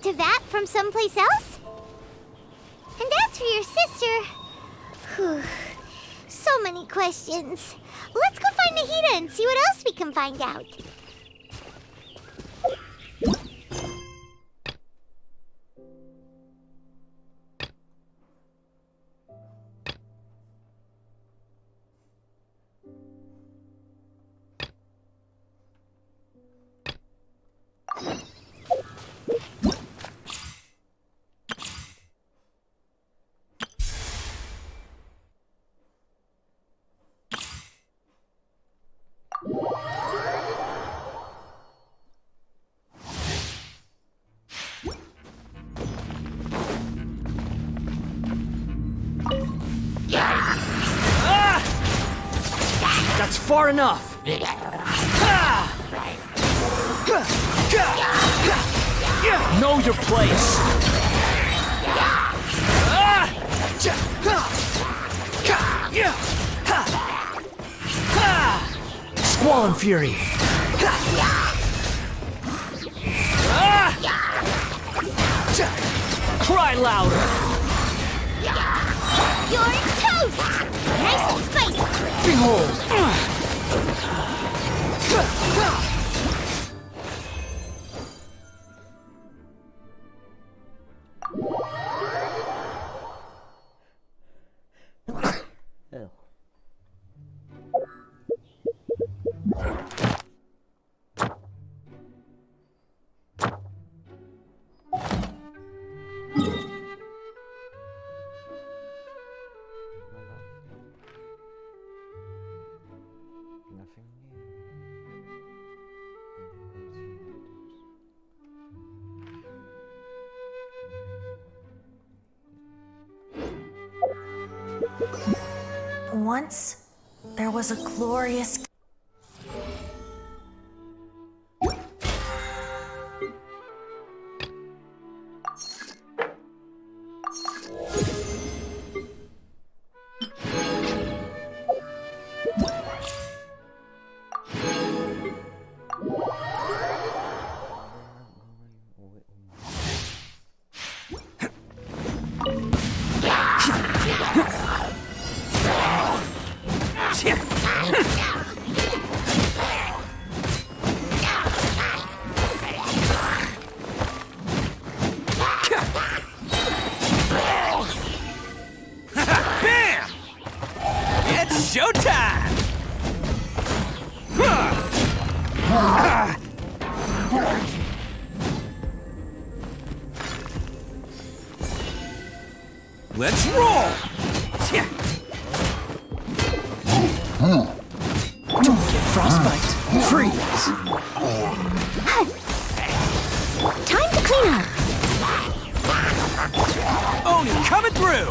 to Vat from someplace else? And as for your sister... Whew, so many questions. Let's go find Nahida and see what else we can find out. That's far enough! Know your place! Squall Fury! Cry louder! You're toast! Nice and spicy! Behold! Once, there was a glorious... Bam! It's showtime! Let's roll! Don't get frostbite! Freeze! Time to clean up! Oni coming through!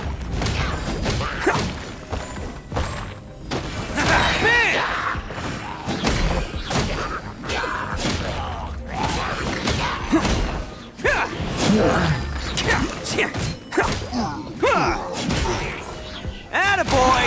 Bam! Attaboy!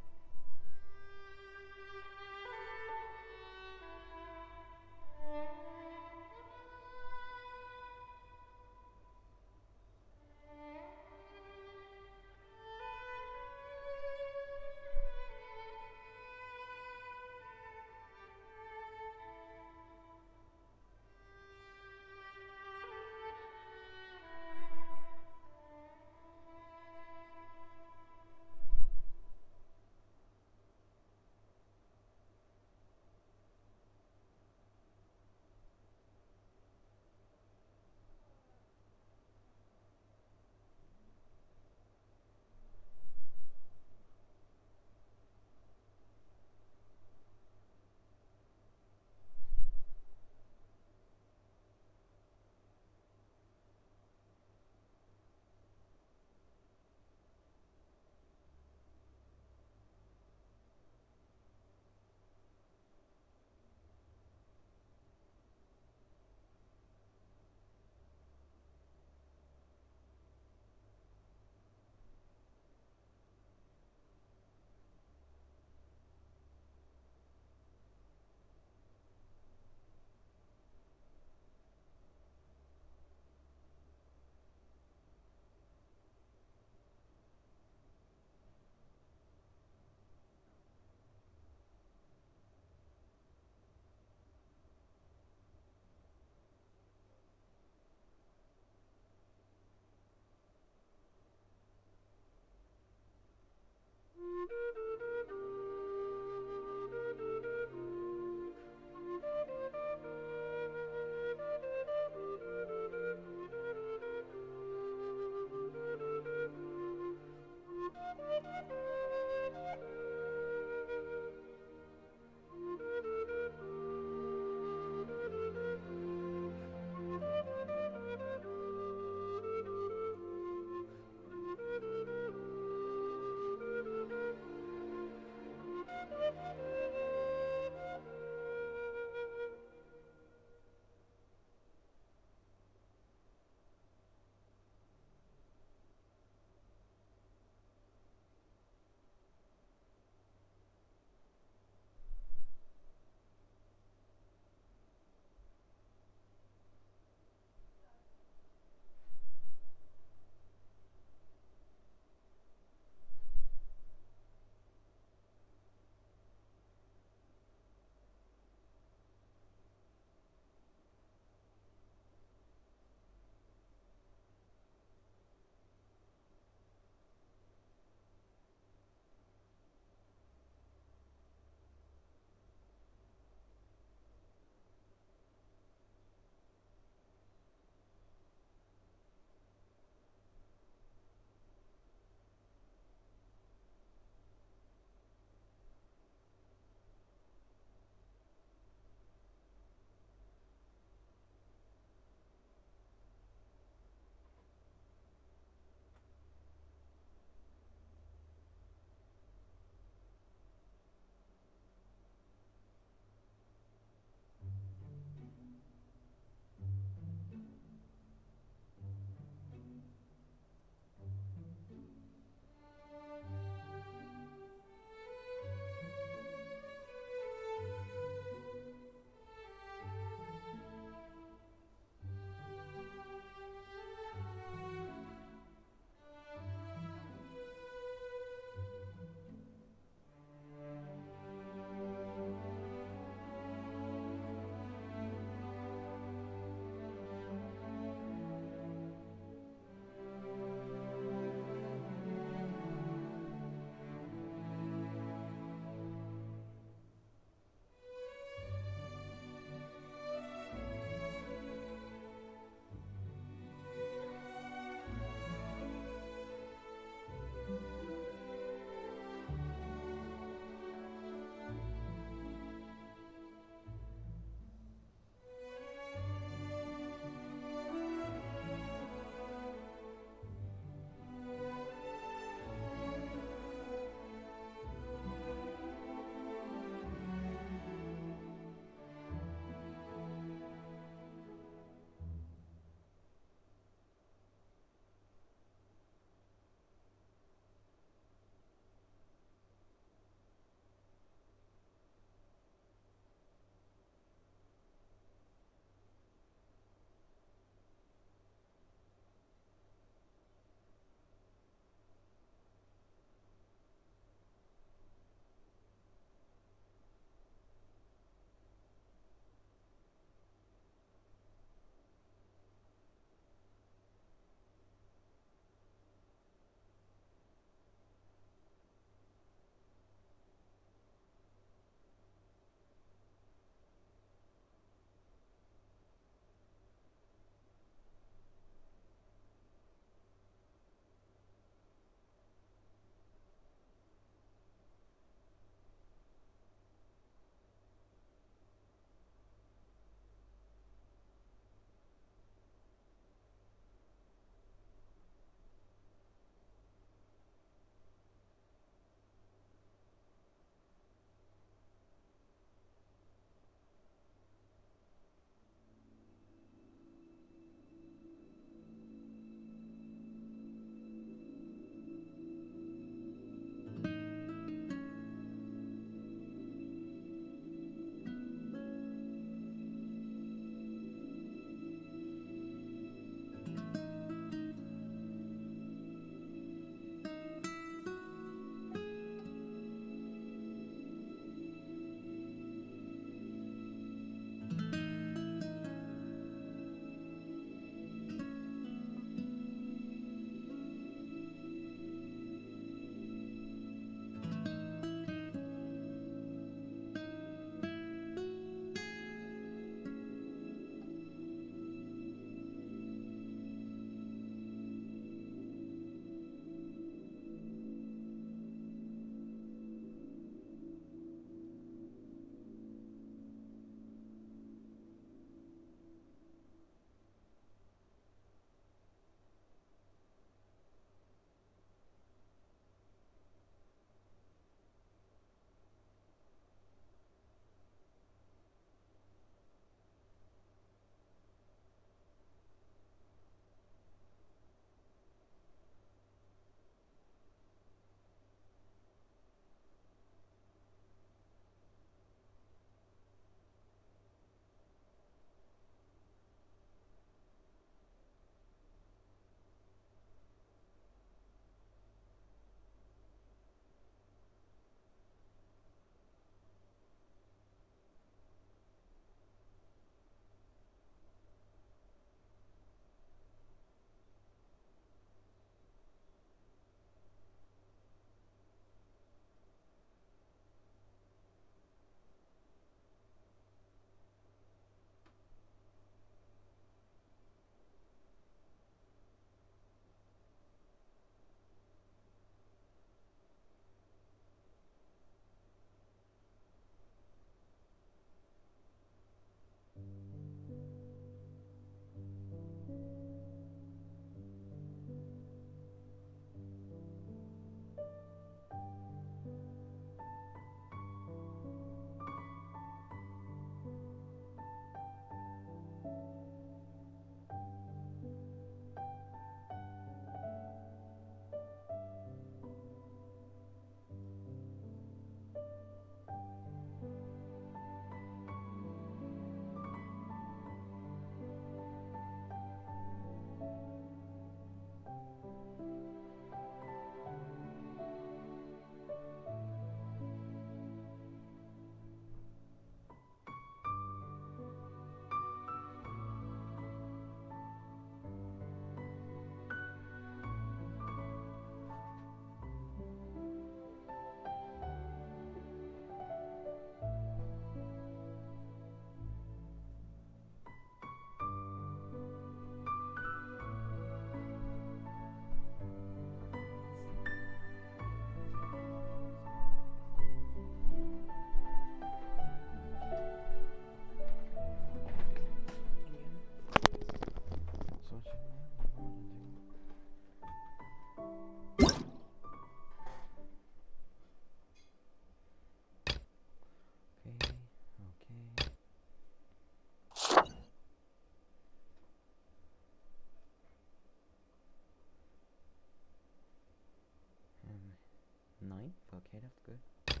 Okay, that's good. Just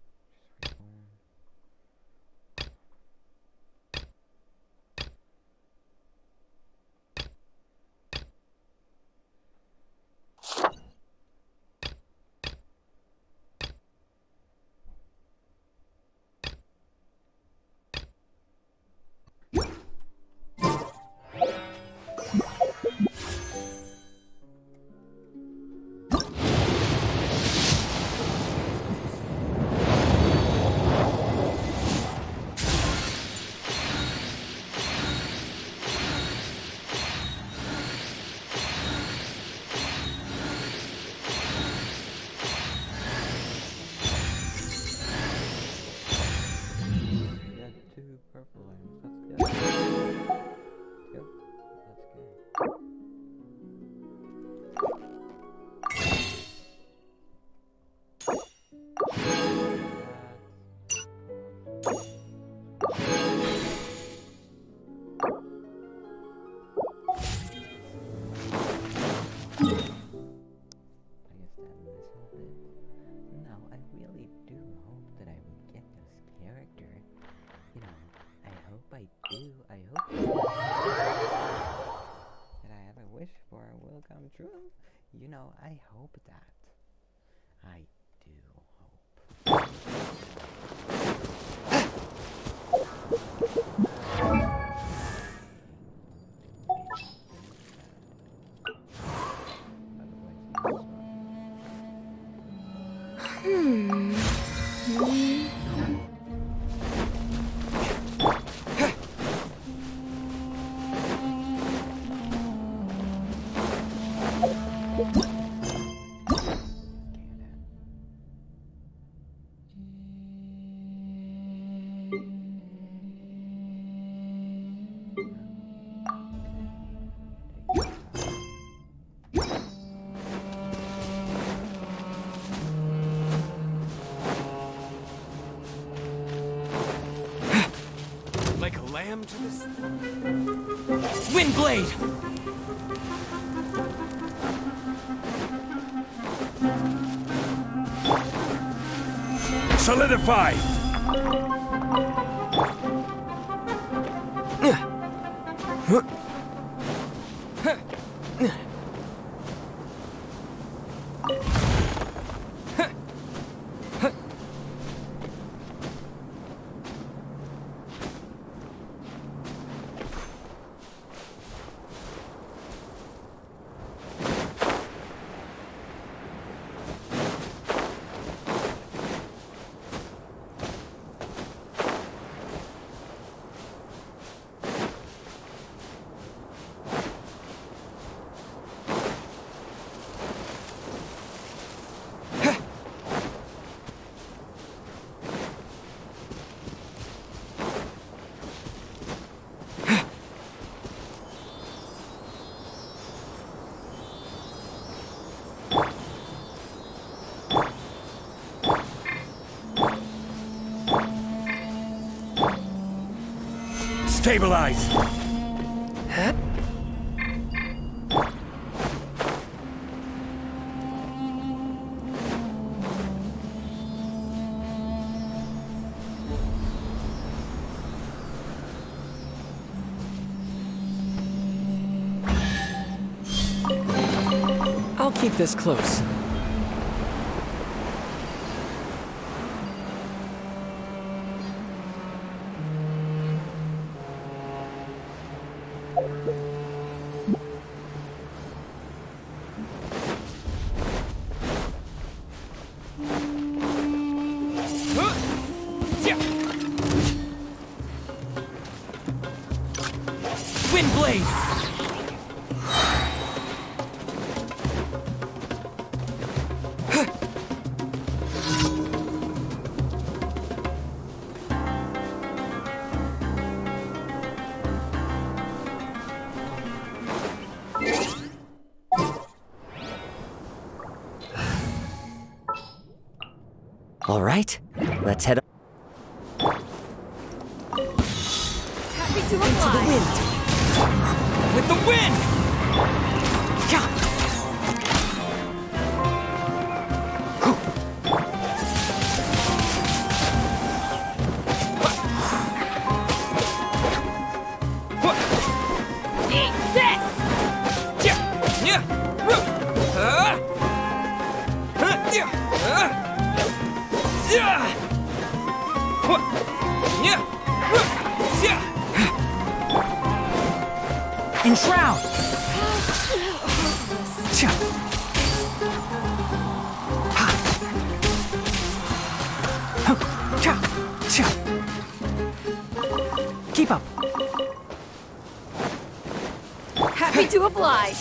respawn. Two purple items. Let's go. Yep. Let's go. I guess that missile bit. No, I really do hope that I would get this character. You know, I hope I do. I hope that I have a wish for will come true. You know, I hope that. I do hope. Like a lamb to the Windblade! Solidify! Stabilize! I'll keep this close. Windblade! All right, let's head Happy to into the apply. wind. With the wind! Enshroud! Cha. Ha. Huh. Cha. Cha. Keep up. Happy to oblige.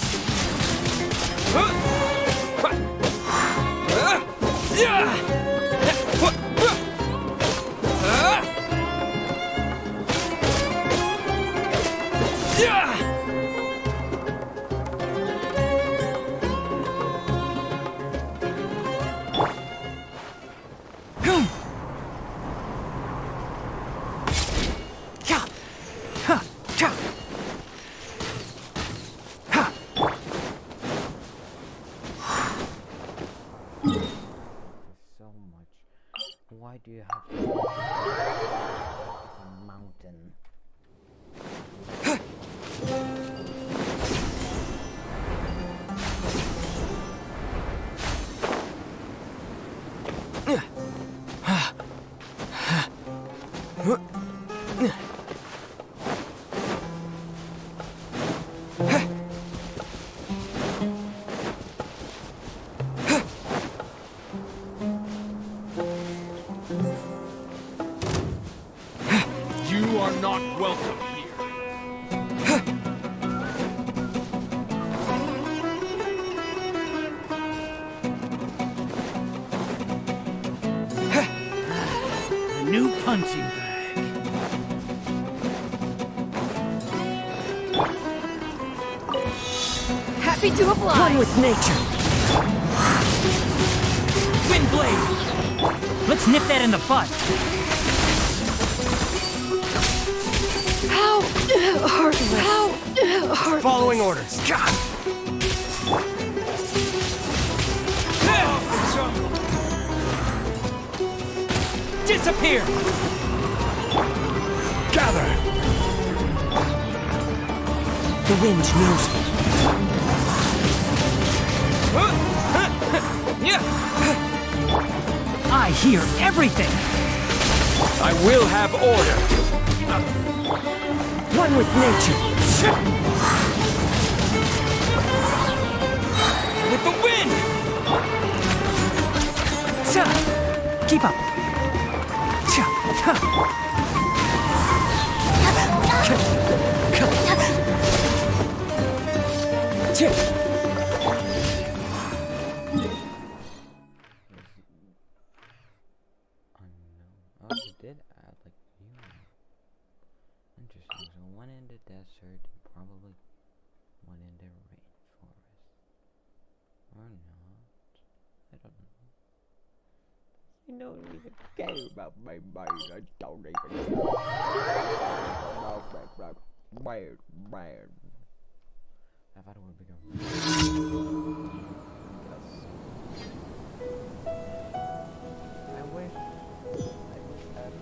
Cha. Ha. Cha. Ha. So much. Why do you have to a mountain? You are not welcome here. A new punching bag. Happy to One oblige. with nature. Wind blade! Let's nip that in the bud. How heartless. How heartless. Following orders. God. Disappear! Gather. The wind knows me. I hear everything. I will have order. One with nature. With the wind! Sa. Keep up. Cha. Ha. Cha. Oh, you did add like you. Interesting. So one in the desert, probably one in the rainforest, or not? I don't know. You don't even care about my mind. I don't even care about my mind. I thought it would become. I wish that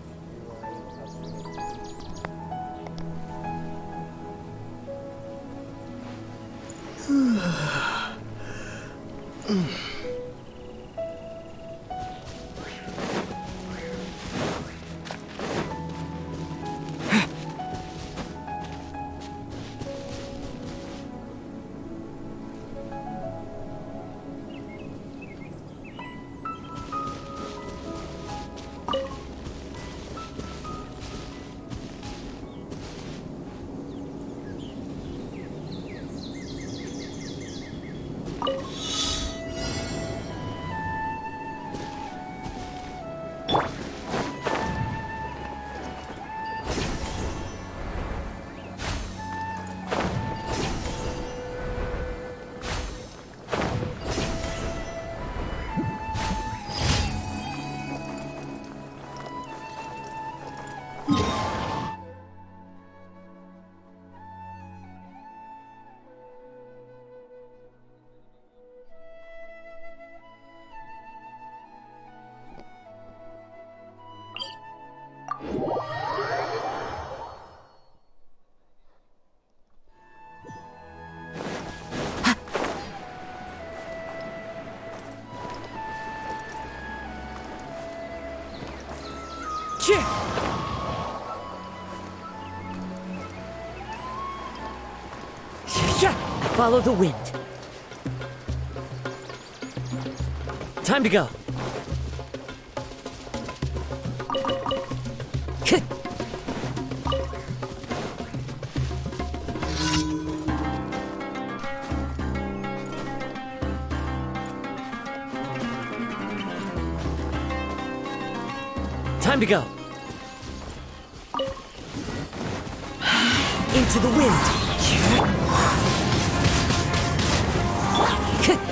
Follow the wind. Time to go. Time to go. Into the wind.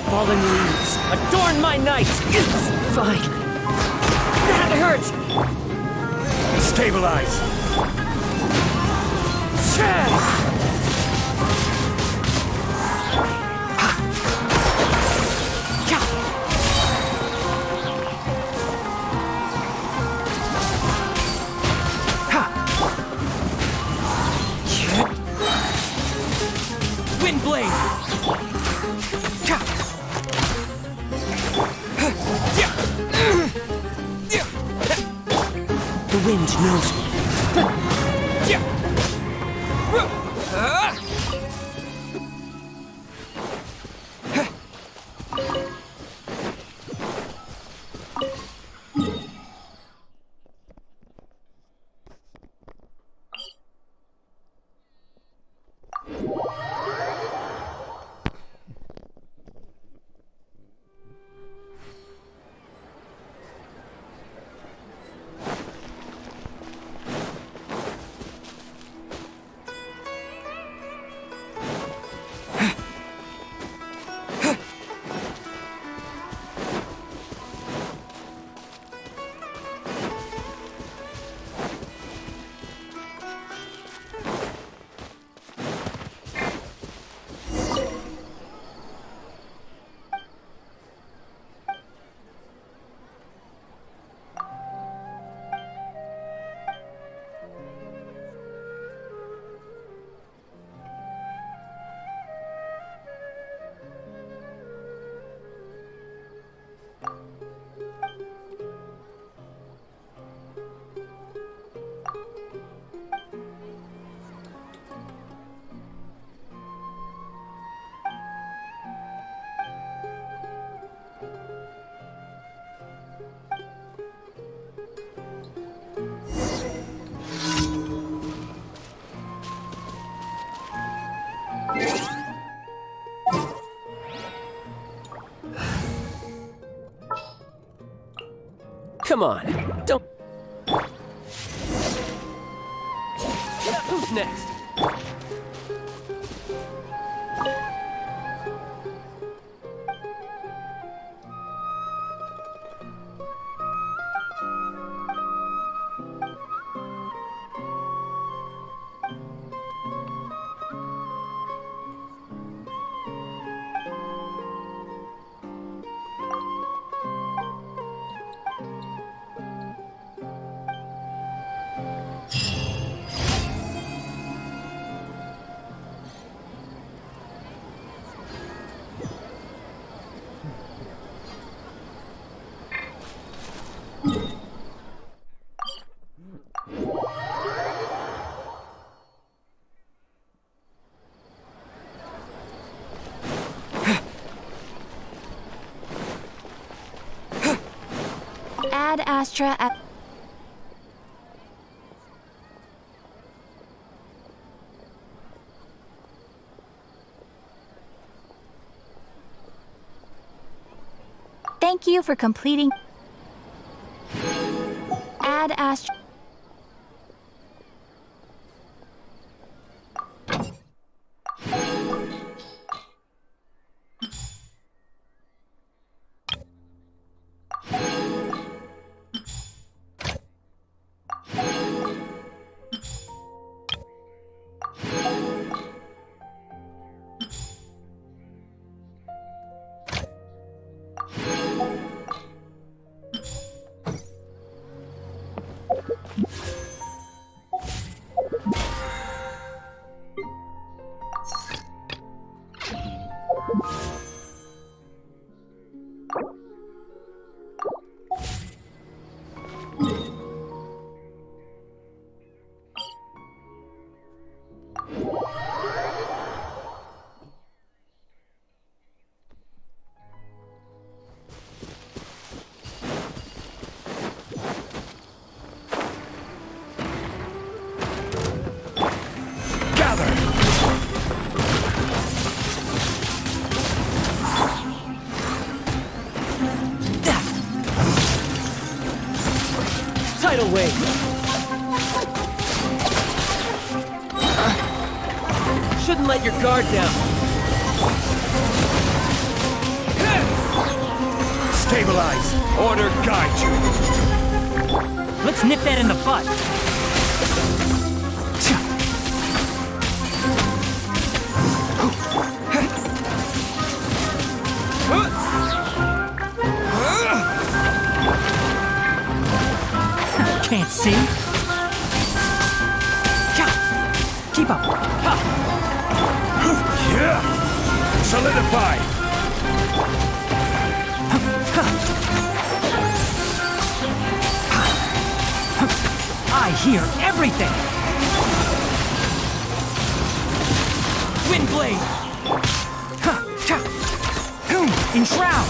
Fallen leaves, adorn my night. Fine. That hurt. Stabilize. Wind blade. The wind knows me. Come on, don't... Who's next? Ad Astra at... Thank you for completing... Ad Astra... Don't let your guard down. Stabilize. Order guide you. Let's nip that in the butt. Can't see. Keep up. Yeah. Solidify. I hear everything. Wind blade. Enshroud.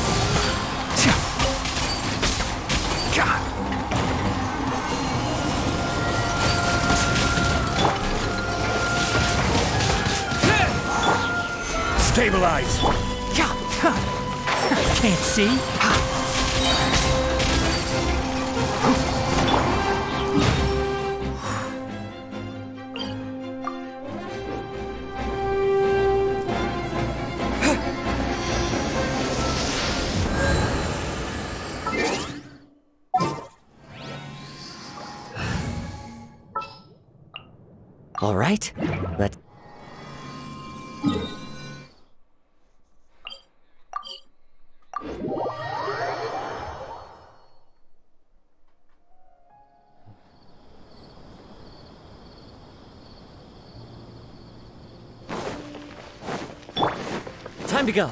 Stabilize. Can't see. All right. Let's... Time to go.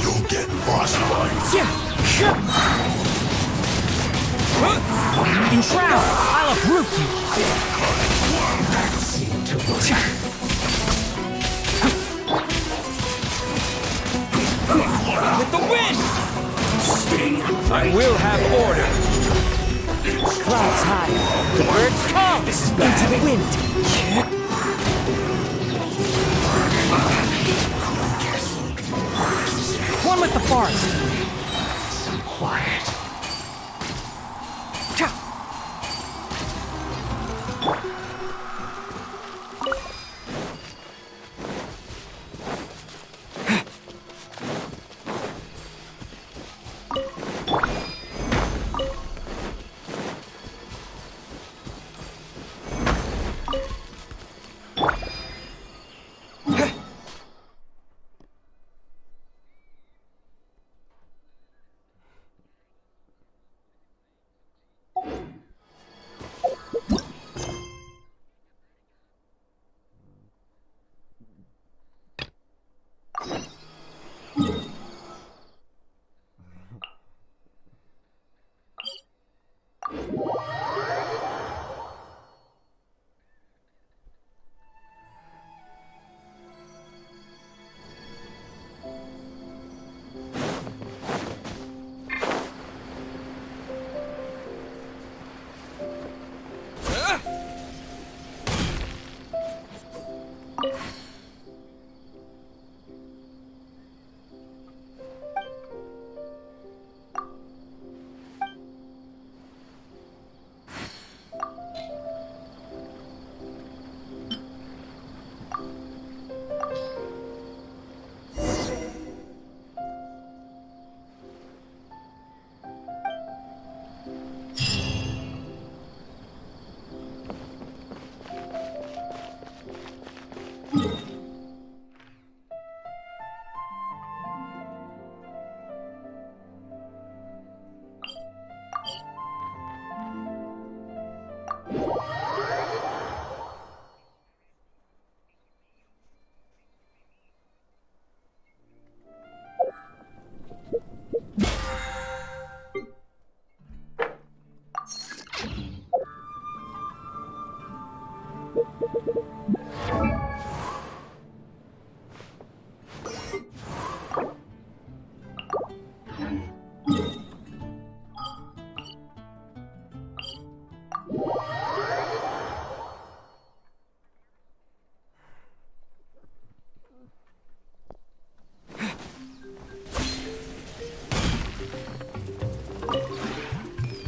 You'll get frostbite. Enshroud! I'll uproot you! With the wind! I will have order. Clouds high. The birds come. This is bad. Into the wind. One with the forest! Quiet.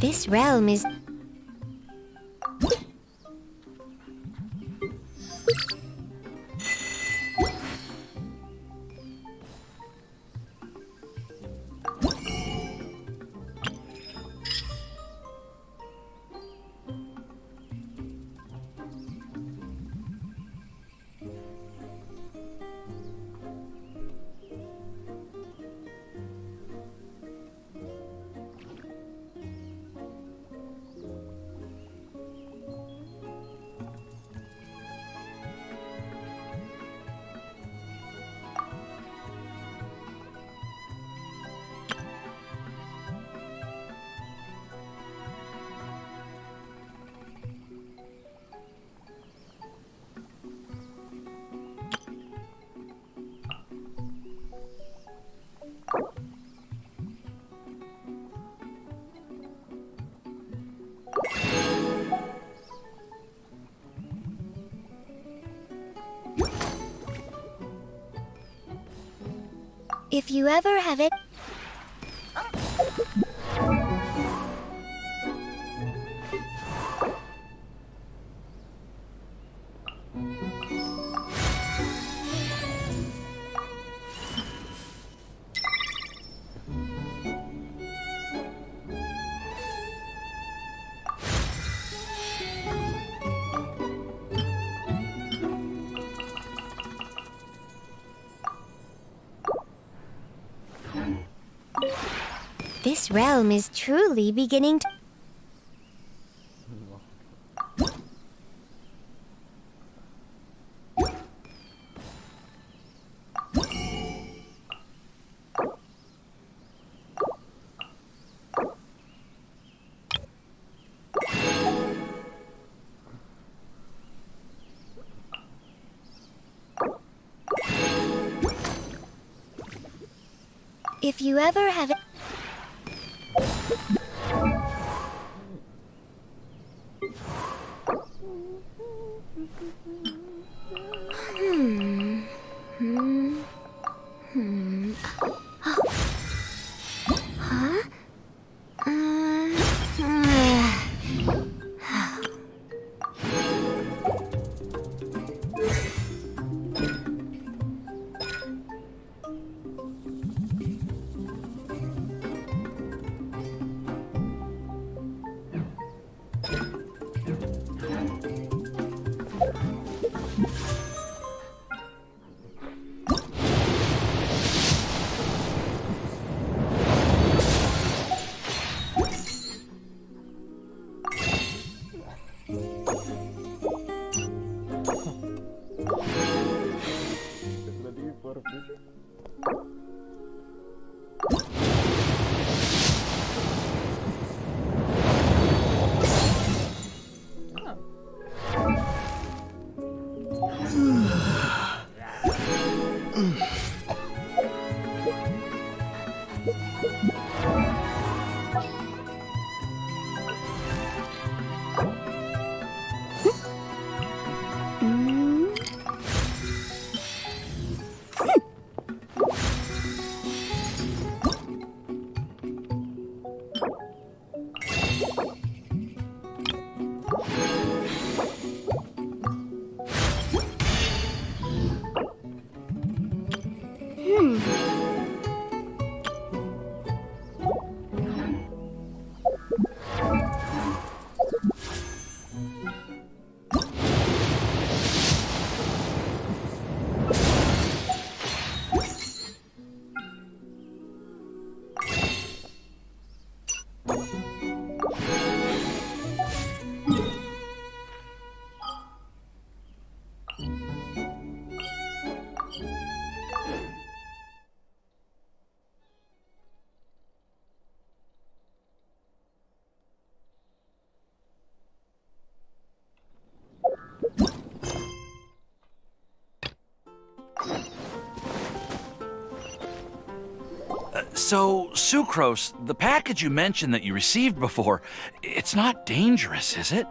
This realm is... If you ever have it... This realm is truly beginning to... If you ever have it... So, Sucrose, the package you mentioned that you received before, it's not dangerous, is it?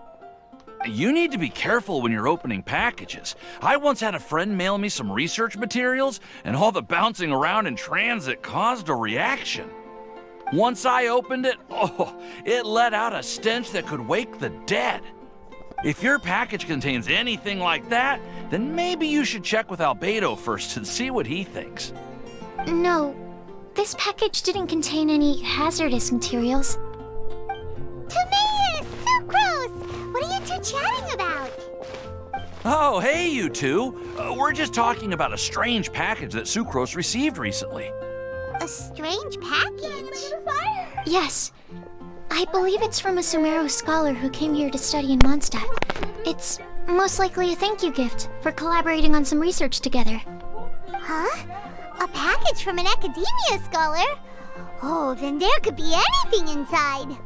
You need to be careful when you're opening packages. I once had a friend mail me some research materials, and all the bouncing around in transit caused a reaction. Once I opened it, oh, it let out a stench that could wake the dead. If your package contains anything like that, then maybe you should check with Albedo first and see what he thinks. No, this package didn't contain any hazardous materials. Timaeus! Sucrose! What are you two chatting about? Oh, hey, you two. We're just talking about a strange package that Sucrose received recently. A strange package? Yes. I believe it's from a Sumeru scholar who came here to study in Mondstadt. It's most likely a thank you gift for collaborating on some research together. Huh? A package from an academia scholar? Oh, then there could be anything inside.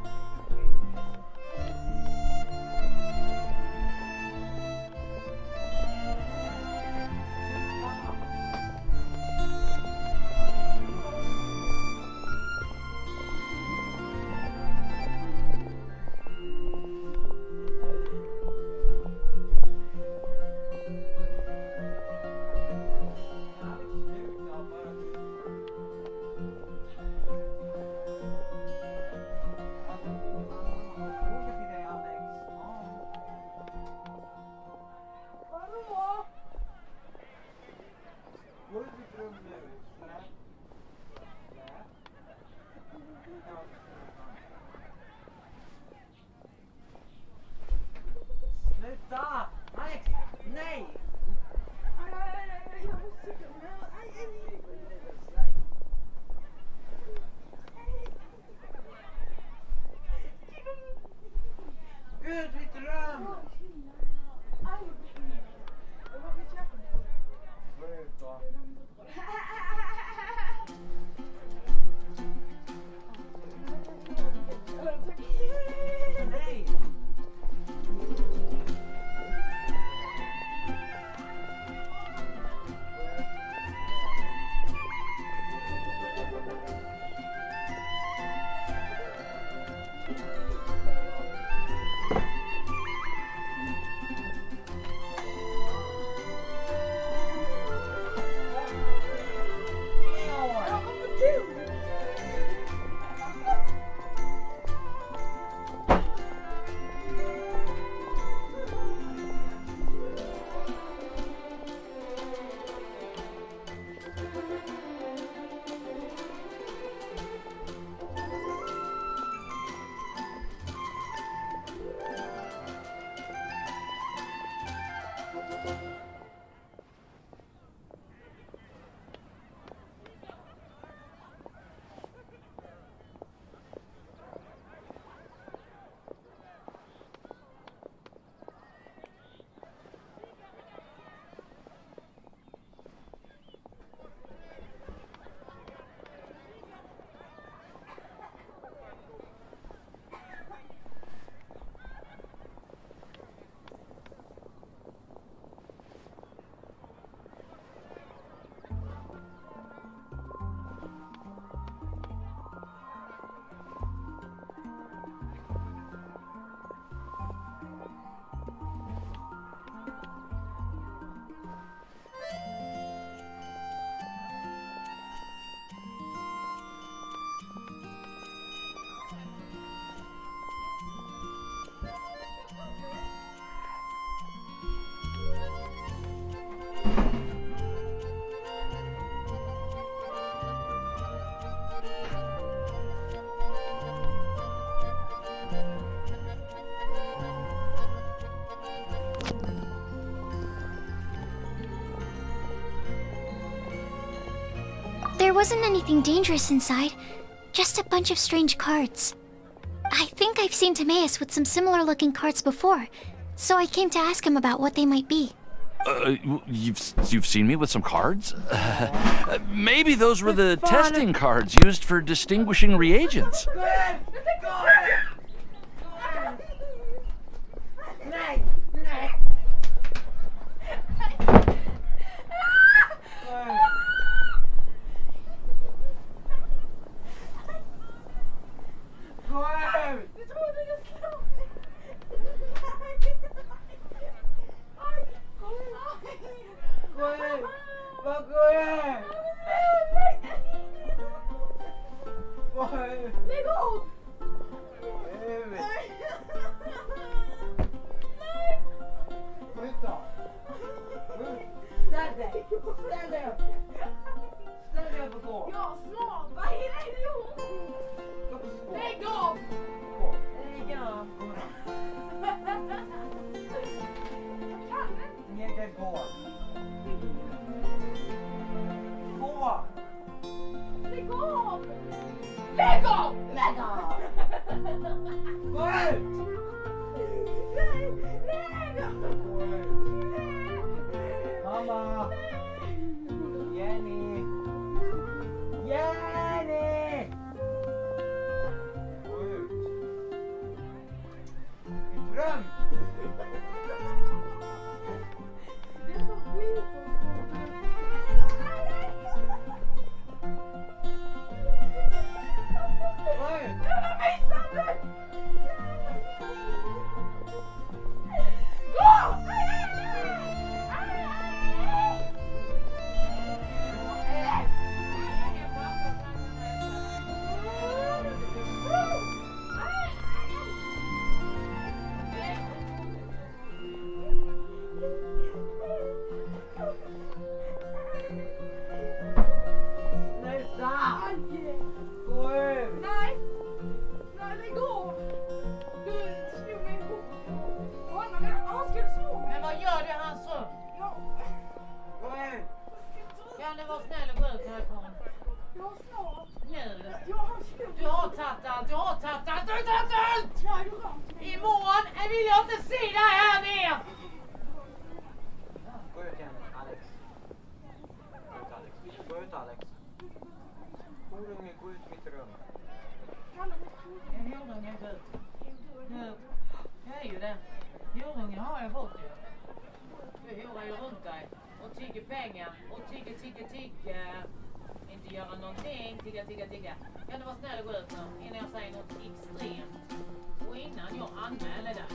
There wasn't anything dangerous inside, just a bunch of strange cards. I think I've seen Timaeus with some similar looking cards before, so I came to ask him about what they might be. You've seen me with some cards? Maybe those were the testing cards used for distinguishing reagents. Lägg av! Ställ dig upp! Ställ dig upp och gå! Ja, snart! Vad är det du? Lägg av! Lägg av! Jag kan inte! Inte gå! Gå! Lägg av! Lägg av! Lägg av! Gå ut! Lägg av! Gå ut! Mamma! Jenny! Jenny! Gå ut! Ett rum! Det är så skit! Gå ut! Det var missande! Gå! Imorgon vill jag inte se det här mer! Gå ut igen, Alex. Gå ut, Alex. Horunge, gå ut mitt rum. En horunge är ut. Jag är ju det. Horunge har jag fått ju. Du horar ju runt dig. Och tigger pengar. Och tigger. Inte göra någonting. Tigga. Kan du vara snäll och gå ut nu innan jag säger något extremt. Och innan jag anmäler dig.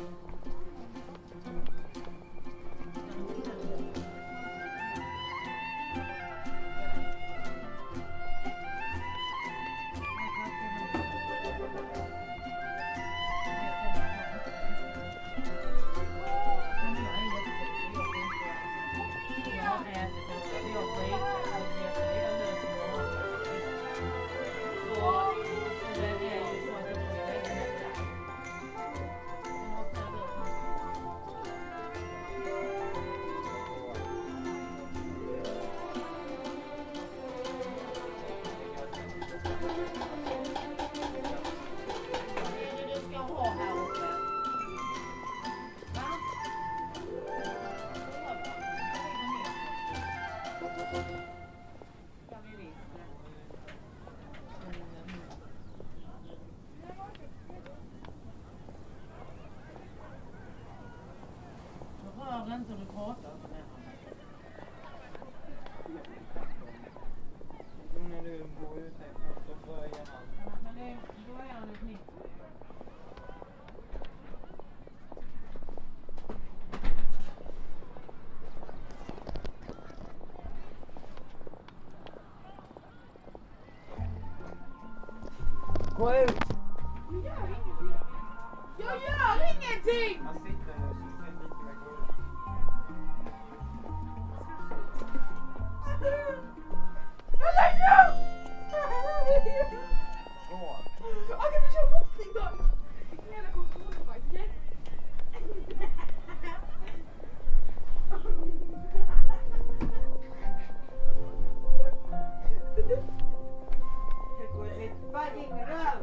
Inte du pratar om det här. När du går ut här så börjar han. Men det börjar han ett nytt. Gå ut! Jag gör ingenting! Han sitter nu så ser lite med gå ut. Okej, vi kör boxning då! Jävla kontrollfight, okej? Det går lite fucking röv!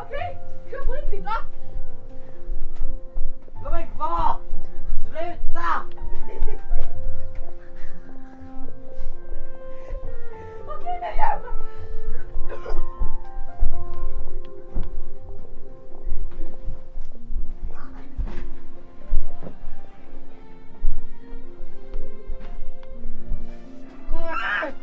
Okej, kör på riktigt va? Låt mig vara! Sluta! Okej, nu jävlar! Gå ut!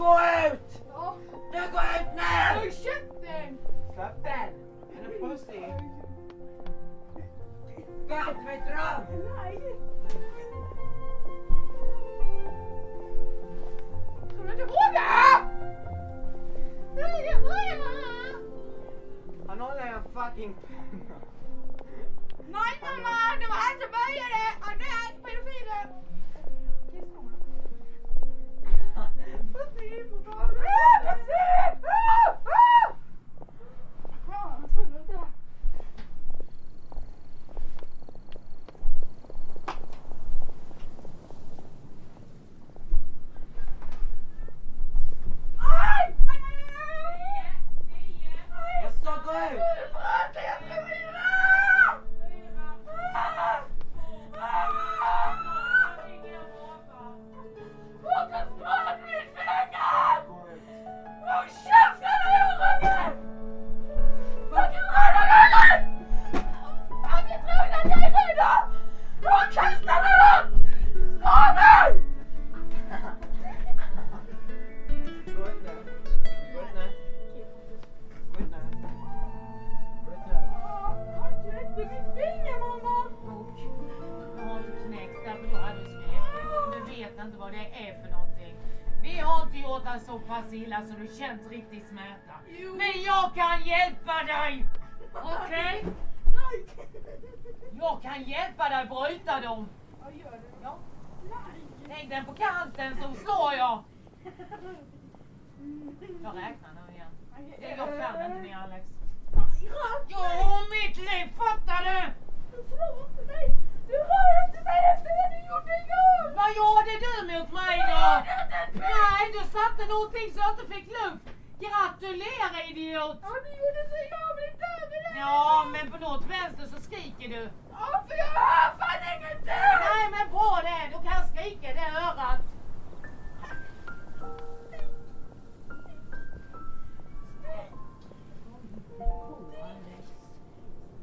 Gå ut! Ja. Du går ut nu! Håll käften! Släpp den! En pussy! Gå ut med ett rum! Nej! Tror du inte vågar? Han håller en fucking penna. Nej mamma, det var han som började! Och det är pedofilen! Pussy, Jag sa gå ut! Gå ut nu. Gå ut nu. Gå ut nu. Gå ut nu. Han knäckte min finger mamma! Jag har inte knäckt därför då hade du smekit. Du vet inte vad det är för någonting. Vi har inte gjort dig så pass illa så du känns riktigt smärta. Men jag kan hjälpa dig! Okej? Nej! Jag kan hjälpa dig bryta dem. Vad gör du? Ja. Nej! Lägg den på kanten så slår jag. Jag räknar nu igen. Jag kan inte mer Alex. Jo, mitt liv, fattar du? Du slår inte mig! Du rör inte mig efter det du gjorde igår! Vad gjorde du mot mig då? Nej, du satte någonting så jag inte fick luft. Gratulerar idiot! Ja, du gjorde så jävligt över det! Ja, men på något vänster så skriker du. Ja, för jag hör fan ingenting! Nej, men på det. Du kan skrika i det örat.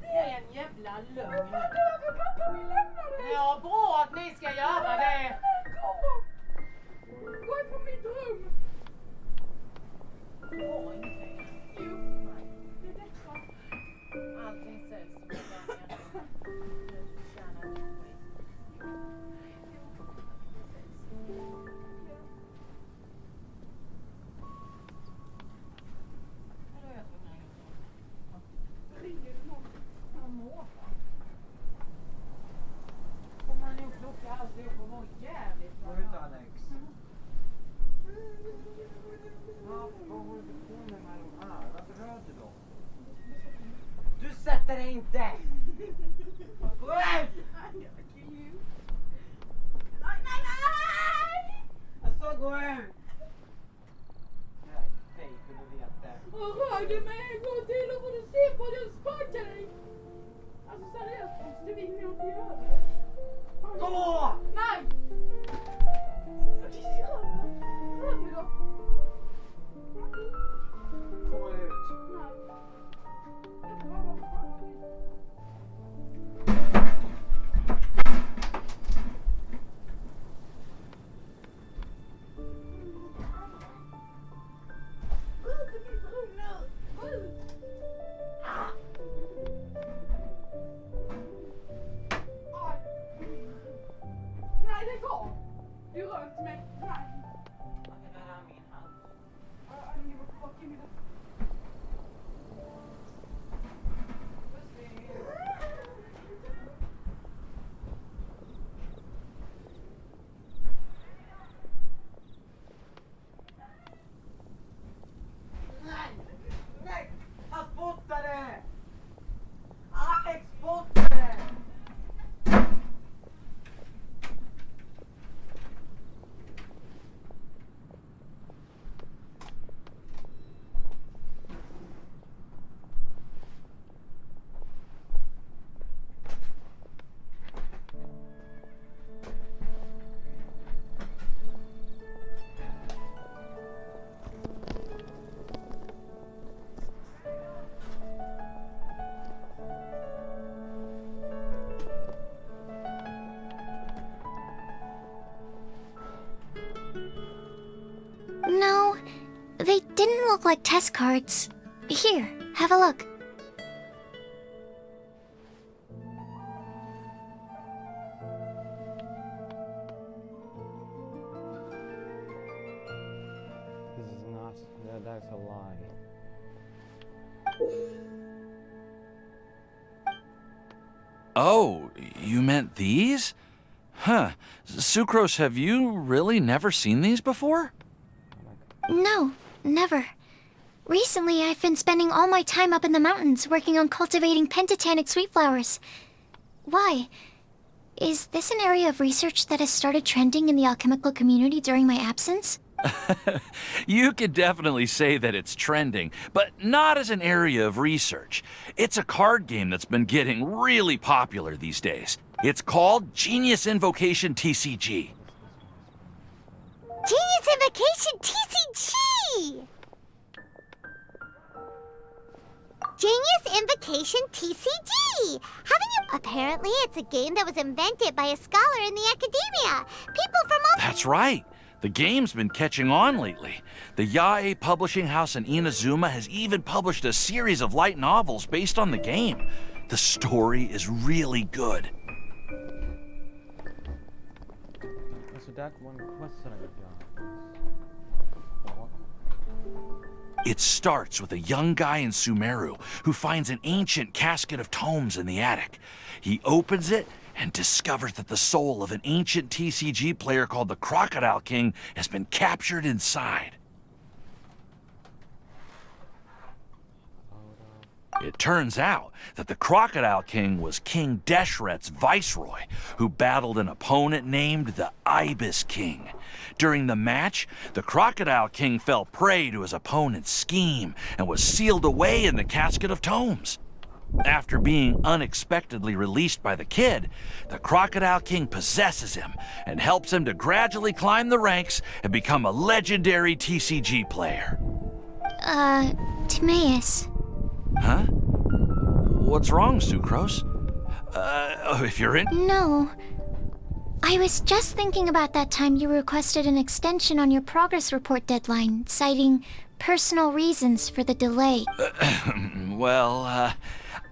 Det är en jävla lögn. Pappa vill lämna dig! Ja, bra att ni ska göra det. Gå ifrån mitt rum! Åh, ingenting. Jo, det är detta. Allting säljs som det är. Du tjänar inte skit. Eller jag tror nej. Ringer du någon? Jag mår bra. They didn't look like test cards. Here, have a look. This is not. That's a lie. Oh, you meant these? Huh. Sucrose, have you really never seen these before? No, never. Recently, I've been spending all my time up in the mountains working on cultivating pentatonic sweet flowers. Why? Is this an area of research that has started trending in the alchemical community during my absence? You could definitely say that it's trending, but not as an area of research. It's a card game that's been getting really popular these days. It's called Genius Invocation TCG. Genius Invocation TCG! Genius Invocation TCG! Haven't you? Apparently, it's a game that was invented by a scholar in the academia. People from all. That's right. The game's been catching on lately. The Yae publishing house in Inazuma has even published a series of light novels based on the game. The story is really good. So that one question I got. It starts with a young guy in Sumeru who finds an ancient casket of tomes in the attic. He opens it and discovers that the soul of an ancient TCG player called the Crocodile King has been captured inside. It turns out that the Crocodile King was King Deshret's viceroy, who battled an opponent named the Ibis King. During the match, the Crocodile King fell prey to his opponent's scheme and was sealed away in the casket of tomes. After being unexpectedly released by the kid, the Crocodile King possesses him and helps him to gradually climb the ranks and become a legendary TCG player. Timaeus. Huh? What's wrong, Sucrose? If you're in... No. I was just thinking about that time you requested an extension on your progress report deadline, citing personal reasons for the delay. Well,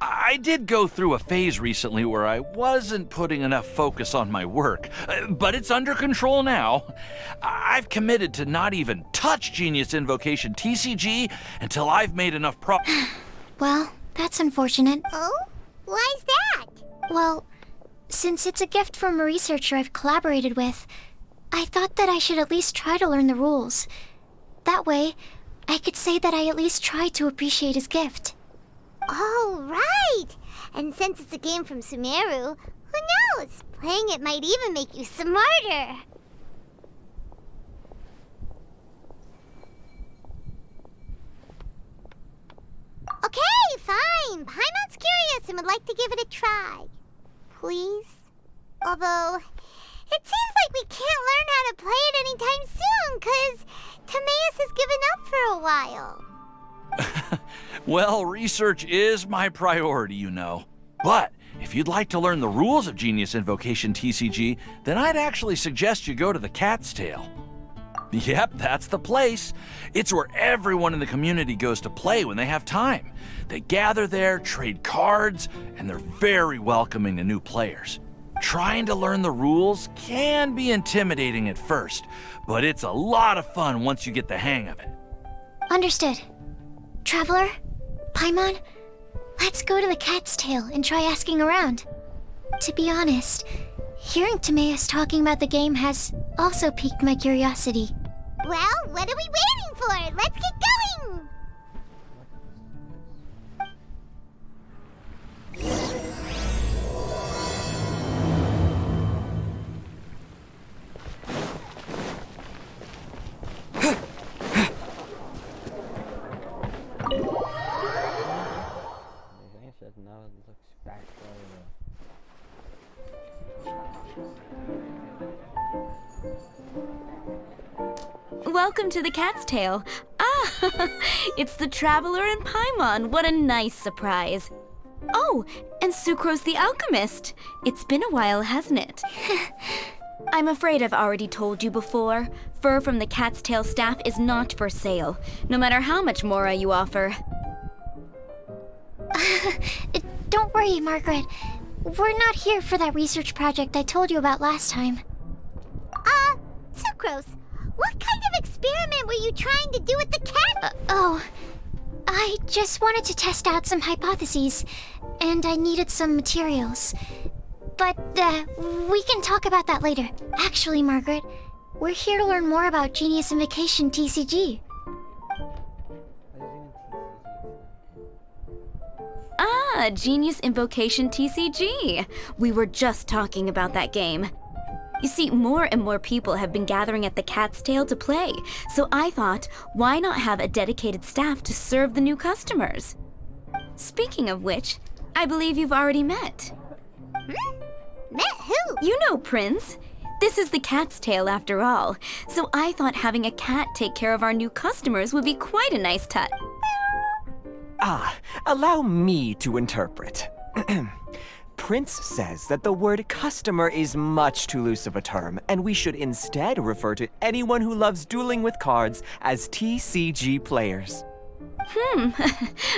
I did go through a phase recently where I wasn't putting enough focus on my work, but it's under control now. I've committed to not even touch Genius Invocation TCG until I've made enough Well, that's unfortunate. Oh? Why's that? Well, since it's a gift from a researcher I've collaborated with, I thought that I should at least try to learn the rules. That way, I could say that I at least tried to appreciate his gift. Oh, right! And since it's a game from Sumeru, who knows? Playing it might even make you smarter. Okay, fine. Paimon's curious and would like to give it a try. Please? Although, it seems like we can't learn how to play it anytime soon, 'cause Timaeus has given up for a while. Well, research is my priority, you know. But if you'd like to learn the rules of Genius Invocation TCG, then I'd actually suggest you go to the Cat's Tail. Yep, that's the place. It's where everyone in the community goes to play when they have time. They gather there, trade cards, and they're very welcoming to new players. Trying to learn the rules can be intimidating at first, but it's a lot of fun once you get the hang of it. Understood. Traveler, Paimon, let's go to the Cat's Tail and try asking around. To be honest, hearing Timaeus talking about the game has also piqued my curiosity. Well, what are we waiting for? Let's get going! Welcome to the Cat's Tail. Ah, it's the Traveler and Paimon. What a nice surprise. Oh, and Sucrose the Alchemist. It's been a while, hasn't it? I'm afraid I've already told you before. Fur from the Cat's Tail staff is not for sale, no matter how much Mora you offer. Don't worry, Margaret. We're not here for that research project I told you about last time. Sucrose, what kind of experiment were you trying to do with the cat? I just wanted to test out some hypotheses, and I needed some materials. But, we can talk about that later. Actually, Margaret, we're here to learn more about Genius Invocation TCG. Ah, Genius Invocation TCG. We were just talking about that game. You see, more and more people have been gathering at the Cat's Tail to play, so I thought, why not have a dedicated staff to serve the new customers? Speaking of which, I believe you've already met. Met who? You know Prince. This is the Cat's Tail after all, so I thought having a cat take care of our new customers would be quite a nice touch. Allow me to interpret. Prince says that the word customer is much too loose of a term, and we should instead refer to anyone who loves dueling with cards as TCG players.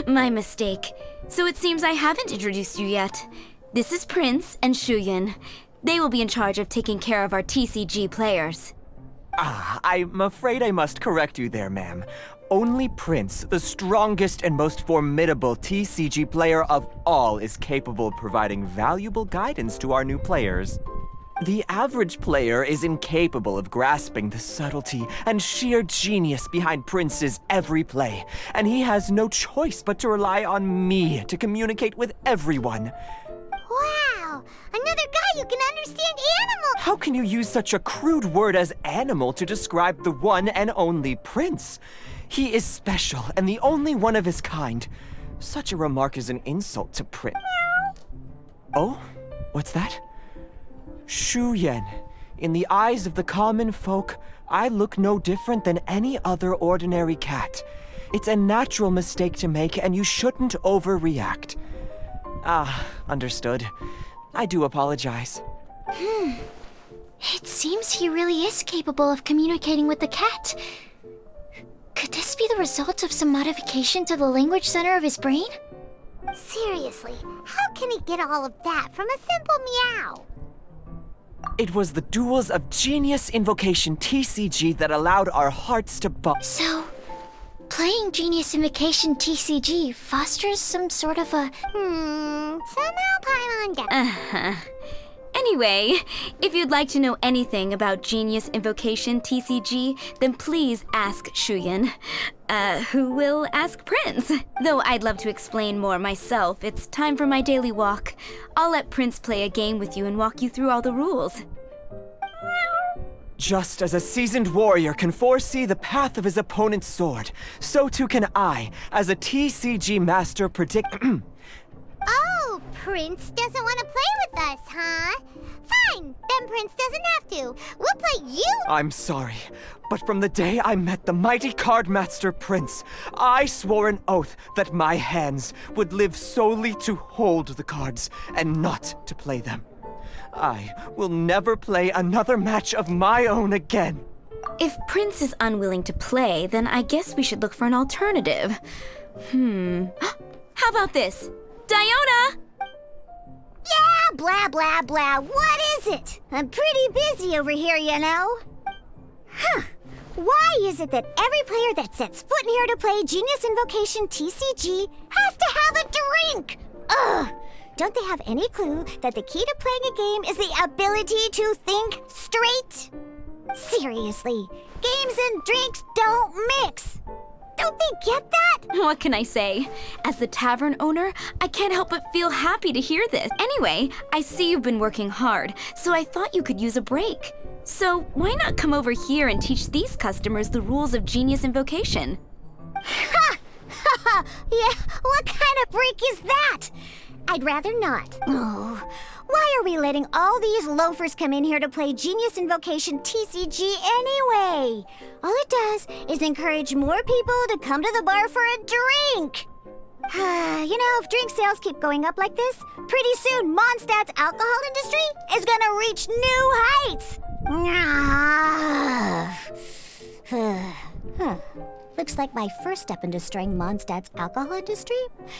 My mistake. So it seems I haven't introduced you yet. This is Prince and Shuyan. They will be in charge of taking care of our TCG players. I'm afraid I must correct you there, ma'am. Only Prince, the strongest and most formidable TCG player of all, is capable of providing valuable guidance to our new players. The average player is incapable of grasping the subtlety and sheer genius behind Prince's every play, and he has no choice but to rely on me to communicate with everyone. Wow! Another guy who can understand animals! How can you use such a crude word as animal to describe the one and only Prince? He is special and the only one of his kind. Such a remark is an insult to Prince. Oh? What's that? Shuyan. In the eyes of the common folk, I look no different than any other ordinary cat. It's a natural mistake to make, and you shouldn't overreact. Understood. I do apologize. It seems he really is capable of communicating with the cat. Could this be the result of some modification to the language center of his brain? Seriously, how can he get all of that from a simple meow? It was the duels of Genius Invocation TCG that allowed our hearts to bump. So, playing Genius Invocation TCG fosters some sort of a... somehow Paimon does. Anyway, if you'd like to know anything about Genius Invocation TCG, then please ask Shuyan, who will ask Prince. Though I'd love to explain more myself, it's time for my daily walk. I'll let Prince play a game with you and walk you through all the rules. Just as a seasoned warrior can foresee the path of his opponent's sword, so too can I, as a TCG master, predict... Oh, Prince doesn't want to play with us, huh? Fine, then Prince doesn't have to. We'll play you. I'm sorry, but from the day I met the mighty card master Prince, I swore an oath that my hands would live solely to hold the cards and not to play them. I will never play another match of my own again. If Prince is unwilling to play, then I guess we should look for an alternative. How about this? Diona! Yeah, blah, blah, blah. What is it? I'm pretty busy over here, you know. Why is it that every player that sets foot in here to play Genius Invocation TCG has to have a drink? Ugh! Don't they have any clue that the key to playing a game is the ability to think straight? Seriously, games and drinks don't mix. Don't they get that? What can I say? As the tavern owner, I can't help but feel happy to hear this. Anyway, I see you've been working hard, so I thought you could use a break. So why not come over here and teach these customers the rules of Genius Invocation? Yeah, what kind of break is that? I'd rather not. Oh, why are we letting all these loafers come in here to play Genius Invocation TCG anyway? All it does is encourage more people to come to the bar for a drink. You know, if drink sales keep going up like this, pretty soon Mondstadt's alcohol industry is gonna reach new heights. Looks like my first step in destroying Mondstadt's alcohol industry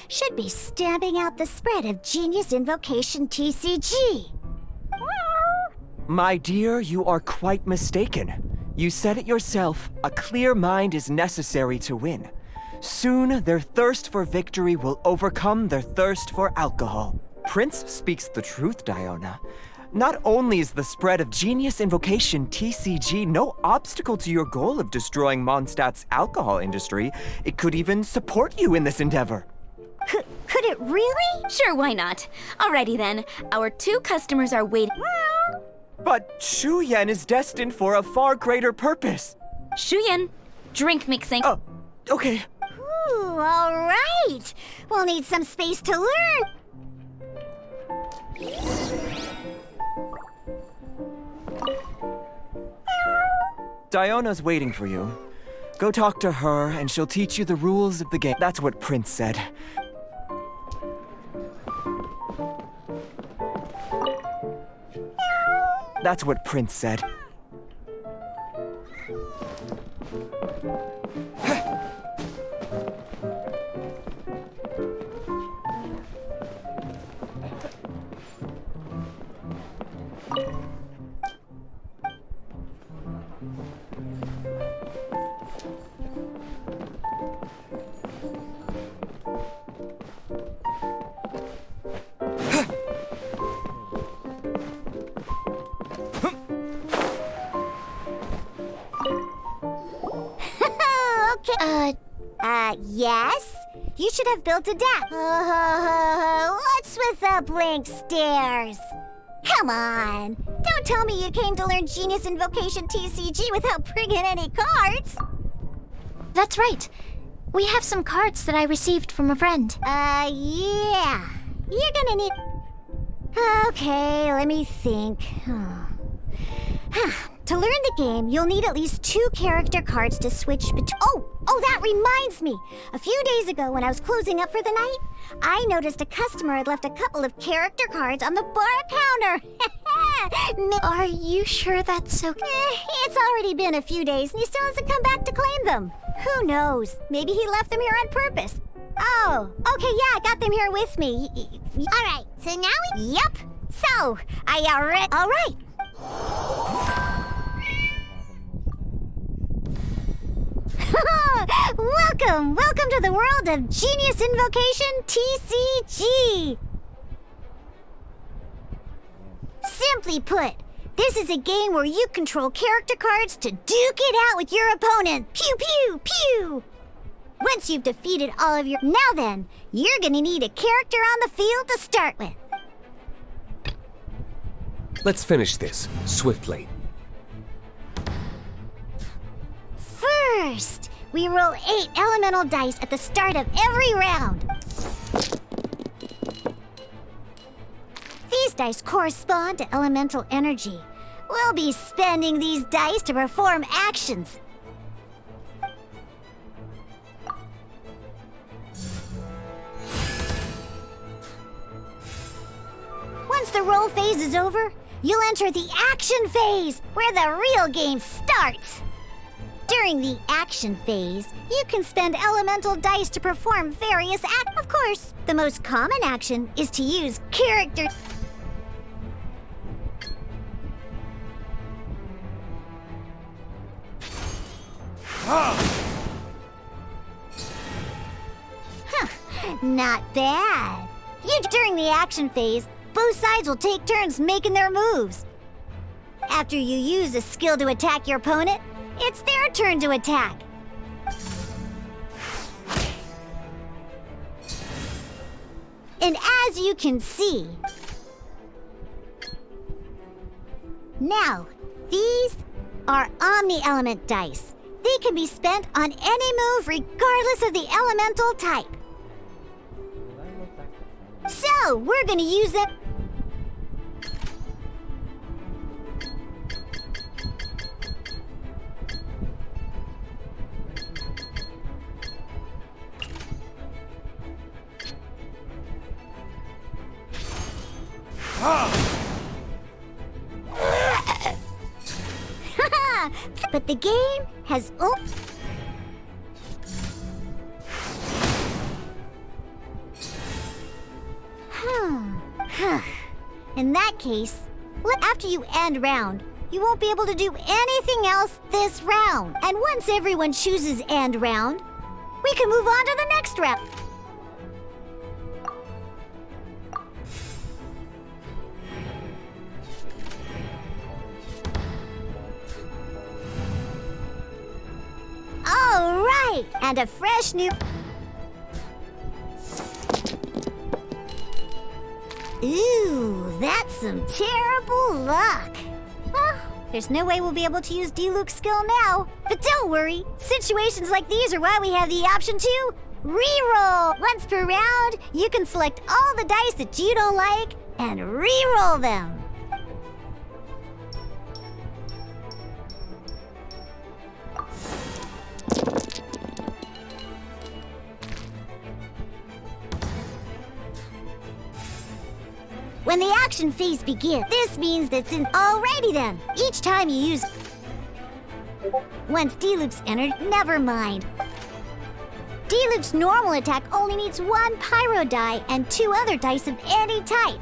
should be stamping out the spread of Genius Invocation TCG. My dear, you are quite mistaken. You said it yourself, a clear mind is necessary to win. Soon, their thirst for victory will overcome their thirst for alcohol. Prince speaks the truth, Diona. Not only is the spread of Genius Invocation TCG no obstacle to your goal of destroying Mondstadt's alcohol industry, it could even support you in this endeavor. Could it really? Sure, why not? Alrighty then. Our 2 customers are waiting. But Shuyan is destined for a far greater purpose. Shuyan, drink mixing. Oh, okay. Ooh, all right. We'll need some space to learn. Diona's waiting for you. Go talk to her, and she'll teach you the rules of the game. That's what Prince said. That's what Prince said. Yes? You should have built a deck. What's with the blank stares? Come on. Don't tell me you came to learn Genius Invocation TCG without bringing any cards. That's right. We have some cards that I received from a friend. Yeah. You're gonna need... Okay, let me think. To learn the game, you'll need at least 2 character cards to switch between... Oh, that reminds me! A few days ago, when I was closing up for the night, I noticed a customer had left a couple of character cards on the bar counter. Are you sure that's okay? It's already been a few days, and he still hasn't come back to claim them. Who knows? Maybe he left them here on purpose. Oh, okay, yeah, I got them here with me. All right, so now we... Yep. So, are you ready? All right. Welcome to the world of Genius Invocation TCG! Simply put, this is a game where you control character cards to duke it out with your opponent. Pew, pew, pew! Once you've defeated all of your... Now then, you're gonna need a character on the field to start with. Let's finish this, swiftly. First, we roll 8 elemental dice at the start of every round. These dice correspond to elemental energy. We'll be spending these dice to perform actions. Once the roll phase is over, you'll enter the action phase, where the real game starts. During the action phase, you can spend elemental dice to perform various acts. Of course, the most common action is to use character... Not bad. During the action phase, both sides will take turns making their moves. After you use a skill to attack your opponent, it's their turn to attack. And as you can see... Now, these are Omni-Element dice. They can be spent on any move regardless of the elemental type. So, we're gonna use them... But the game has... Oh. In that case, after you end round, you won't be able to do anything else this round. And once everyone chooses end round, we can move on to the next round. All right, and a fresh new... Ooh, that's some terrible luck. Well, there's no way we'll be able to use Diluc's skill now. But don't worry, situations like these are why we have the option to reroll. Once per round, you can select all the dice that you don't like and reroll them. When the action phase begins, this means that since... Alrighty then! Each time you use... Once Diluc's entered, never mind. Diluc's normal attack only needs 1 pyro die and 2 other dice of any type.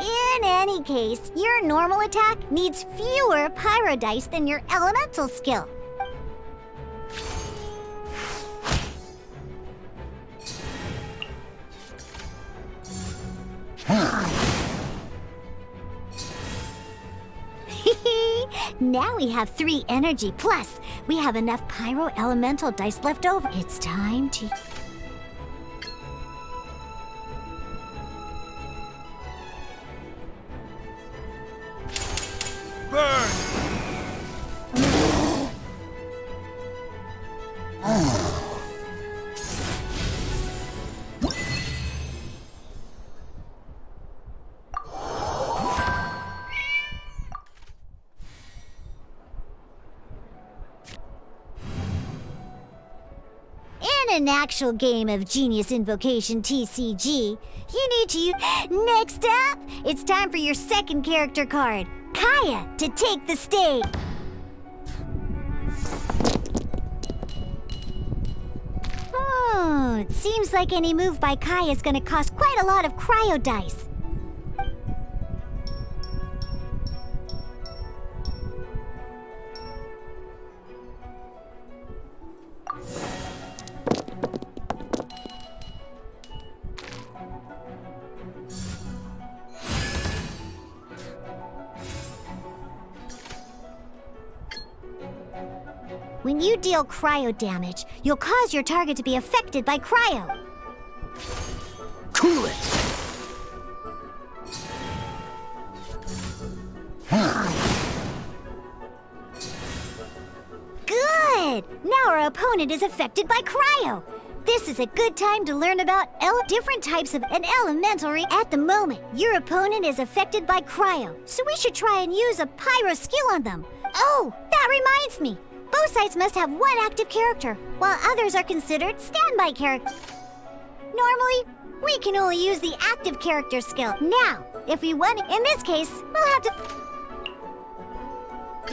In any case, your normal attack needs fewer pyro dice than your elemental skill. Now we have 3 energy, plus we have enough pyro elemental dice left over. It's time to... Burn! In an actual game of Genius Invocation TCG, you need to use... Next up, it's time for your second character card, Kaya, to take the stage. Oh, it seems like any move by Kaya is going to cost quite a lot of cryo dice. When you deal cryo damage, you'll cause your target to be affected by cryo. Cool it! Good! Now our opponent is affected by cryo. This is a good time to learn about different types of an elementary. At the moment, your opponent is affected by cryo, so we should try and use a pyro skill on them. Oh, that reminds me. Both sides must have 1 active character, while others are considered standby characters. Normally, we can only use the active character skill. Now, if we want, in this case, we'll have to...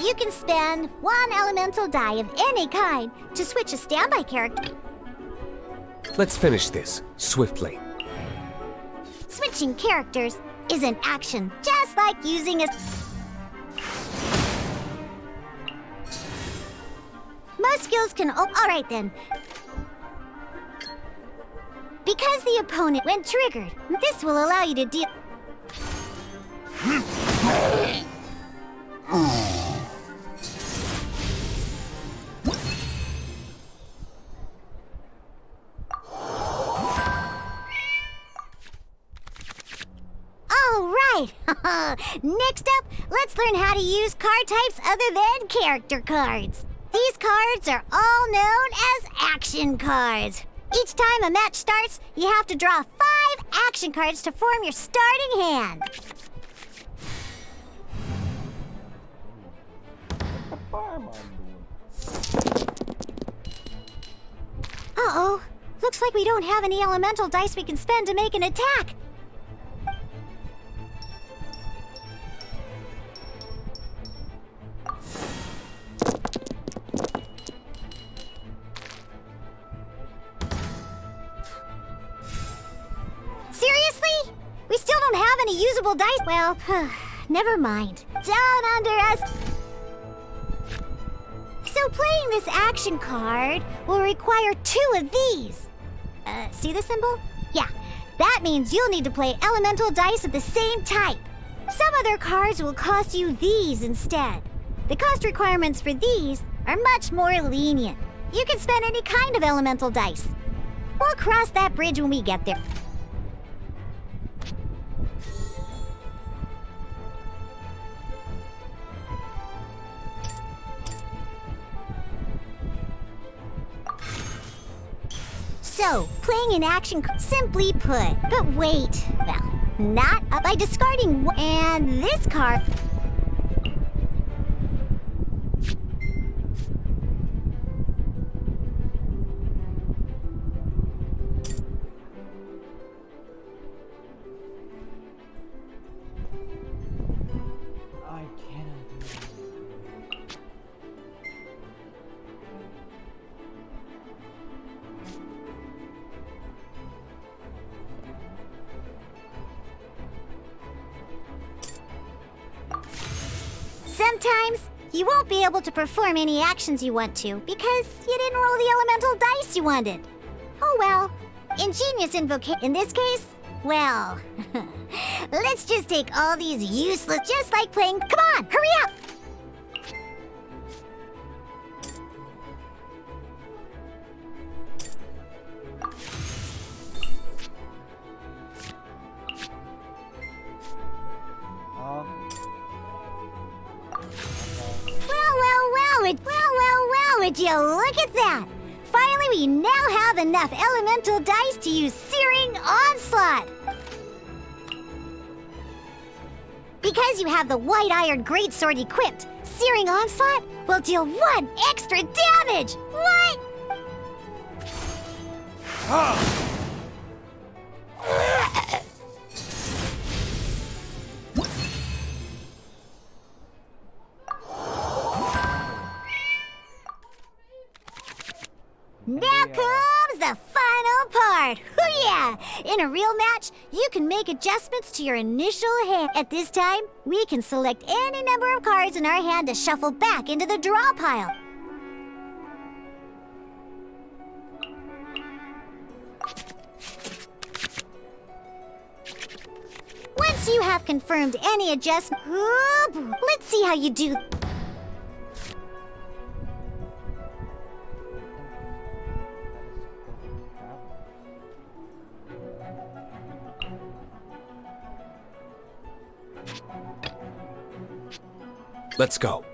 You can spend 1 elemental die of any kind to switch a standby character. Let's finish this swiftly. Switching characters is an action, just like using a... Most skills can... Oh, all right then. Because the opponent went triggered, this will allow you to deal... All right. Next up, let's learn how to use card types other than character cards. These cards are all known as action cards. Each time a match starts, you have to draw 5 action cards to form your starting hand. Uh-oh. Looks like we don't have any elemental dice we can spend to make an attack. multiple dice. Well, never mind. Down under us. So playing this action card will require 2 of these. See the symbol? Yeah, that means you'll need to play elemental dice of the same type. Some other cards will cost you these instead. The cost requirements for these are much more lenient. You can spend any kind of elemental dice. We'll cross that bridge when we get there. So, playing an action simply put. But wait, well, not by discarding and this card. I cannot. Sometimes you won't be able to perform any actions you want to because you didn't roll the elemental dice you wanted. Oh well. Ingenious invocation. In this case, well, let's just take all these useless, just like playing. Come on, hurry up! Well, would you look at that? Finally, we now have enough elemental dice to use Searing Onslaught. Because you have the White Iron Greatsword equipped, Searing Onslaught will deal 1 extra damage! What? Now comes the final part! Hoo-yeah! In a real match, you can make adjustments to your initial hand. At this time, we can select any number of cards in our hand to shuffle back into the draw pile. Once you have confirmed any adjustment, let's see how you do. Let's go.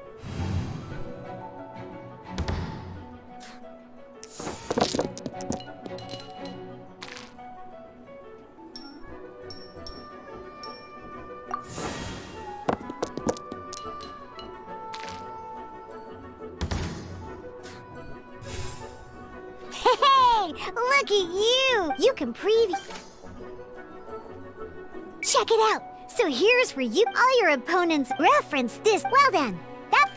Hey, look at you! You can preview. Check it out. So here's where all your opponents reference this. Well then, that...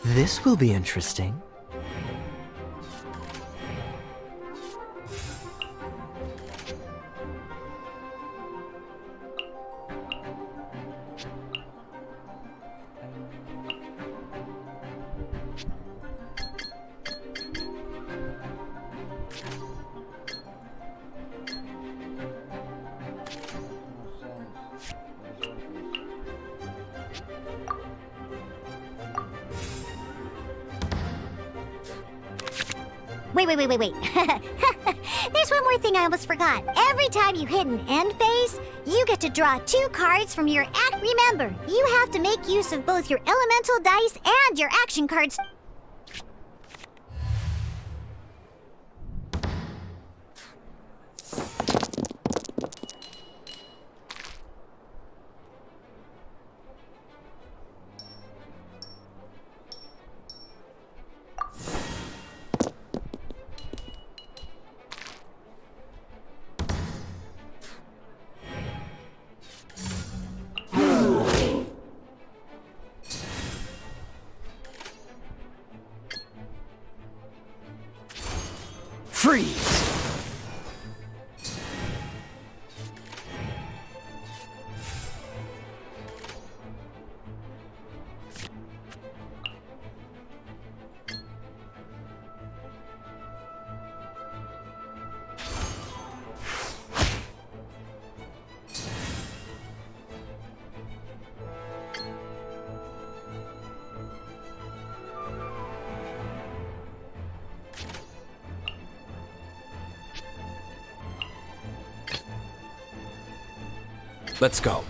This will be interesting. Wait. There's one more thing I almost forgot. Every time you hit an end phase, you get to draw 2 cards from your act. Remember, you have to make use of both your elemental dice and your action cards. Freeze! Let's go.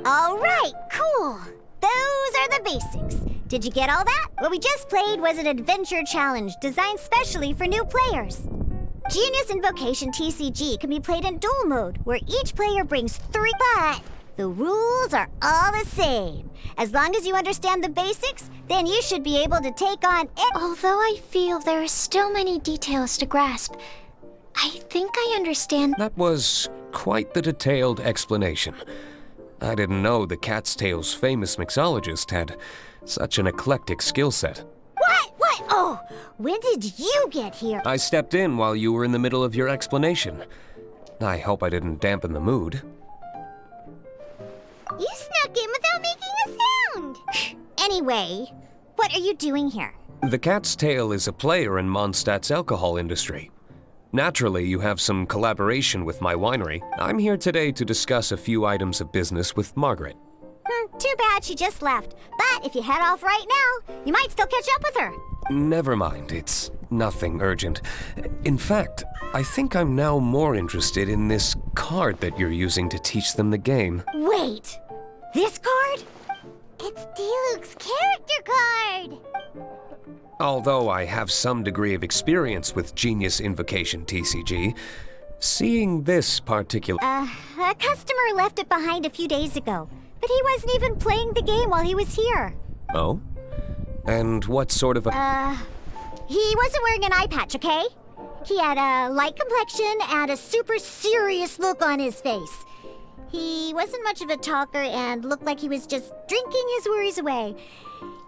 All right, cool. Those are the basics. Did you get all that? What we just played was an adventure challenge designed specially for new players. Genius Invocation TCG can be played in duel mode, where each player brings 3, but the rules are all the same. As long as you understand the basics, then you should be able to take on it. Although I feel there are still many details to grasp, I think I understand. That was quite the detailed explanation. I didn't know the Cat's Tale's famous mixologist had such an eclectic skill set. What? Oh, when did you get here? I stepped in while you were in the middle of your explanation. I hope I didn't dampen the mood. You snuck in without making a sound. Anyway, what are you doing here? The Cat's Tale is a player in Mondstadt's alcohol industry. Naturally, you have some collaboration with my winery. I'm here today to discuss a few items of business with Margaret. Too bad she just left. But if you head off right now, you might still catch up with her. Never mind, it's nothing urgent. In fact, I think I'm now more interested in this card that you're using to teach them the game. Wait, this card? It's Diluc's character card! Although I have some degree of experience with Genius Invocation TCG, seeing this particular... A customer left it behind a few days ago, but he wasn't even playing the game while he was here. Oh? And what sort of a... He wasn't wearing an eye patch, okay? He had a light complexion and a super serious look on his face. He wasn't much of a talker and looked like he was just drinking his worries away.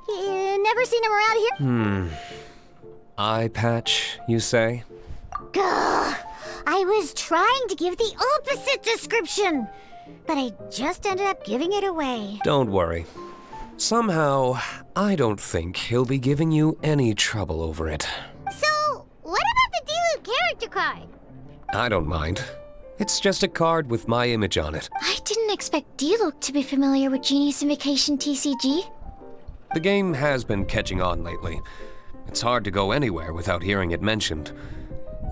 Never seen him around here? Eye patch, you say? Gah! I was trying to give the opposite description, but I just ended up giving it away. Don't worry. Somehow, I don't think he'll be giving you any trouble over it. So, what about the Diluc character card? I don't mind. It's just a card with my image on it. I didn't expect Diluc to be familiar with Genius Invocation TCG. The game has been catching on lately. It's hard to go anywhere without hearing it mentioned.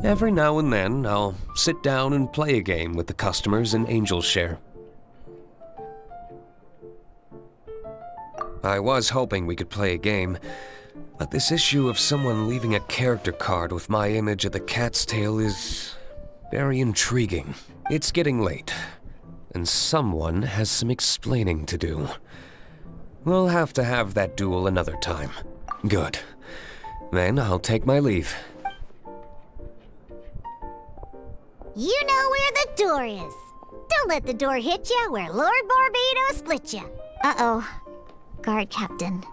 Every now and then, I'll sit down and play a game with the customers in Angel Share. I was hoping we could play a game, but this issue of someone leaving a character card with my image at the cat's tail is very intriguing. It's getting late, and someone has some explaining to do. We'll have to have that duel another time. Good. Then I'll take my leave. You know where the door is. Don't let the door hit ya where Lord Barbados split ya. Uh-oh. Guard captain.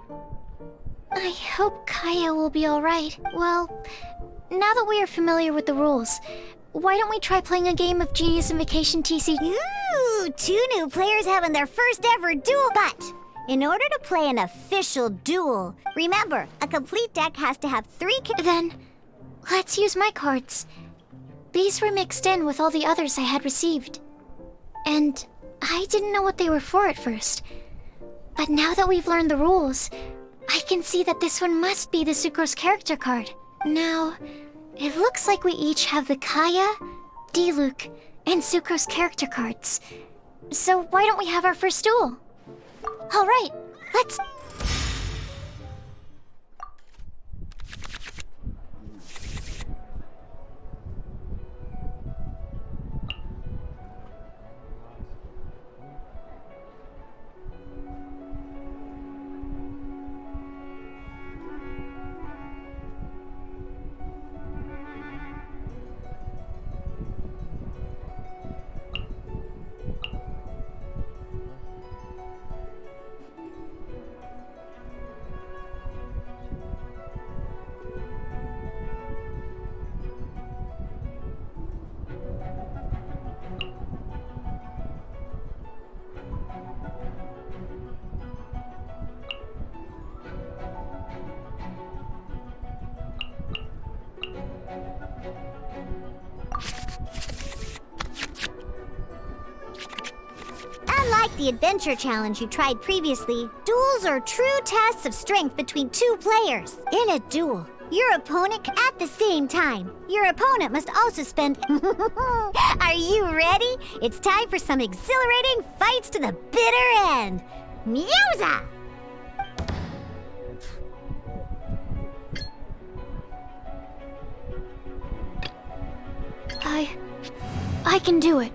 I hope Kaya will be alright. Well, now that we are familiar with the rules, why don't we try playing a game of Genius Invocation TCG? Ooh, 2 new players having their first ever duel. But in order to play an official duel, remember, a complete deck has to have 3 Then, let's use my cards. These were mixed in with all the others I had received. And I didn't know what they were for at first. But now that we've learned the rules, I can see that this one must be the Sucrose character card. Now, it looks like we each have the Kaya, Diluc, and Sucrose character cards. So why don't we have our first duel? Alright, let's... Unlike the adventure challenge you tried previously, duels are true tests of strength between 2 players. In a duel, your opponent at the same time. Your opponent must also spend... Are you ready? It's time for some exhilarating fights to the bitter end. Musa! I can do it.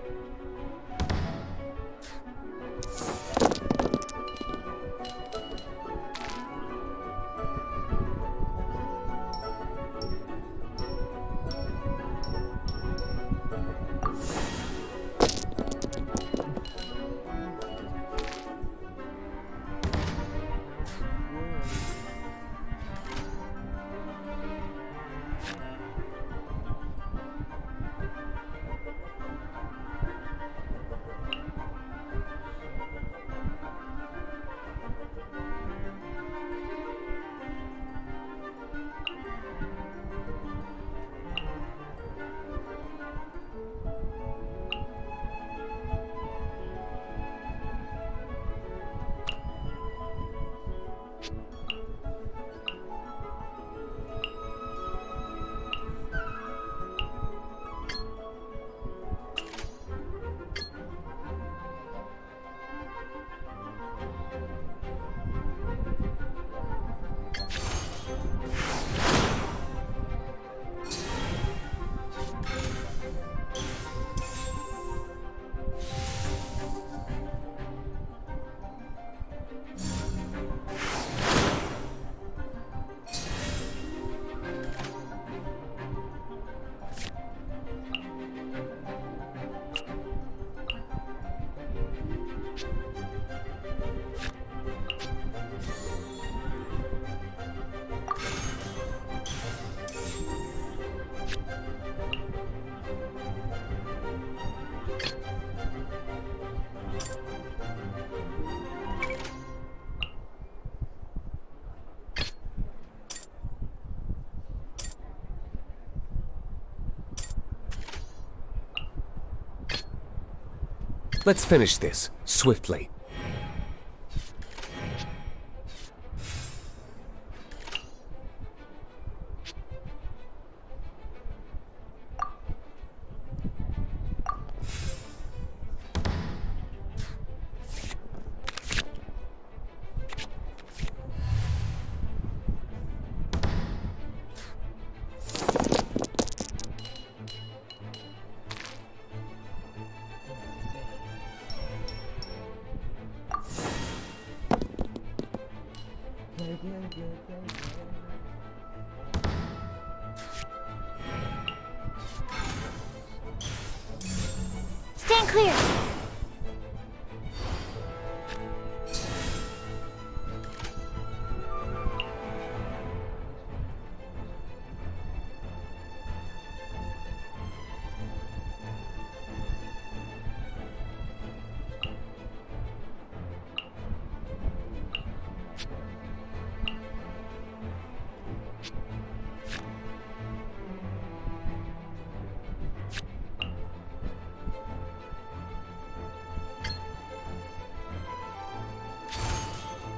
Let's finish this, swiftly. Stand clear!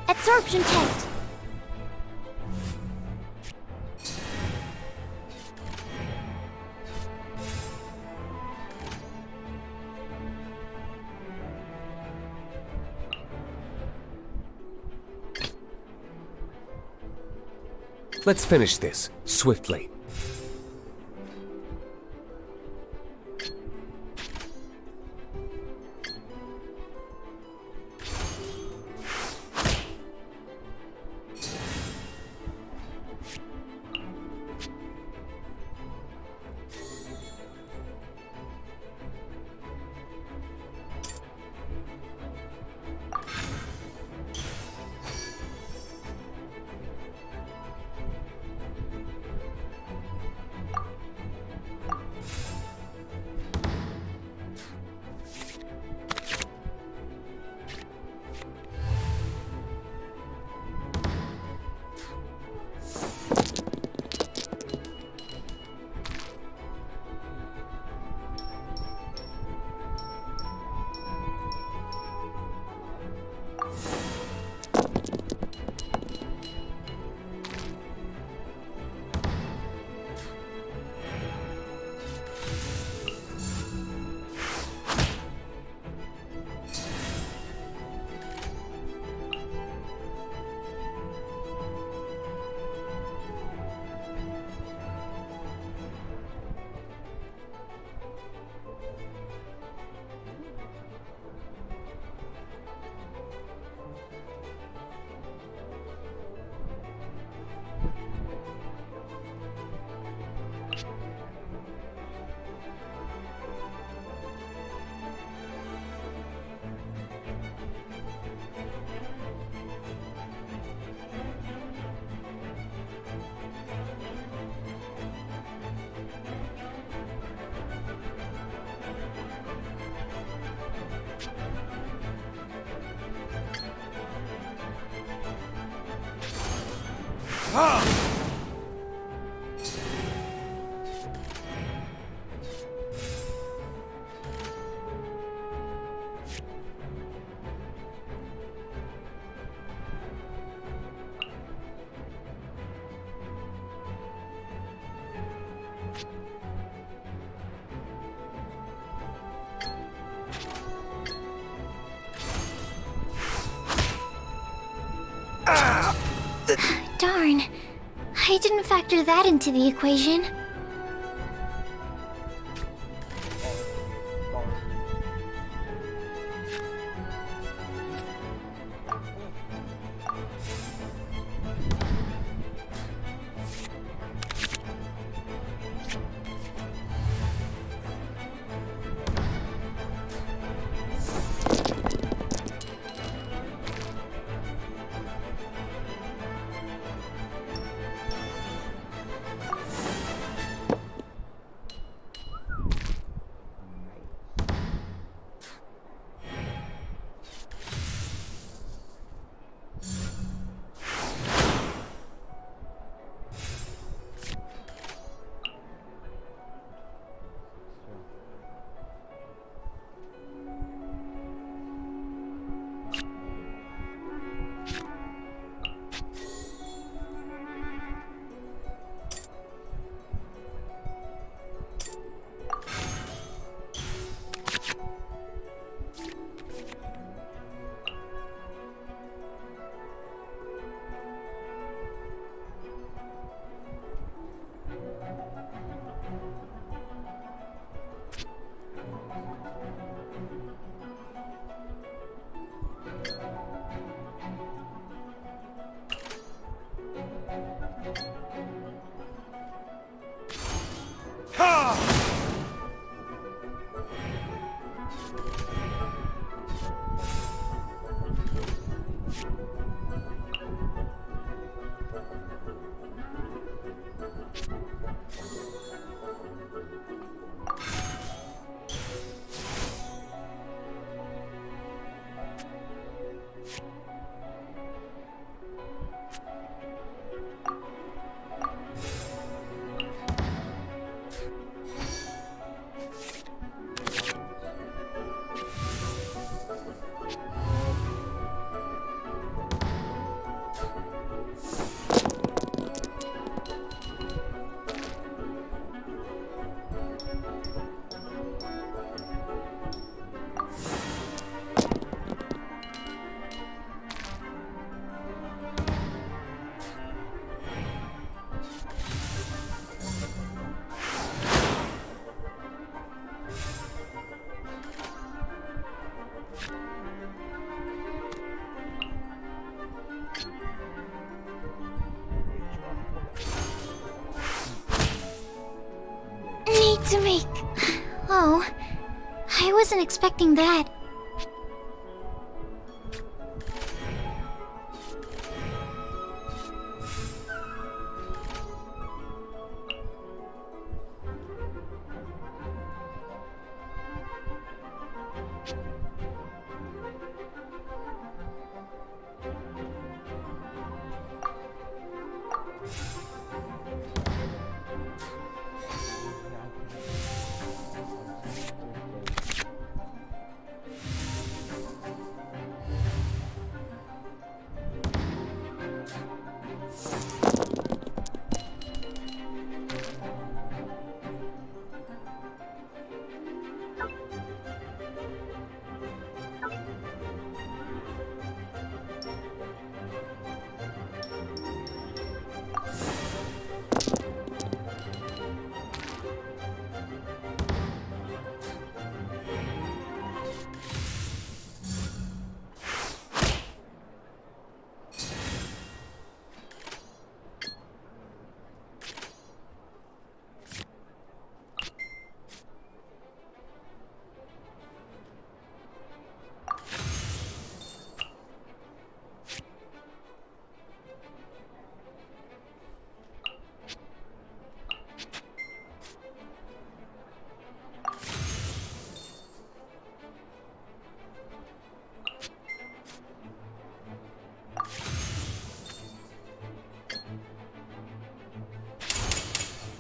Absorption test! Let's finish this, swiftly. Darn. I didn't factor that into the equation. to make... Oh, I wasn't expecting that.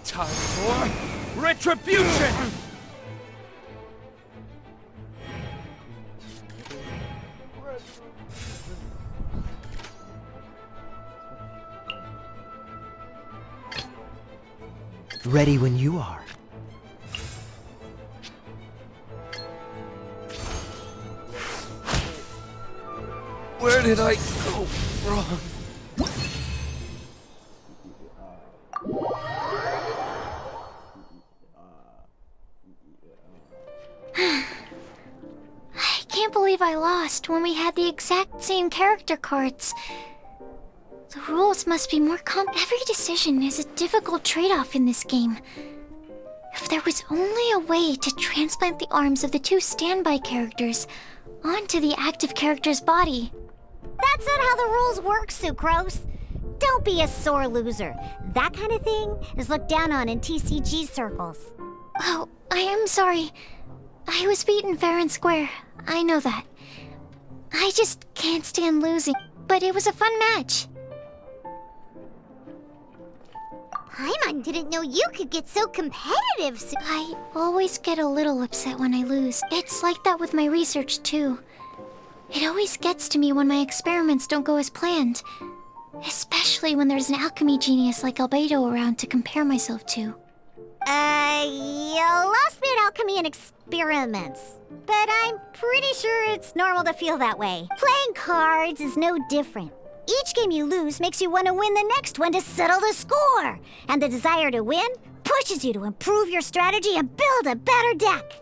Time for retribution! Ready when you are. Where did I go wrong? I can't believe I lost when we had the exact same character cards. The rules must be more Every decision is a difficult trade-off in this game. If there was only a way to transplant the arms of the two standby characters onto the active character's body. That's not how the rules work, Sucrose. Don't be a sore loser. That kind of thing is looked down on in TCG circles. Oh, I am sorry. I was beaten fair and square. I know that. I just can't stand losing. But it was a fun match. Paimon didn't know you could get so competitive. I always get a little upset when I lose. It's like that with my research, too. It always gets to me when my experiments don't go as planned. Especially when there's an alchemy genius like Albedo around to compare myself to. You lost me at alchemy and experiments. But I'm pretty sure it's normal to feel that way. Playing cards is no different. Each game you lose makes you want to win the next one to settle the score. And the desire to win pushes you to improve your strategy and build a better deck.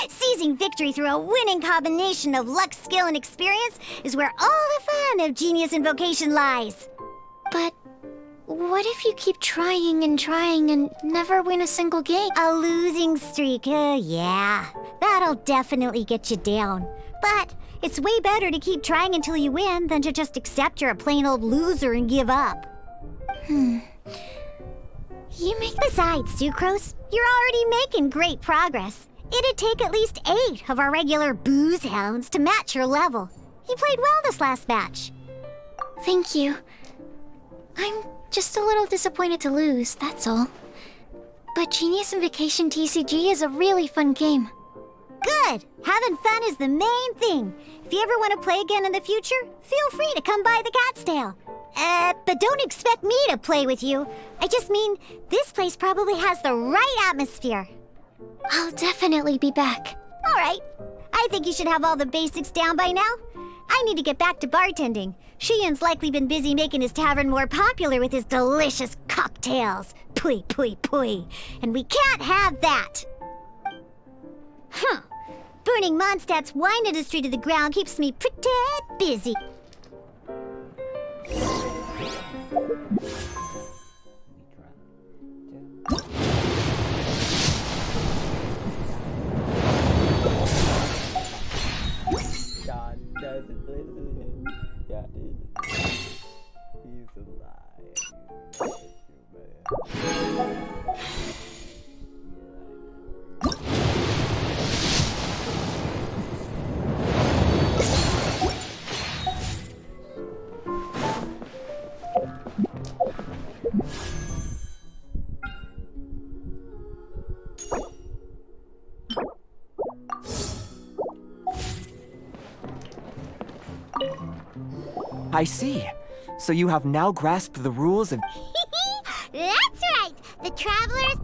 Seizing victory through a winning combination of luck, skill, and experience is where all the fun of Genius Invocation lies. But what if you keep trying and never win a single game? A losing streak, yeah. That'll definitely get you down. But it's way better to keep trying until you win than to just accept you're a plain old loser and give up. Besides, Sucrose, you're already making great progress. It'd take at least 8 of our regular booze hounds to match your level. You played well this last match. Thank you. I'm just a little disappointed to lose, that's all. But Genius Invocation TCG is a really fun game. Good! Having fun is the main thing. If you ever want to play again in the future, feel free to come by the Cat's Tail. But don't expect me to play with you. I just mean, this place probably has the right atmosphere. I'll definitely be back. All right. I think you should have all the basics down by now. I need to get back to bartending. Shiyan's likely been busy making his tavern more popular with his delicious cocktails. Pui, pui, pui. And we can't have that. Burning Mondstadt's wine industry to the ground keeps me pretty busy. He's alive. I see. So you have now grasped the rules of... That's right! The travelers,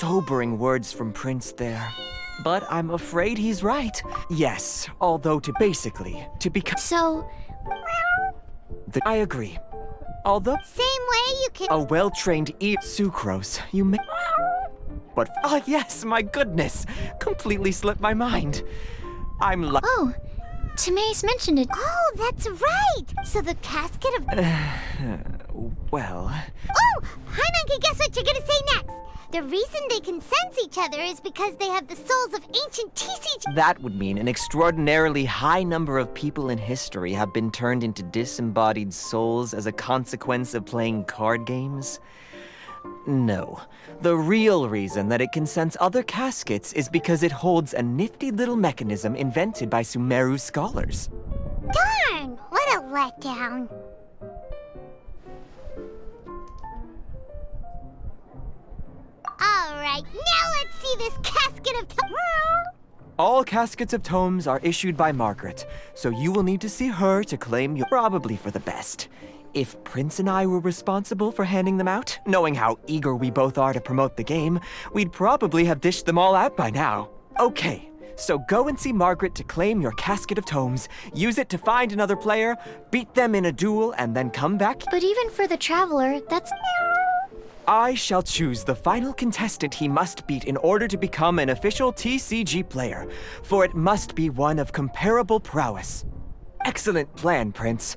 sobering words from Prince there. But I'm afraid he's right. Yes, although to become... So, I agree. Although... Same way you can... A well-trained Sucrose, you may... But... Oh yes, my goodness! Completely slipped my mind. I'm like... oh, Timaeus mentioned it. Oh, that's right! So the casket of... well... Oh! Hi, Monkey, guess what you're gonna say next? The reason they can sense each other is because they have the souls of ancient TCG... That would mean an extraordinarily high number of people in history have been turned into disembodied souls as a consequence of playing card games? No. The real reason that it can sense other caskets is because it holds a nifty little mechanism invented by Sumeru scholars. Darn! What a letdown. Alright, now let's see this casket of... All caskets of tomes are issued by Margaret, so you will need to see her to claim your... Probably for the best. If Prince and I were responsible for handing them out, knowing how eager we both are to promote the game, we'd probably have dished them all out by now. Okay, so go and see Margaret to claim your casket of tomes, use it to find another player, beat them in a duel, and then come back. But even for the traveler, that's... I shall choose the final contestant he must beat in order to become an official TCG player, for it must be one of comparable prowess. Excellent plan, Prince.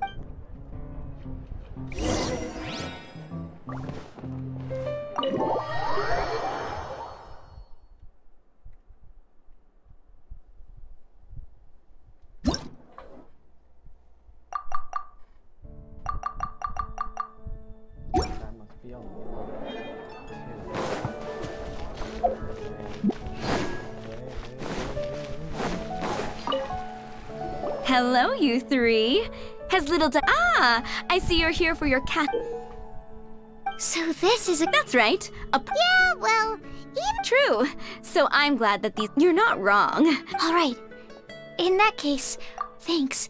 Hello, you three. Has little I see you're here for your cat. So this is a... That's right. Yeah, well, even... True. So I'm glad that these... You're not wrong. All right. In that case, thanks.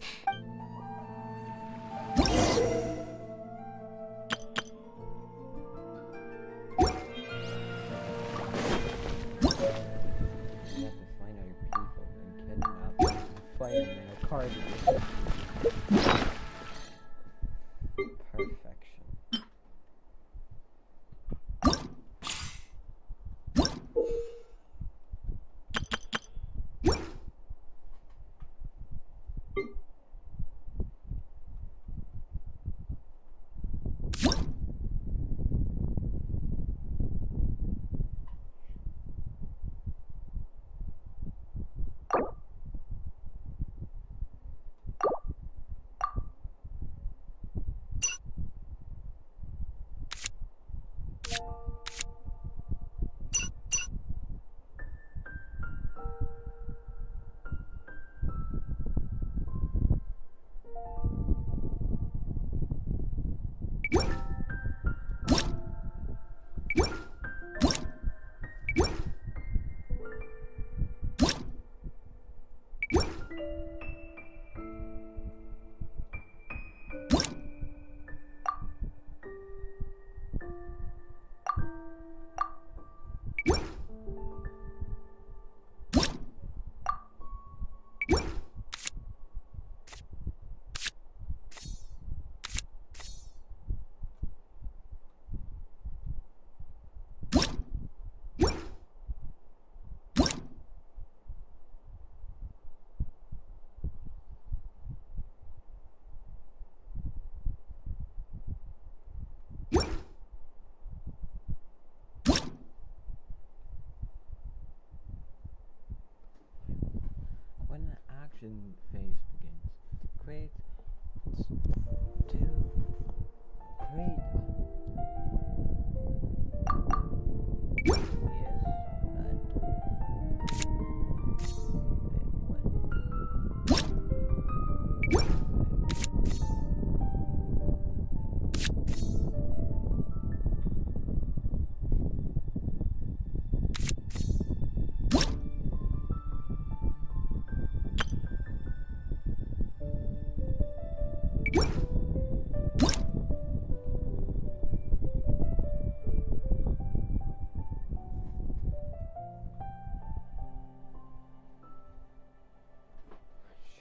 action phase begins. Create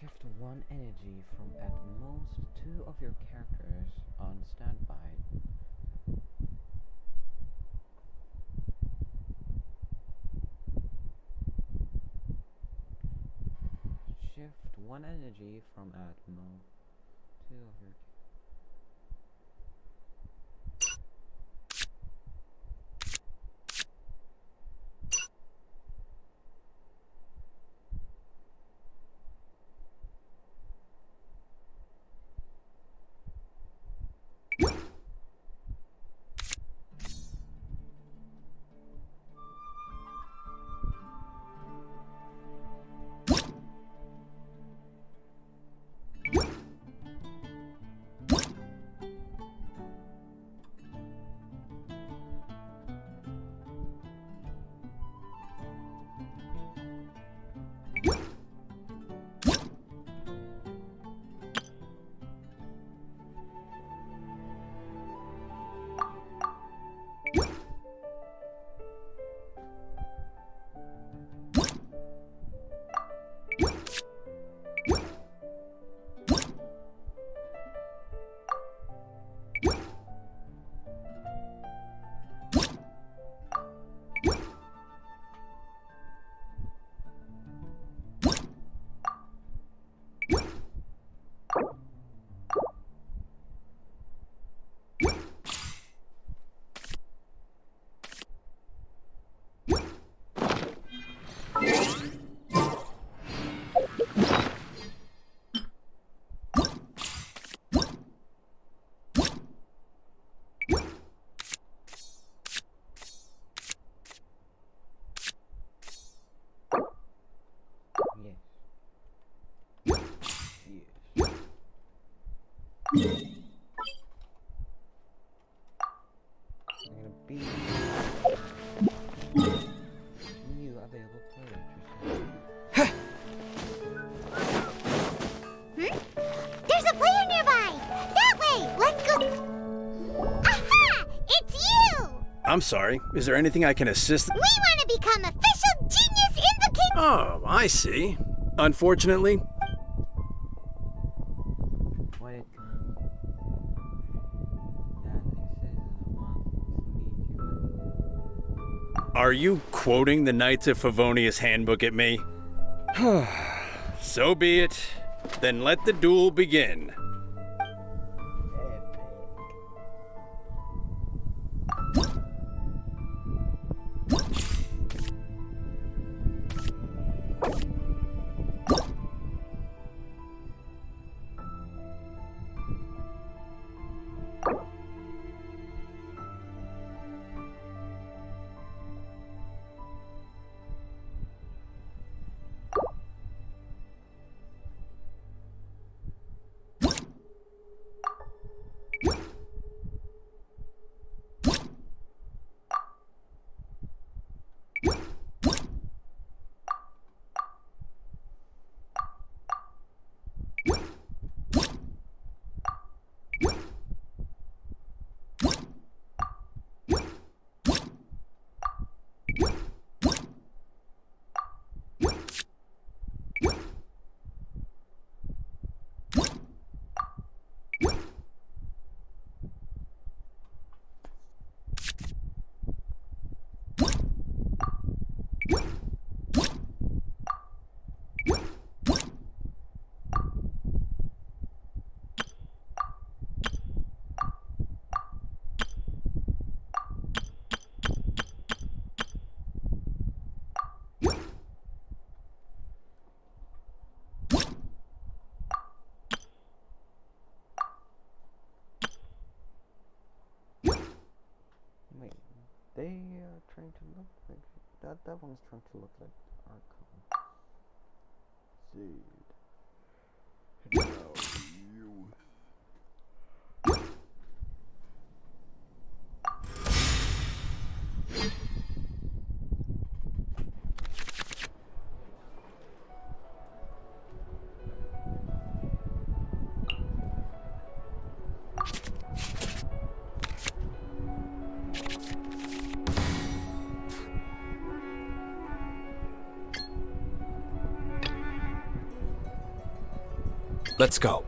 shift one energy from at most 2 of your characters on standby. Shift one energy from at most 2 of your new available player. There's a player nearby! That way! Let's go! Aha! It's you! I'm sorry. Is there anything I can assist? We want to become official Genius Invocation! Oh, I see. Unfortunately, What it that it says is wants to meet you. are you quoting the Knights of Favonius handbook at me? So be it. Then let the duel begin. Like, that one's trying to look like Archon. Seed. Now you. Let's go.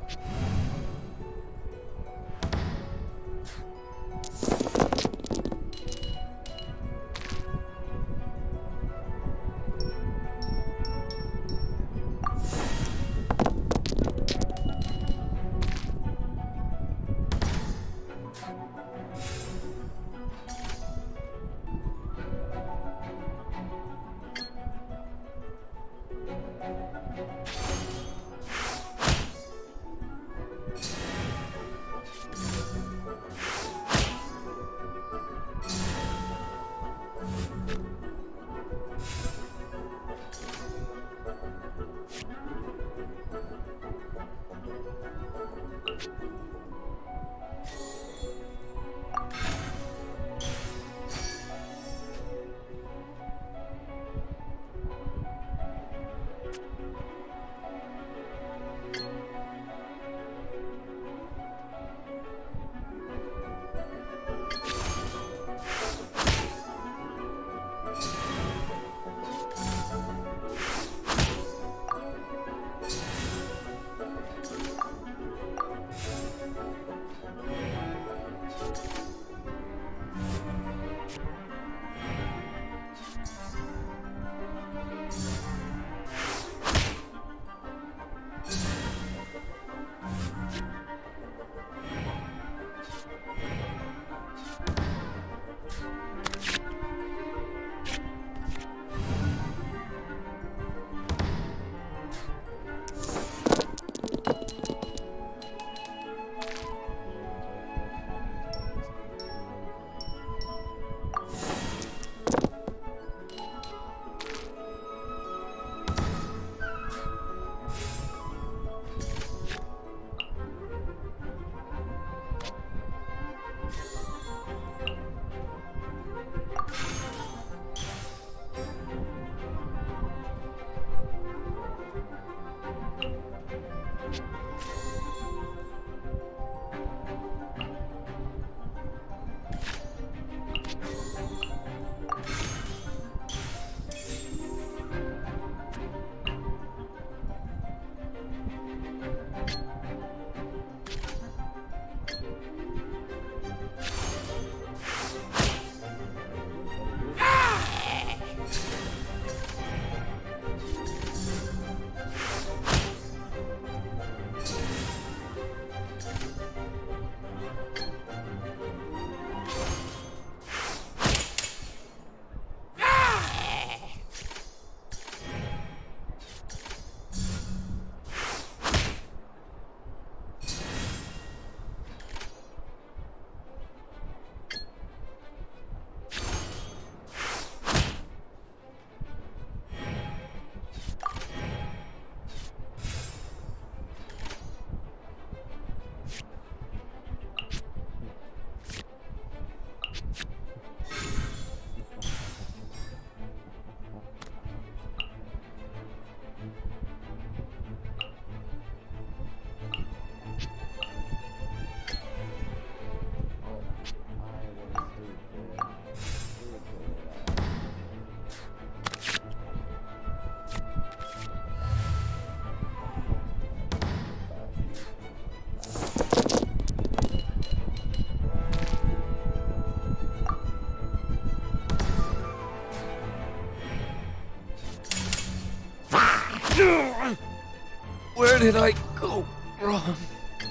Where did I go wrong?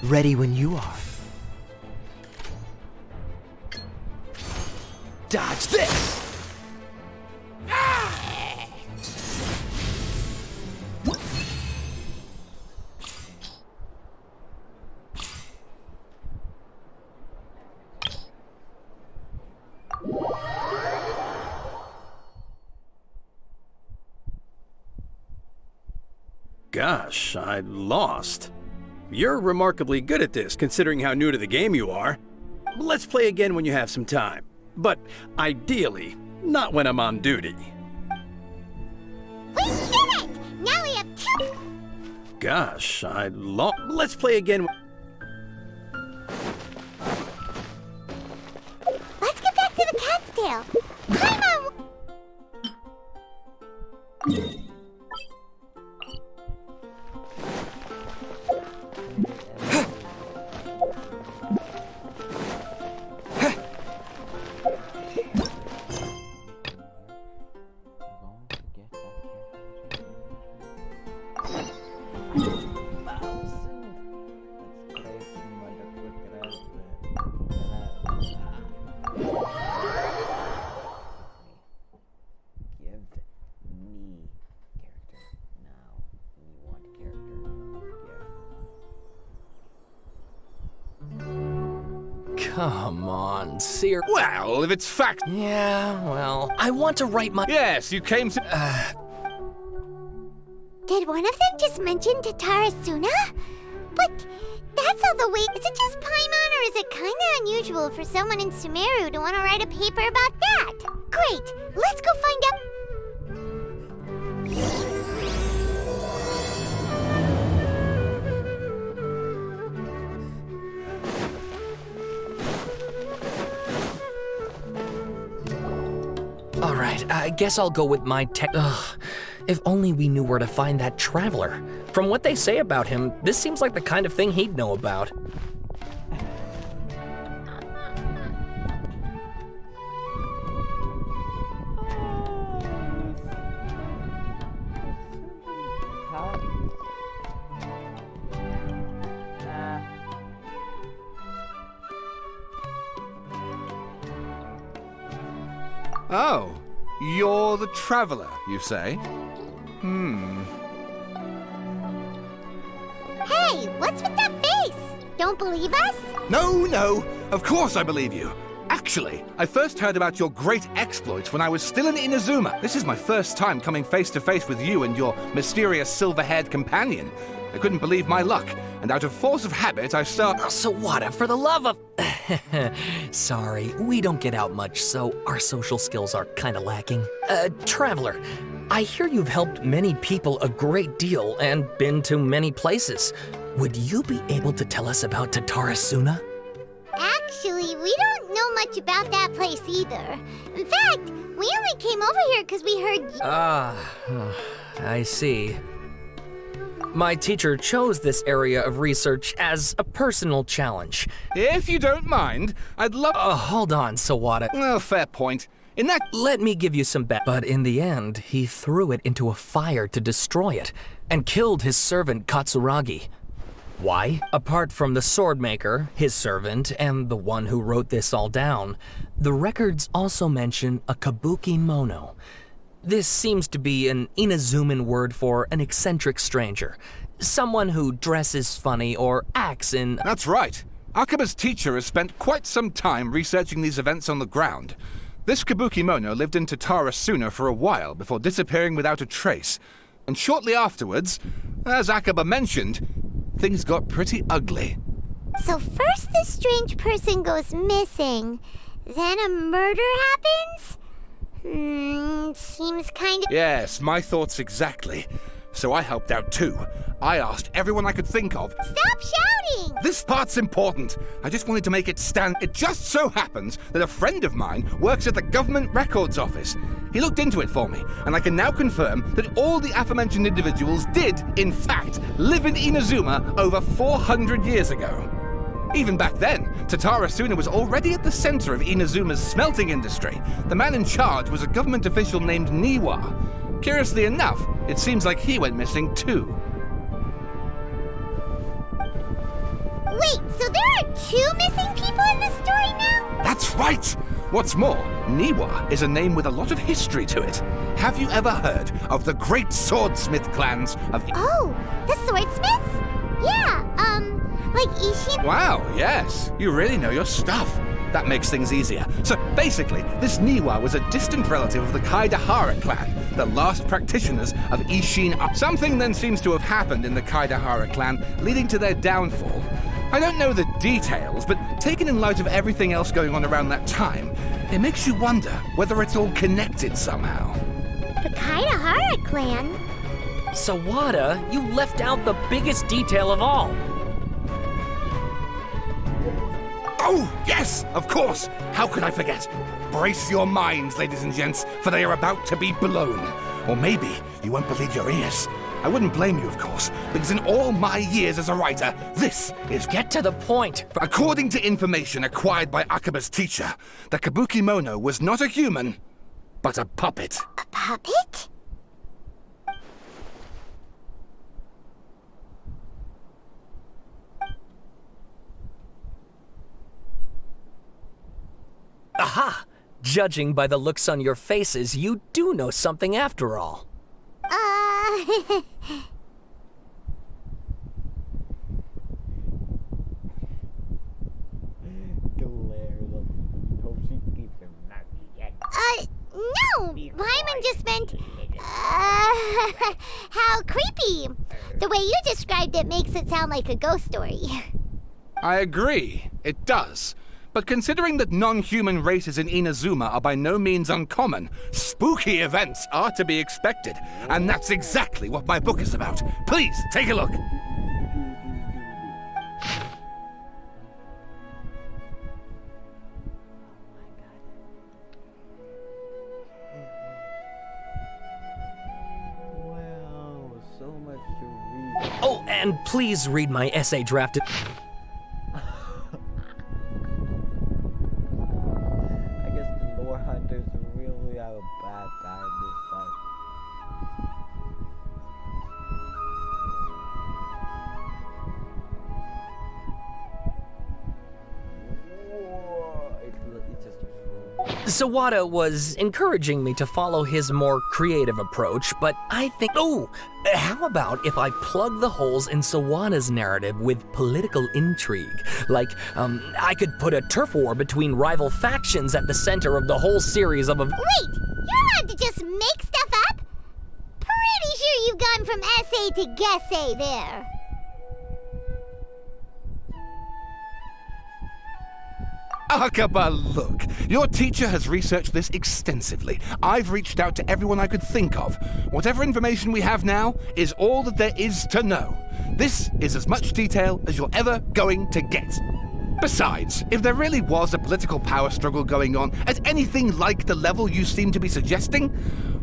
Ready when you are. Dodge this! Gosh, I lost. You're remarkably good at this, considering how new to the game you are. Let's play again when you have some time. But ideally, not when I'm on duty. We did it! Now we have 2. Gosh, I lost. Let's play again. Let's get back to the cat's tail. Paimon! Come on, Seer. Well, if it's fact. Yeah, well, I want to write my. Yes, you came to. Did one of them just mention Tatara Suna? But that's all the way. Is it just Paimon, or is it kinda unusual for someone in Sumeru to want to write a paper about that? Great! Let's go find out. All right, I guess I'll go with my tech. Ugh, if only we knew where to find that traveler. From what they say about him, this seems like the kind of thing he'd know about. Oh, you're the traveler, you say? Hey, what's with that face? Don't believe us? No, of course I believe you. Actually, I first heard about your great exploits when I was still in Inazuma. This is my first time coming face to face with you and your mysterious silver-haired companion. I couldn't believe my luck, and out of force of habit, I start. Oh, Sawada, for the love of. Sorry, we don't get out much, so our social skills are kinda lacking. Traveler, I hear you've helped many people a great deal and been to many places. Would you be able to tell us about Tatara Suna? Actually, we don't know much about that place either. In fact, we only came over here because we heard. I see. My teacher chose this area of research as a personal challenge. If you don't mind, I'd love. Hold on, Sawada. Well, fair point. In that. Let me give you some But in the end, he threw it into a fire to destroy it, and killed his servant Katsuragi. Why? Apart from the sword maker, his servant, and the one who wrote this all down, the records also mention a kabuki mono. This seems to be an Inazuman word for an eccentric stranger. Someone who dresses funny or acts in. That's right. Akaba's teacher has spent quite some time researching these events on the ground. This kabuki mono lived in Tatara Suna for a while before disappearing without a trace. And shortly afterwards, as Akaba mentioned, things got pretty ugly. So first this strange person goes missing, then a murder happens? Seems kind of. Yes, my thoughts exactly. So I helped out too. I asked everyone I could think of. Stop shouting! This part's important. I just wanted to make it stand. It just so happens that a friend of mine works at the Government Records Office. He looked into it for me, and I can now confirm that all the aforementioned individuals did, in fact, live in Inazuma over 400 years ago. Even back then, Tatara Suna was already at the center of Inazuma's smelting industry. The man in charge was a government official named Niwa. Curiously enough, it seems like he went missing too. Wait, so there are 2 missing people in this story now? That's right! What's more, Niwa is a name with a lot of history to it. Have you ever heard of the great swordsmith clans of... Oh, the swordsmiths? Yeah, like Ishin? Wow, yes. You really know your stuff. That makes things easier. So basically, this Niwa was a distant relative of the Kaidahara clan, the last practitioners of Ishin. Something then seems to have happened in the Kaidahara clan, leading to their downfall. I don't know the details, but taken in light of everything else going on around that time, it makes you wonder whether it's all connected somehow. The Kaidahara clan? Sawada, you left out the biggest detail of all. Oh, yes, of course. How could I forget? Brace your minds, ladies and gents, for they are about to be blown. Or maybe you won't believe your ears. I wouldn't blame you, of course, because in all my years as a writer, this is... Get to the point. According to information acquired by Akaba's teacher, the Kabukimono was not a human, but a puppet. A puppet? Aha! Judging by the looks on your faces, you do know something after all. No! Paimon just meant, how creepy. The way you described it makes it sound like a ghost story. I agree, it does. But considering that non-human races in Inazuma are by no means uncommon, spooky events are to be expected. And that's exactly what my book is about. Please, take a look. Oh, and please read my essay drafted. Hunters really have a bad time this time. Sawada was encouraging me to follow his more creative approach, but I think... Oh! How about if I plug the holes in Sawada's narrative with political intrigue? Like, I could put a turf war between rival factions at the center of the whole series of... Wait! You're allowed to just make stuff up? Pretty sure you've gone from essay to guessay there. Akaba, look. Your teacher has researched this extensively. I've reached out to everyone I could think of. Whatever information we have now is all that there is to know. This is as much detail as you're ever going to get. Besides, if there really was a political power struggle going on at anything like the level you seem to be suggesting,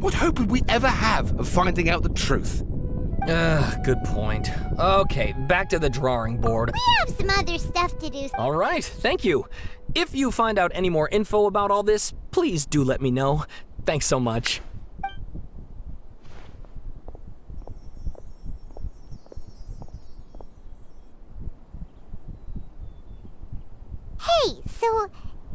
what hope would we ever have of finding out the truth? Good point. Okay, back to the drawing board. We have some other stuff to do. All right, thank you. If you find out any more info about all this, please do let me know. Thanks so much. Hey, so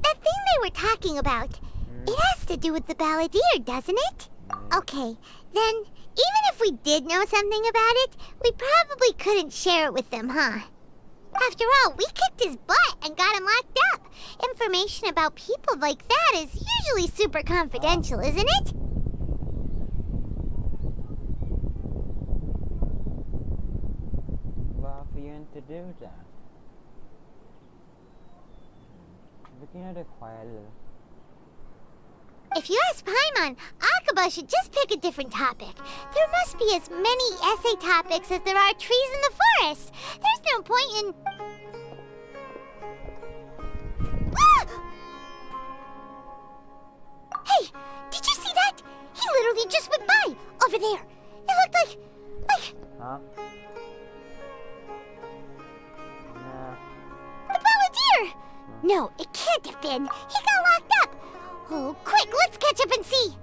that thing they were talking about, it has to do with the balladeer, doesn't it? Okay, then even if we did know something about it, we probably couldn't share it with them, huh? After all, we kicked his butt and got him locked up. Information about people like that is usually super confidential, isn't it? Varför inte du det? Vi kan göra det själv. If you ask Paimon, Akaba should just pick a different topic. There must be as many essay topics as there are trees in the forest. There's no point in... Ah! Hey, did you see that? He literally just went by, over there. It looked like... Huh? The balladeer! No, it can't have been. He got locked up. Oh, quick, let's catch up and see.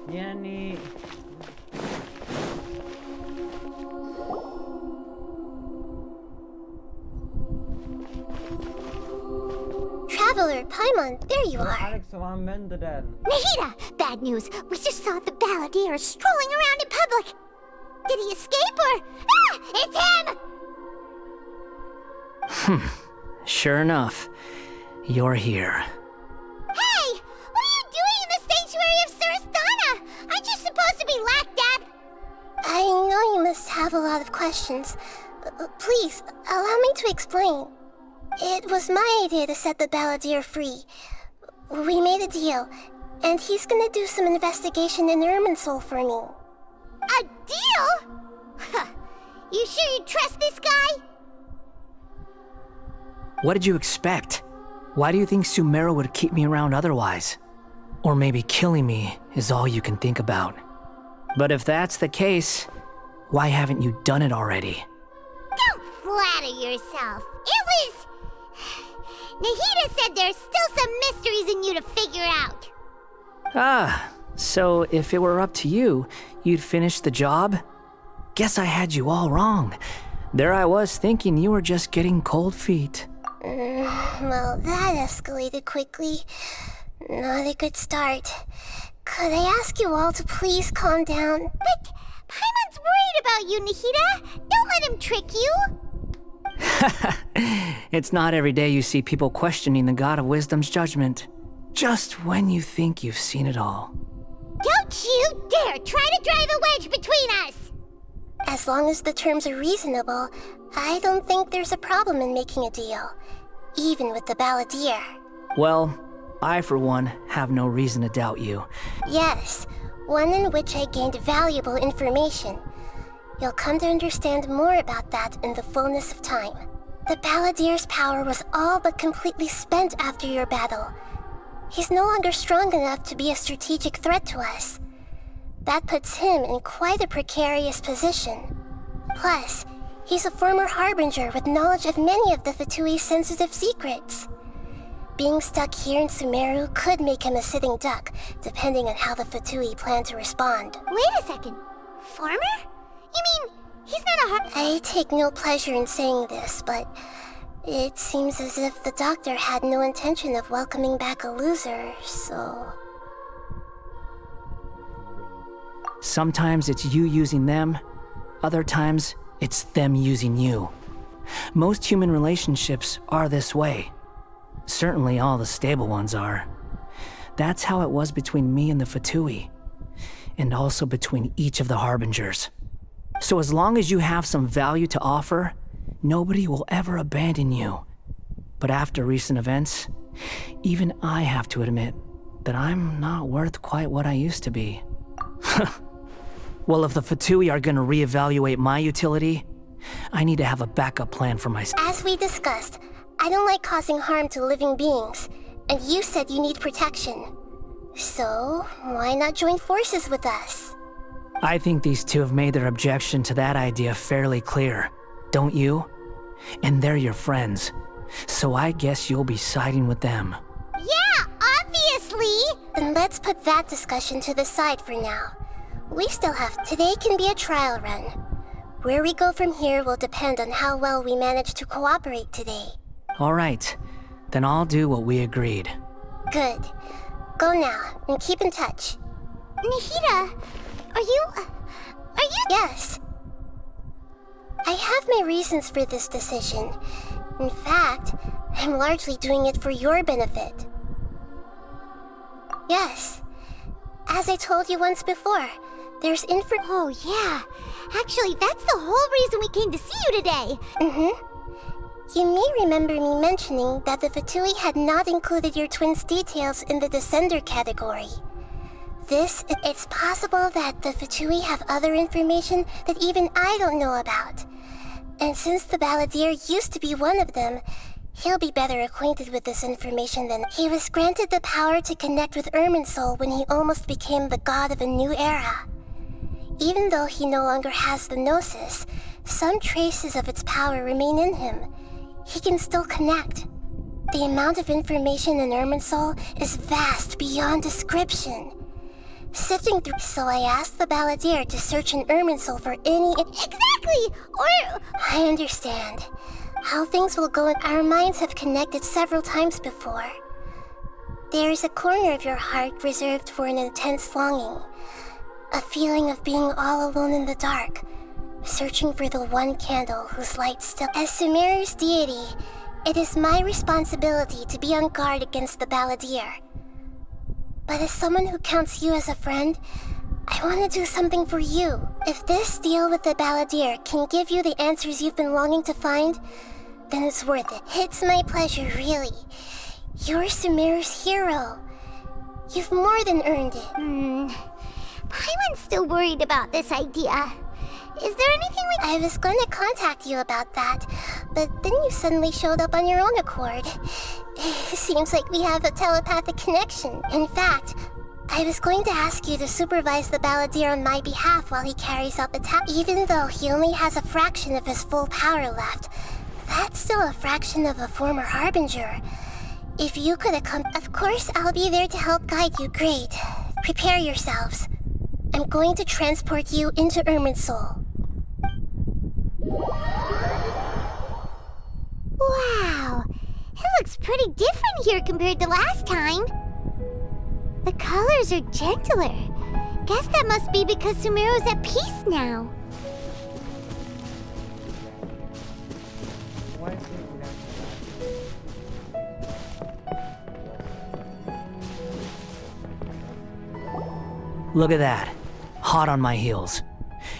Yani... Traveler, Paimon, there you are. Alex var vände den. Nahida! Bad news. We just saw the balladeer strolling around in public. Did he escape or... Ah! It's him! Sure enough, you're here. Hey! What are you doing in the sanctuary of Surasthana? Aren't you supposed to be locked up? I know you must have a lot of questions. Please, allow me to explain. It was my idea to set the balladeer free. We made a deal, and he's gonna do some investigation in Irminsul for me. A deal? You sure you trust this guy? What did you expect? Why do you think Sumeru would keep me around otherwise? Or maybe killing me is all you can think about. But if that's the case, why haven't you done it already? Don't flatter yourself. It was... Nahida said there's still some mysteries in you to figure out. Ah, so if it were up to you, you'd finish the job? Guess I had you all wrong. There I was thinking you were just getting cold feet. Well, that escalated quickly. Not a good start. Could I ask you all to please calm down? But Paimon's worried about you, Nahida. Don't let him trick you. It's not every day you see people questioning the God of Wisdom's judgment. Just when you think you've seen it all. Don't you dare try to drive a wedge between us! As long as the terms are reasonable, I don't think there's a problem in making a deal. Even with the balladeer. Well, I for one have no reason to doubt you. Yes, one in which I gained valuable information. You'll come to understand more about that in the fullness of time. The balladeer's power was all but completely spent after your battle. He's no longer strong enough to be a strategic threat to us. That puts him in quite a precarious position. Plus, he's a former Harbinger with knowledge of many of the Fatui's sensitive secrets. Being stuck here in Sumeru could make him a sitting duck, depending on how the Fatui plan to respond. Wait a second. Farmer? You mean, he's not a I take no pleasure in saying this, but it seems as if the doctor had no intention of welcoming back a loser, so... Sometimes it's you using them, other times it's them using you. Most human relationships are this way. Certainly all the stable ones are. That's how it was between me and the Fatui, and also between each of the Harbingers. So as long as you have some value to offer, nobody will ever abandon you. But after recent events, even I have to admit that I'm not worth quite what I used to be. Well, if the Fatui are gonna reevaluate my utility, I need to have a backup plan for myself. As we discussed, I don't like causing harm to living beings, and you said you need protection. So, why not join forces with us? I think these two have made their objection to that idea fairly clear, don't you? And they're your friends, so I guess you'll be siding with them. Yeah, obviously! Then let's put that discussion to the side for now. We still have... Today can be a trial run. Where we go from here will depend on how well we manage to cooperate today. All right, then I'll do what we agreed. Good. Go now, and keep in touch. Nahida, are you... Yes. I have my reasons for this decision. In fact, I'm largely doing it for your benefit. Yes. As I told you once before, there's Oh, yeah. Actually, that's the whole reason we came to see you today. You may remember me mentioning that the Fatui had not included your twins' details in the Descender category. It's possible that the Fatui have other information that even I don't know about. And since the balladeer used to be one of them, he'll be better acquainted with this information than... He was granted the power to connect with Irminsul when he almost became the god of a new era. Even though he no longer has the Gnosis, some traces of its power remain in him. He can still connect. The amount of information in Irminsul is vast beyond description. Sifting through, so I asked the Balladeer to search in Irminsul for any... Exactly! Or... I understand. How things will go, and our minds have connected several times before. There is a corner of your heart reserved for an intense longing. A feeling of being all alone in the dark, searching for the one candle whose light still... As Sumeru's deity, it is my responsibility to be on guard against the Balladeer. But as someone who counts you as a friend, I want to do something for you. If this deal with the Balladeer can give you the answers you've been longing to find, then it's worth it. It's my pleasure, really. You're Sumeru's hero. You've more than earned it. Paimon's still worried about this idea. Is there anything we... I was going to contact you about that, but then you suddenly showed up on your own accord. Seems like we have a telepathic connection. In fact, I was going to ask you to supervise the Balladeer on my behalf while he carries out the task. Even though he only has a fraction of his full power left, that's still a fraction of a former Harbinger. If you could of course, I'll be there to help guide you. Great. Prepare yourselves. I'm going to transport you into Irminsul. Wow! It looks pretty different here compared to last time. The colors are gentler. Guess that must be because Sumeru's at peace now. Look at that. Hot on my heels.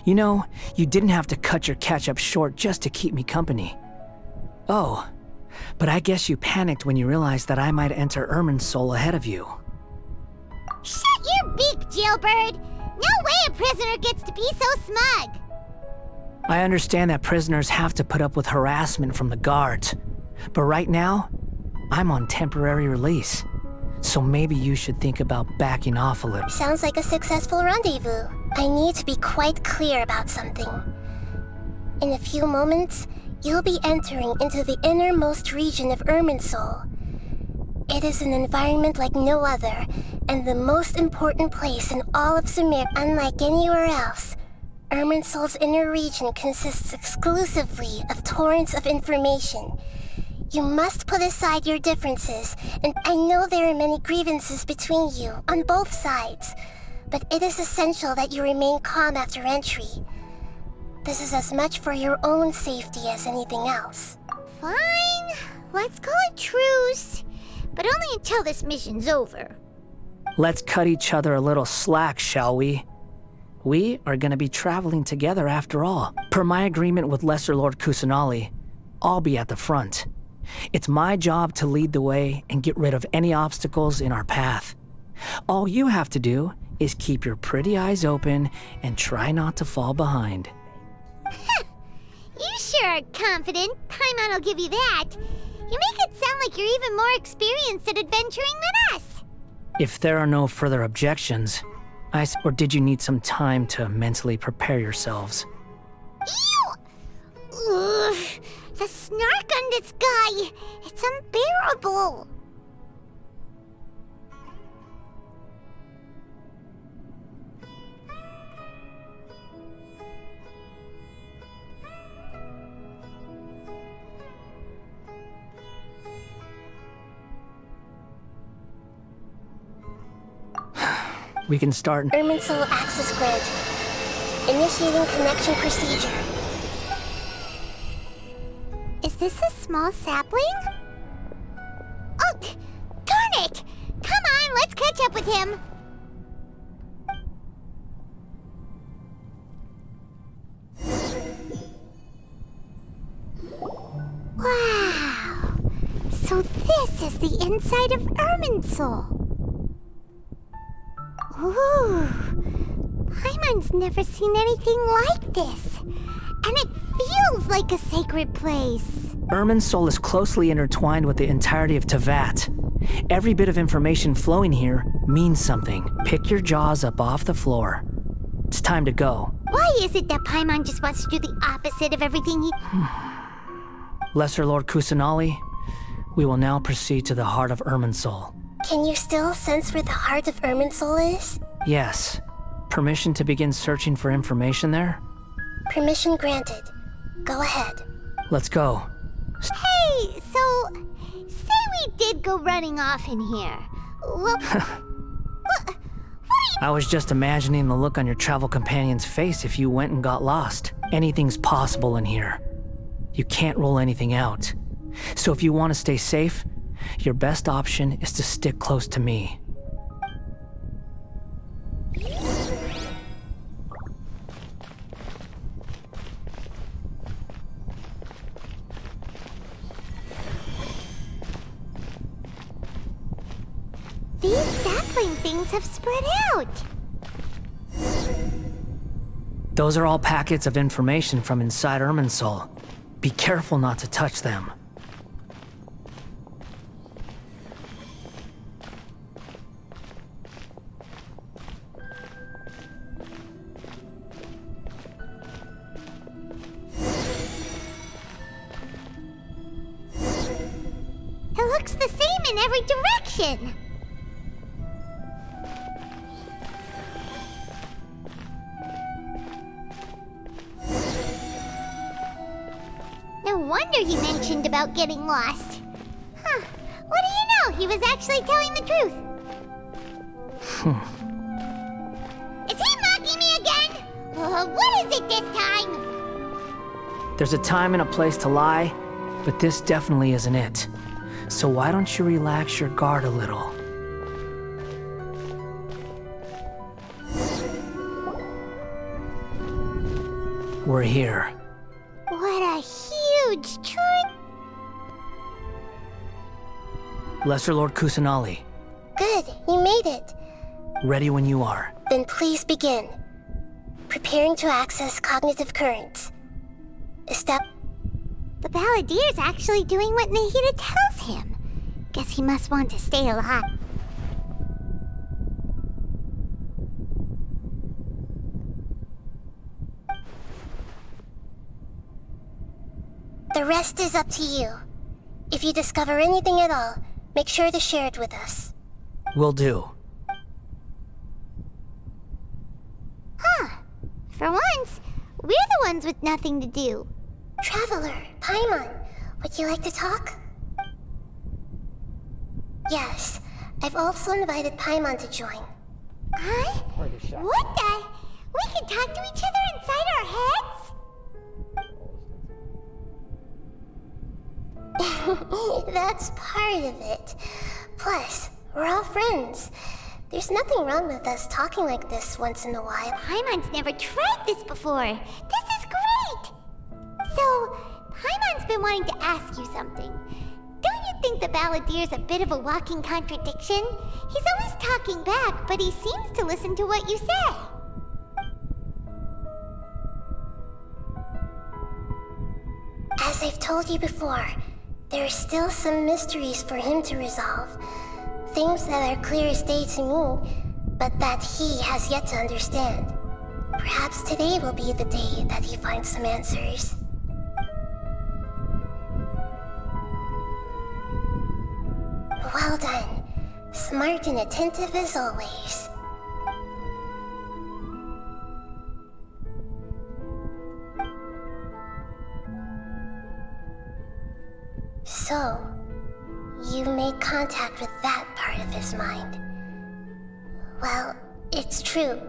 You know, you didn't have to cut your catch-up short just to keep me company. Oh, but I guess you panicked when you realized that I might enter Irminsul ahead of you. Shut your beak, jailbird! No way a prisoner gets to be so smug! I understand that prisoners have to put up with harassment from the guards, but right now, I'm on temporary release. So maybe you should think about backing off a little. Sounds like a successful rendezvous. I need to be quite clear about something. In a few moments, you'll be entering into the innermost region of Irminsul. It is an environment like no other, and the most important place in all of Sumer. Unlike anywhere else, Irminsul's inner region consists exclusively of torrents of information. You must put aside your differences, and I know there are many grievances between you, on both sides, but it is essential that you remain calm after entry. This is as much for your own safety as anything else. Fine, let's call it truce, but only until this mission's over. Let's cut each other a little slack, shall we? We are gonna be traveling together after all. Per my agreement with Lesser Lord Kusanali, I'll be at the front. It's my job to lead the way and get rid of any obstacles in our path. All you have to do is keep your pretty eyes open and try not to fall behind. You sure are confident. Paimon will give you that. You make it sound like you're even more experienced at adventuring than us. If there are no further objections, or did you need some time to mentally prepare yourselves? Ew! Ugh. The snark on this guy! It's unbearable! We can start. Irminsul access granted. Initiating connection procedure. Is this a small sapling? Oh, darn it! Come on, let's catch up with him. Wow! So this is the inside of Irminsul. Ooh, Paimon's never seen anything like this. And it feels like a sacred place. Irminsul is closely intertwined with the entirety of Teyvat. Every bit of information flowing here means something. Pick your jaws up off the floor. It's time to go. Why is it that Paimon just wants to do the opposite of everything he... Lesser Lord Kusanali, We will now proceed to the heart of Irminsul. Can you still sense where the heart of Irminsul is? Yes. Permission to begin searching for information there? Permission granted. Go ahead. Let's go. Hey, so say we did go running off in here. Well, I was just imagining the look on your travel companion's face if you went and got lost. Anything's possible in here. You can't rule anything out. So if you want to stay safe, your best option is to stick close to me. these sapling things have spread out. Those are all packets of information from inside Irminsul. Be careful not to touch them. It looks the same in every direction. No wonder he mentioned about getting lost. Huh. What do you know? He was actually telling the truth. Is he mocking me again? What is it this time? There's a time and a place to lie, but this definitely isn't it. So why don't you relax your guard a little? We're here. What a huge truth! Lesser Lord Kusanali, Good, you made it. ready when you are. Then please begin. Preparing to access cognitive currents. The Balladeer's actually doing what Nahida tells him. Guess he must want to stay alive. The rest is up to you. If you discover anything at all, make sure to share it with us. Will do. Huh. For once, we're the ones with nothing to do. Traveler, Paimon, would you like to talk? Yes, I've also invited Paimon to join. Huh? What the? We can talk to each other inside our heads? That's part of it. Plus, we're all friends. There's nothing wrong with us talking like this once in a while. Paimon's never tried this before. This is great! So, Paimon's been wanting to ask you something. Don't you think the Balladeer's a bit of a walking contradiction? He's always talking back, but he seems to listen to what you say. As I've told you before, there are still some mysteries for him to resolve. Things that are clear as day to me, but that he has yet to understand. Perhaps today will be the day that he finds some answers. Well done. Smart and attentive as always. So, you made contact with that part of his mind. Well, it's true.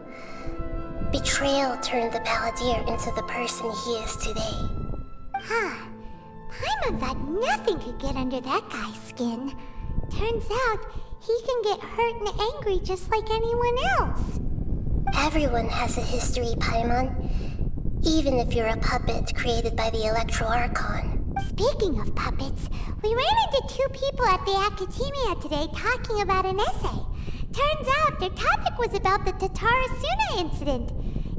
Betrayal turned the Balladeer into the person he is today. Huh. Paimon thought nothing could get under that guy's skin. Turns out, he can get hurt and angry just like anyone else. Everyone has a history, Paimon. Even if you're a puppet created by the Electro Archon. Speaking of puppets, we ran into two people at the Academia today talking about an essay. Turns out their topic was about the Tatarasuna incident.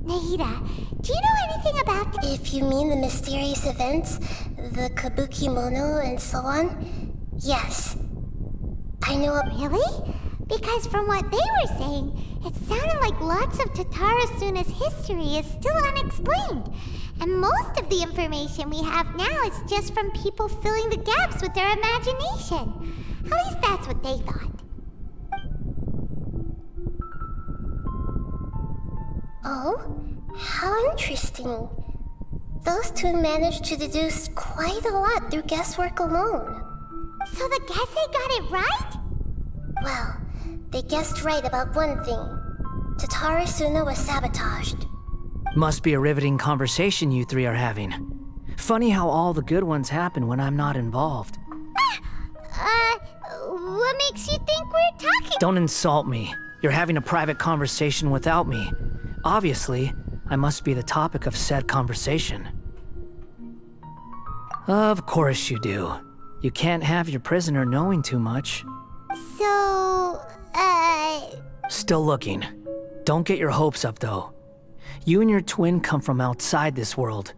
Nahida, do you know anything about If you mean the mysterious events, the Kabuki Mono and so on, yes. I know. Really? Because from what they were saying, it sounded like lots of Tatarasuna's history is still unexplained. And most of the information we have now is just from people filling the gaps with their imagination. At least that's what they thought. Oh, how interesting. Those two managed to deduce quite a lot through guesswork alone. So the Gesse got it right? Well, they guessed right about one thing. Tatarasuna was sabotaged. Must be a riveting conversation you three are having. Funny how all the good ones happen when I'm not involved. What makes you think we're talking? Don't insult me. You're having a private conversation without me. Obviously, I must be the topic of said conversation. Of course you do. You can't have your prisoner knowing too much. So, Still looking. Don't get your hopes up, though. You and your twin come from outside this world.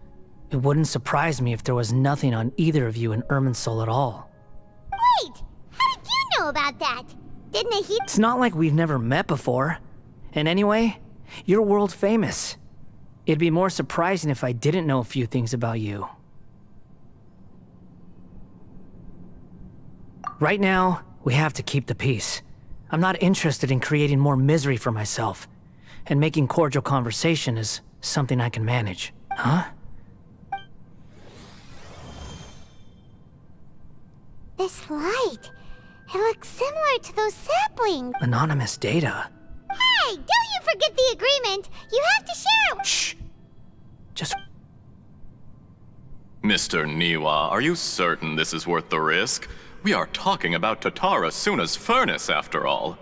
It wouldn't surprise me if there was nothing on either of you in Irminsul at all. Wait! How did you know about that? Didn't he? It's not like we've never met before. And anyway, you're world famous. It'd be more surprising if I didn't know a few things about you. Right now, we have to keep the peace. I'm not interested in creating more misery for myself. And making cordial conversation is something I can manage. Huh? This light. It looks similar to those saplings. Anonymous data. Hey, don't you forget the agreement. You have to share it. Shh. Just... Mr. Niwa, are you certain this is worth the risk? We are talking about Tatarasuna's furnace, after all.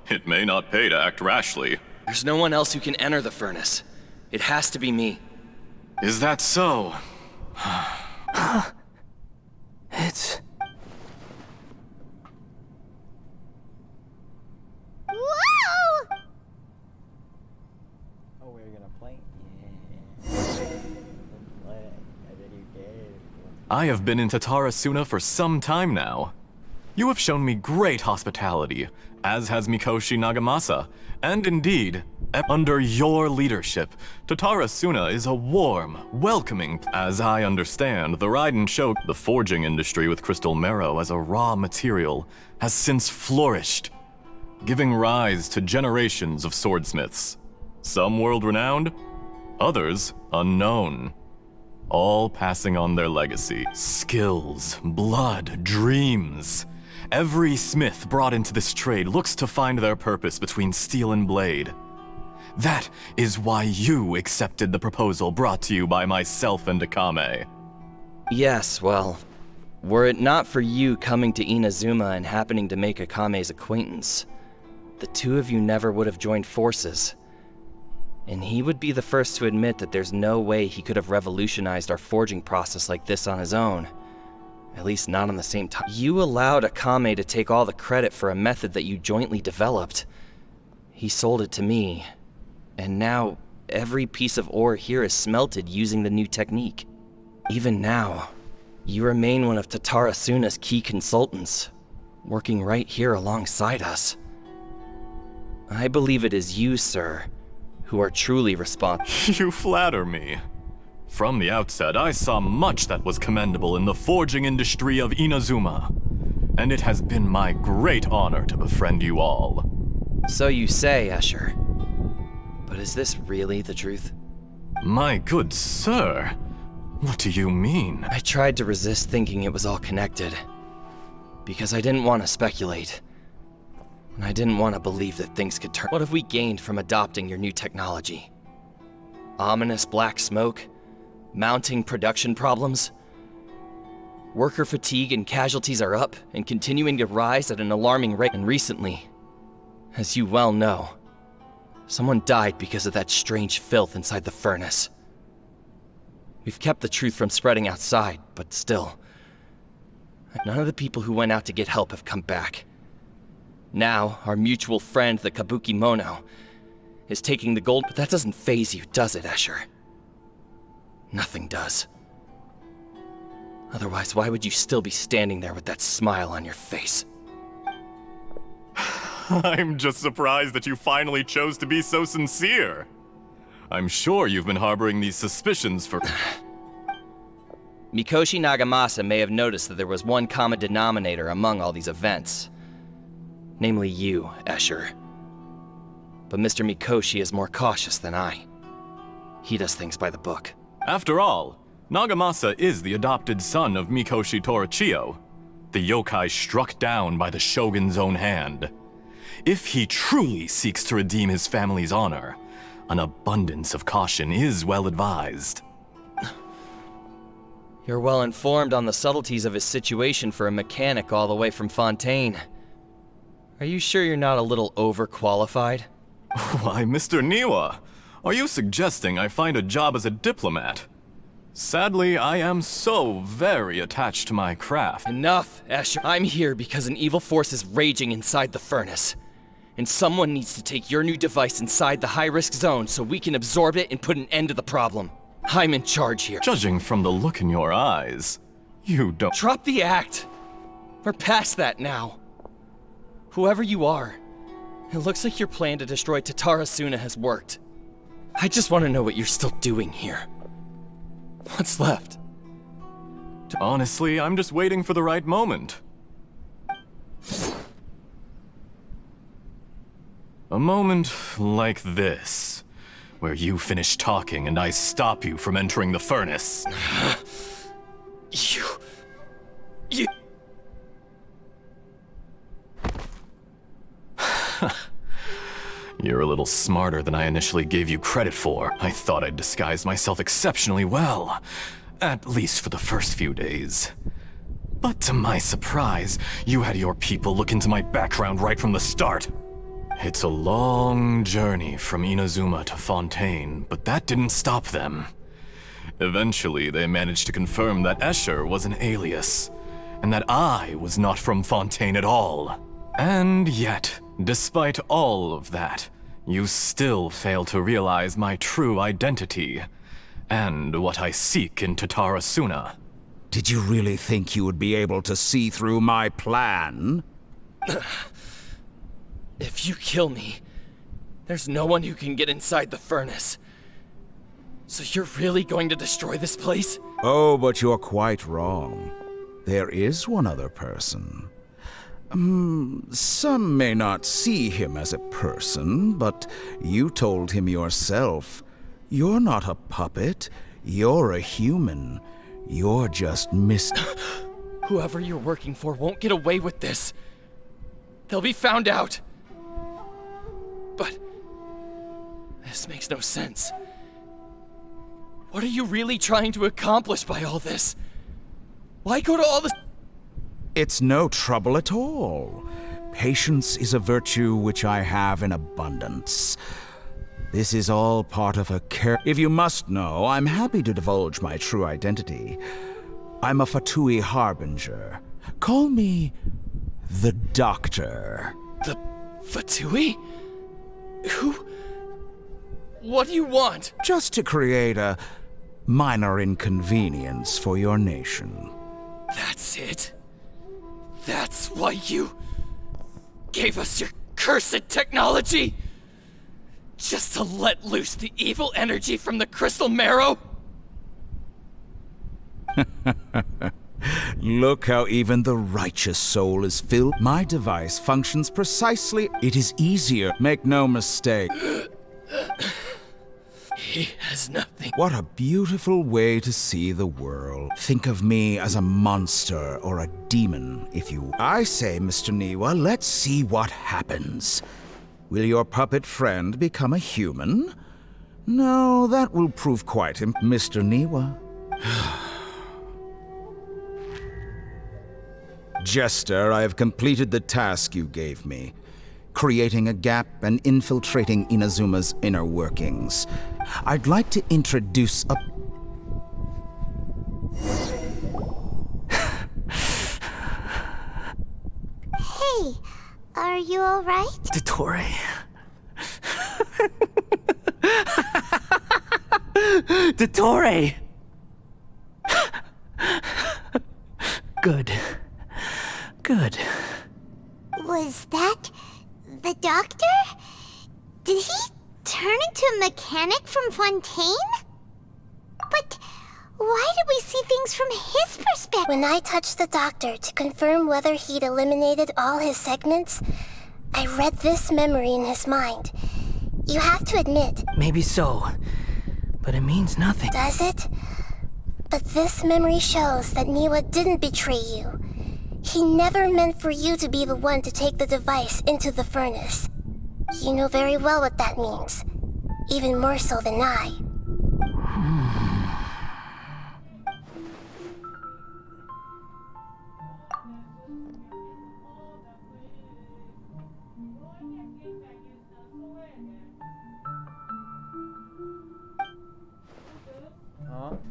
It may not pay to act rashly. There's no one else who can enter the furnace. It has to be me. Is that so? It's... Whoa! Oh, we're gonna play? I have been in Tatarasuna for some time now. You have shown me great hospitality, as has Mikoshi Nagamasa, and indeed, under your leadership, Tatarasuna is a warm, welcoming. As I understand, the Raiden Shoku, the forging industry with crystal marrow as a raw material, has since flourished, giving rise to generations of swordsmiths. Some world-renowned, others unknown. All passing on their legacy. Skills, blood, dreams. Every smith brought into this trade looks to find their purpose between steel and blade. That is why you accepted the proposal brought to you by myself and Akame. Yes, well, were it not for you coming to Inazuma and happening to make Akame's acquaintance, the two of you never would have joined forces. And he would be the first to admit that there's no way he could have revolutionized our forging process like this on his own. At least not on the same time. You allowed Akame to take all the credit for a method that you jointly developed. He sold it to me, and now every piece of ore here is smelted using the new technique. Even now, you remain one of Tatarasuna's key consultants, working right here alongside us. I believe it is you, sir, who are truly responsible. You flatter me. From the outset, I saw much that was commendable in the forging industry of Inazuma, and it has been my great honor to befriend you all. So you say, Escher. But is this really the truth? My good sir, what do you mean? I tried to resist thinking it was all connected, because I didn't want to speculate. And I didn't want to believe that things could turn. What have we gained from adopting your new technology? Ominous black smoke? Mounting production problems? Worker fatigue and casualties are up and continuing to rise at an alarming rate. And recently, as you well know, someone died because of that strange filth inside the furnace. We've kept the truth from spreading outside, but still, none of the people who went out to get help have come back. Now, our mutual friend, the Kabuki Mono, is taking the gold, but that doesn't faze you, does it, Escher? Nothing does. Otherwise, why would you still be standing there with that smile on your face? I'm just surprised that you finally chose to be so sincere. I'm sure you've been harboring these suspicions for... Mikoshi Nagamasa may have noticed that there was one common denominator among all these events. Namely you, Escher. But Mr. Mikoshi is more cautious than I. He does things by the book. After all, Nagamasa is the adopted son of Mikoshi Torichio, the yokai struck down by the Shogun's own hand. If he truly seeks to redeem his family's honor, an abundance of caution is well advised. You're well informed on the subtleties of his situation for a mechanic all the way from Fontaine. Are you sure you're not a little overqualified? Why, Mr. Niwa, are you suggesting I find a job as a diplomat? Sadly, I am so very attached to my craft. Enough, Escher. I'm here because an evil force is raging inside the furnace. And someone needs to take your new device inside the high-risk zone so we can absorb it and put an end to the problem. I'm in charge here. Judging from the look in your eyes, you don't— Drop the act! We're past that now. Whoever you are, it looks like your plan to destroy Tatara Suna has worked. I just want to know what you're still doing here. What's left? Honestly, I'm just waiting for the right moment. A moment like this, where you finish talking and I stop you from entering the furnace. You... You're a little smarter than I initially gave you credit for. I thought I'd disguised myself exceptionally well, at least for the first few days. But to my surprise, you had your people look into my background right from the start. It's a long journey from Inazuma to Fontaine, but that didn't stop them. Eventually, they managed to confirm that Escher was an alias, and that I was not from Fontaine at all. And yet, despite all of that, you still fail to realize my true identity, and what I seek in Tatara Suna. Did you really think you would be able to see through my plan? If you kill me, there's no one who can get inside the furnace. So you're really going to destroy this place? Oh, but you're quite wrong. There is one other person. Some may not see him as a person, but you told him yourself. You're not a puppet. You're a human. You're just Whoever you're working for won't get away with this. They'll be found out. But this makes no sense. What are you really trying to accomplish by all this? Why go to all this? It's no trouble at all. Patience is a virtue which I have in abundance. This is all part of a If you must know, I'm happy to divulge my true identity. I'm a Fatui Harbinger. Call me the Doctor. The Fatui? Who? What do you want? Just to create a minor inconvenience for your nation. That's it? That's why you gave us your cursed technology? Just to let loose the evil energy from the crystal marrow? Look how even the righteous soul is filled. My device functions precisely. It is easier. Make no mistake. He has nothing. What a beautiful way to see the world. Think of me as a monster or a demon, if you... I say, Mr. Niwa, let's see what happens. Will your puppet friend become a human? No, that will prove quite Mr. Niwa. Jester, I have completed the task you gave me. Creating a gap and infiltrating Inazuma's inner workings. I'd like to introduce a... Hey, are you alright? Dottore. Dottore! Good. Good. Was that doctor? Did he turn into a mechanic from Fontaine? But why did we see things from his perspective? When I touched the doctor to confirm whether he'd eliminated all his segments, I read this memory in his mind. You have to admit. Maybe so, but it means nothing. Does it? But this memory shows that Niwa didn't betray you. He never meant for you to be the one to take the device into the furnace. You know very well what that means. Even more so than I. Ja.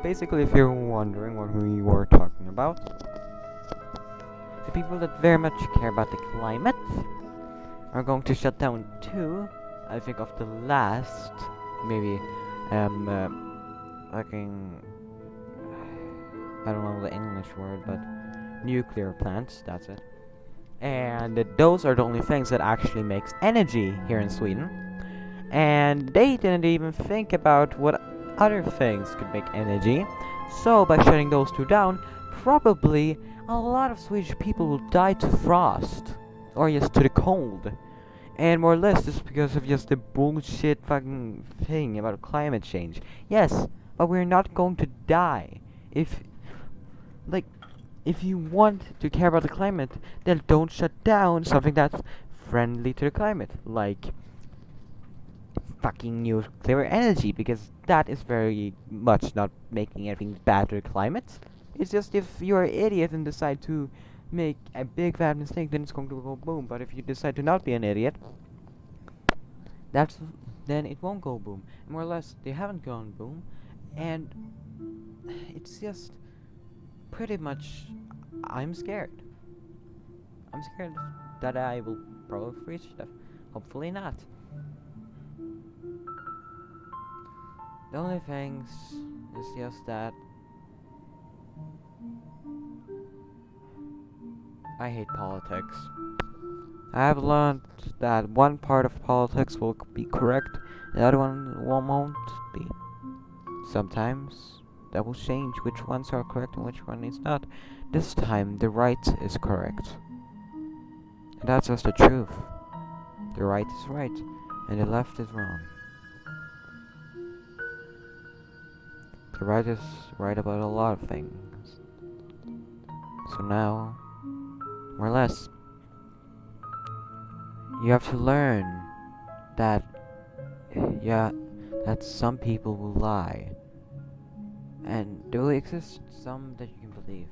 Basically, if you're wondering what we were talking about, the people that very much care about the climate are going to shut down too. I think of the last, maybe, fucking, I don't know the English word, but nuclear plants, that's it. And those are the only things that actually makes energy here in Sweden. And they didn't even think about what other things could make energy. So by shutting those two down, probably a lot of Swedish people will die to frost. Or just to the cold. And more or less just because of just the bullshit fucking thing about climate change. Yes, but we're not going to die. If you want to care about the climate, then don't shut down something that's friendly to the climate. Like fucking nuclear energy, because that is very much not making anything bad to the climate. It's just if you're an idiot and decide to make a big bad mistake, then it's going to go boom. But if you decide to not be an idiot, then it won't go boom. More or less, they haven't gone boom, and it's just pretty much I'm scared. I'm scared that I will probably freeze stuff. Hopefully not. The only things is just that I hate politics. I have learned that one part of politics will be correct, the other one won't be. Sometimes that will change which ones are correct and which one is not. This time the right is correct. And that's just the truth. The right is right, and the left is wrong. The right is right about a lot of things. So now, more or less, you have to learn that, that some people will lie. And there will exist some that you can believe,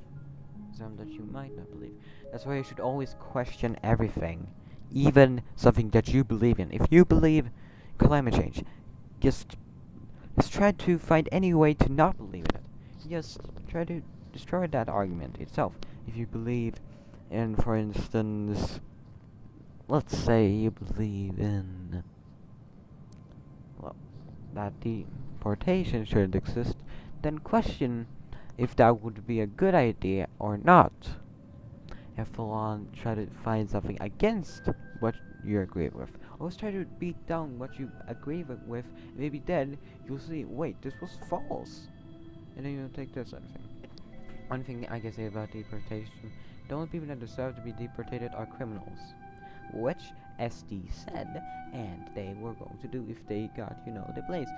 some that you might not believe. That's why you should always question everything, even something that you believe in. If you believe climate change, just try to find any way to not believe in it. Just try to destroy that argument itself. If you believe in, for instance, let's say you believe in, well, that deportation shouldn't exist, then question if that would be a good idea or not. And full on try to find something against what you agree with. Always try to beat down what you agree with. Maybe then you'll see, wait, this was false. And then you'll take this other thing. One thing I can say about deportation, the only people that deserve to be deported are criminals. Which SD said, and they were going to do if they got, the place.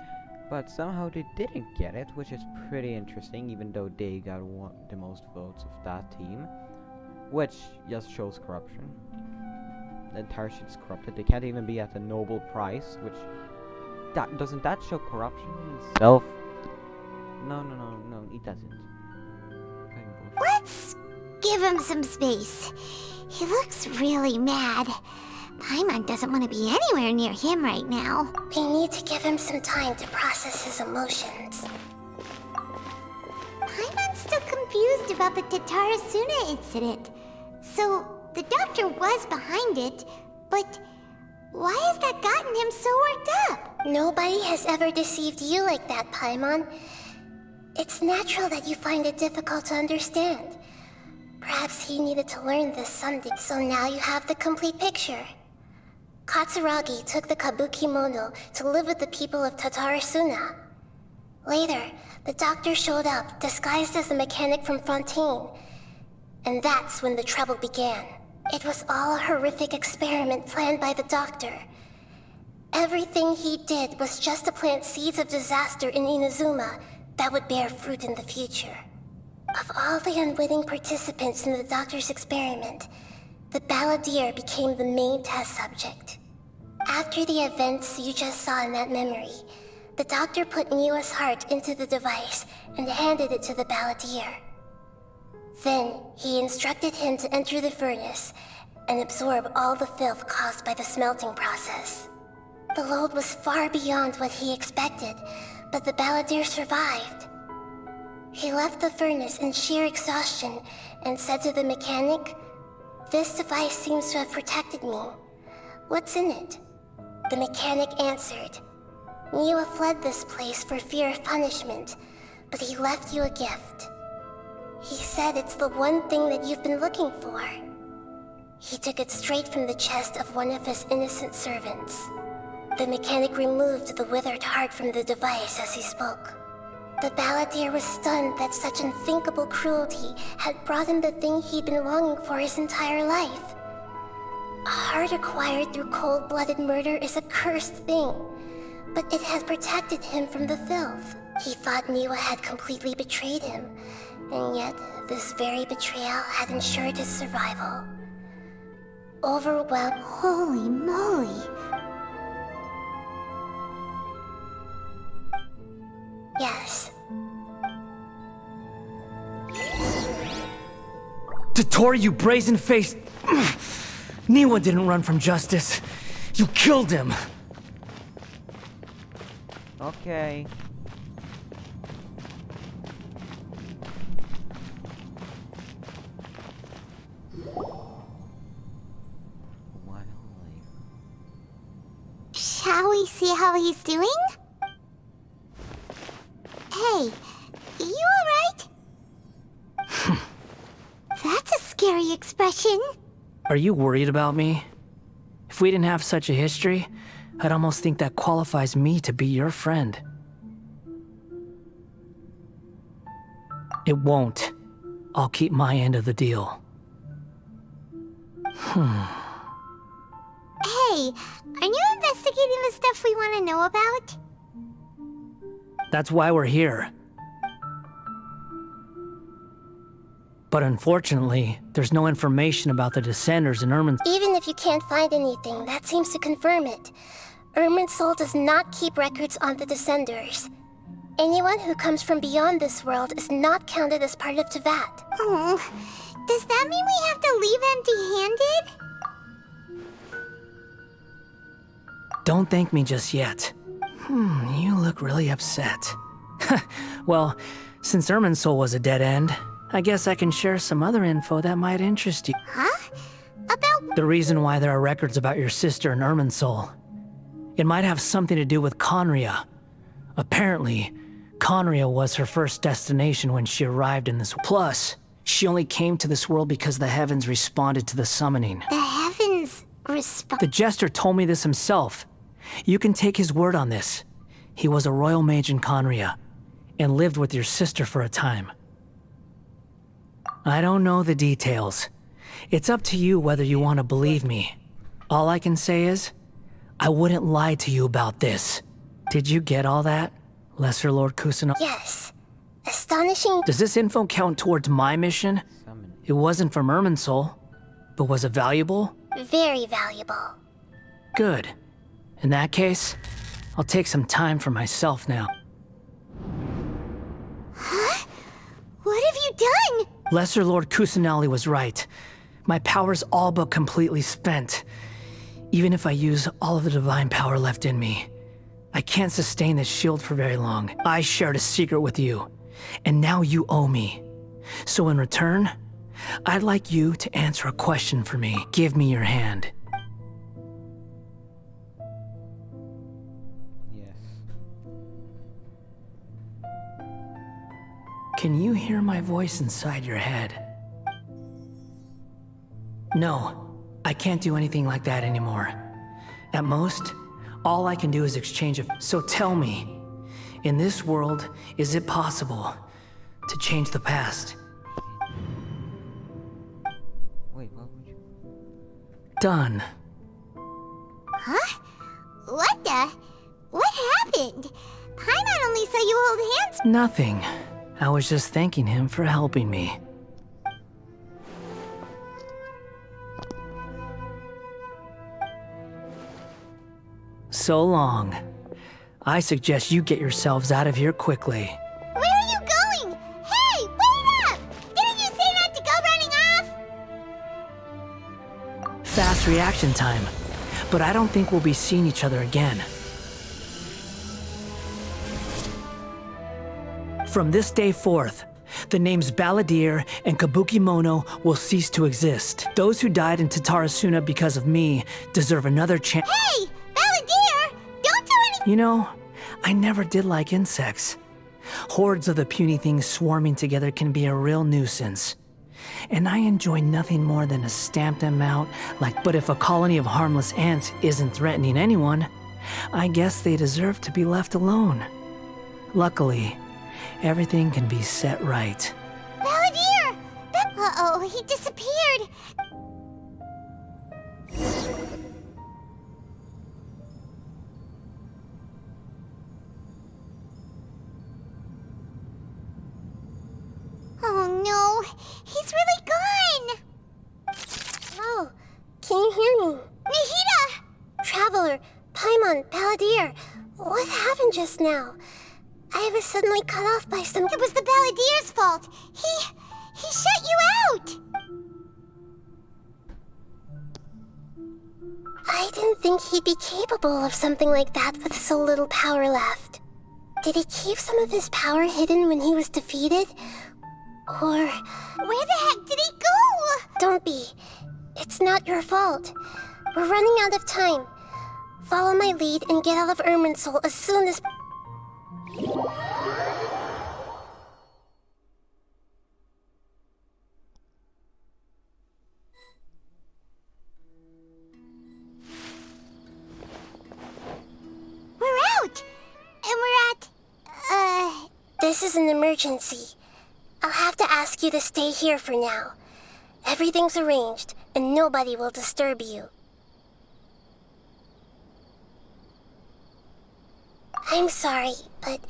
But somehow they didn't get it, which is pretty interesting, even though they got the most votes of that team. Which just shows corruption. The entire shit's corrupted. They can't even be at the Nobel Prize, which doesn't that show corruption in itself? No, it doesn't. Let's give him some space. He looks really mad. Paimon doesn't want to be anywhere near him right now. We need to give him some time to process his emotions. Paimon's still confused about the Tatarasuna incident. So, the doctor was behind it, but why has that gotten him so worked up? Nobody has ever deceived you like that, Paimon. It's natural that you find it difficult to understand. Perhaps he needed to learn this someday, so now you have the complete picture. Katsuragi took the Kabuki Mono to live with the people of Tatarasuna. Later, the doctor showed up, disguised as the mechanic from Fontaine. And that's when the trouble began. It was all a horrific experiment planned by the doctor. Everything he did was just to plant seeds of disaster in Inazuma that would bear fruit in the future. Of all the unwitting participants in the doctor's experiment, the balladeer became the main test subject. After the events you just saw in that memory, the doctor put Niwa's heart into the device and handed it to the balladeer. Then, he instructed him to enter the furnace and absorb all the filth caused by the smelting process. The load was far beyond what he expected, but the balladeer survived. He left the furnace in sheer exhaustion and said to the mechanic, "This device seems to have protected me. What's in it?" The mechanic answered, "Niwa fled this place for fear of punishment, but he left you a gift. He said it's the one thing that you've been looking for." He took it straight from the chest of one of his innocent servants. The mechanic removed the withered heart from the device as he spoke. The balladeer was stunned that such unthinkable cruelty had brought him the thing he'd been longing for his entire life. A heart acquired through cold-blooded murder is a cursed thing, but it has protected him from the filth. He thought Niwa had completely betrayed him, and yet this very betrayal had ensured his survival. Overwhelmed. Holy moly. Yes. Tatora, you brazen-faced... Niwa didn't run from justice. You killed him. Okay. Shall we see how he's doing? Hey, you alright? That's a scary expression. Are you worried about me? If we didn't have such a history, I'd almost think that qualifies me to be your friend. It won't. I'll keep my end of the deal. Hey, are you investigating the stuff we want to know about? That's why we're here. But unfortunately, there's no information about the Descenders in Irminsul. Even if you can't find anything, that seems to confirm it. Irminsul does not keep records on the Descenders. Anyone who comes from beyond this world is not counted as part of Teyvat. Oh, does that mean we have to leave empty-handed? Don't thank me just yet. You look really upset. Well, since Irminsul was a dead end, I guess I can share some other info that might interest you. Huh? About... The reason why there are records about your sister in Irminsul. It might have something to do with Khaenri'ah. Apparently, Khaenri'ah was her first destination when she arrived in this. Plus, she only came to this world because the heavens responded to the summoning. The heavens respond... The Jester told me this himself. You can take his word on this. He was a royal mage in Khaenri'ah, and lived with your sister for a time. I don't know the details. It's up to you whether you want to believe me. All I can say is, I wouldn't lie to you about this. Did you get all that, Lesser Lord Kusanagi? Yes. Astonishing. Does this info count towards my mission? It wasn't from Irminsul, but was it valuable? Very valuable. Good. In that case, I'll take some time for myself now. Huh? What have you done? Lesser Lord Kusanali was right. My power's all but completely spent. Even if I use all of the divine power left in me, I can't sustain this shield for very long. I shared a secret with you, and now you owe me. So in return, I'd like you to answer a question for me. Give me your hand. Can you hear my voice inside your head? No, I can't do anything like that anymore. At most, all I can do is exchange a... So tell me, in this world, is it possible to change the past? Wait, what would you... Done. Huh? What the? What happened? Paimon only saw you hold hands. Nothing. I was just thanking him for helping me. So long. I suggest you get yourselves out of here quickly. Where are you going? Hey, wait up! Didn't you say not to go running off? Fast reaction time. But I don't think we'll be seeing each other again. From this day forth, the names Balladeer and Kabuki-mono will cease to exist. Those who died in Tatarasuna because of me deserve another chance. Hey, Balladeer! Don't do anything! You know, I never did like insects. Hordes of the puny things swarming together can be a real nuisance. And I enjoy nothing more than to stamp them out but if a colony of harmless ants isn't threatening anyone, I guess they deserve to be left alone. Luckily, everything can be set right. Balladeer! Uh-oh, he disappeared. Oh no, he's really gone! Oh, can you hear me? Nahida! Traveler, Paimon, Balladeer, what happened just now? I was suddenly cut off by some... It was the Balladeer's fault. He shut you out! I didn't think he'd be capable of something like that with so little power left. Did he keep some of his power hidden when he was defeated? Or... Where the heck did he go? Don't be. It's not your fault. We're running out of time. Follow my lead and get out of Irminsul as soon as... We're out! And we're at... This is an emergency. I'll have to ask you to stay here for now. Everything's arranged, and nobody will disturb you. I'm sorry, but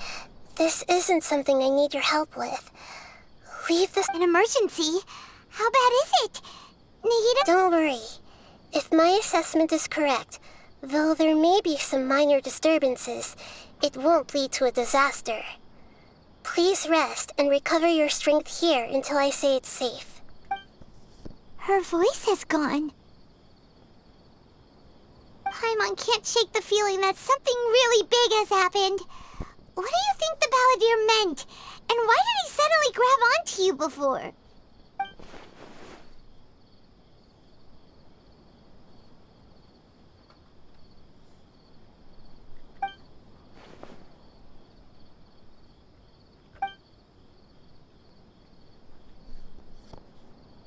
this isn't something I need your help with. Leave this... An emergency? How bad is it? Nahida... Don't worry. If my assessment is correct, though there may be some minor disturbances, it won't lead to a disaster. Please rest and recover your strength here until I say it's safe. Her voice has gone. Paimon can't shake the feeling that something really big has happened. What do you think the Balladeer meant? And why did he suddenly grab onto you before?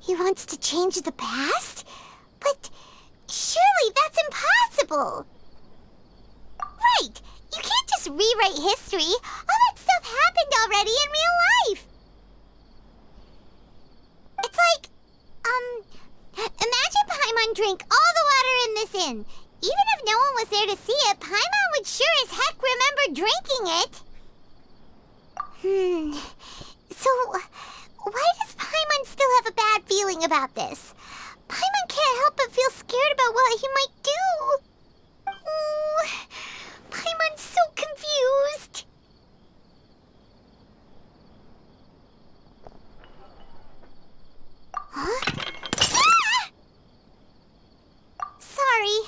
He wants to change the past? But surely that's impossible! Right! You can't just rewrite history! All that stuff happened already in real life! It's like, imagine Paimon drank all the water in this inn. Even if no one was there to see it, Paimon would sure as heck remember drinking it. So... why does Paimon still have a bad feeling about this? Paimon can't help but feel scared about what he might do. Oh, Paimon's so confused. Huh? Ah! Sorry,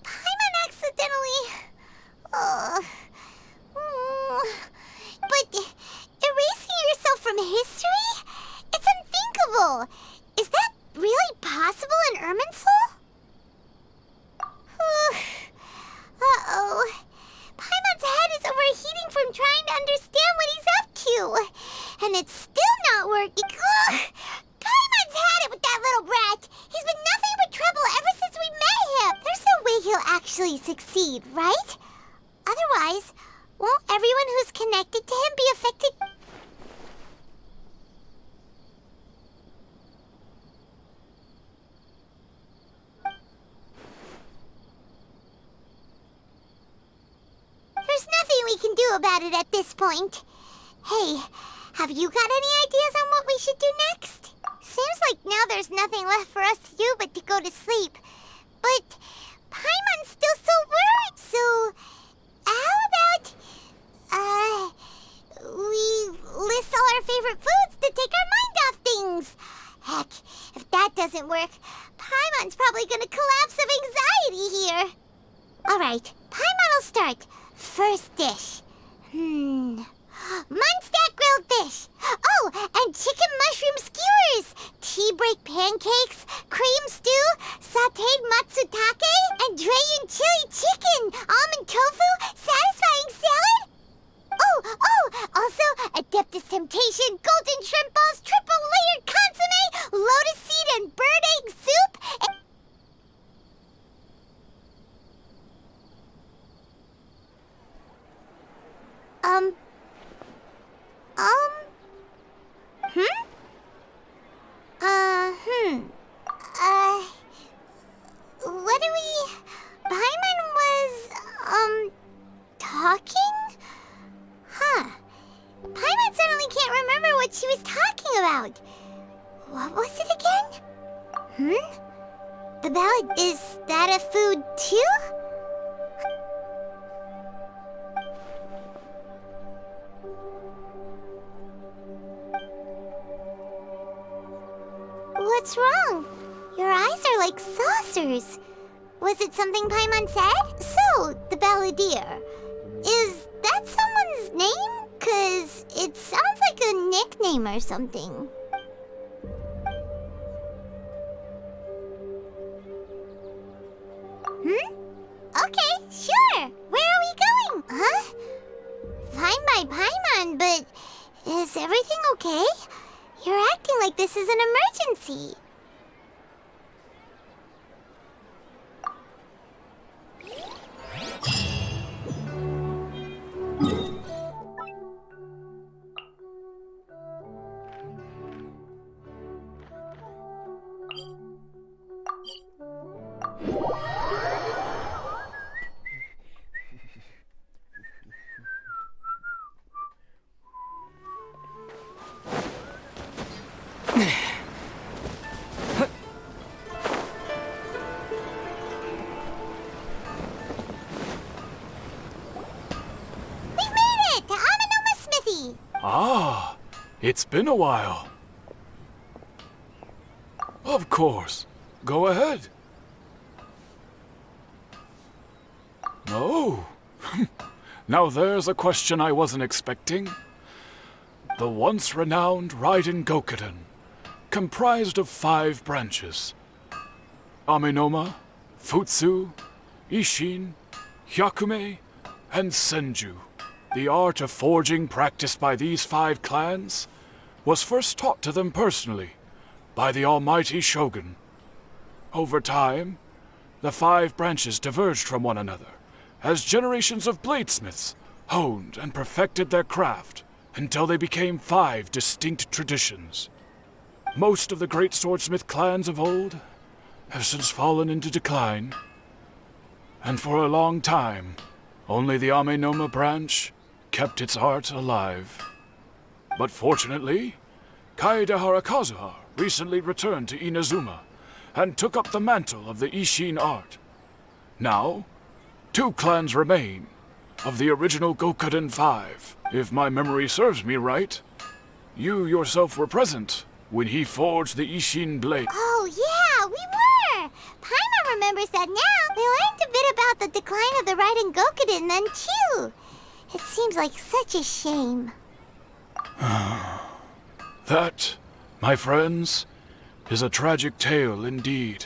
Paimon accidentally... But erasing yourself from history? It's unthinkable! Is that really possible in Irminsul? Uh-oh. Paimon's head is overheating from trying to understand what he's up to. And it's still not working. Ugh. Paimon's had it with that little brat. He's been nothing but trouble ever since we met him. There's no way he'll actually succeed, right? Otherwise, won't everyone who's connected to him be affected? There's nothing we can do about it at this point. Hey, have you got any ideas on what we should do next? Seems like now there's nothing left for us to do but to go to sleep. But Paimon's still so worried, so how about we list all our favorite foods to take our mind off things? Heck, if that doesn't work, Paimon's probably gonna collapse of anxiety here. Alright, Paimon will start. First dish. Munstack grilled fish. Oh, and chicken mushroom skewers. Tea break pancakes, cream stew, sauteed matsutake, and Drayon chili chicken, almond tofu, satisfying salad. Oh, also Adeptus Temptation, golden shrimp balls, triple layered consomme, What do we... Paimon was, talking? Huh. Paimon suddenly can't remember what she was talking about. What was it again? The ballad, is that a food too? What's wrong? Your eyes are like saucers. Was it something Paimon said? So, the Balladeer. Is that someone's name? 'Cause it sounds like a nickname or something. Okay, sure. Where are we going? Huh? Fine by Paimon, but is everything okay? You're acting like this is an emergency. Ah, it's been a while. Of course. Go ahead. Oh. Now there's a question I wasn't expecting. The once renowned Raiden Gokuden, comprised of 5 branches. Amenoma, Futsu, Ishin, Hyakume, and Senju. The art of forging practiced by these 5 clans was first taught to them personally by the almighty Shogun. Over time, the 5 branches diverged from one another as generations of bladesmiths honed and perfected their craft until they became 5 distinct traditions. Most of the great swordsmith clans of old have since fallen into decline, and for a long time, only the Amenoma branch kept its art alive. But fortunately, Kaedehara Kazuha recently returned to Inazuma and took up the mantle of the Ishin art. Now, 2 clans remain of the original Gokuden 5. If my memory serves me right, you yourself were present when he forged the Ishin blade. Oh yeah, we were! Paimon remembers that now. We learned a bit about the decline of the Raiden Gokuden then too. It seems like such a shame. That, my friends, is a tragic tale indeed.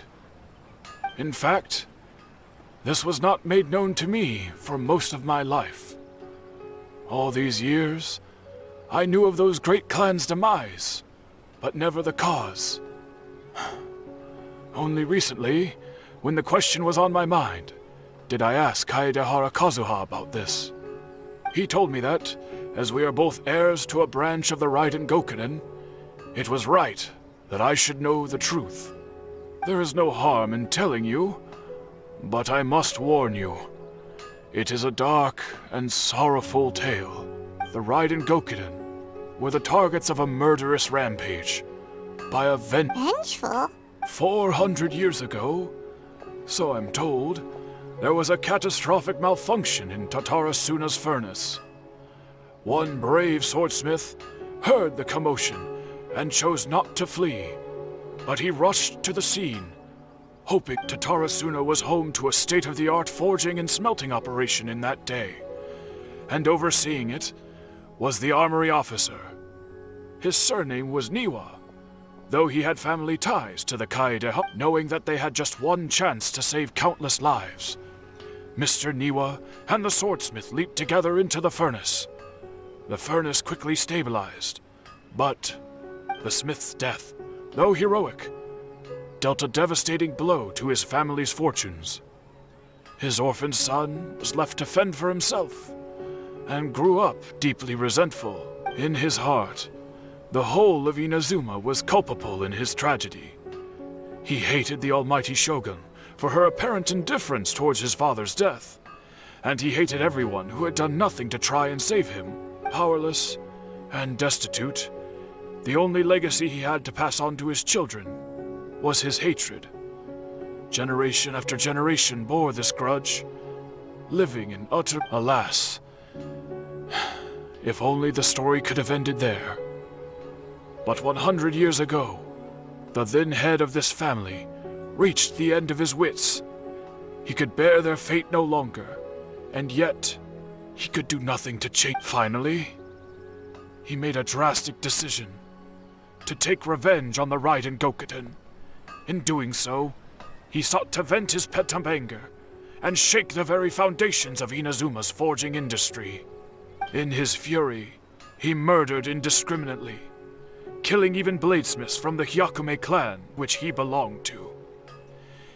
In fact, this was not made known to me for most of my life. All these years, I knew of those great clans' demise, but never the cause. Only recently, when the question was on my mind, did I ask Kaedehara Kazuha about this. He told me that, as we are both heirs to a branch of the Raiden Gokuden, it was right that I should know the truth. There is no harm in telling you, but I must warn you. It is a dark and sorrowful tale. The Raiden Gokuden were the targets of a murderous rampage by a vengeful? 400 years ago, so I'm told, there was a catastrophic malfunction in Tatarasuna's furnace. One brave swordsmith heard the commotion and chose not to flee, but he rushed to the scene, hoping Tatarasuna was home to a state-of-the-art forging and smelting operation in that day, and overseeing it was the armory officer. His surname was Niwa, though he had family ties to the Kaedehara, knowing that they had just one chance to save countless lives. Mr. Niwa and the swordsmith leaped together into the furnace. The furnace quickly stabilized, but the smith's death, though heroic, dealt a devastating blow to his family's fortunes. His orphaned son was left to fend for himself, and grew up deeply resentful. In his heart, the whole of Inazuma was culpable in his tragedy. He hated the almighty Shogun for her apparent indifference towards his father's death, and he hated everyone who had done nothing to try and save him. Powerless and destitute, the only legacy he had to pass on to his children was his hatred. Generation after generation bore this grudge, living in utter... Alas, if only the story could have ended there. But 100 years ago, the then head of this family reached the end of his wits. He could bear their fate no longer, and yet he could do nothing to change. Finally, he made a drastic decision to take revenge on the Raiden Gokuden. In doing so, he sought to vent his pent-up anger and shake the very foundations of Inazuma's forging industry. In his fury, he murdered indiscriminately, killing even bladesmiths from the Hyakume clan, which he belonged to.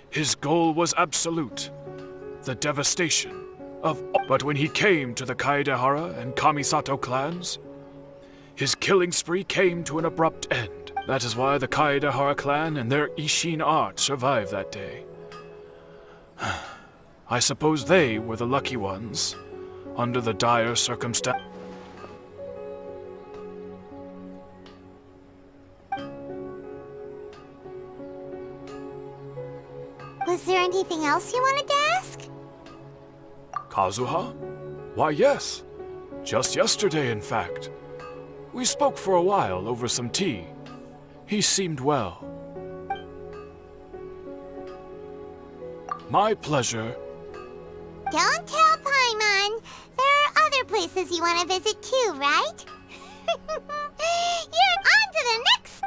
His goal was absolute, the devastation of all. But when he came to the Kaedehara and Kamisato clans, his killing spree came to an abrupt end. That is why the Kaedehara clan and their Ishin art survived that day. I suppose they were the lucky ones, under the dire circumstance. Was there anything else you wanted to ask? Kazuha? Why, yes. Just yesterday, in fact. We spoke for a while over some tea. He seemed well. My pleasure. Don't tell Paimon. There are other places you want to visit too, right? You're on to the next...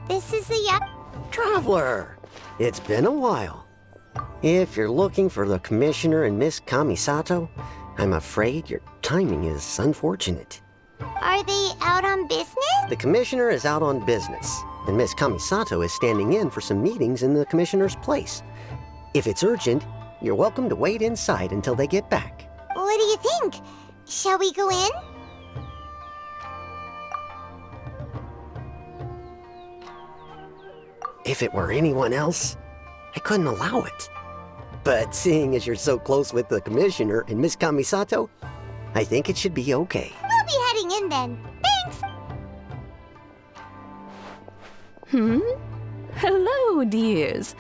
This is the Traveler! It's been a while. If you're looking for the Commissioner and Miss Kamisato, I'm afraid your timing is unfortunate. Are they out on business? The Commissioner is out on business, and Miss Kamisato is standing in for some meetings in the Commissioner's place. If it's urgent, you're welcome to wait inside until they get back. What do you think? Shall we go in? If it were anyone else, I couldn't allow it. But seeing as you're so close with the Commissioner and Miss Kamisato, I think it should be okay. We'll be heading in then. Thanks! Hello, dears.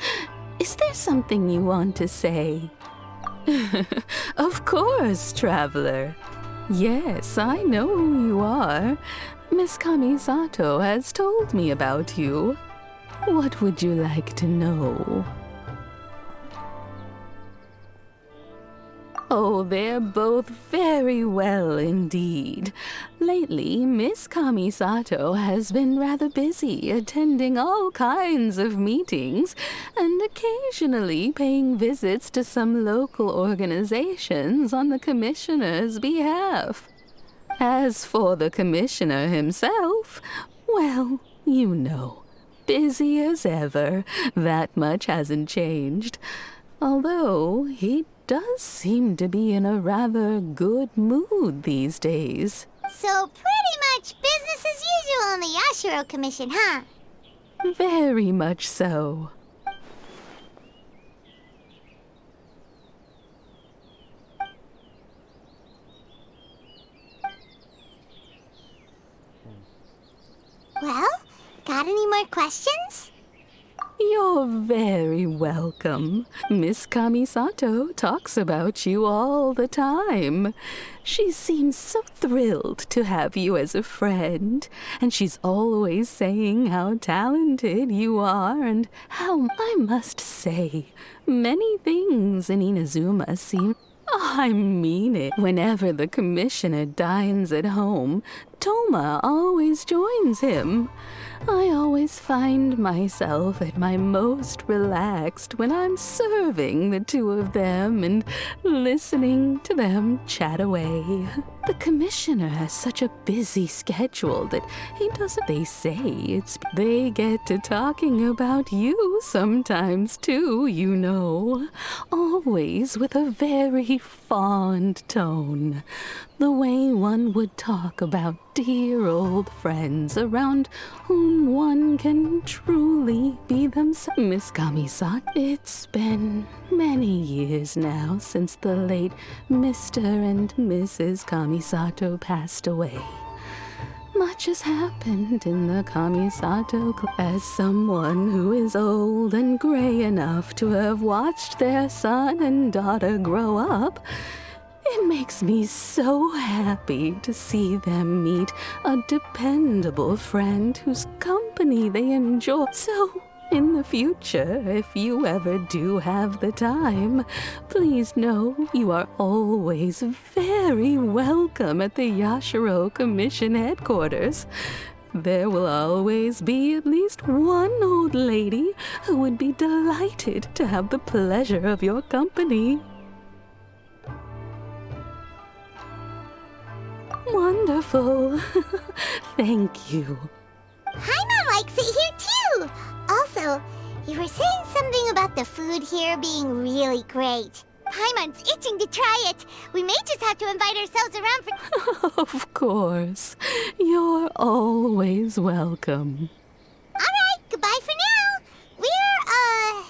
Is there something you want to say? Of course, traveler. Yes, I know who you are. Miss Kamisato has told me about you. What would you like to know? Oh, they're both very well indeed. Lately, Miss Kamisato has been rather busy attending all kinds of meetings and occasionally paying visits to some local organizations on the Commissioner's behalf. As for the Commissioner himself, well, you know. Busy as ever. That much hasn't changed. Although he does seem to be in a rather good mood these days. So pretty much business as usual on the Yashiro Commission, huh? Very much so. questions? You're very welcome. Miss Kamisato talks about you all the time. She seems so thrilled to have you as a friend, and she's always saying how talented you are and how, I must say, many things in Inazuma seem... I mean it. Whenever the commissioner dines at home, Toma always joins him. I always find myself at my most relaxed when I'm serving the two of them and listening to them chat away. The commissioner has such a busy schedule that he doesn't... They say it's... They get to talking about you sometimes too, you know. Always with a very fond tone. The way one would talk about dear old friends around whom one can truly be themselves. Miss Kamisato, it's been many years now since the late Mr. and Mrs. Kamisato passed away. Much has happened in the Kamisato clan. As someone who is old and gray enough to have watched their son and daughter grow up, it makes me so happy to see them meet a dependable friend whose company they enjoy. So, in the future, if you ever do have the time, please know you are always very welcome at the Yashiro Commission headquarters. There will always be at least one old lady who would be delighted to have the pleasure of your company. Wonderful. Thank you. Paimon likes it here too! Also, you were saying something about the food here being really great. Paimon's itching to try it. We may just have to invite ourselves around for... Of course. You're always welcome. Alright, goodbye for now. Where are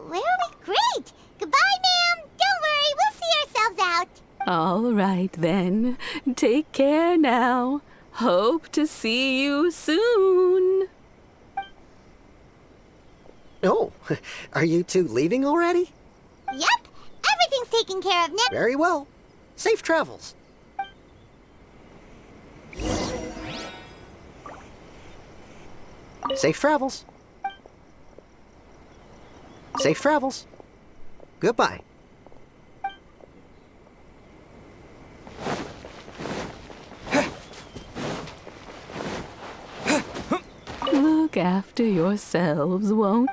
we? Great! Goodbye, ma'am. Don't worry, we'll see ourselves out. All right, then. Take care now. Hope to see you soon. Oh, are you two leaving already? Yep, everything's taken care of now. Very well. Safe travels. Safe travels. Safe travels. Goodbye. Look after yourselves, won't...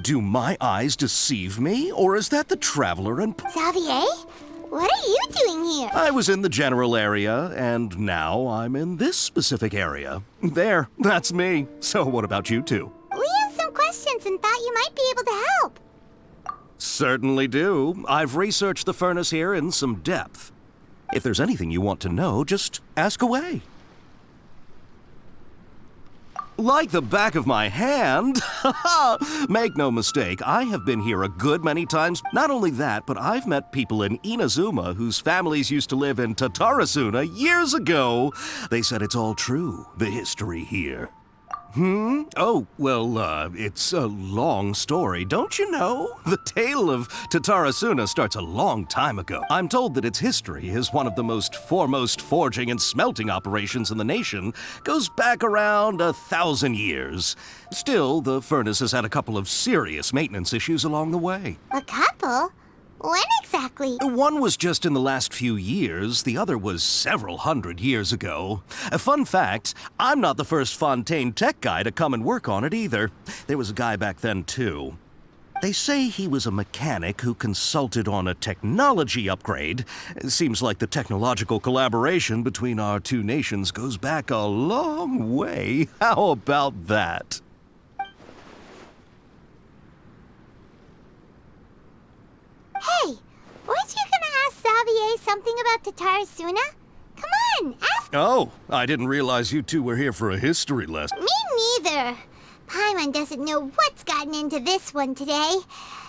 Do my eyes deceive me, or is that the traveler and... Xavier? What are you doing here? I was in the general area, and now I'm in this specific area. There, that's me. So what about you two? We have some questions and thought you might be able to help. Certainly do. I've researched the furnace here in some depth. If there's anything you want to know, just ask away. Like the back of my hand. Make no mistake, I have been here a good many times. Not only that, but I've met people in Inazuma whose families used to live in Tatarasuna years ago. They said it's all true, the history here. Oh, well, it's a long story, don't you know? The tale of Tatarasuna starts a long time ago. I'm told that its history is one of the most foremost forging and smelting operations in the nation, goes back around 1,000 years. Still, the furnace has had a couple of serious maintenance issues along the way. A couple? When exactly? One was just in the last few years, the other was several hundred years ago. A fun fact, I'm not the first Fontaine tech guy to come and work on it either. There was a guy back then too. They say he was a mechanic who consulted on a technology upgrade. It seems like the technological collaboration between our two nations goes back a long way. How about that? Hey, weren't you gonna ask Xavier something about Tatarasuna? Come on, ask. Oh, I didn't realize you two were here for a history lesson. Me neither. Paimon doesn't know what's gotten into this one today.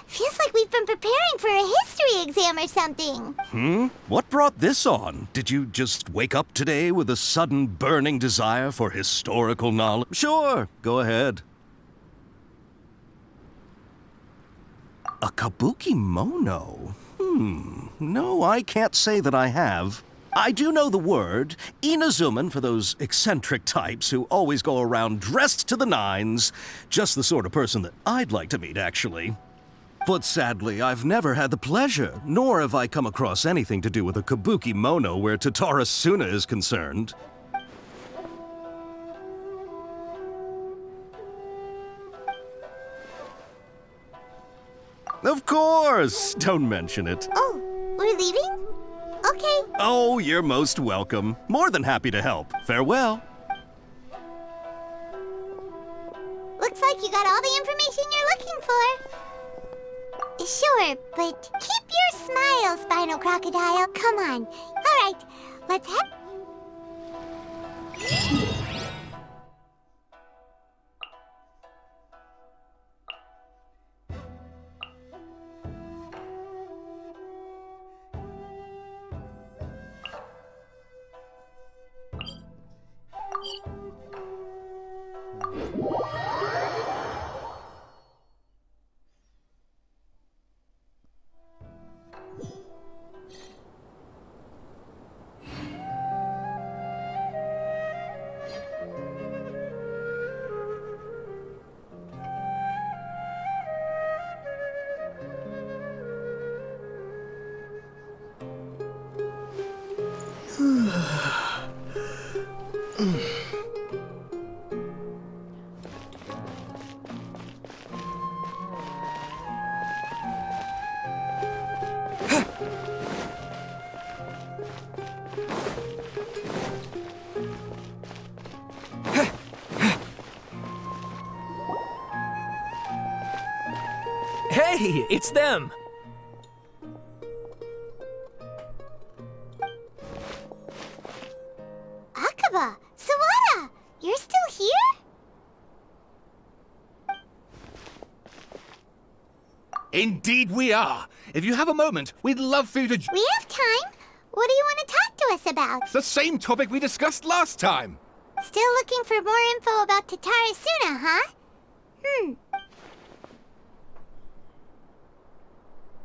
Feels like we've been preparing for a history exam or something. What brought this on? Did you just wake up today with a sudden burning desire for historical knowledge? Sure, go ahead. A kabuki mono? No, I can't say that I have. I do know the word, Inazuman, for those eccentric types who always go around dressed to the nines. Just the sort of person that I'd like to meet, actually. But sadly, I've never had the pleasure, nor have I come across anything to do with a kabuki mono where Tatarasuna is concerned. Of course! Don't mention it. Oh, we're leaving? Okay. Oh, you're most welcome. More than happy to help. Farewell. Looks like you got all the information you're looking for. Sure, but keep your smile, Spinal Crocodile. Come on. All right, let's head. Hey, it's them! Akaba! Sawada! You're still here? Indeed we are. If you have a moment, we'd love for you to... We have time. What do you want to talk to us about? It's the same topic we discussed last time. Still looking for more info about Tatarasuna, huh?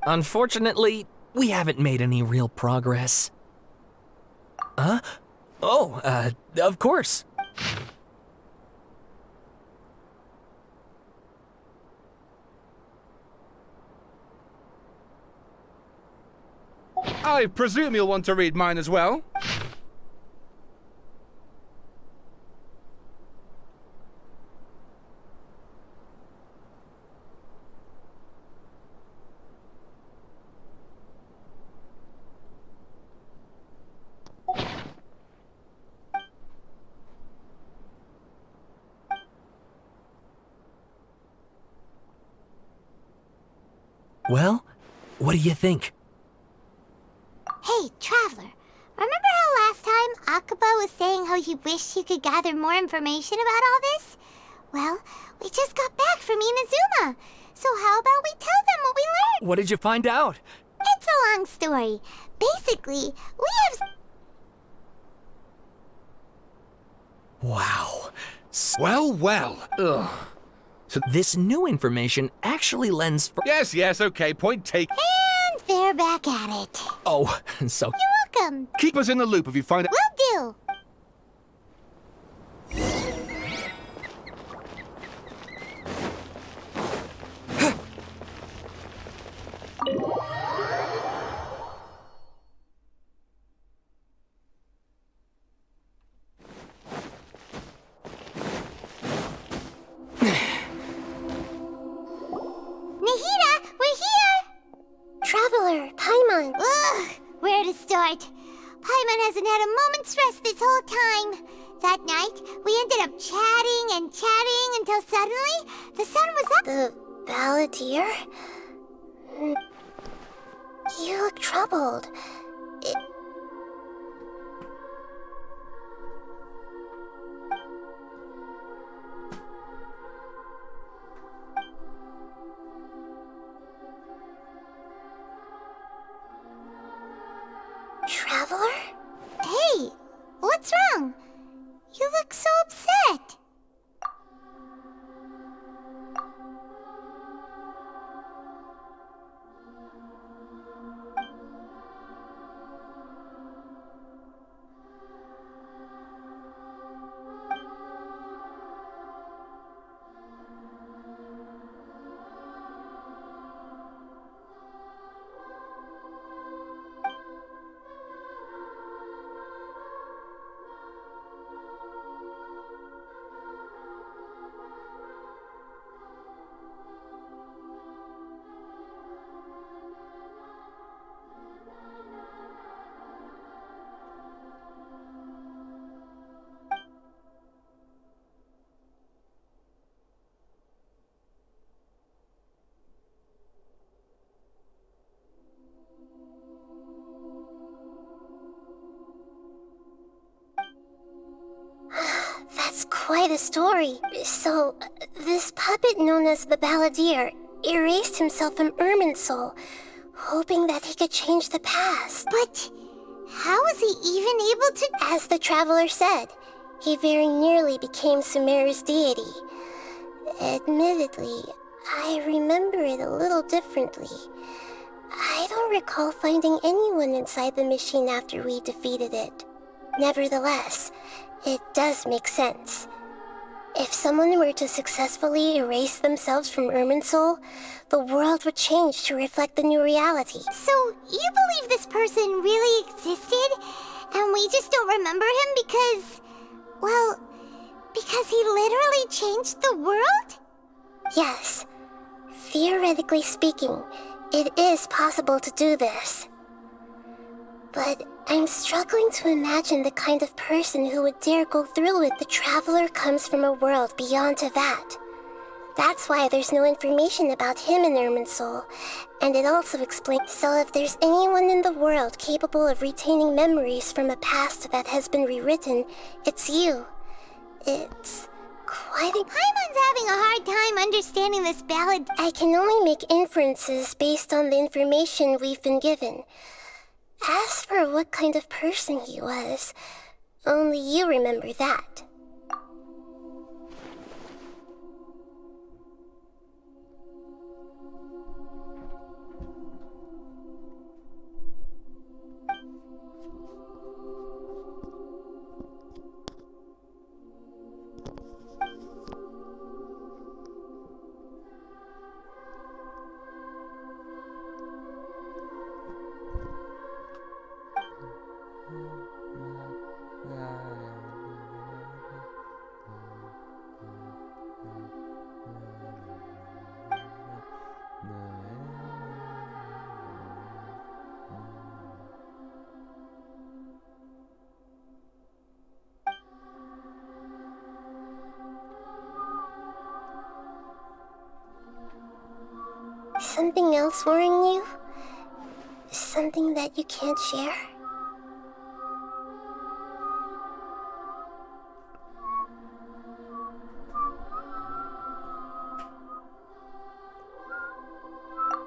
Unfortunately, we haven't made any real progress. Huh? Oh, of course. I presume you'll want to read mine as well. Well, what do you think? Hey, Traveler. Remember how last time Akaba was saying how he wished he could gather more information about all this? Well, we just got back from Inazuma. So how about we tell them what we learned? What did you find out? It's a long story. Basically, we have... Wow. Well. Ugh. So this new information actually lends for... Yes, okay, point taken. And they're back at it. Oh, so... You're welcome. Keep us in the loop if you find it. Will do. Nahida! this whole time. That night, we ended up chatting and chatting until suddenly, the sun was up. The Balladeer? You look troubled. Traveler? Hey, what's wrong? You look so upset. That's quite a story. So, this puppet known as the Balladeer erased himself from Irminsul, hoping that he could change the past. But how was he even able to? As the Traveler said, he very nearly became Sumeru's deity. Admittedly, I remember it a little differently. I don't recall finding anyone inside the machine after we defeated it. Nevertheless, it does make sense. If someone were to successfully erase themselves from Irminsul, the world would change to reflect the new reality. So, you believe this person really existed, and we just don't remember him because... well, because he literally changed the world? Yes. Theoretically speaking, it is possible to do this. But I'm struggling to imagine the kind of person who would dare go through it. The Traveler comes from a world beyond to that. That's why there's no information about him in Irminsul, and it also explains... So if there's anyone in the world capable of retaining memories from a past that has been rewritten, it's you. It's quite a... Paimon's having a hard time understanding this ballad. I can only make inferences based on the information we've been given. As for what kind of person he was, only you remember that. Something else worrying you? Something that you can't share?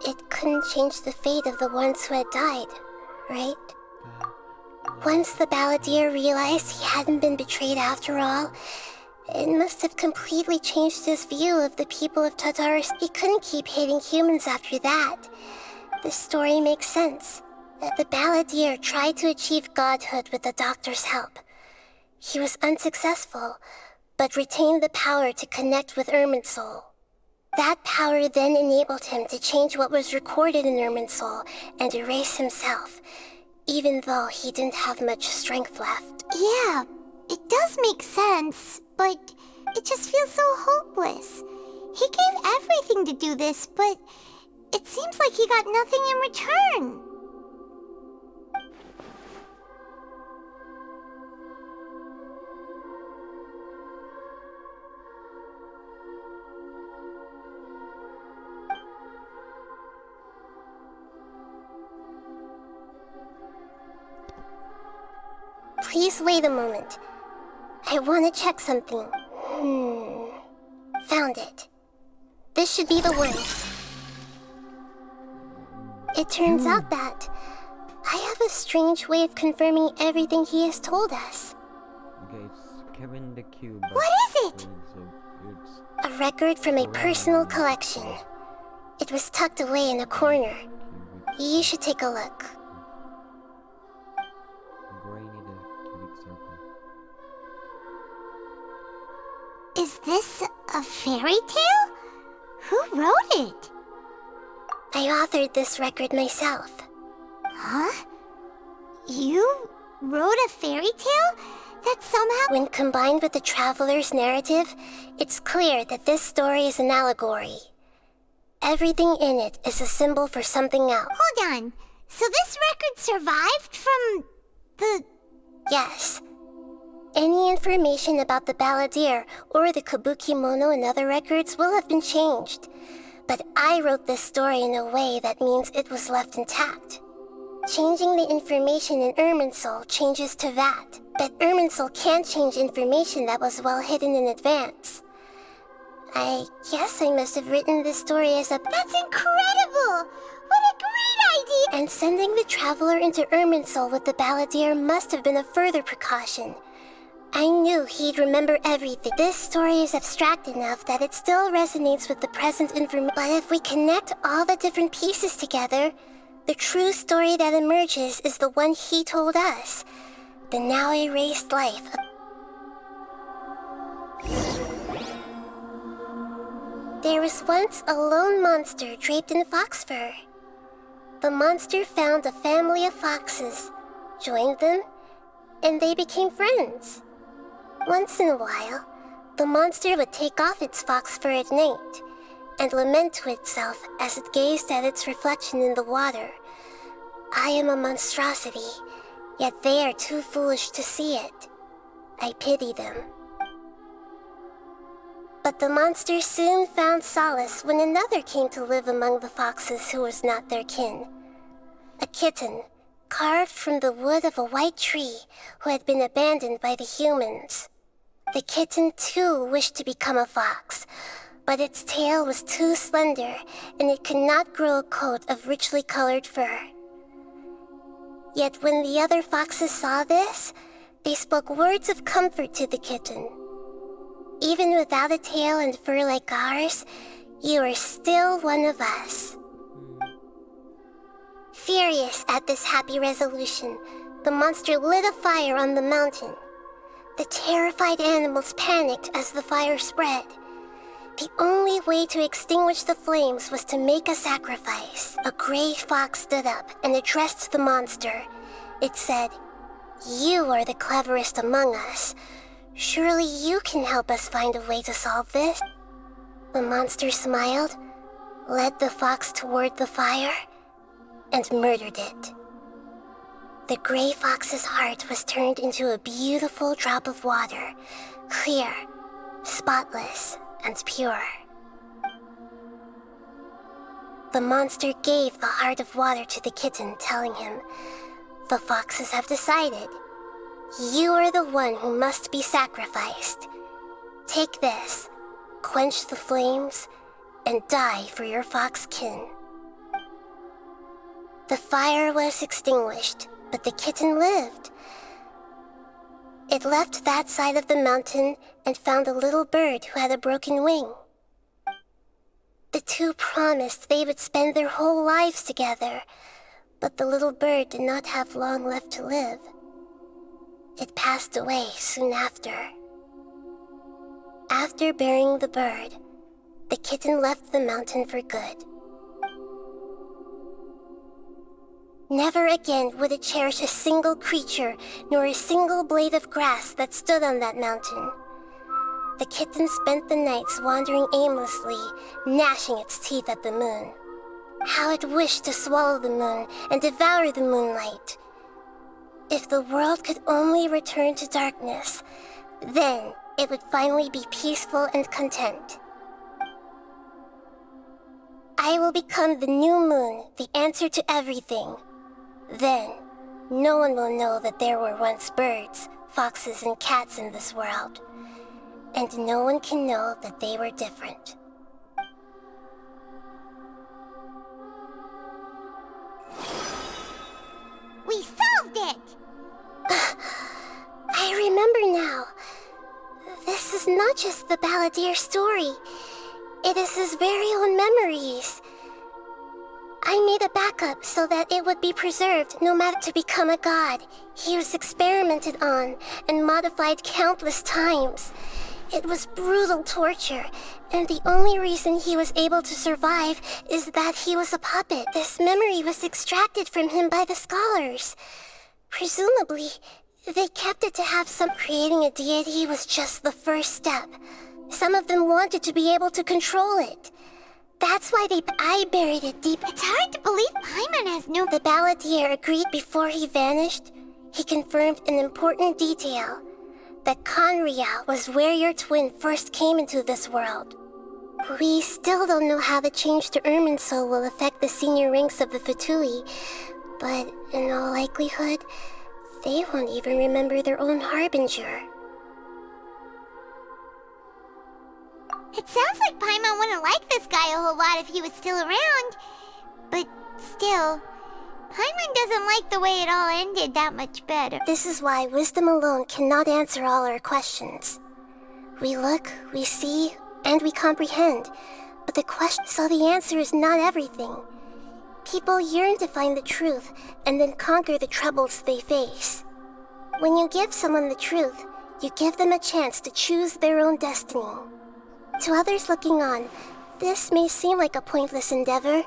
It couldn't change the fate of the ones who had died, right? Once the Balladeer realized he hadn't been betrayed after all, it must have completely changed his view of the people of Tartarus. He couldn't keep hating humans after that. The story makes sense. The Balladeer tried to achieve godhood with the Doctor's help. He was unsuccessful, but retained the power to connect with Irminsul. That power then enabled him to change what was recorded in Irminsul and erase himself, even though he didn't have much strength left. Yeah, it does make sense, but it just feels so hopeless. He gave everything to do this, but it seems like he got nothing in return. Please wait a moment. I want to check something. Found it. This should be the one. It turns out that I have a strange way of confirming everything he has told us. Okay, it's Kevin the Cube. What is it? A record from a personal collection. It was tucked away in a corner. You should take a look. Is this a fairy tale? Who wrote it? I authored this record myself. Huh? You wrote a fairy tale? That somehow... When combined with the Traveler's narrative, it's clear that this story is an allegory. Everything in it is a symbol for something else. Hold on. So this record survived from the... Yes. Any information about the balladeer or the kabuki mono in other records will have been changed. But I wrote this story in a way that means it was left intact. Changing the information in Irminsul changes to that. But Irminsul can't change information that was well hidden in advance. I guess I must have written this story as a... That's incredible! What a great idea! And sending the Traveler into Irminsul with the balladeer must have been a further precaution. I knew he'd remember everything. This story is abstract enough that it still resonates with the present information. But if we connect all the different pieces together, the true story that emerges is the one he told us. The now erased life. There was once a lone monster draped in fox fur. The monster found a family of foxes, joined them, and they became friends. Once in a while, the monster would take off its fox fur at night and lament to itself as it gazed at its reflection in the water. I am a monstrosity, yet they are too foolish to see it. I pity them. But the monster soon found solace when another came to live among the foxes who was not their kin. A kitten, carved from the wood of a white tree who had been abandoned by the humans. The kitten too wished to become a fox, but its tail was too slender and it could not grow a coat of richly colored fur. Yet when the other foxes saw this, they spoke words of comfort to the kitten. Even without a tail and fur like ours, you are still one of us. Furious at this happy resolution, the monster lit a fire on the mountain. The terrified animals panicked as the fire spread. The only way to extinguish the flames was to make a sacrifice. A gray fox stood up and addressed the monster. It said, "You are the cleverest among us. Surely you can help us find a way to solve this." The monster smiled, led the fox toward the fire, and murdered it. The gray fox's heart was turned into a beautiful drop of water, clear, spotless, and pure. The monster gave the heart of water to the kitten, telling him, "The foxes have decided. You are the one who must be sacrificed. Take this, quench the flames, and die for your fox kin." The fire was extinguished, but the kitten lived. It left that side of the mountain and found a little bird who had a broken wing. The two promised they would spend their whole lives together, but the little bird did not have long left to live. It passed away soon after. After burying the bird, the kitten left the mountain for good. Never again would it cherish a single creature nor a single blade of grass that stood on that mountain. The kitten spent the nights wandering aimlessly, gnashing its teeth at the moon. How it wished to swallow the moon and devour the moonlight. If the world could only return to darkness, then it would finally be peaceful and content. I will become the new moon, the answer to everything. Then, no one will know that there were once birds, foxes, and cats in this world. And no one can know that they were different. We solved it! I remember now. This is not just the Balladeer story. It is his very own memories. I made a backup so that it would be preserved no matter to become a god. He was experimented on and modified countless times. It was brutal torture, and the only reason he was able to survive is that he was a puppet. This memory was extracted from him by the scholars. Presumably, they kept it to have some. Creating a deity was just the first step. Some of them wanted to be able to control it. That's why I buried it deep. It's hard to believe Paimon has no... The Balladeer agreed before he vanished. He confirmed an important detail. That Conria was where your twin first came into this world. We still don't know how the change to Irminsul will affect the senior ranks of the Fatui, but in all likelihood, they won't even remember their own Harbinger. It sounds like Paimon wouldn't like this guy a whole lot if he was still around. But still, Paimon doesn't like the way it all ended that much better. This is why wisdom alone cannot answer all our questions. We look, we see, and we comprehend. But the answer is not everything. People yearn to find the truth and then conquer the troubles they face. When you give someone the truth, you give them a chance to choose their own destiny. To others looking on, this may seem like a pointless endeavor,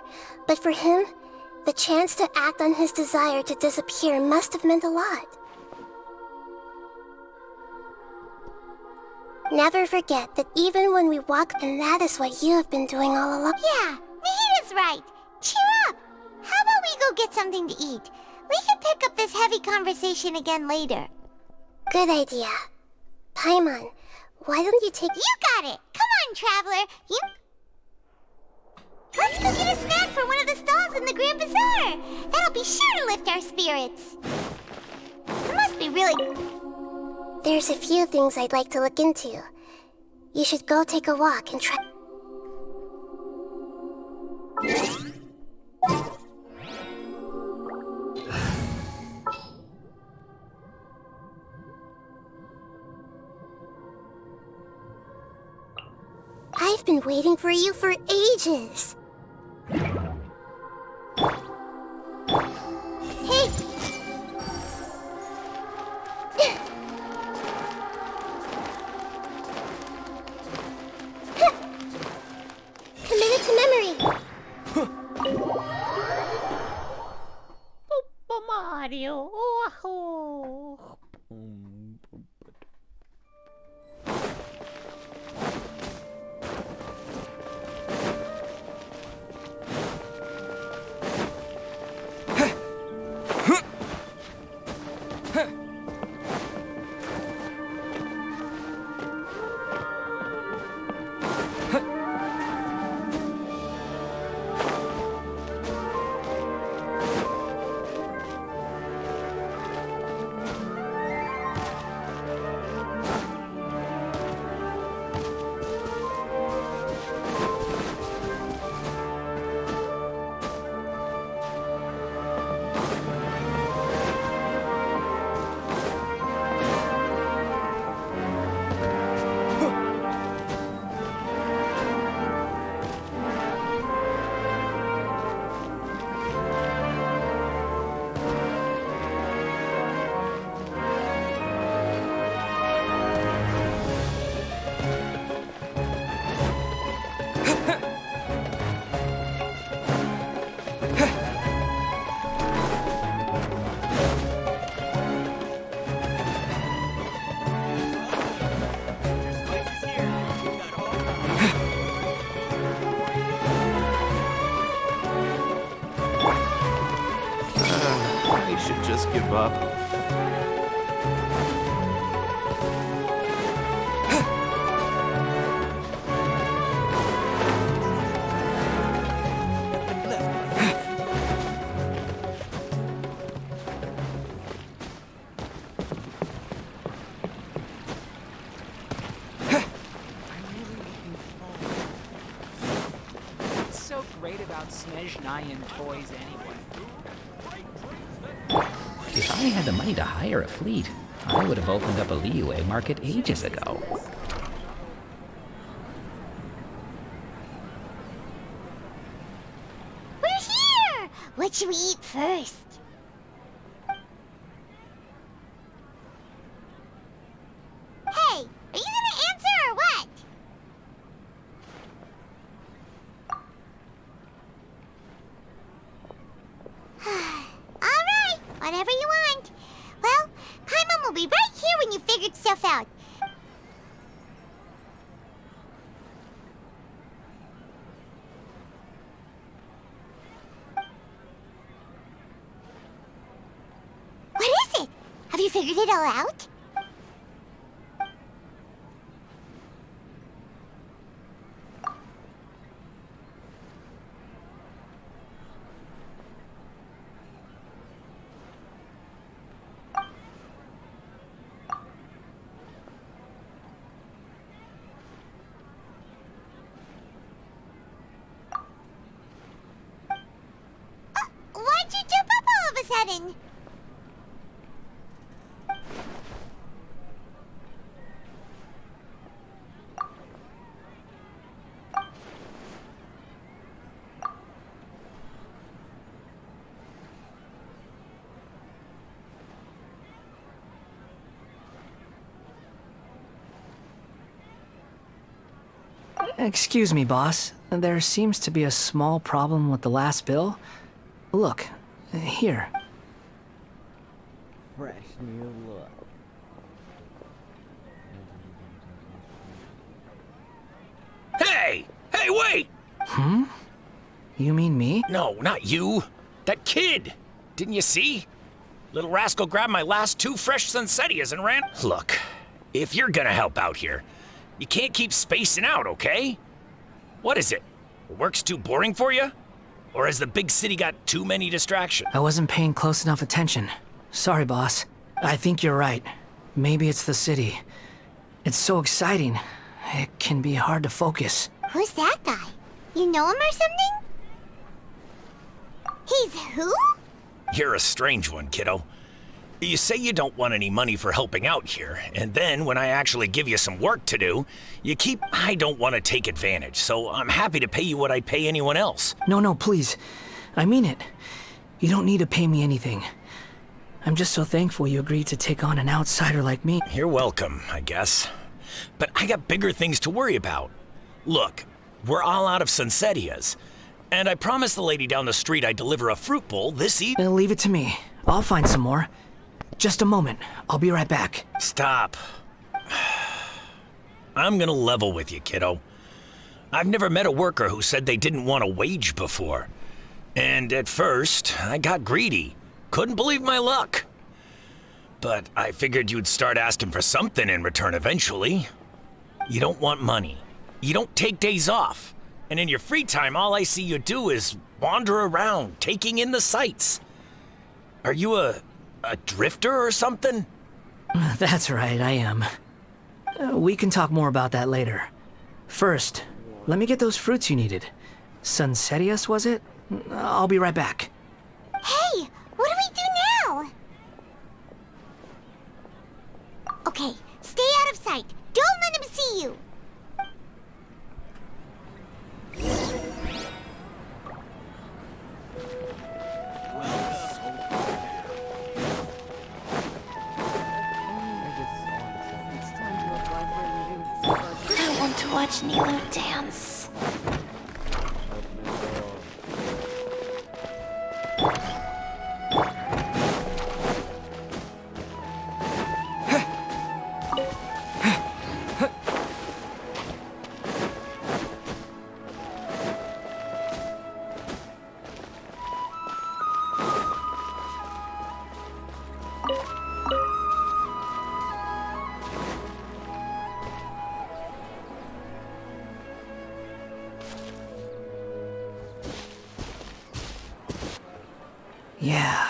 but for him, the chance to act on his desire to disappear must have meant a lot. Never forget that even when we walk, and that is what you have been doing all along. Yeah, Nahita's right. Cheer up. How about we go get something to eat? We can pick up this heavy conversation again later. Good idea. Paimon, why don't you take... You got it! Come on, Traveler! Let's go get a snack from one of the stalls in the Grand Bazaar! That'll be sure to lift our spirits! It must be really... There's a few things I'd like to look into. You should go take a walk and try... I've been waiting for you for ages. Hey! Committed to memory. Mario, oh. Just give up. great about Snezhnayan toys anyway? If I had the money to hire a fleet, I would have opened up a Liyue market ages ago. We're here! What should we eat first? Hey, are you gonna answer or what? Alright, whatever you want. Well, Paimon will be right here when you figured stuff out. What is it? Have you figured it all out? Why'd you jump up all of a sudden? Excuse me, boss. There seems to be a small problem with the last bill. Look, here. Fresh new look. Hey! Hey, wait! Hmm? You mean me? No, not you. That kid! Didn't you see? Little rascal grabbed my last 2 fresh Sunsettias and ran. Look, if you're gonna help out here, you can't keep spacing out, okay? What is it? Work's too boring for you? Or has the big city got too many distractions? I wasn't paying close enough attention. Sorry, boss. I think you're right. Maybe it's the city. It's so exciting. It can be hard to focus. Who's that guy? You know him or something? He's who? You're a strange one, kiddo. You say you don't want any money for helping out here, and then when I actually give you some work to do, you keep, I don't want to take advantage, so I'm happy to pay you what I'd pay anyone else. No, please. I mean it. You don't need to pay me anything. I'm just so thankful you agreed to take on an outsider like me. You're welcome, I guess. But I got bigger things to worry about. Look, we're all out of Sunsettias, and I promised the lady down the street I'd deliver a fruit bowl this evening. Leave it to me. I'll find some more. Just a moment. I'll be right back. Stop. I'm gonna level with you, kiddo. I've never met a worker who said they didn't want a wage before. And at first, I got greedy. Couldn't believe my luck. But I figured you'd start asking for something in return eventually. You don't want money. You don't take days off. And in your free time, all I see you do is wander around, taking in the sights. Are you a drifter or something? That's right, I am. We can talk more about that later. First, let me get those fruits you needed. Sunsettias, was it? I'll be right back. Hey, what do we do now? Okay, stay out of sight. Don't let him see you. I want to watch Nilo dance. Yeah,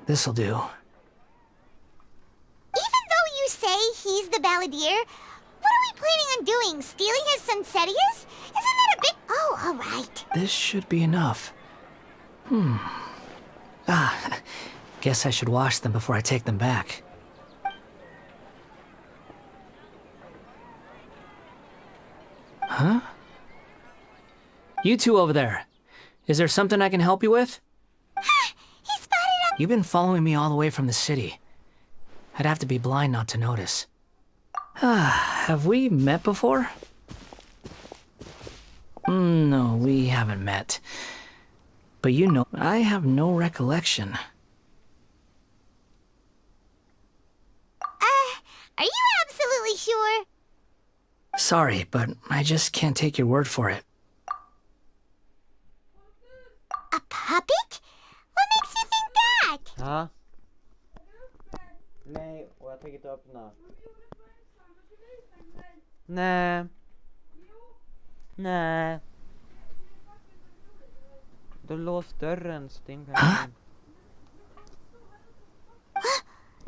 this'll do. Even though you say he's the balladeer, what are we planning on doing? Stealing his Sunsettias? Isn't that a bit... Oh, all right. This should be enough. Guess I should wash them before I take them back. Huh? You two over there. Is there something I can help you with? He spotted us! You've been following me all the way from the city. I'd have to be blind not to notice. Have we met before? No, we haven't met. But you know, I have no recollection. Are you absolutely sure? Sorry, but I just can't take your word for it. A puppet? What makes you think that? Ja. Nej, och jag tänker inte öppna. Nej. Nej. Du låst dörren så det inte kan...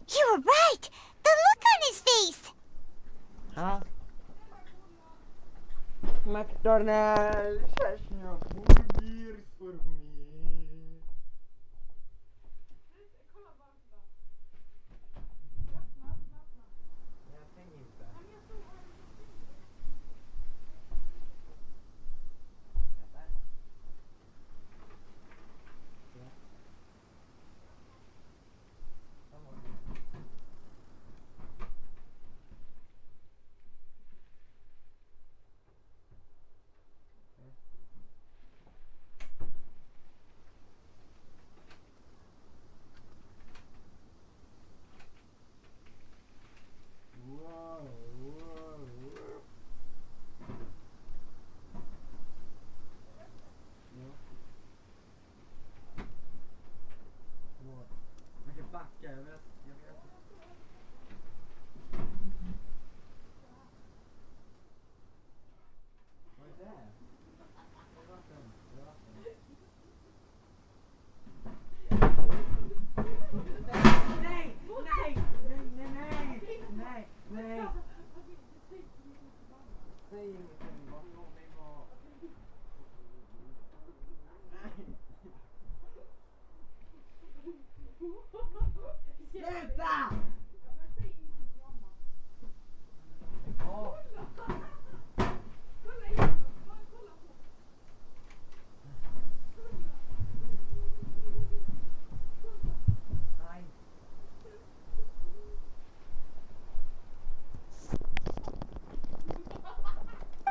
You were right! The look on his face! Ja. McDonald's has no burgers for me.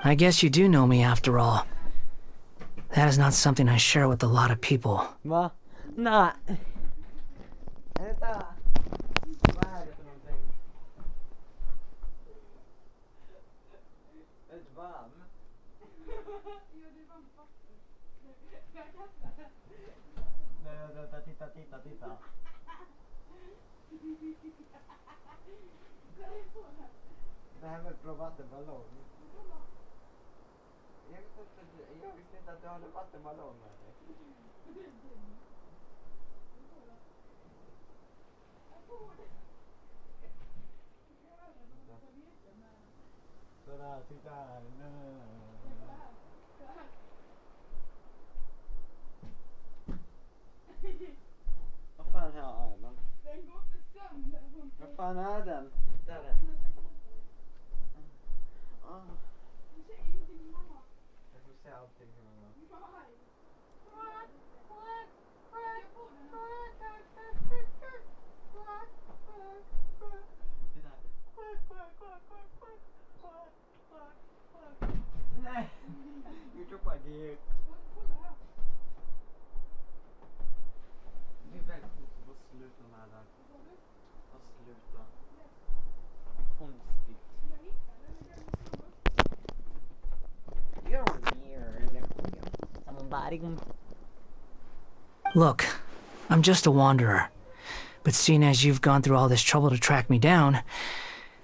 I guess you do know me after all. That is not something I share with a lot of people. Va? Nej. Vänta. Vad är det för någonting? Ett varm? Nej, vänta, titta. Det här med blå vattenballong. Jag visste inte att du hade vattenballong med dig. Sådär, titta här. Vad fan är den? Den går inte sönder. Vad fan är den? Där är den. Jag får se allting här nu. Nej, you took my dick. Det är väldigt konstigt att sluta med det. Att sluta. Det är konstigt. You're weird. Somebody. Look, I'm just a wanderer. But seeing as you've gone through all this trouble to track me down,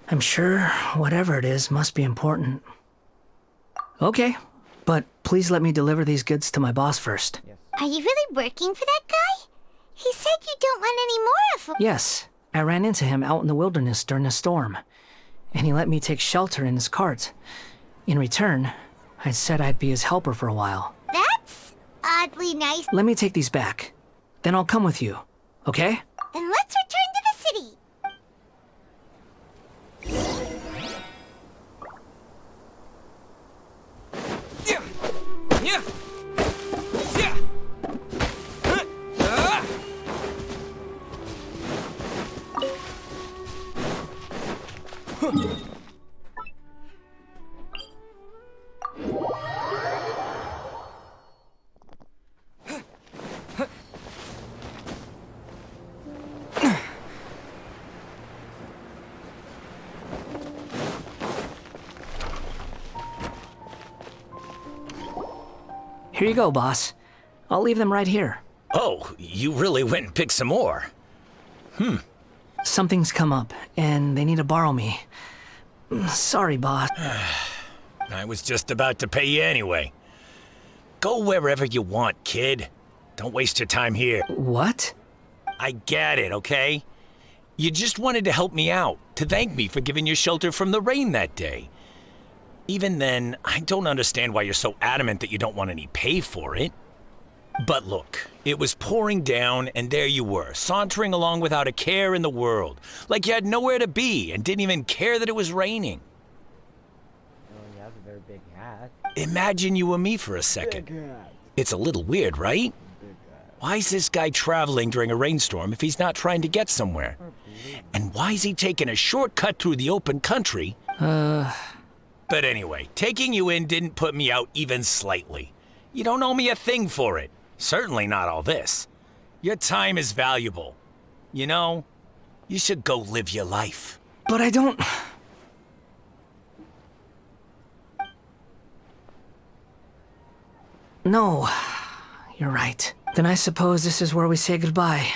I'm sure whatever it is must be important. Okay, but please let me deliver these goods to my boss first. Are you really working for that guy? He said you don't want any more of him. Yes, I ran into him out in the wilderness during a storm, and he let me take shelter in his cart. In return, I said I'd be his helper for a while. That's oddly nice. Let me take these back. Then I'll come with you, okay? Then let's return to the city. Here you go, boss. I'll leave them right here. Oh, you really went and picked some more. Something's come up, and they need to borrow me. Sorry, boss. I was just about to pay you anyway. Go wherever you want, kid. Don't waste your time here. What? I get it, okay? You just wanted to help me out, to thank me for giving you shelter from the rain that day. Even then, I don't understand why you're so adamant that you don't want any pay for it. But look, it was pouring down, and there you were, sauntering along without a care in the world, like you had nowhere to be and didn't even care that it was raining. Oh, he has a very big hat. Imagine you and me for a second. It's a little weird, right? Why is this guy traveling during a rainstorm if he's not trying to get somewhere? And why is he taking a shortcut through the open country? But anyway, taking you in didn't put me out even slightly. You don't owe me a thing for it. Certainly not all this. Your time is valuable. You know, you should go live your life. But I don't... No, you're right. Then I suppose this is where we say goodbye.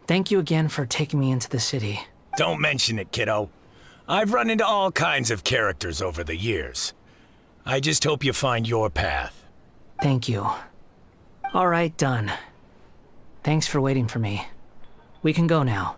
Thank you again for taking me into the city. Don't mention it, kiddo. I've run into all kinds of characters over the years. I just hope you find your path. Thank you. All right, done. Thanks for waiting for me. We can go now.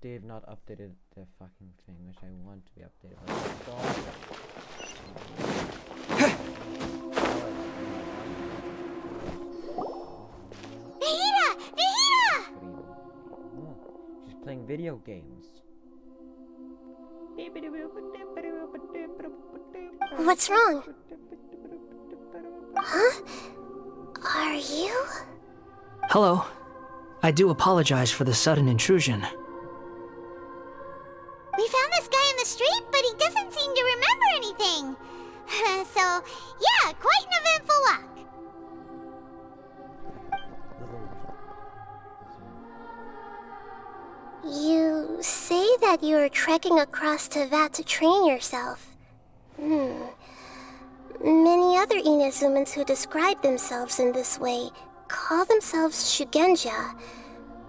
They've not updated the fucking thing, which I want to be updated. But Nahida! Nahida! she's playing video games. What's wrong? Huh? Are you? Hello. I do apologize for the sudden intrusion. We found this guy in the street, but he doesn't seem to remember anything. So, yeah, quite an eventful walk. You say that you're trekking across Teyvat to train yourself. Many other Inazumans who describe themselves in this way call themselves Shugenja.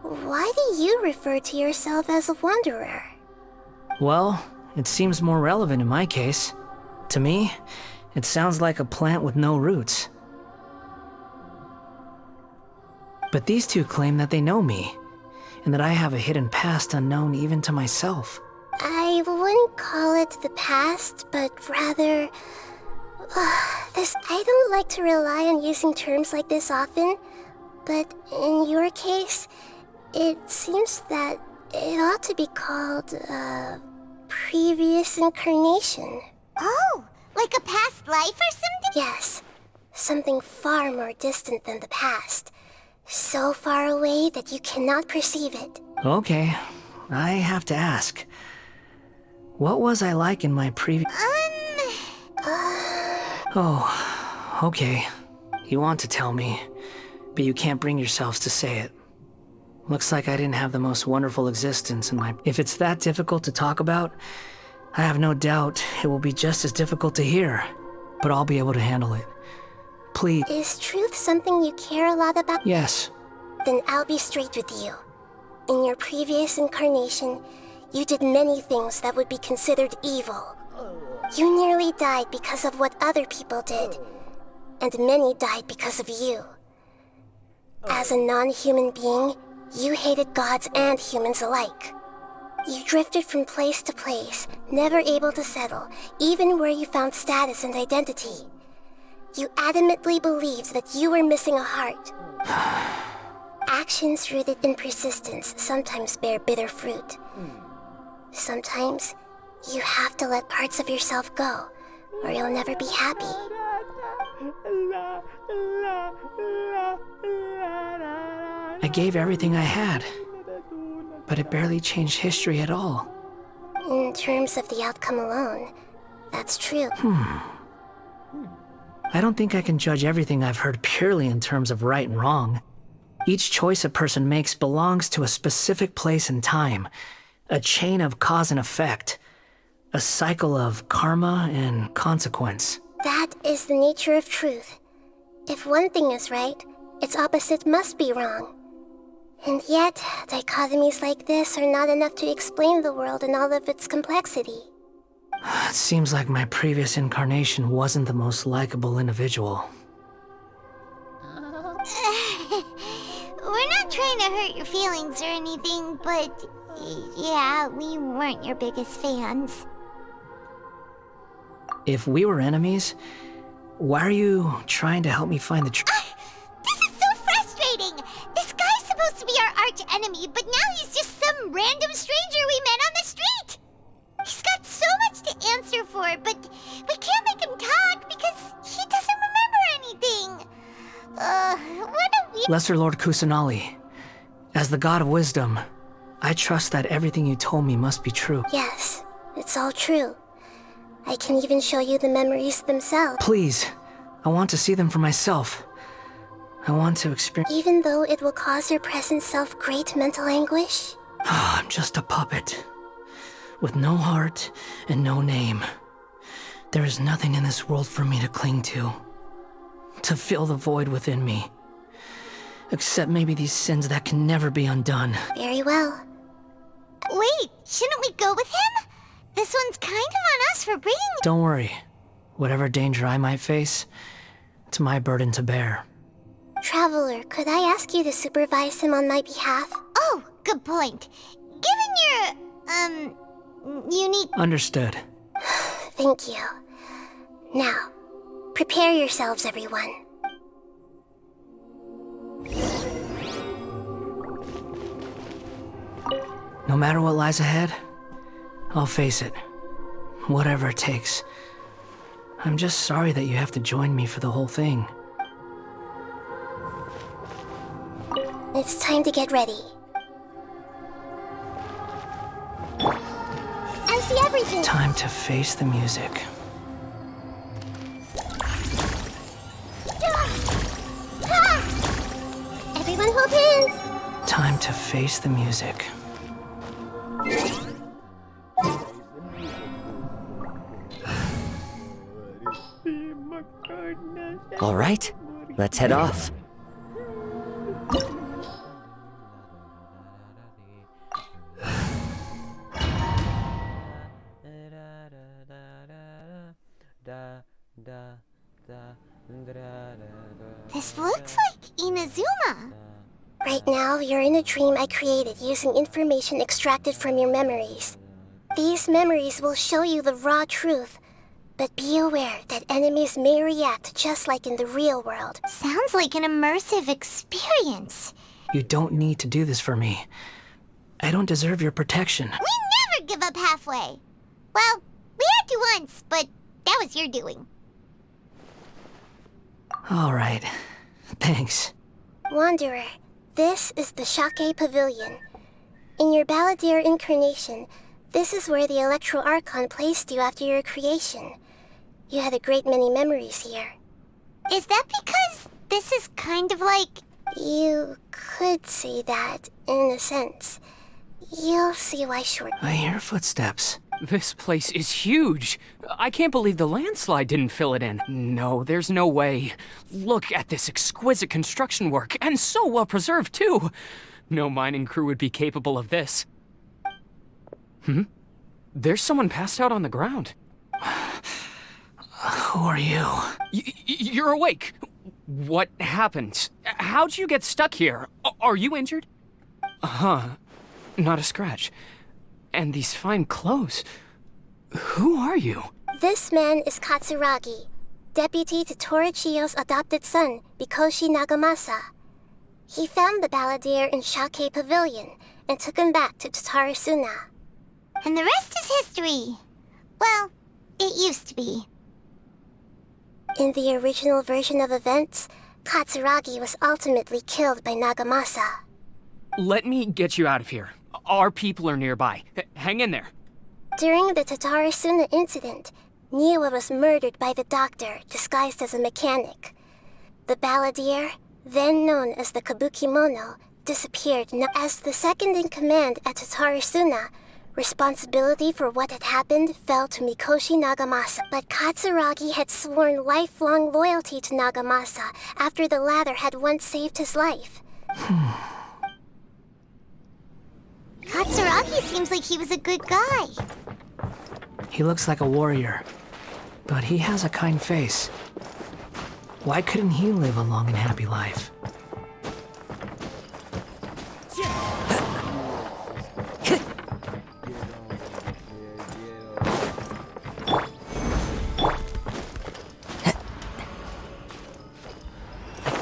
Why do you refer to yourself as a wanderer? Well, it seems more relevant in my case. To me, it sounds like a plant with no roots. But these two claim that they know me, and that I have a hidden past unknown even to myself. I wouldn't call it the past, but rather... I don't like to rely on using terms like this often, but in your case, it seems that it ought to be called, previous incarnation. Oh, like a past life or something? Yes, something far more distant than the past. So far away that you cannot perceive it. Okay, I have to ask. What was I like in my previous... Oh, okay. You want to tell me, but you can't bring yourselves to say it. Looks like I didn't have the most wonderful existence in my... If it's that difficult to talk about, I have no doubt it will be just as difficult to hear, but I'll be able to handle it. Please. Is truth something you care a lot about? Yes. Then I'll be straight with you. In your previous incarnation, you did many things that would be considered evil. You nearly died because of what other people did, and many died because of you. As a non-human being, you hated gods and humans alike. You drifted from place to place, never able to settle, even where you found status and identity. You adamantly believed that you were missing a heart. Actions rooted in persistence sometimes bear bitter fruit. Sometimes, you have to let parts of yourself go, or you'll never be happy. I gave everything I had, but it barely changed history at all. In terms of the outcome alone, that's true. I don't think I can judge everything I've heard purely in terms of right and wrong. Each choice a person makes belongs to a specific place and time, a chain of cause and effect, a cycle of karma and consequence. That is the nature of truth. If one thing is right, its opposite must be wrong. And yet, dichotomies like this are not enough to explain the world in all of its complexity. It seems like my previous incarnation wasn't the most likable individual. We're not trying to hurt your feelings or anything, but yeah, we weren't your biggest fans. If we were enemies, why are you trying to help me find the truth? This is so frustrating! This guy's supposed to be our arch enemy, but now he's just some random stranger we met on the street! He's got so much to answer for, but we can't make him talk because he doesn't remember anything. What a weird... Lesser Lord Kusanali, as the god of wisdom, I trust that everything you told me must be true. Yes, it's all true. I can even show you the memories themselves. Please, I want to see them for myself. I want to experience... Even though it will cause your present self great mental anguish? I'm just a puppet, with no heart and no name. There is nothing in this world for me to cling to fill the void within me. Except maybe these sins that can never be undone. Very well. Wait, shouldn't we go with him? This one's kind of on us for bringing... Don't worry. Whatever danger I might face, it's my burden to bear. Traveler, could I ask you to supervise him on my behalf? Oh, good point. Given your, unique... Understood. Thank you. Now, prepare yourselves, everyone. No matter what lies ahead, I'll face it. Whatever it takes. I'm just sorry that you have to join me for the whole thing. It's time to get ready. I see everything! Time to face the music. Everyone hold hands! Time to face the music. All right, let's head off. This looks like Inazuma. Right now, you're in a dream I created using information extracted from your memories. These memories will show you the raw truth, but be aware that enemies may react just like in the real world. Sounds like an immersive experience. You don't need to do this for me. I don't deserve your protection. We never give up halfway. Well, we had to once, but that was your doing. All right. Thanks. Wanderer, this is the Shake Pavilion. In your Balladeer incarnation, this is where the Electro Archon placed you after your creation. You had a great many memories here. Is that because this is kind of like... You could say that, in a sense. You'll see why shortly. I hear footsteps. This place is huge. I can't believe the landslide didn't fill it in. No, there's no way. Look at this exquisite construction work, and so well preserved, too. No mining crew would be capable of this. There's someone passed out on the ground. Who are you? You're awake. What happened? How'd you get stuck here? Are you injured? Not a scratch. And these fine clothes. Who are you? This man is Katsuragi, deputy to Torichiyo's adopted son, Mikoshi Nagamasa. He found the balladeer in Shake Pavilion and took him back to Tatarasuna. And the rest is history. Well, it used to be. In the original version of events, Katsuragi was ultimately killed by Nagamasa. Let me get you out of here. Our people are nearby. Hang in there. During the Tatarasuna incident, Niwa was murdered by the doctor disguised as a mechanic. The balladeer, then known as the Kabukimono, disappeared. As the second in command at Tatarasuna, responsibility for what had happened fell to Mikoshi Nagamasa, but Katsuragi had sworn lifelong loyalty to Nagamasa after the latter had once saved his life. Katsuragi seems like he was a good guy. He looks like a warrior, but he has a kind face. Why couldn't he live a long and happy life?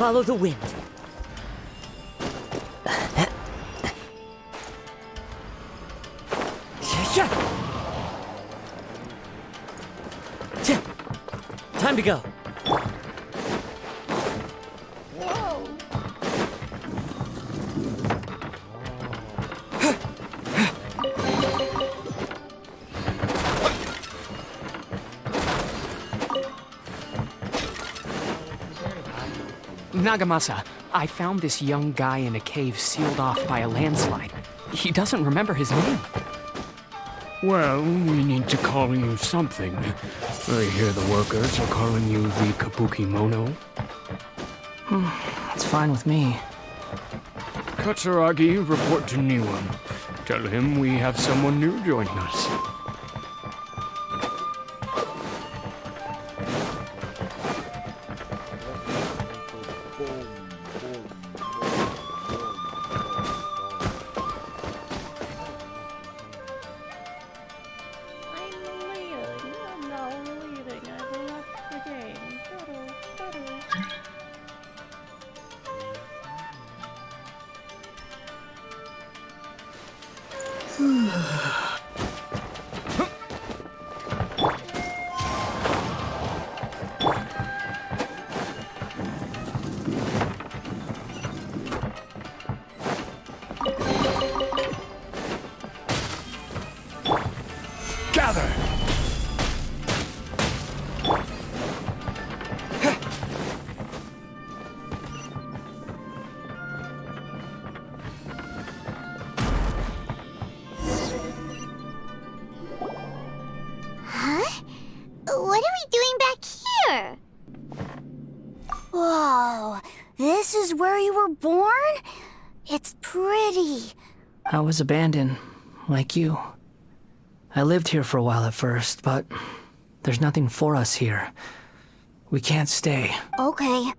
Follow the wind. Time to go. Nagamasa, I found this young guy in a cave sealed off by a landslide. He doesn't remember his name. Well, we need to call you something. I hear the workers are calling you the Kabukimono. It's fine with me. Katsuragi, report to Niwa. Tell him we have someone new joining us. Gather! Huh? What are we doing back here? Whoa, this is where you were born? It's pretty. I was abandoned, like you. I lived here for a while at first, but there's nothing for us here. We can't stay. Okay.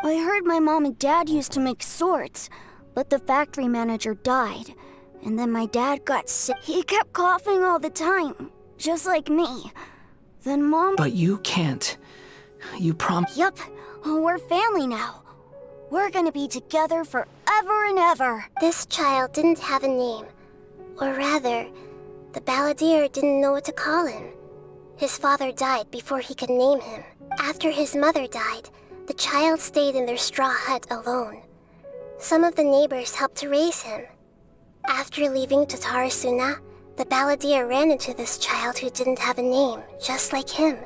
I heard my mom and dad used to make swords, but the factory manager died. And then my dad got sick. He kept coughing all the time, just like me. Then Mom... But you can't. You Yup, we're family now. We're gonna be together forever and ever. This child didn't have a name. Or rather, the balladeer didn't know what to call him. His father died before he could name him. After his mother died, the child stayed in their straw hut alone. Some of the neighbors helped to raise him. After leaving Tatarasuna, the balladeer ran into this child who didn't have a name, just like him.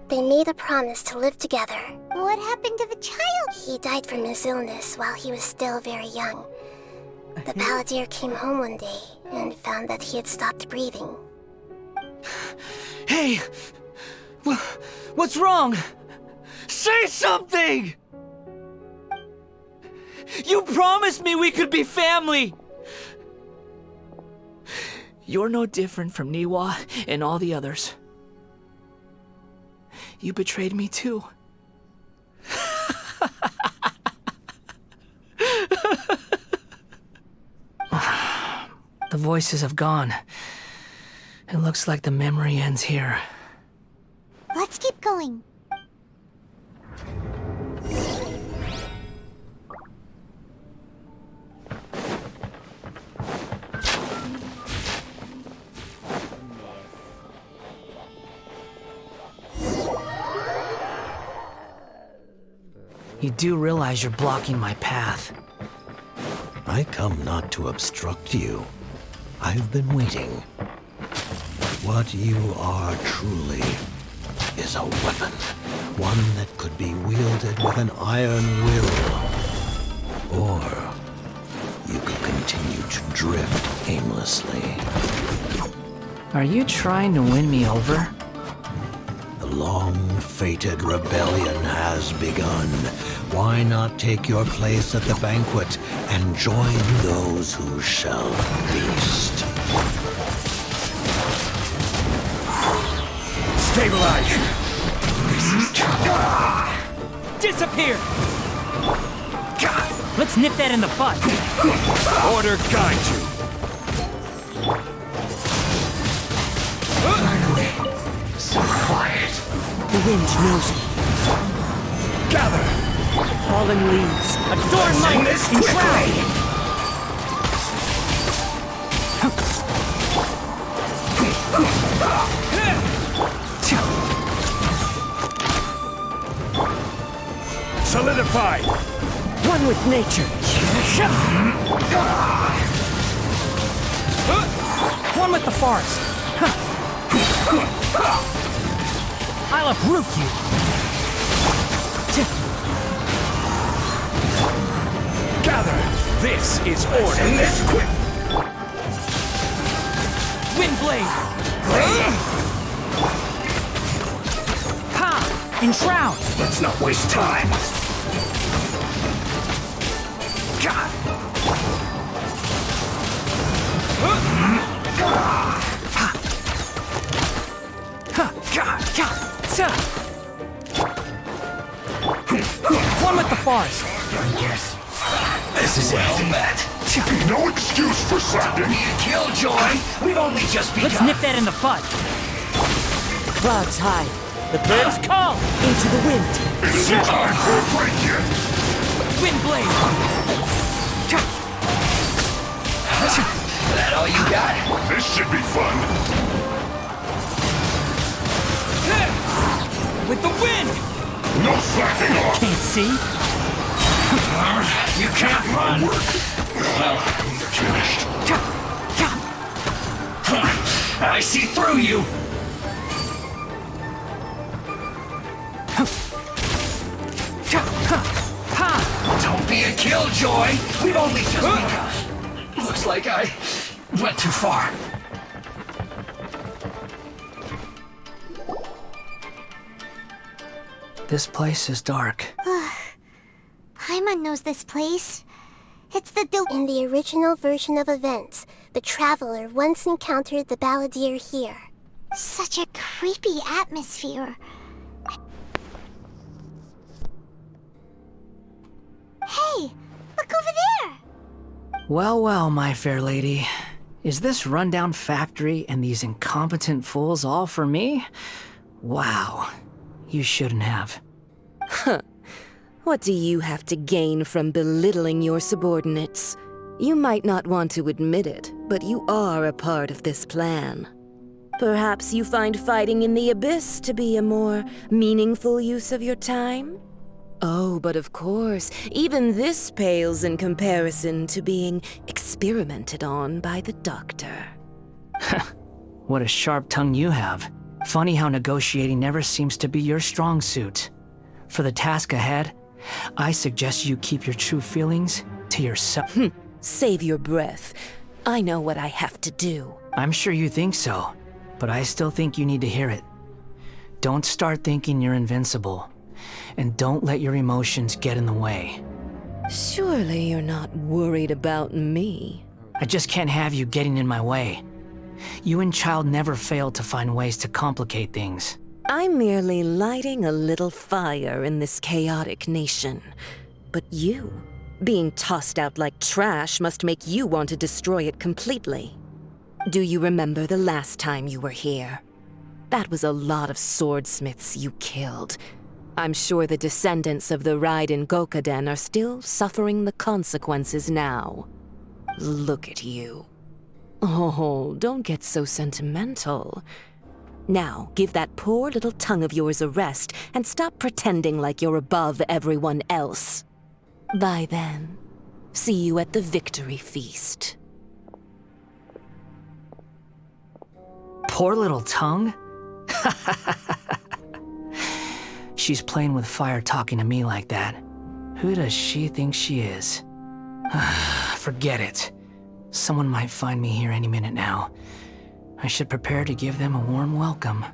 They made a promise to live together. What happened to the child? He died from his illness while he was still very young. The balladeer came home one day and found that he had stopped breathing. Hey! What's wrong? Say something! You promised me we could be family! You're no different from Niwa and all the others. You betrayed me too. The voices have gone. It looks like the memory ends here. Let's keep going. You do realize you're blocking my path. I come not to obstruct you. I've been waiting. What you are truly is a weapon. One that could be wielded with an iron will. Or you could continue to drift aimlessly. Are you trying to win me over? The long-fated rebellion has begun. Why not take your place at the banquet and join those who shall feast? Stabilize! Disappear! Let's nip that in the bud. Order guide you. Finally, so quiet. The wind knows me. Gather! Fallen leaves. Adorn my enshroud! Solidify! One with nature. One with the forest. I'll uproot you. Gather! This is order. Windblade! Ha! Enshroud! Let's not waste time. One with the forest. Yes. This is well met. No excuse for slacking. Killjoy. We've only just begun. Let's nip that in the bud. Clouds high. The birds call into the wind. It's time for a break yet. Windblade. That all you got? This should be fun. With the wind. No slacking off. Can't see. You can't run. Well, finished. I see through you. Don't be a killjoy. We've only just begun. Looks like I went too far. This place is dark. Paimon knows this place. It's the In the original version of events, the Traveler once encountered the balladeer here. Such a creepy atmosphere. Hey, look over there! Well, well, my fair lady. Is this rundown factory and these incompetent fools all for me? Wow. You shouldn't have. Huh. What do you have to gain from belittling your subordinates? You might not want to admit it, but you are a part of this plan. Perhaps you find fighting in the Abyss to be a more meaningful use of your time? Oh, but of course, even this pales in comparison to being experimented on by the Doctor. What a sharp tongue you have. Funny how negotiating never seems to be your strong suit. For the task ahead, I suggest you keep your true feelings to yourself. Save your breath. I know what I have to do. I'm sure you think so, but I still think you need to hear it. Don't start thinking you're invincible, and don't let your emotions get in the way. Surely you're not worried about me. I just can't have you getting in my way. You and Child never failed to find ways to complicate things. I'm merely lighting a little fire in this chaotic nation. But you, being tossed out like trash, must make you want to destroy it completely. Do you remember the last time you were here? That was a lot of swordsmiths you killed. I'm sure the descendants of the Raiden Gokaden are still suffering the consequences now. Look at you. Oh, don't get so sentimental. Now, give that poor little tongue of yours a rest and stop pretending like you're above everyone else. Bye then. See you at the victory feast. Poor little tongue? She's playing with fire talking to me like that. Who does she think she is? Forget it. Someone might find me here any minute now. I should prepare to give them a warm welcome.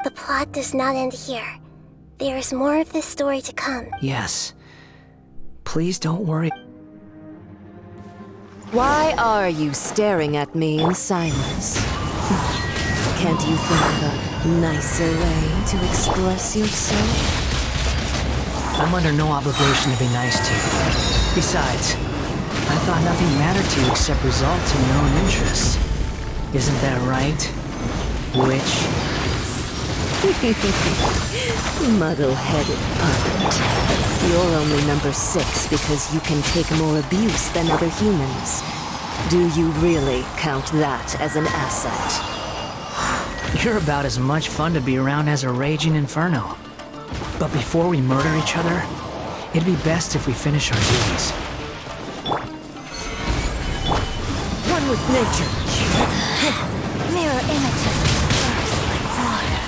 The plot does not end here. There is more of this story to come. Yes. Please don't worry. Why are you staring at me in silence? Can't you think of a nicer way to express yourself? I'm under no obligation to be nice to you. Besides, I thought nothing mattered to you except results in your own interests. Isn't that right, witch? Muddle-headed puppet. You're only number 6 because you can take more abuse than other humans. Do you really count that as an asset? You're about as much fun to be around as a raging inferno. But before we murder each other, it'd be best if we finish our duties. One with nature. Mirror images disperse like water.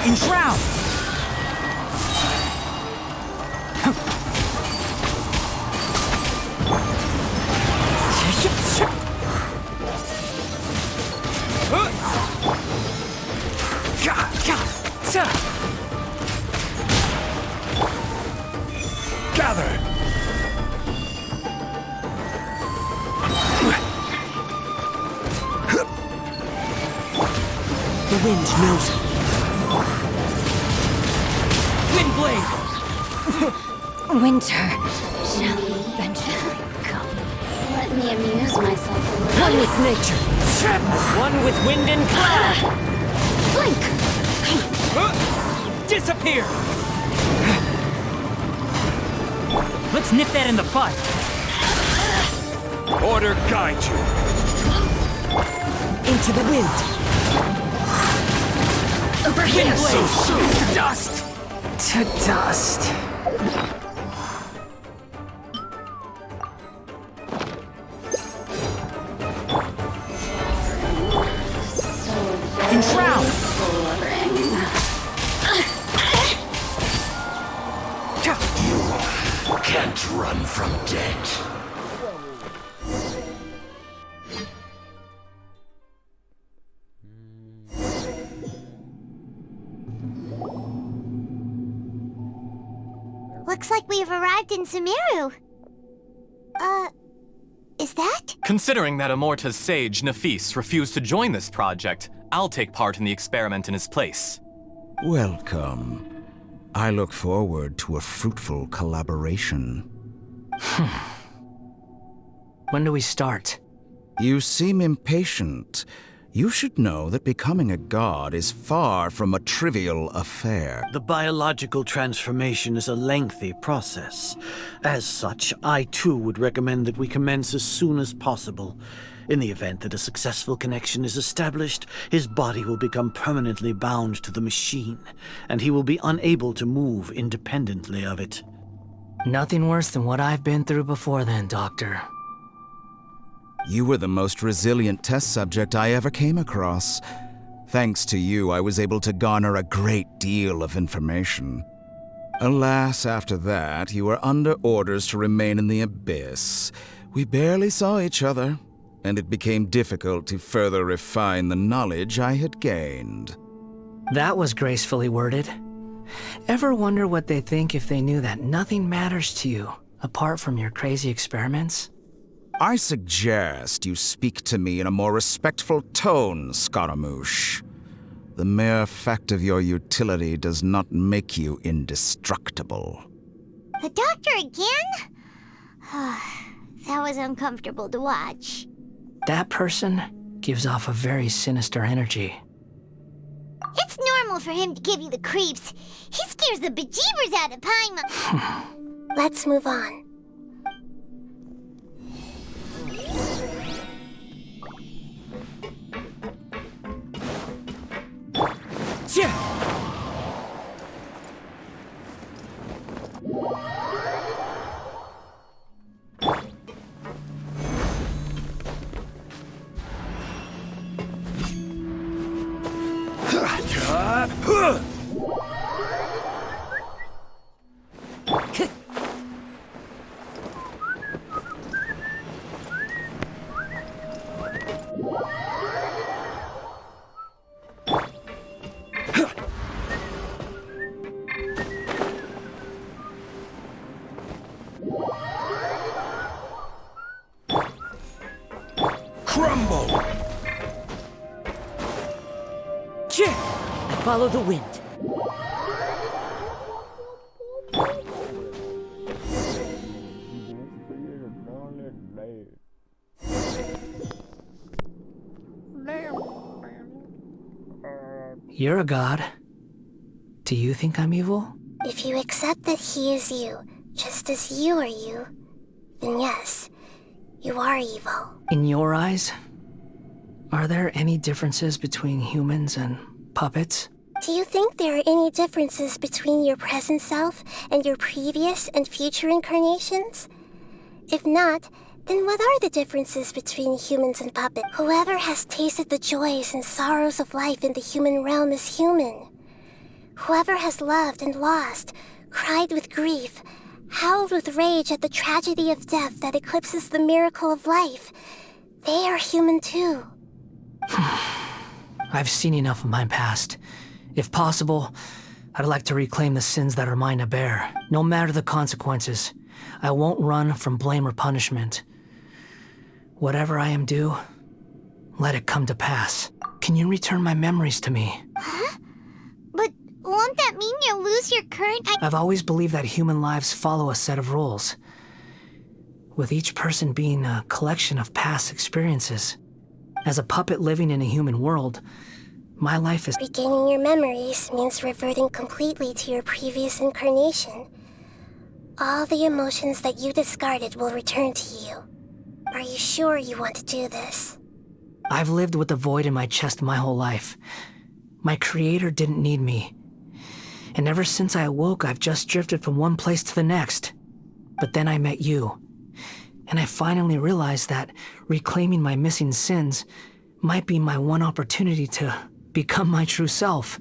Enshroud! Gather! The wind knows it. Windblade! Winter, shall we venture? Come, let me amuse myself a little. One with nature. One with wind and cloud! Blink! Disappear! Let's nip that in the bud. Order guide you. Into the wind. Over here! So soon! Dust to dust. Enshroud! You can't run from death. Looks like we've arrived in Sumeru. Is that? Considering that Amorta's sage, Nafis, refused to join this project, I'll take part in the experiment in his place. Welcome. I look forward to a fruitful collaboration. When do we start? You seem impatient. You should know that becoming a god is far from a trivial affair. The biological transformation is a lengthy process. As such, I too would recommend that we commence as soon as possible. In the event that a successful connection is established, his body will become permanently bound to the machine, and he will be unable to move independently of it. Nothing worse than what I've been through before then, Doctor. You were the most resilient test subject I ever came across. Thanks to you, I was able to garner a great deal of information. Alas, after that, you were under orders to remain in the Abyss. We barely saw each other, and it became difficult to further refine the knowledge I had gained. That was gracefully worded. Ever wonder what they think if they knew that nothing matters to you apart from your crazy experiments? I suggest you speak to me in a more respectful tone, Scaramouche. The mere fact of your utility does not make you indestructible. The doctor again? That was uncomfortable to watch. That person gives off a very sinister energy. It's normal for him to give you the creeps. He scares the bejeebers out of Paimon. Let's move on. Crumble! I follow the wind. You're a god. Do you think I'm evil? If you accept that he is you, just as you are you, then yes, you are evil. In your eyes, are there any differences between humans and puppets? Do you think there are any differences between your present self and your previous and future incarnations? If not, then what are the differences between humans and puppets? Whoever has tasted the joys and sorrows of life in the human realm is human. Whoever has loved and lost, cried with grief, howled with rage at the tragedy of death that eclipses the miracle of life, they are human too. I've seen enough of my past. If possible, I'd like to reclaim the sins that are mine to bear, no matter the consequences. I won't run from blame or punishment. Whatever I am due, let it come to pass. Can you return my memories to me? Huh? But won't that mean you'll lose your current... I've always believed that human lives follow a set of rules, with each person being a collection of past experiences. As a puppet living in a human world, my life is... Regaining your memories means reverting completely to your previous incarnation. All the emotions that you discarded will return to you. Are you sure you want to do this? I've lived with the void in my chest my whole life. My creator didn't need me. And ever since I awoke, I've just drifted from one place to the next. But then I met you. And I finally realized that reclaiming my missing sins might be my one opportunity to become my true self.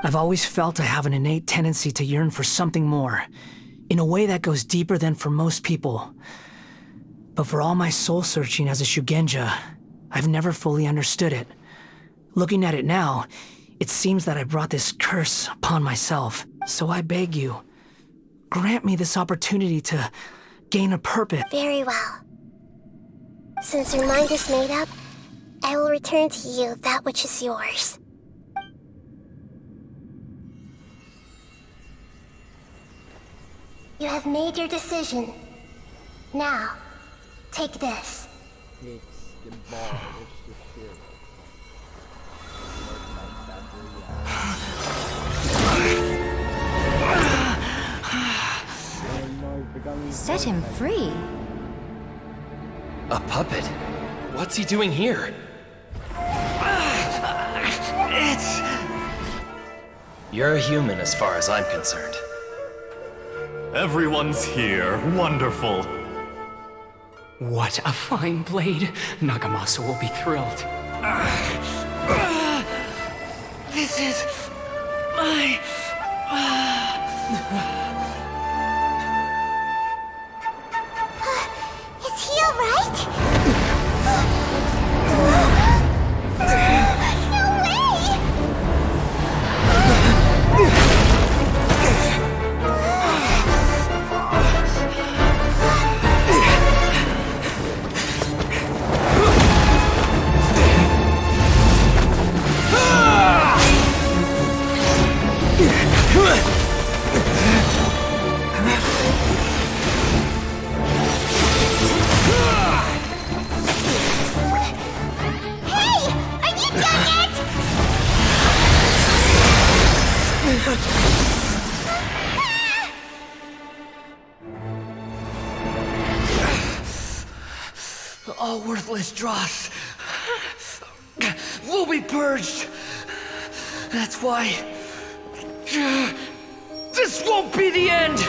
I've always felt I have an innate tendency to yearn for something more, in a way that goes deeper than for most people. But for all my soul-searching as a Shugenja, I've never fully understood it. Looking at it now, it seems that I brought this curse upon myself. So I beg you, grant me this opportunity to gain a purpose. Very well. Since your mind is made up, I will return to you that which is yours. You have made your decision. Now, take this. Set him free? A puppet? What's he doing here? You're a human as far as I'm concerned. Everyone's here. Wonderful. What a fine blade. Nagamasa will be thrilled. This is my... Is he alright? No way! All worthless dross will be purged. That's why this won't be the end.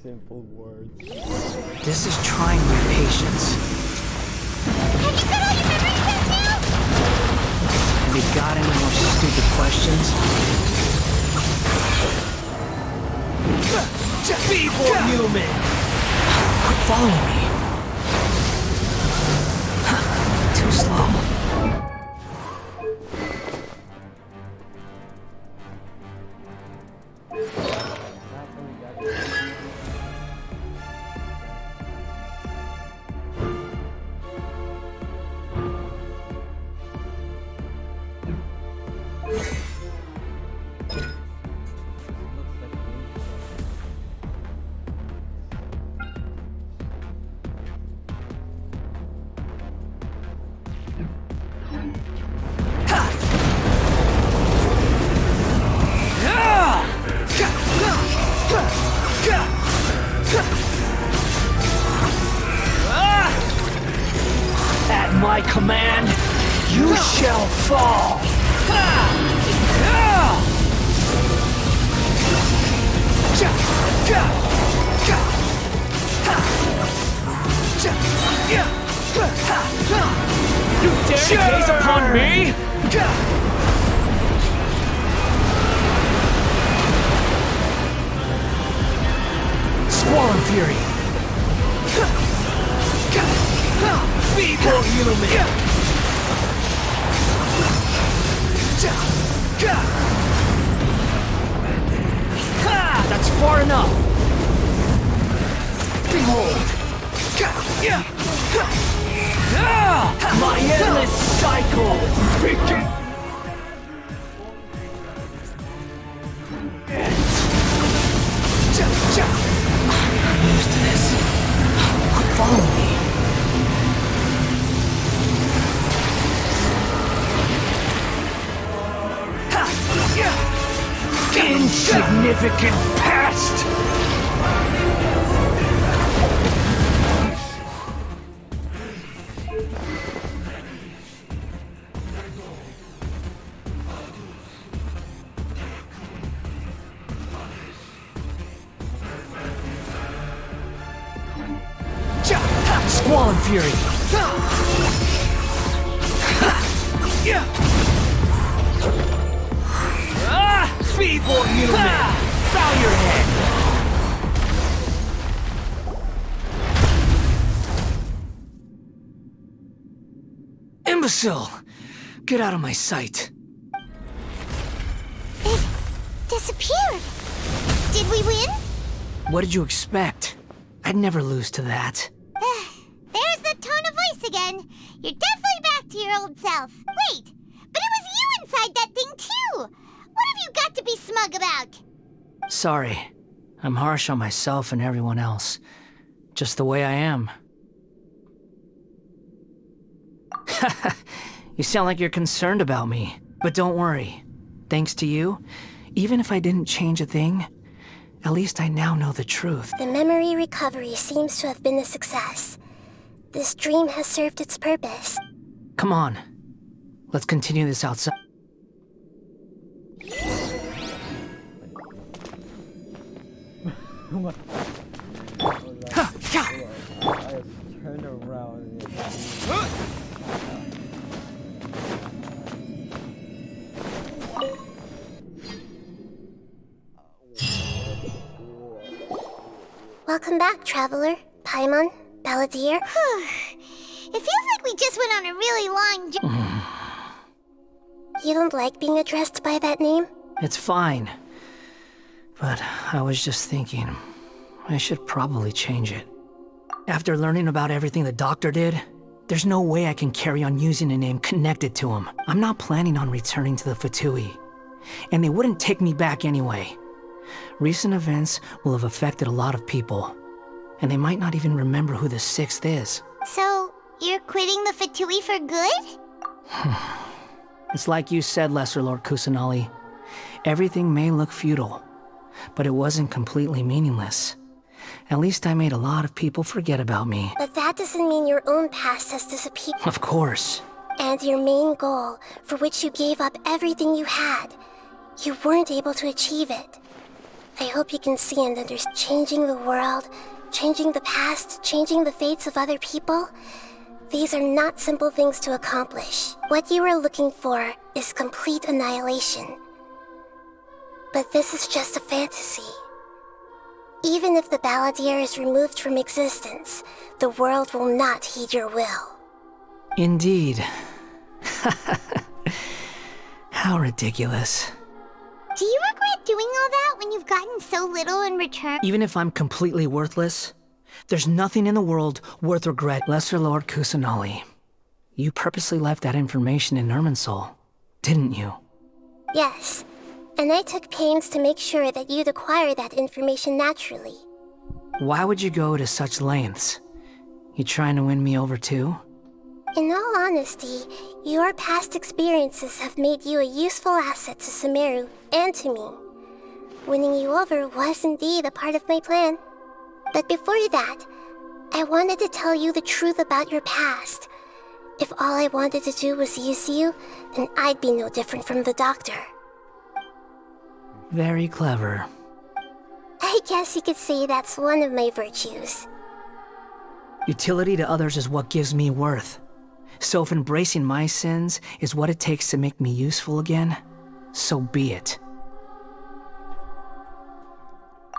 Simple words. This is trying my patience. Have you got any more stupid questions? Be more human! Quit following me. Too slow. At my command, you shall fall! You dare gaze upon me? Squall Fury! Feeble human! That's far enough. Behold! My endless cycle! I'm used to this. Quit following me. Insignificant past! Squall Fury! Feeble human! Bow your head! Imbecile! Get out of my sight. It disappeared. Did we win? What did you expect? I'd never lose to that. There's the tone of voice again. You're definitely back to your old self. Wait, but it was you inside that thing too. What have you got to be smug about? Sorry. I'm harsh on myself and everyone else. Just the way I am. You sound like you're concerned about me. But don't worry. Thanks to you, even if I didn't change a thing, at least I now know the truth. The memory recovery seems to have been a success. This dream has served its purpose. Come on. Let's continue this outside. Turn around. Welcome back, Traveler, Paimon, Balladeer. It feels like we just went on a really long journey. You don't like being addressed by that name? It's fine. But I was just thinking, I should probably change it. After learning about everything the doctor did, there's no way I can carry on using a name connected to him. I'm not planning on returning to the Fatui, and they wouldn't take me back anyway. Recent events will have affected a lot of people, and they might not even remember who the Sixth is. So, you're quitting the Fatui for good? It's like you said, Lesser Lord Kusanali. Everything may look futile, but it wasn't completely meaningless. At least I made a lot of people forget about me. But that doesn't mean your own past has disappeared. Of course. And your main goal, for which you gave up everything you had, you weren't able to achieve it. I hope you can see and understand. Changing the world, changing the past, changing the fates of other people. These are not simple things to accomplish. What you are looking for is complete annihilation. But this is just a fantasy. Even if the Balladeer is removed from existence, the world will not heed your will. Indeed. How ridiculous. Do you regret doing all that when you've gotten so little in return? Even if I'm completely worthless, there's nothing in the world worth regret. Lesser Lord Kusanali, you purposely left that information in Irminsul, didn't you? Yes, and I took pains to make sure that you'd acquire that information naturally. Why would you go to such lengths? You trying to win me over too? In all honesty, your past experiences have made you a useful asset to Sumeru and to me. Winning you over was indeed a part of my plan. But before that, I wanted to tell you the truth about your past. If all I wanted to do was use you, then I'd be no different from the doctor. Very clever. I guess you could say that's one of my virtues. Utility to others is what gives me worth. So if embracing my sins is what it takes to make me useful again, so be it.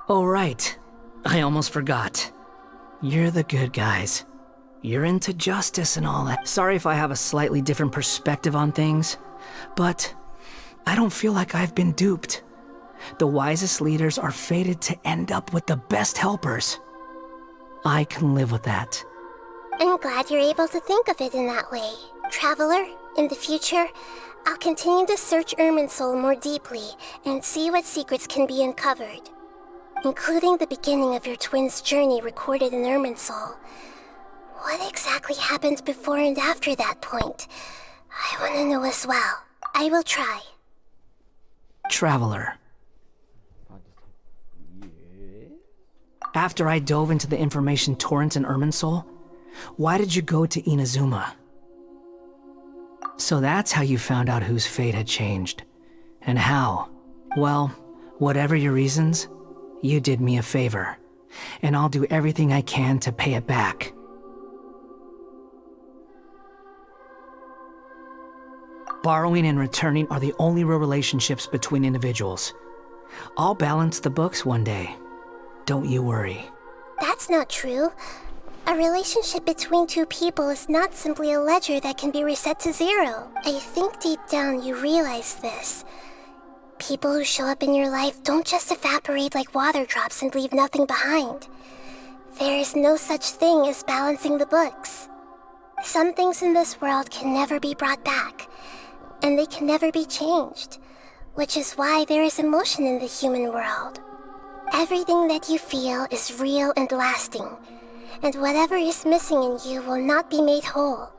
Oh right, I almost forgot. You're the good guys. You're into justice and all that. Sorry if I have a slightly different perspective on things, but I don't feel like I've been duped. The wisest leaders are fated to end up with the best helpers. I can live with that. I'm glad you're able to think of it in that way. Traveler, in the future, I'll continue to search Irminsul more deeply and see what secrets can be uncovered, including the beginning of your twins' journey recorded in Irminsul. What exactly happened before and after that point? I want to know as well. I will try. Traveler. After I dove into the information torrents in Irminsul, why did you go to Inazuma? So that's how you found out whose fate had changed. And how? Well, whatever your reasons, you did me a favor. And I'll do everything I can to pay it back. Borrowing and returning are the only real relationships between individuals. I'll balance the books one day. Don't you worry. That's not true. A relationship between two people is not simply a ledger that can be reset to zero. I think deep down you realize this. People who show up in your life don't just evaporate like water drops and leave nothing behind. There is no such thing as balancing the books. Some things in this world can never be brought back, and they can never be changed, which is why there is emotion in the human world. Everything that you feel is real and lasting, and whatever is missing in you will not be made whole.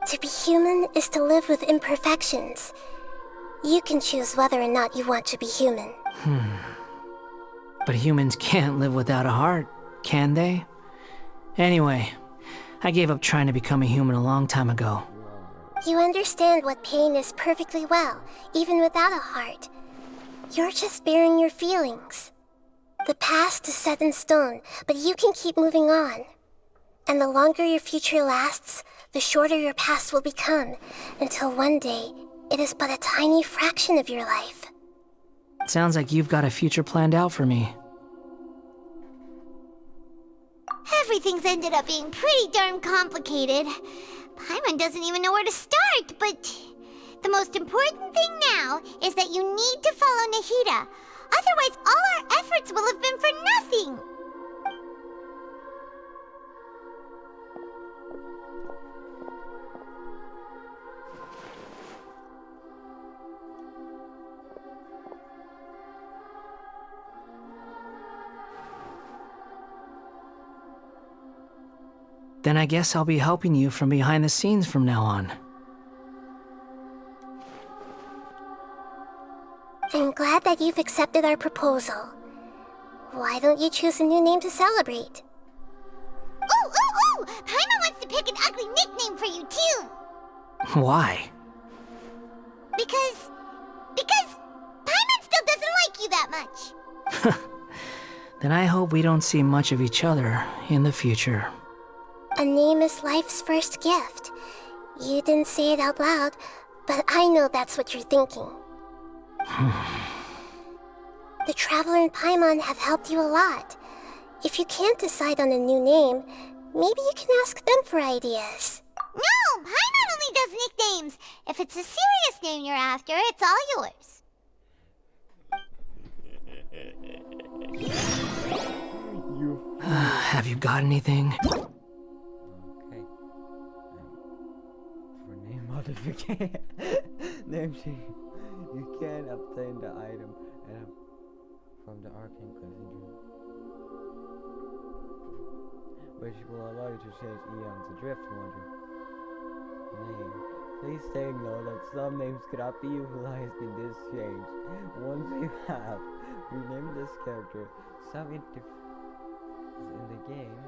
To be human is to live with imperfections. You can choose whether or not you want to be human. But humans can't live without a heart, can they? Anyway, I gave up trying to become a human a long time ago. You understand what pain is perfectly well, even without a heart. You're just bearing your feelings. The past is set in stone, but you can keep moving on. And the longer your future lasts, the shorter your past will become, until one day, it is but a tiny fraction of your life. Sounds like you've got a future planned out for me. Everything's ended up being pretty darn complicated. Paimon doesn't even know where to start, but the most important thing now is that you need to follow Nahida. Otherwise, all our efforts will have been for nothing. Then I guess I'll be helping you from behind the scenes from now on. I'm glad that you've accepted our proposal. Why don't you choose a new name to celebrate? Ooh! Paimon wants to pick an ugly nickname for you, too! Why? Because Paimon still doesn't like you that much. Then I hope we don't see much of each other in the future. A name is life's first gift. You didn't say it out loud, but I know that's what you're thinking. The Traveler and Paimon have helped you a lot. If you can't decide on a new name, maybe you can ask them for ideas. No! Paimon only does nicknames! If it's a serious name you're after, it's all yours. Have you got anything? For name modification, name change, you can obtain the item from the Arcane Cathedral, which will allow you to change Aeon's Drift Wonder name. Please take note that some names cannot be utilized in this change. Once you have renamed this character, some interfaces in the game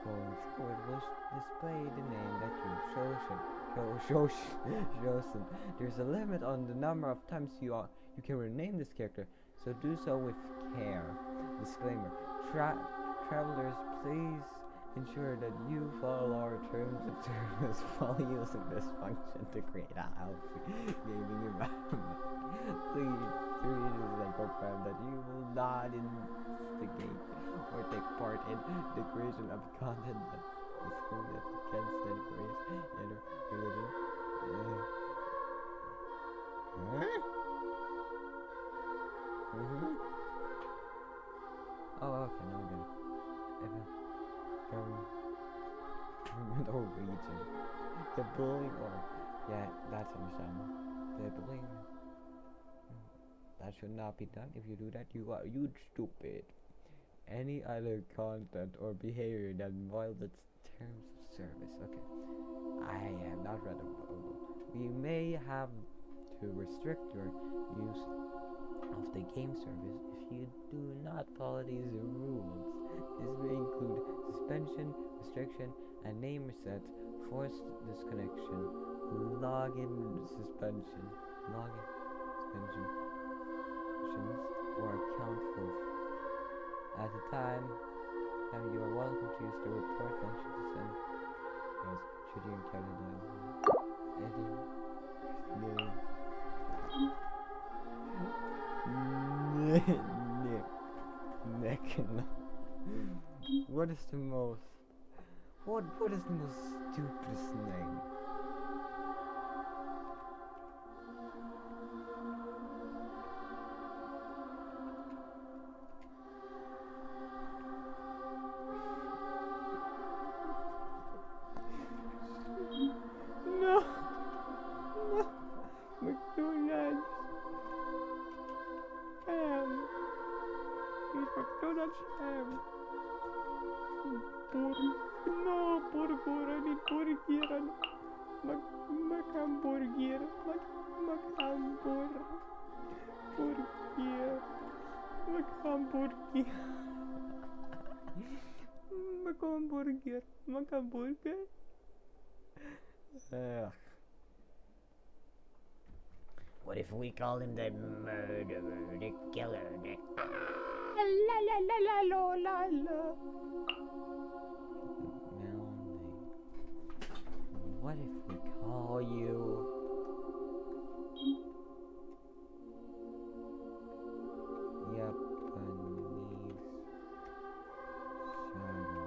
going forward will display the name that you've chosen. There's a limit on the number of times you can rename this character, so do so with care. Disclaimer: travelers, please ensure that you follow our terms of service while using this function to create a healthy gaming environment. Please read and confirm that you will not instigate or take part in the creation of content that is coded against any race, gender, religion. Oh, okay, now we're gonna government or region. The bullying or yeah, that's understandable. The bullying that should not be done. If you do that, you are huge stupid. Any other content or behavior that violates terms of service. Okay, I have not read the proposal. We may have to restrict your use of the game service if you do not follow these rules. This may include suspension, restriction, and name reset, forced disconnection, login suspension, or account full. At the time, you are welcome to use the report function to send us should you encounter What is the most What is the most stupidest name? No. No. McDonald's. Ham. It's McDonald's ham. No, burger. I need burger. Hamburger. Hamburger. Burger. Hamburger. Hamburger. What if we call him the murderer, the killer, the... La la la la la la la. What if we call you... Japanese Shadow?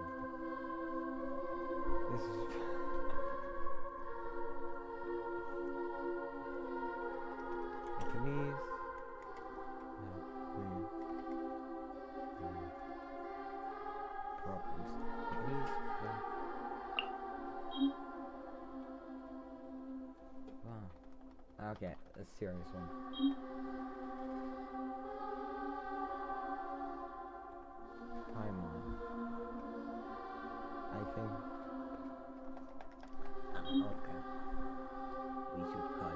This is... Japanese... problems. Japanese... Wow. Okay, a serious one. Paimon. I think... okay. We should call you...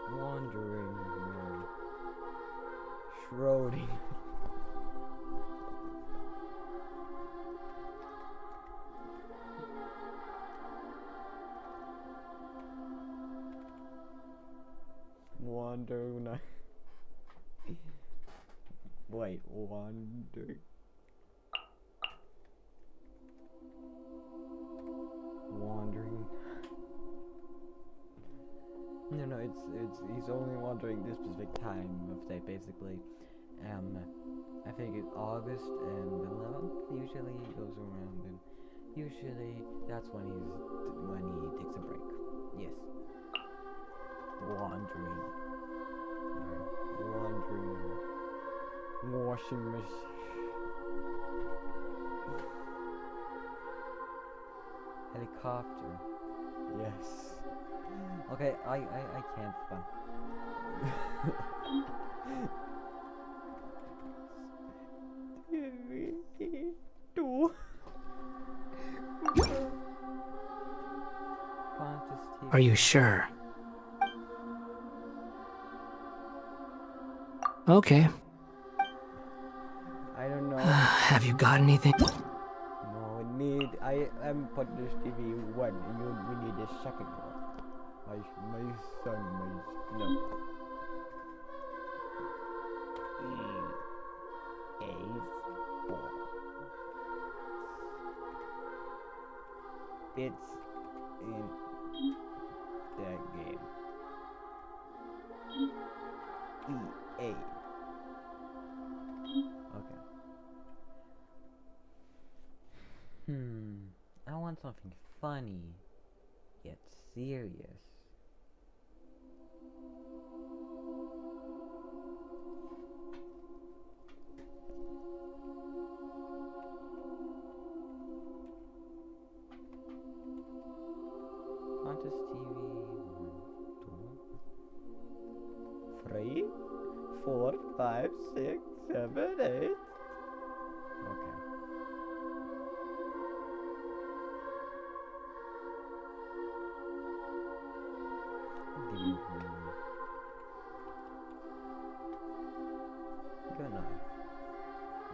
Wandering Mary. Schroding. Wandering. Wait, wandering. No, he's only wandering this specific time of day, basically. I think it's August and the 11th. Usually he goes around, and usually that's when he takes a break. Yes. Wandering. Washing machine. Helicopter. Yes. Okay, I can't find. Are you sure? Okay. I don't know. Have you got anything? No, I am Publish TV 1, and we need a second one. My son, no. It's in that game. EA. Okay. I want something funny, yet serious. Contest TV 1, 2, 3, 4, 5, 6, 7, 8. Okay. Good night.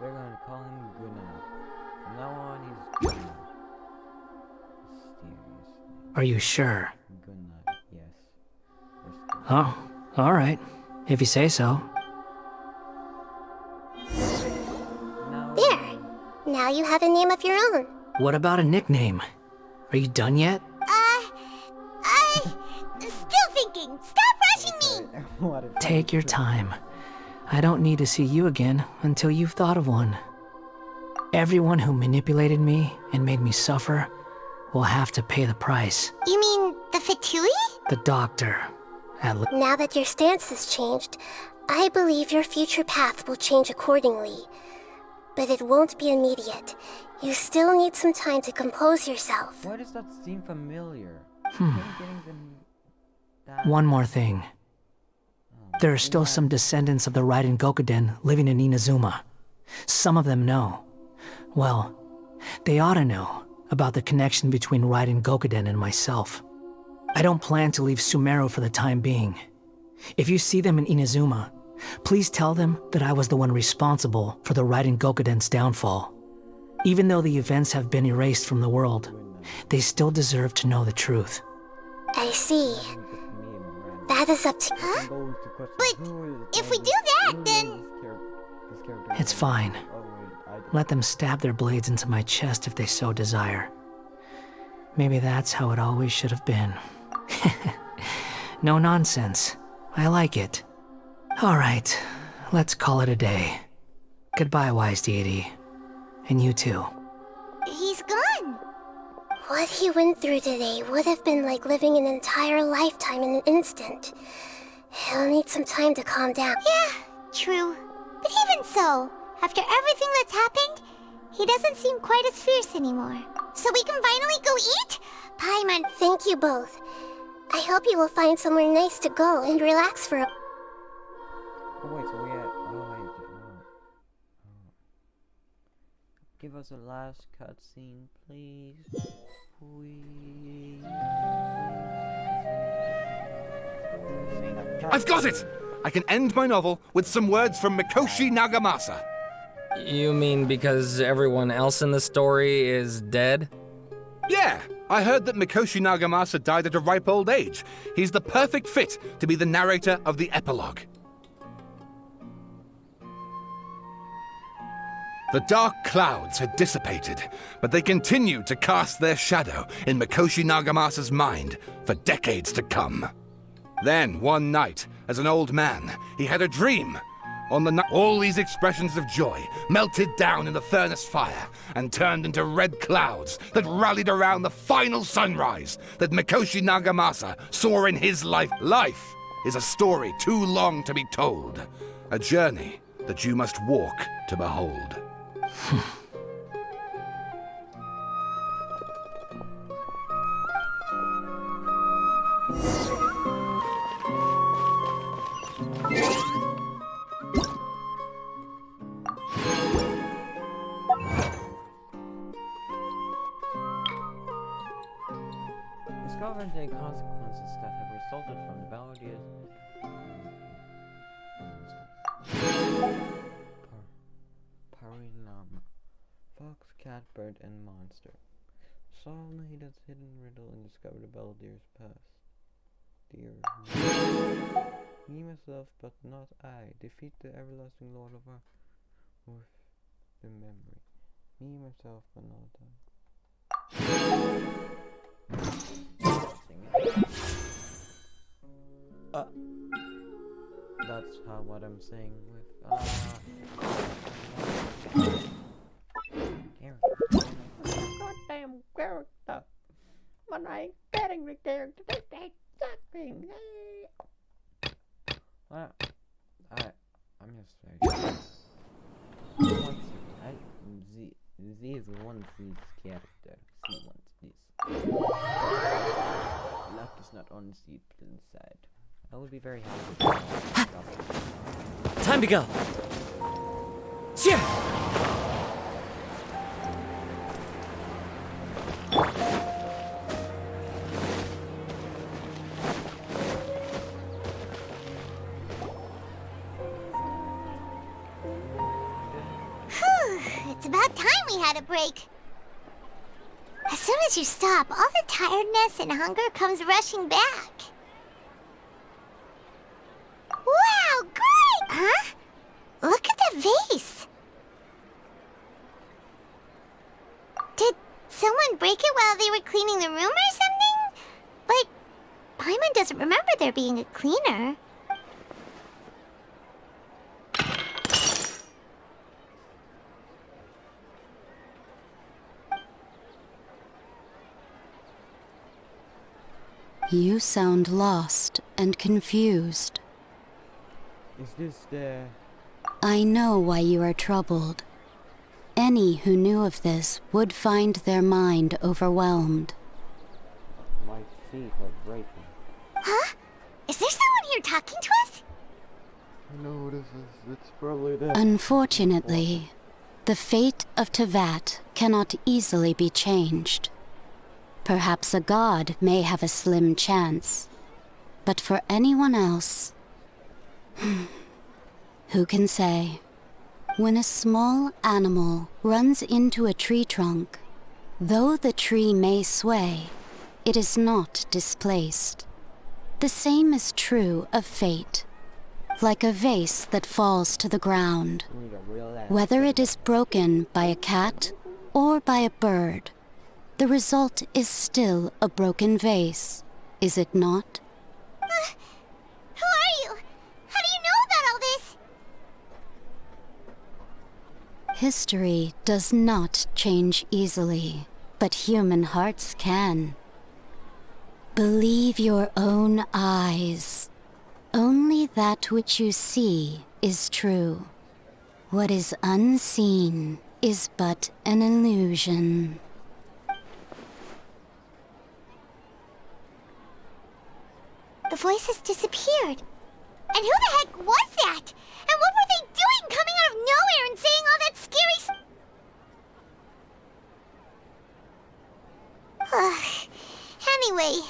We're gonna call him Good night. From now on, he's Good night. Mysterious. Are you sure? Good night. Yes. Oh, all right. If you say so. There! Now you have a name of your own. What about a nickname? Are you done yet? Still thinking. Stop rushing me! Take your time. I don't need to see you again until you've thought of one. Everyone who manipulated me and made me suffer will have to pay the price. You mean the Fatui? The doctor. Now that your stance has changed, I believe your future path will change accordingly. But it won't be immediate. You still need some time to compose yourself. Why does that seem familiar? One more thing. There are still some descendants of the Raiden Gokuden living in Inazuma. Some of them know. Well, they ought to know about the connection between Raiden Gokuden and myself. I don't plan to leave Sumeru for the time being. If you see them in Inazuma, please tell them that I was the one responsible for the Raiden Gokuden's downfall. Even though the events have been erased from the world, they still deserve to know the truth. I see. That is up to... Huh? But if we do that, then... It's fine. Let them stab their blades into my chest if they so desire. Maybe that's how it always should have been. No nonsense. I like it. Alright, let's call it a day. Goodbye, wise deity. And you too. He's gone. What he went through today would have been like living an entire lifetime in an instant. He'll need some time to calm down. Yeah, true. But even so, after everything that's happened, he doesn't seem quite as fierce anymore. So we can finally go eat? Paimon. Thank you both. I hope you will find somewhere nice to go and relax for a... Oh wait, so we had... Oh wait, Give us a last cutscene, please. I've got it! I can end my novel with some words from Mikoshi Nagamasa. You mean because everyone else in the story is dead? Yeah, I heard that Mikoshi Nagamasa died at a ripe old age. He's the perfect fit to be the narrator of the epilogue. The dark clouds had dissipated, but they continued to cast their shadow in Mikoshi Nagamasa's mind for decades to come. Then, one night, as an old man, he had a dream. On the night, all these expressions of joy melted down in the furnace fire and turned into red clouds that rallied around the final sunrise that Mikoshi Nagamasa saw in his life. Life is a story too long to be told, a journey that you must walk to behold. Discovering the consequences that have resulted from the Baldia's Parinama. Fox, cat, bird, and monster. Solve Naida's hidden riddle and discover the Baldir's past. Dear me myself, but not I. Defeat the everlasting Lord of our with the memory. Me myself, but not I. That's what I'm saying with goddamn character. But I ain't getting the character. That's sucking. Well, I'm just very Z is one Z's character. C wants this. Luck is not on Z side. I would be very happy. Time to go. It's about time we had a break. As soon as you stop, all the tiredness and hunger comes rushing back. Wow, great! Huh? Look at the vase. Did someone break it while they were cleaning the room or something? But Paimon doesn't remember there being a cleaner. You sound lost and confused. Is this the... I know why you are troubled. Any who knew of this would find their mind overwhelmed. My feet are breaking. Huh? Is there someone here talking to us? I know this is. It's probably that. Unfortunately, the fate of Teyvat cannot easily be changed. Perhaps a god may have a slim chance, but for anyone else, who can say? When a small animal runs into a tree trunk, though the tree may sway, it is not displaced. The same is true of fate. Like a vase that falls to the ground, whether it is broken by a cat or by a bird, the result is still a broken vase, is it not? Who are you? How do you know about all this? History does not change easily, but human hearts can. Believe your own eyes. Only that which you see is true. What is unseen is but an illusion. The voice has disappeared. And who the heck was that? And what were they doing coming out of nowhere and saying all that scary Anyway,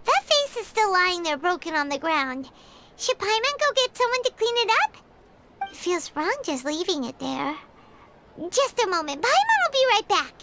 that face is still lying there broken on the ground. Should Paimon go get someone to clean it up? It feels wrong just leaving it there. Just a moment. Paimon will be right back.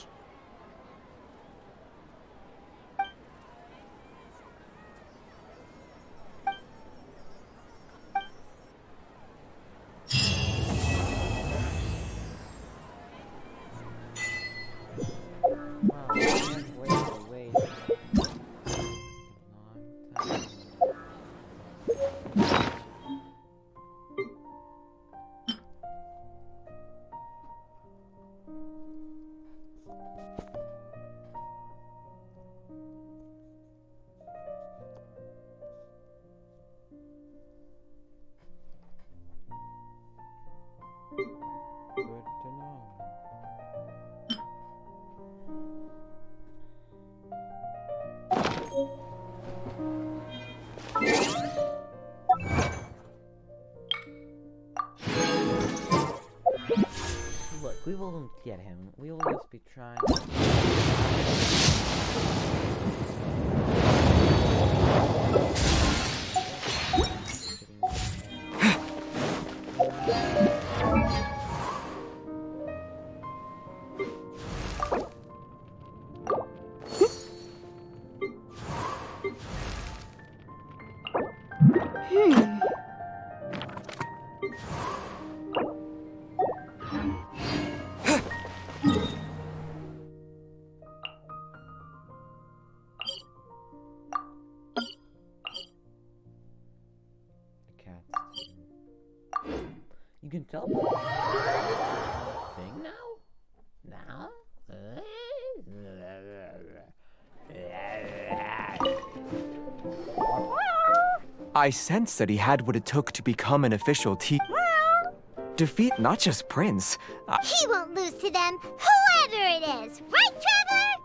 Look, we won't get him. We will just be trying. You can tell thing now? I sensed that he had what it took to become an official defeat not just Prince. He won't lose to them, whoever it is. Right, Traveler?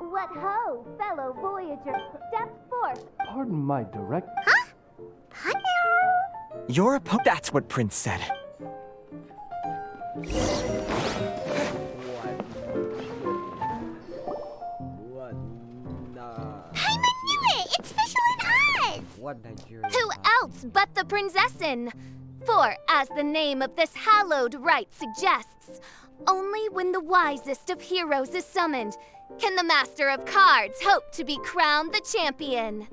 What ho, fellow Voyager. Step forth. Pardon my direct... Huh? Partner? You're a That's what Prince said. Paimon knew it! It's Fischl and Oz! What Nigerian? Who else but the Prinzessin? For, as the name of this hallowed rite suggests, only when the wisest of heroes is summoned can the Master of Cards hope to be crowned the champion.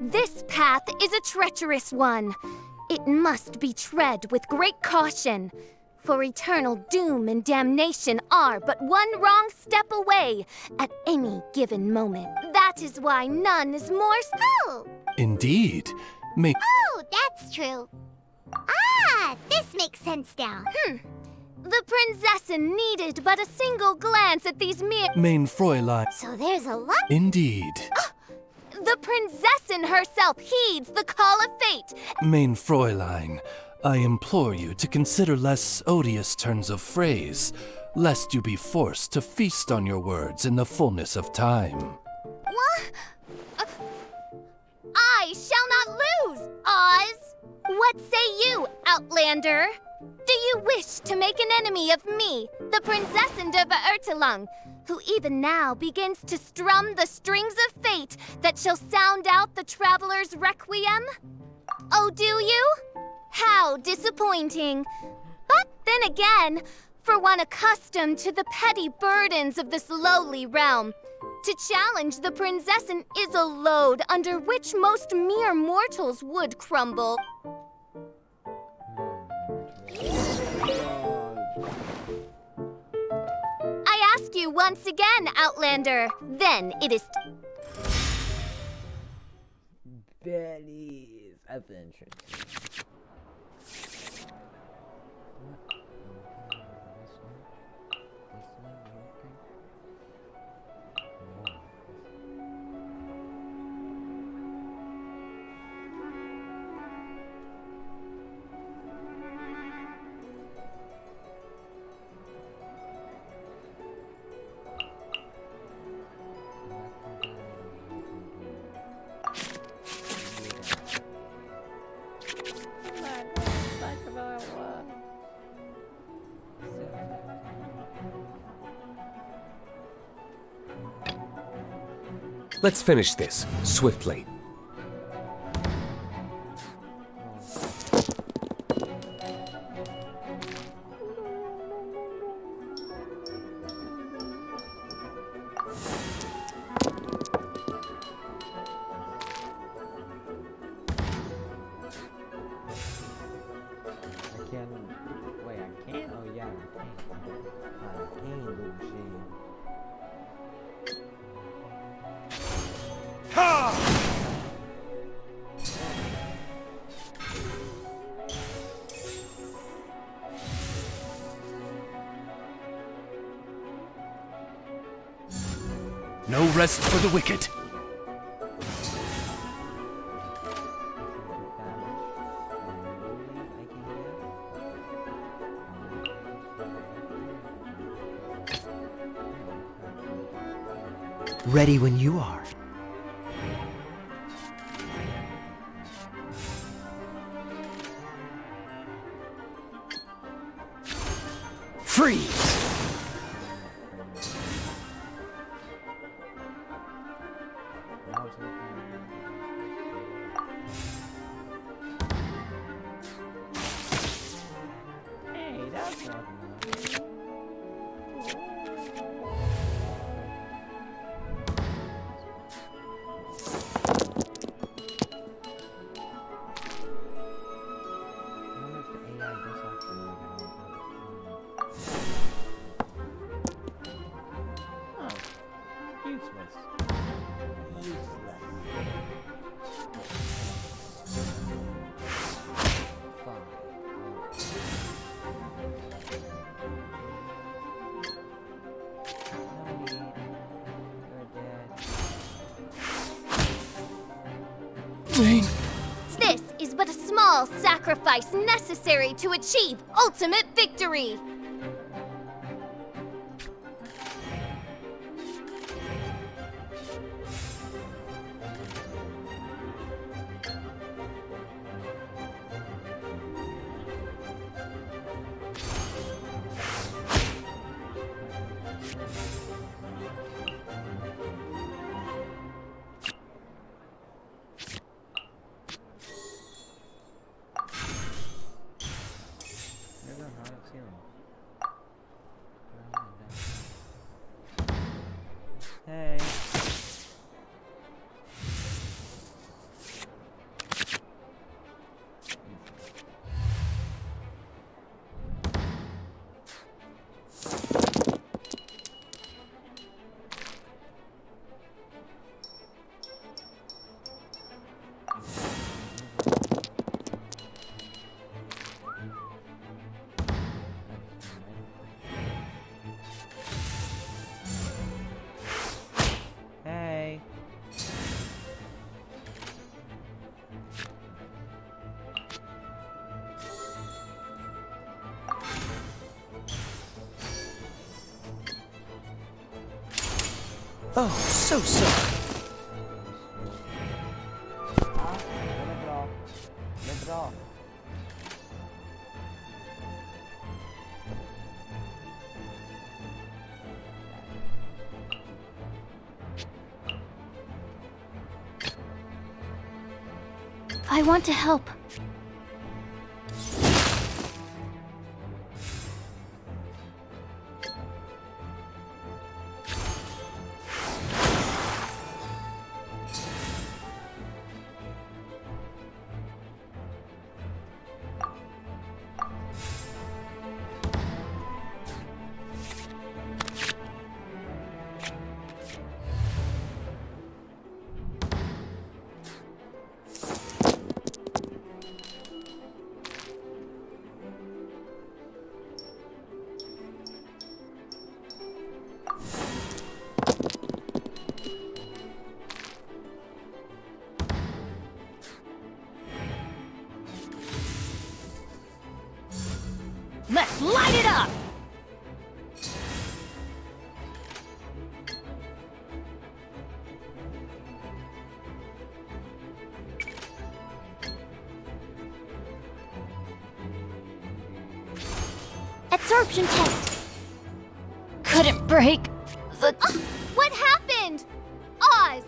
This path is a treacherous one. It must be tread with great caution, For eternal doom and damnation are but one wrong step away at any given moment. That is why none is more. Oh! Indeed. Oh, that's true. Ah, this makes sense now. The Prinzessin needed but a single glance at these mere. Mein Fräulein. So there's a lot. Indeed. The Prinzessin herself heeds the call of fate. Mein Fräulein, I implore you to consider less odious turns of phrase, lest you be forced to feast on your words in the fullness of time. What? I shall not lose, Oz! What say you, Outlander? Do you wish to make an enemy of me, the Prinzessin de Verurtelung, who even now begins to strum the strings of fate that shall sound out the traveler's requiem? Oh, do you? How disappointing. But then again, for one accustomed to the petty burdens of this lowly realm, to challenge the Prinzessin is a load under which most mere mortals would crumble. I ask you once again, Outlander. Then it is. Betty, that's interesting. Let's finish this, swiftly. No rest for the wicked. Ready when you are. Freeze! Hey, that's not nice. This is but a small sacrifice necessary to achieve ultimate victory. There's a hot ceiling. Oh, so sorry. I want to help. Let's light it up! Absorption test. Couldn't break the... What happened? Oz!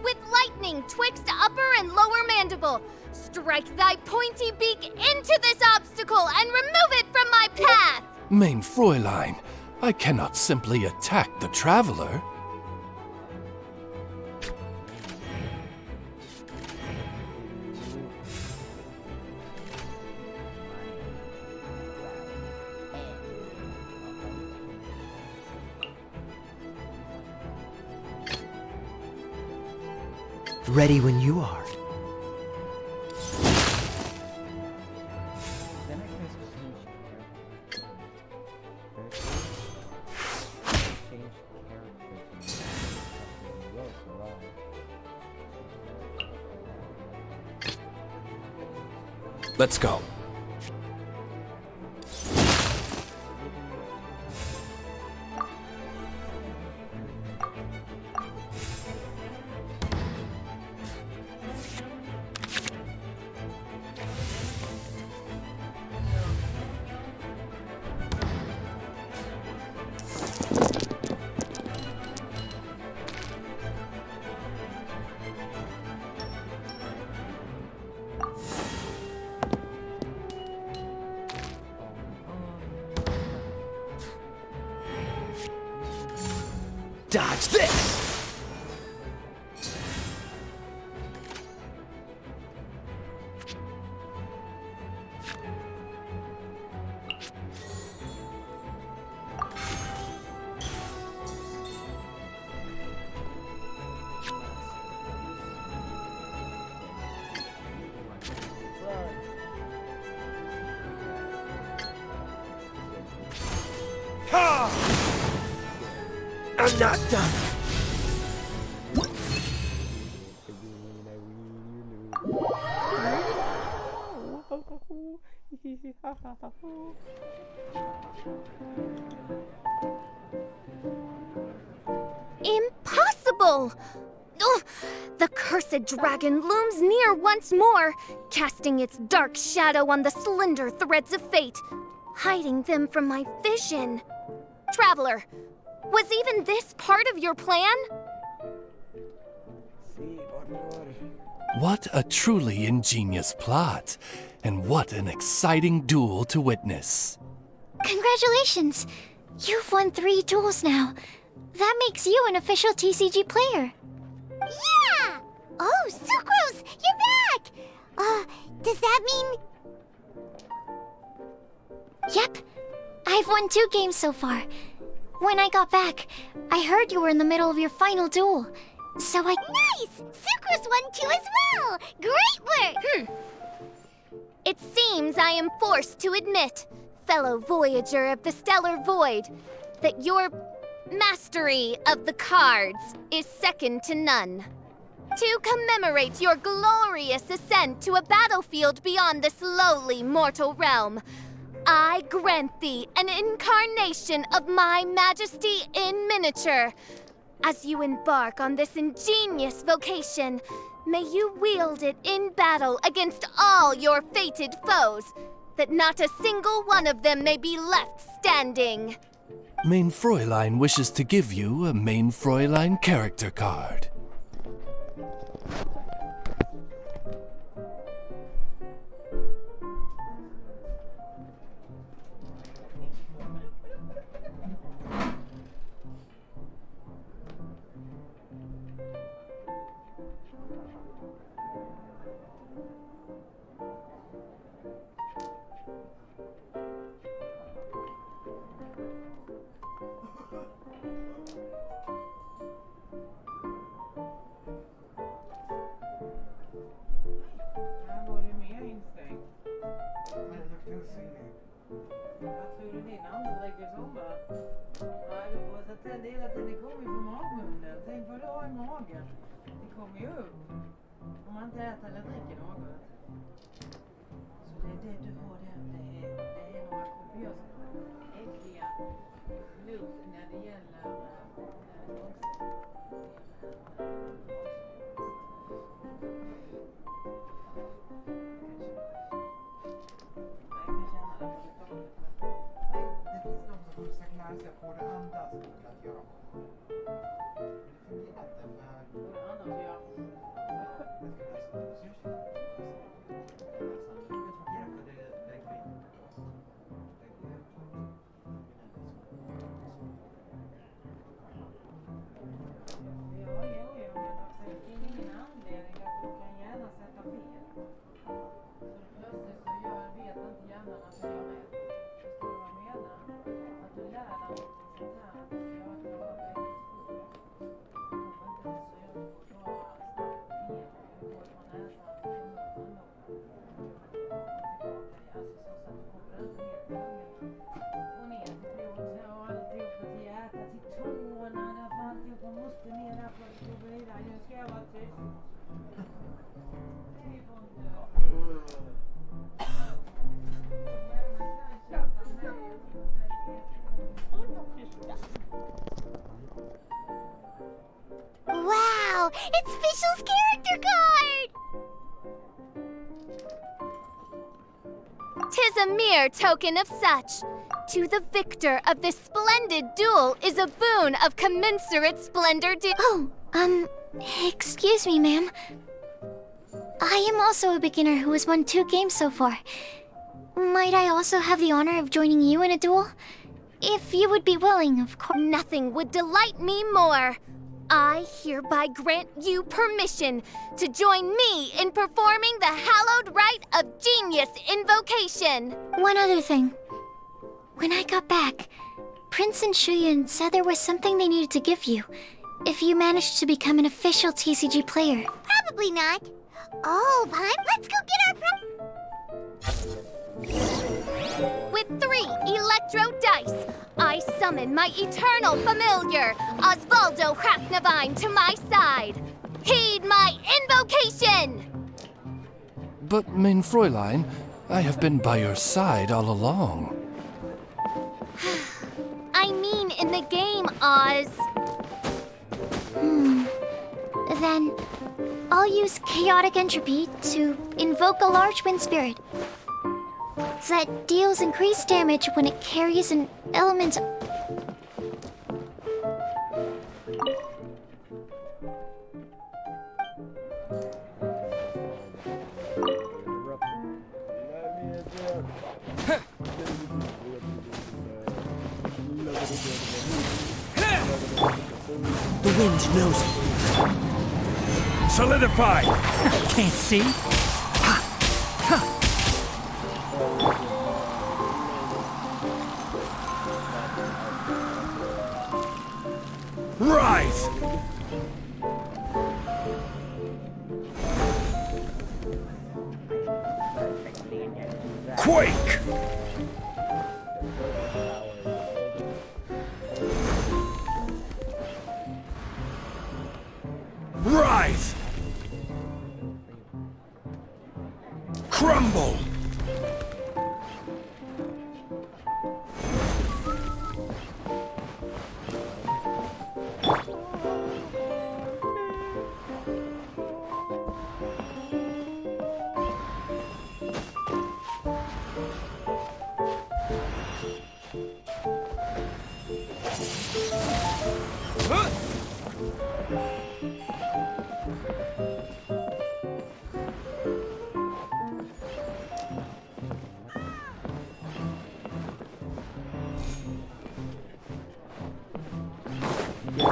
With lightning twixt upper and lower mandible, strike thy pointy beak into this obstacle and remove it from my path! Mein Fräulein, I cannot simply attack the traveler. Ready when you are. Let's go. Dodge this! I'm not done. Impossible! Ugh! The cursed dragon looms near once more, casting its dark shadow on the slender threads of fate, hiding them from my vision. Traveler, was even this part of your plan? What a truly ingenious plot, and what an exciting duel to witness. Congratulations! You've won 3 duels now. That makes you an official TCG player. Yeah! Oh, Sucrose, you're back! Does that mean... Yep. I've won 2 games so far. When I got back, I heard you were in the middle of your final duel. So I... Nice! Sucrose won 2 as well! Great work! It seems I am forced to admit, fellow Voyager of the Stellar Void, that your mastery of the cards is second to none. To commemorate your glorious ascent to a battlefield beyond this lowly mortal realm, I grant thee an incarnation of my majesty in miniature, As you embark on this ingenious vocation, may you wield it in battle against all your fated foes, that not a single one of them may be left standing. Main Fräulein wishes to give you a Main Fräulein character card. Här var det mer instängt. Vad tror du din ande dricker sommar? Nej, du får sätta till det hela tiden. Det kommer ju från magmunnen. Tänk vad du har i magen. Det kommer ju upp. Om man inte äter eller dricker något. Så det är det du har där. Det är några kopiösa äckliga lukt när det gäller Wow! It's Fischl's character card! 'Tis a mere token of such. To the victor of this splendid duel is a boon of commensurate splendor Excuse me, ma'am. I am also a beginner who has won 2 games so far. Might I also have the honor of joining you in a duel? If you would be willing, of course. Nothing would delight me more. I hereby grant you permission to join me in performing the hallowed rite of genius invocation. One other thing. When I got back, Prince and Shuyan said there was something they needed to give you if you managed to become an official TCG player. Probably not. Oh, Paimon, let's go get our With 3 electro dice, I summon my eternal familiar, Osvaldo Hrafnavine, to my side. Heed my invocation! But, Main Fräulein, I have been by your side all along. I mean in the game, Oz. Then, I'll use Chaotic Entropy to invoke a large wind spirit. That deals increased damage when it carries an element. The wind knows it. Solidify! Can't see? Rise! Quake! Rise! Crumble!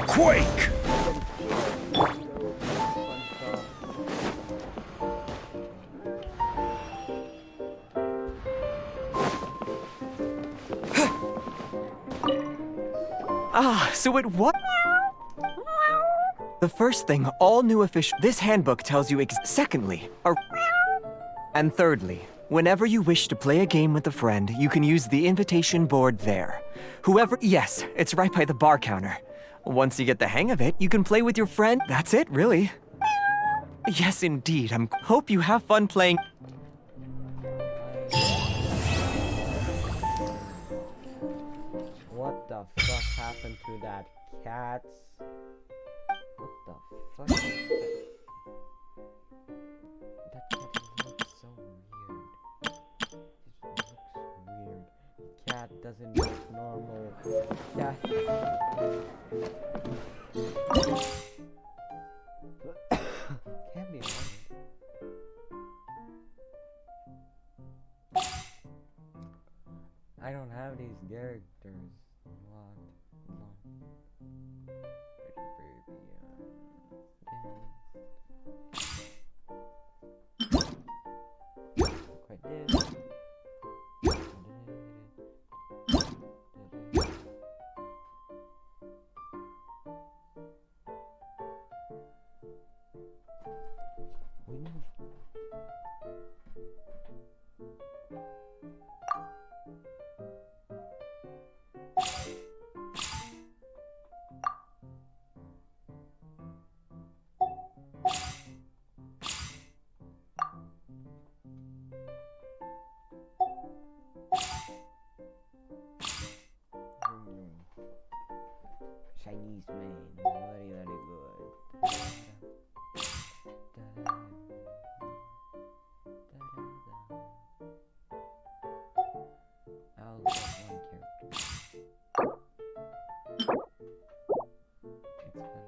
Quake! So it what? The first thing all new official. This handbook tells you secondly, and thirdly, whenever you wish to play a game with a friend, you can use the invitation board there. Yes, it's right by the bar counter. Once you get the hang of it, you can play with your friend. That's it, really. Yes, indeed. Hope you have fun playing. What the fuck happened to that cat? What the fuck? That cat looks so weird. It just looks weird. Cat doesn't look normal. Cat. Can't be normal. I don't have these characters. Chinese man, very very good. I'll get one character. It's fun.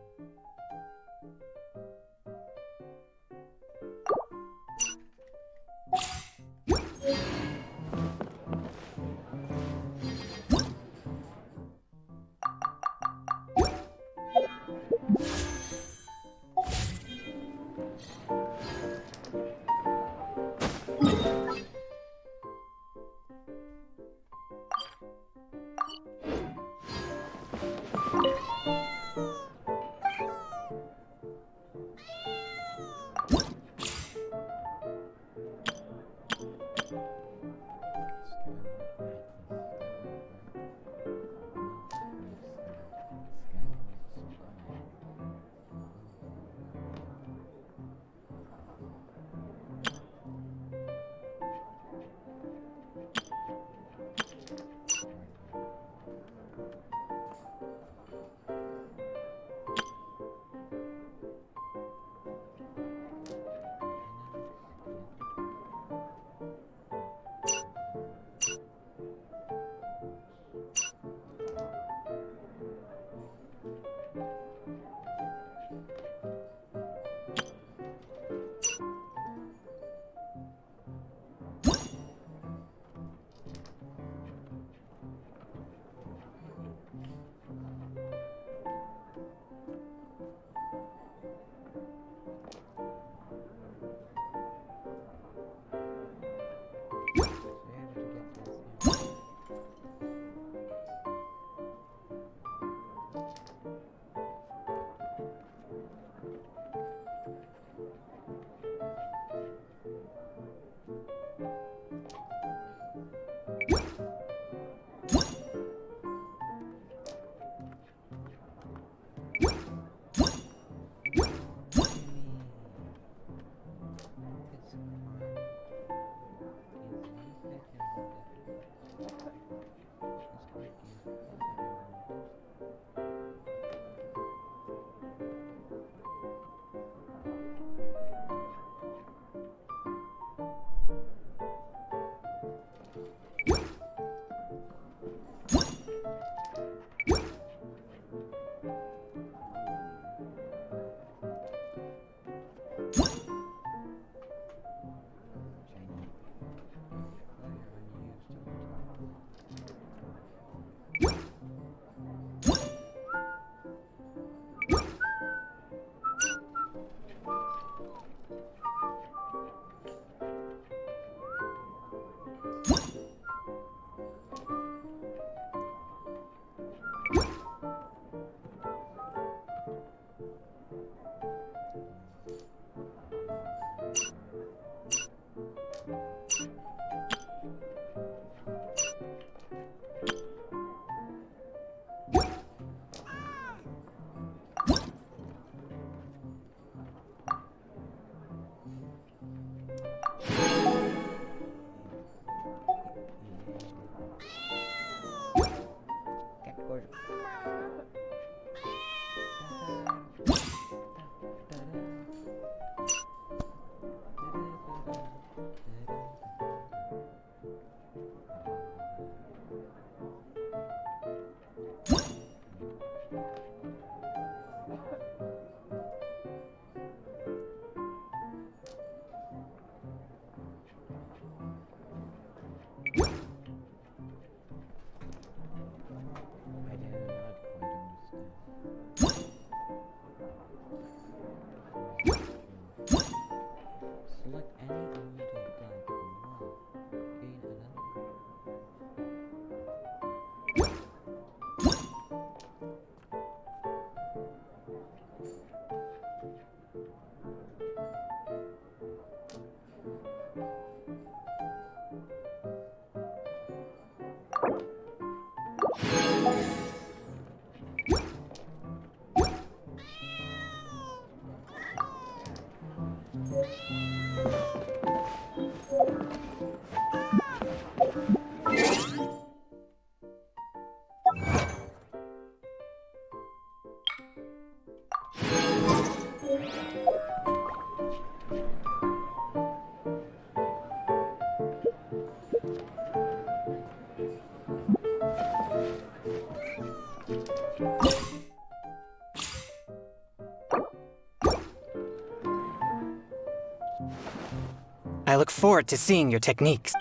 I look forward to seeing your techniques.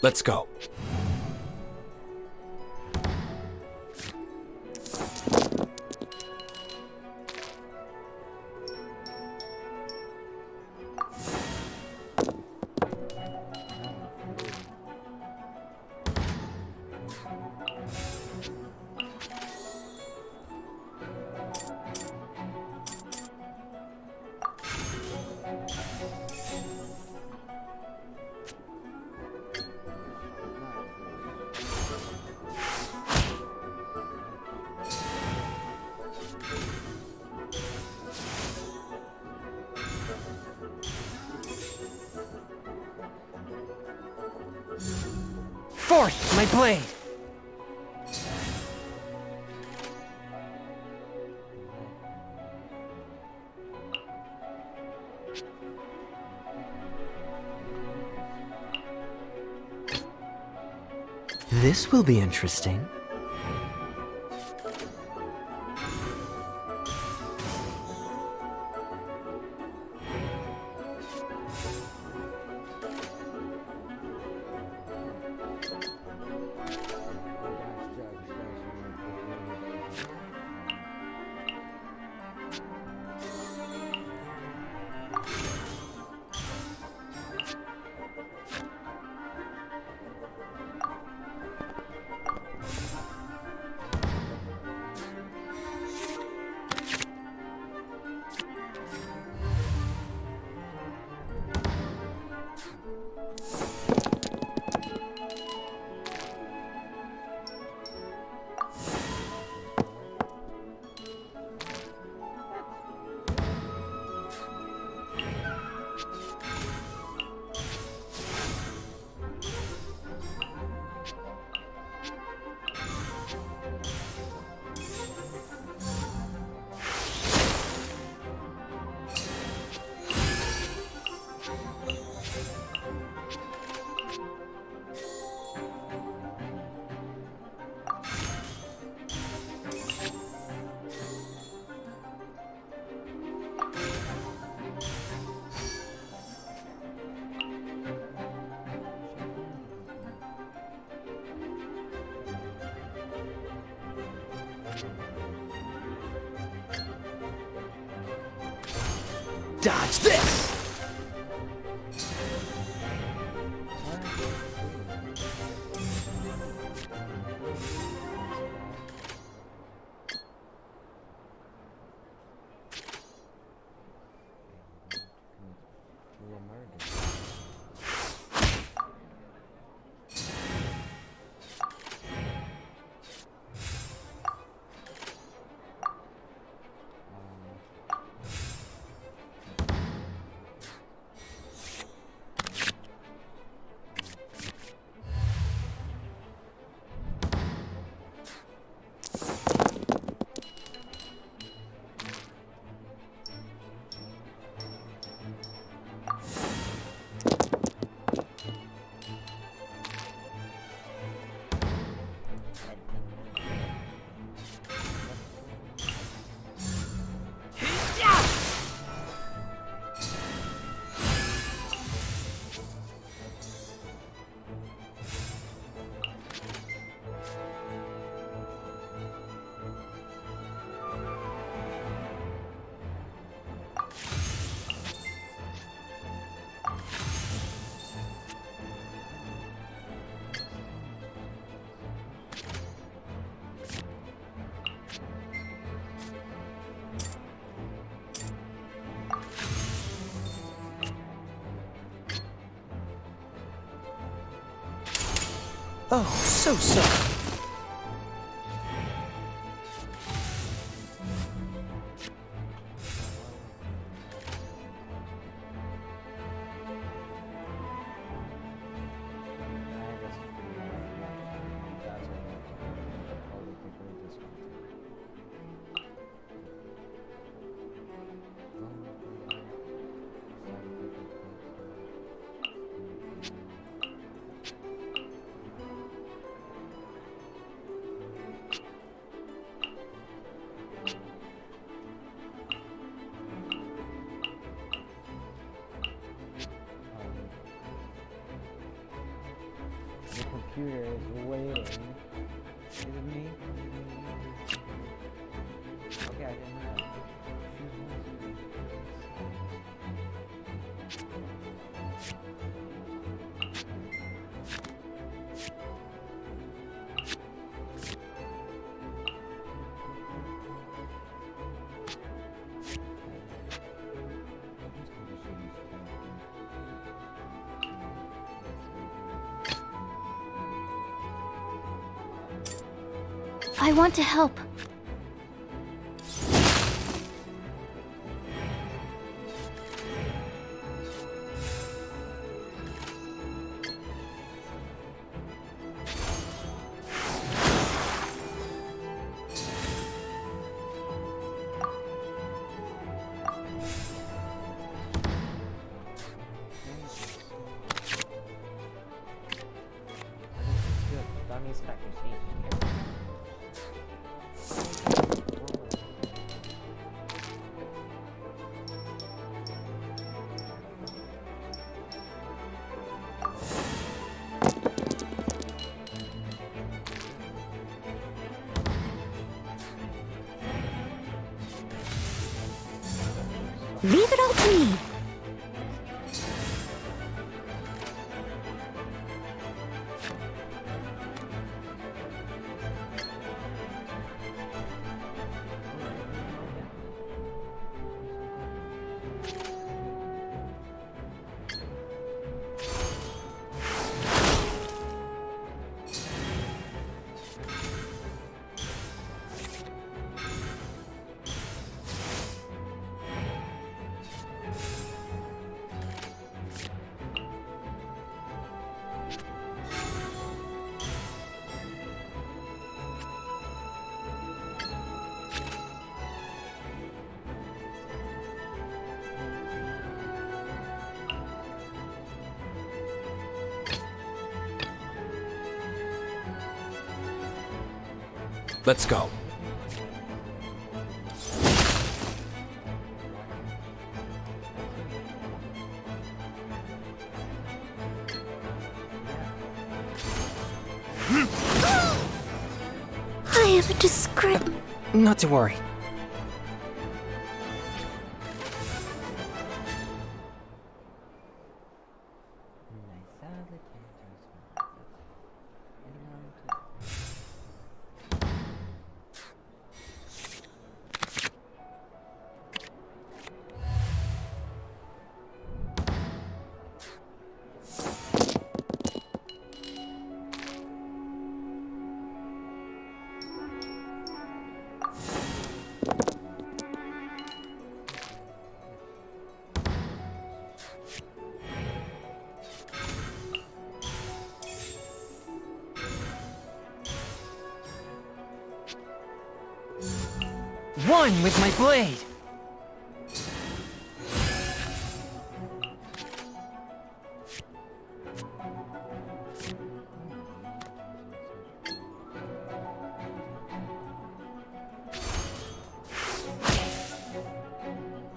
Let's go. Forth, my blade! This will be interesting. Dodge this! Oh, so sorry. The computer is waiting. Is it me? Okay, I didn't know. I want to help. That means back to change. Leave it all to me. Let's go. I have a disgrace. Not to worry. One with my blade!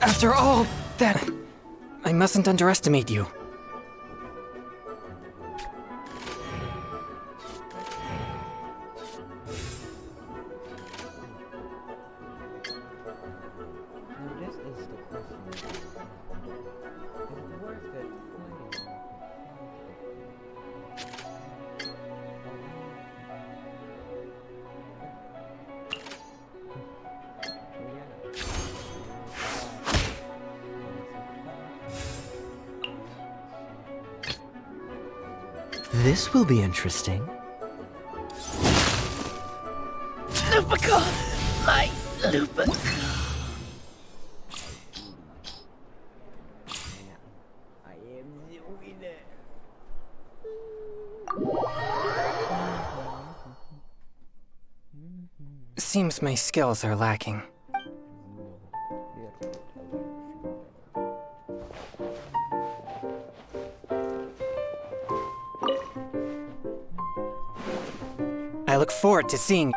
After all that, I mustn't underestimate you. This will be interesting. Lupica! My Lupica! I am the winner. Seems my skills are lacking. I look forward to seeing.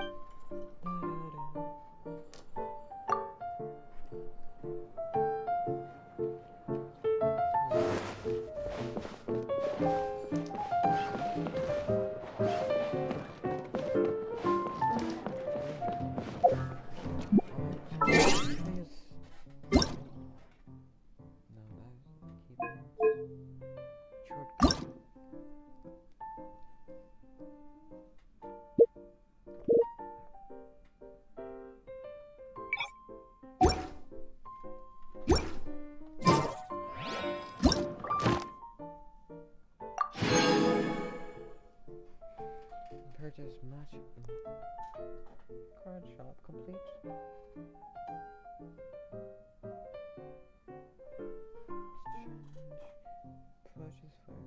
Purchase much. Card shop complete. Exchange. Purchase further.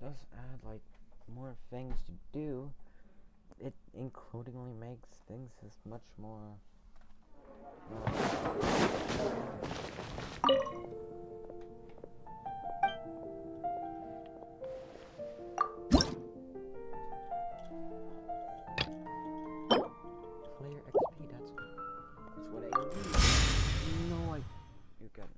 Does add like more things to do. It includingly makes things as much more. Clear XP. That's what I need. No, you got it.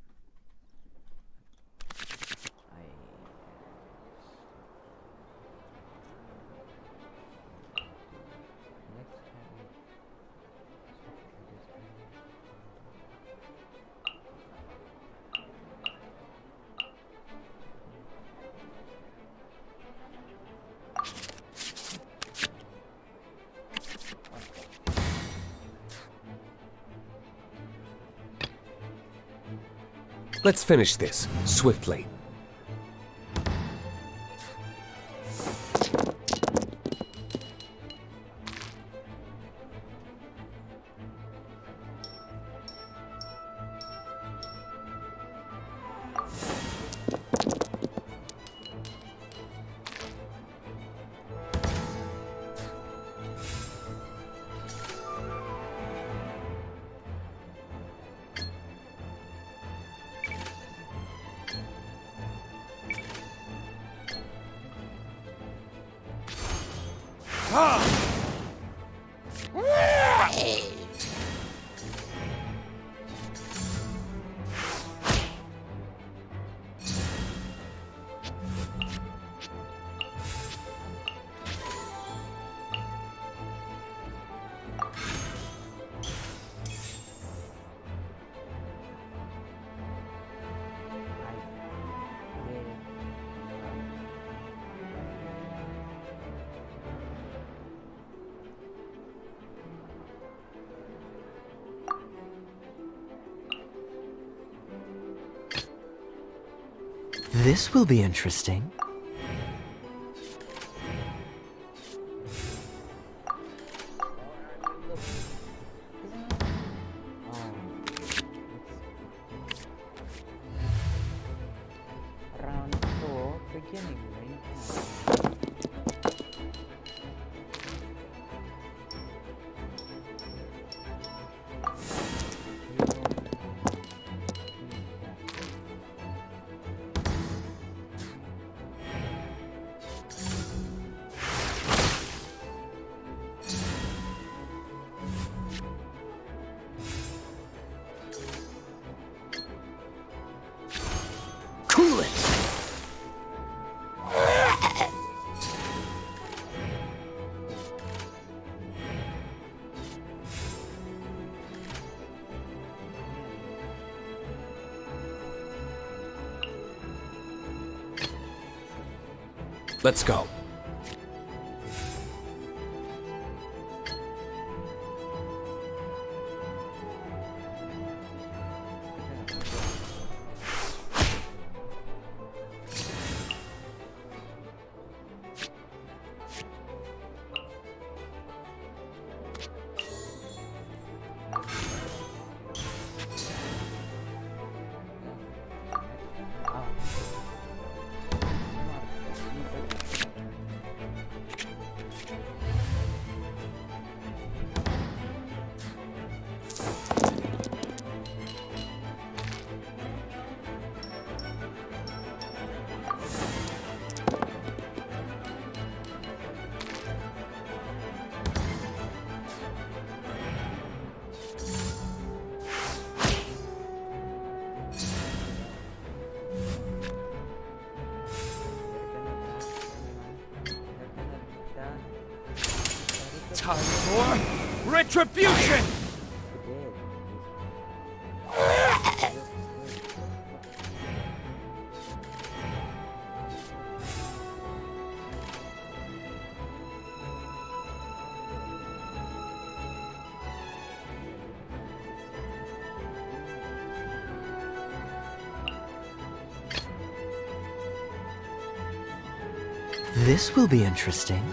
Let's finish this swiftly. This will be interesting. Round 4, beginning ring. coolant. Let's go. Time for retribution! This will be interesting.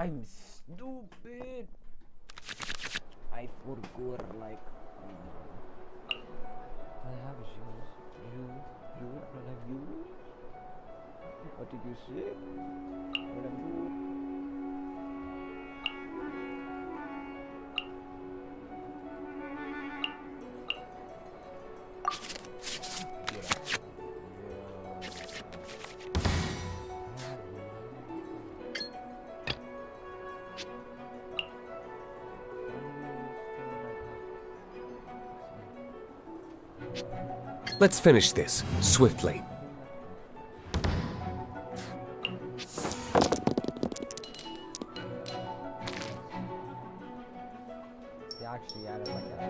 I'm stupid. I forgot, like, I have shoes. You don't have you? What did you say? What am you? Let's finish this swiftly. They actually added like a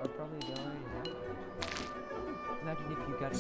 or probably they already have it. Imagine if you got it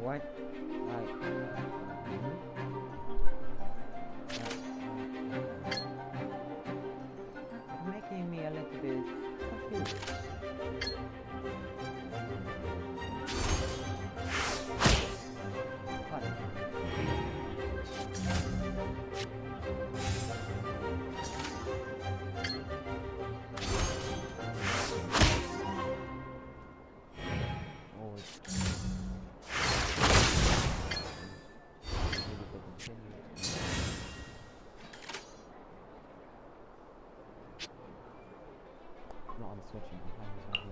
What? It's making me a little bit confused. No, I'm switching. I'm doing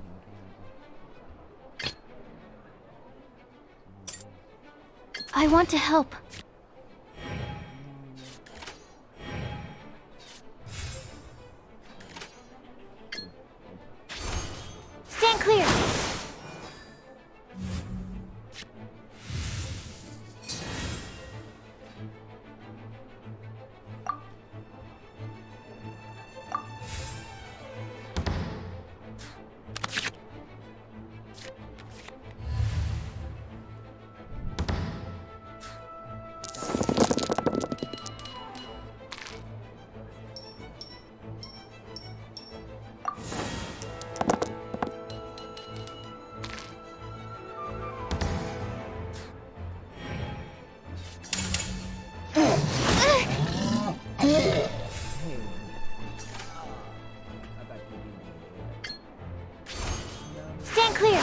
I want to help. Stand clear! Stand clear!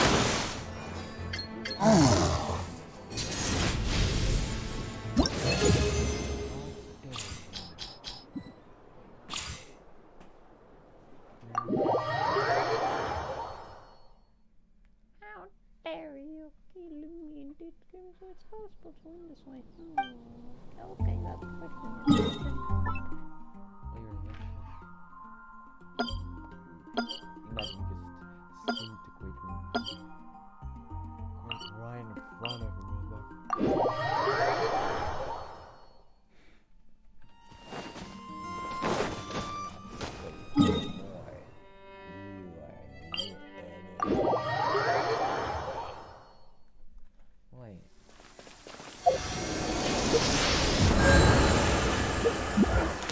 How dare you kill me and it comes so it's possible to win this way. Okay, that's question. Imagine just disintegrating. It's right in front of me. Wait.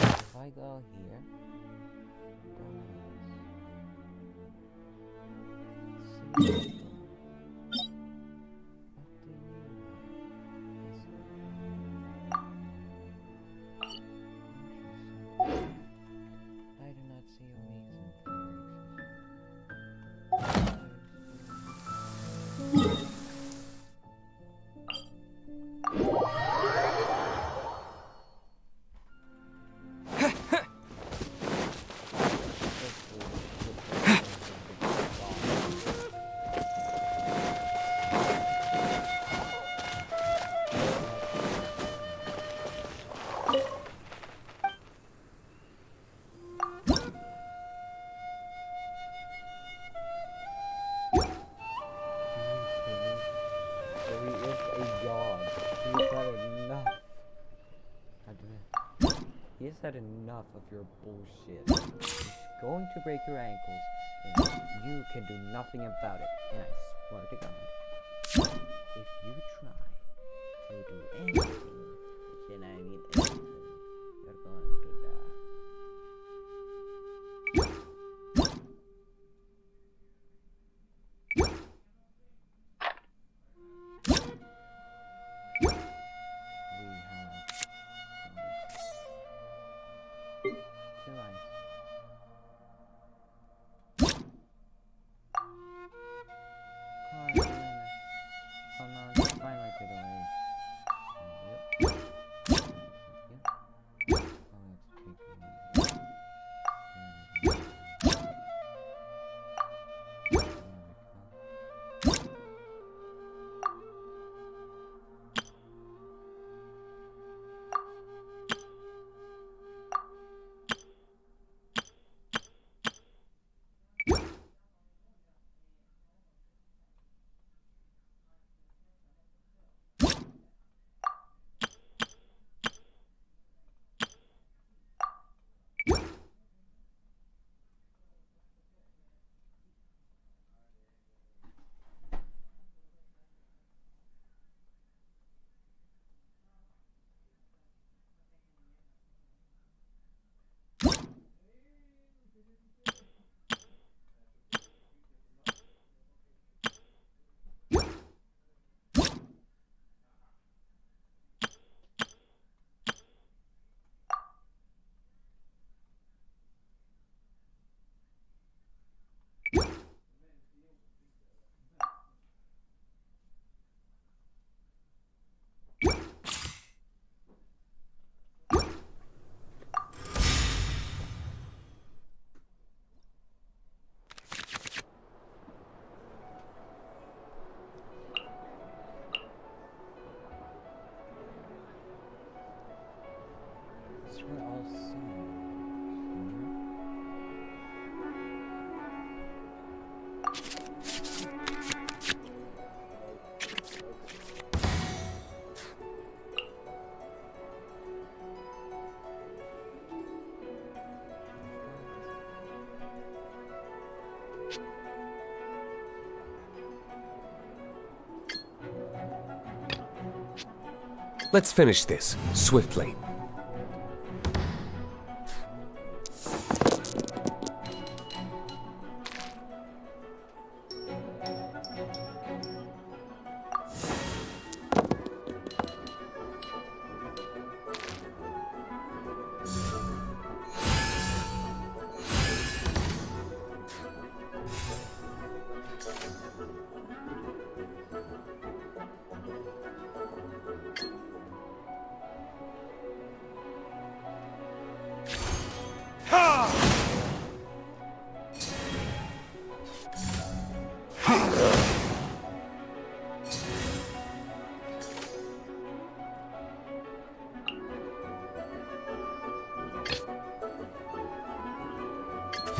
If I go here, see. I do not see a reason for He's had enough of your bullshit. He's going to break your ankles, and you can do nothing about it. And I swear to God, if you try to do anything, then I mean anything, you're going to die. Yep. destroy all summons. Let's finish this swiftly.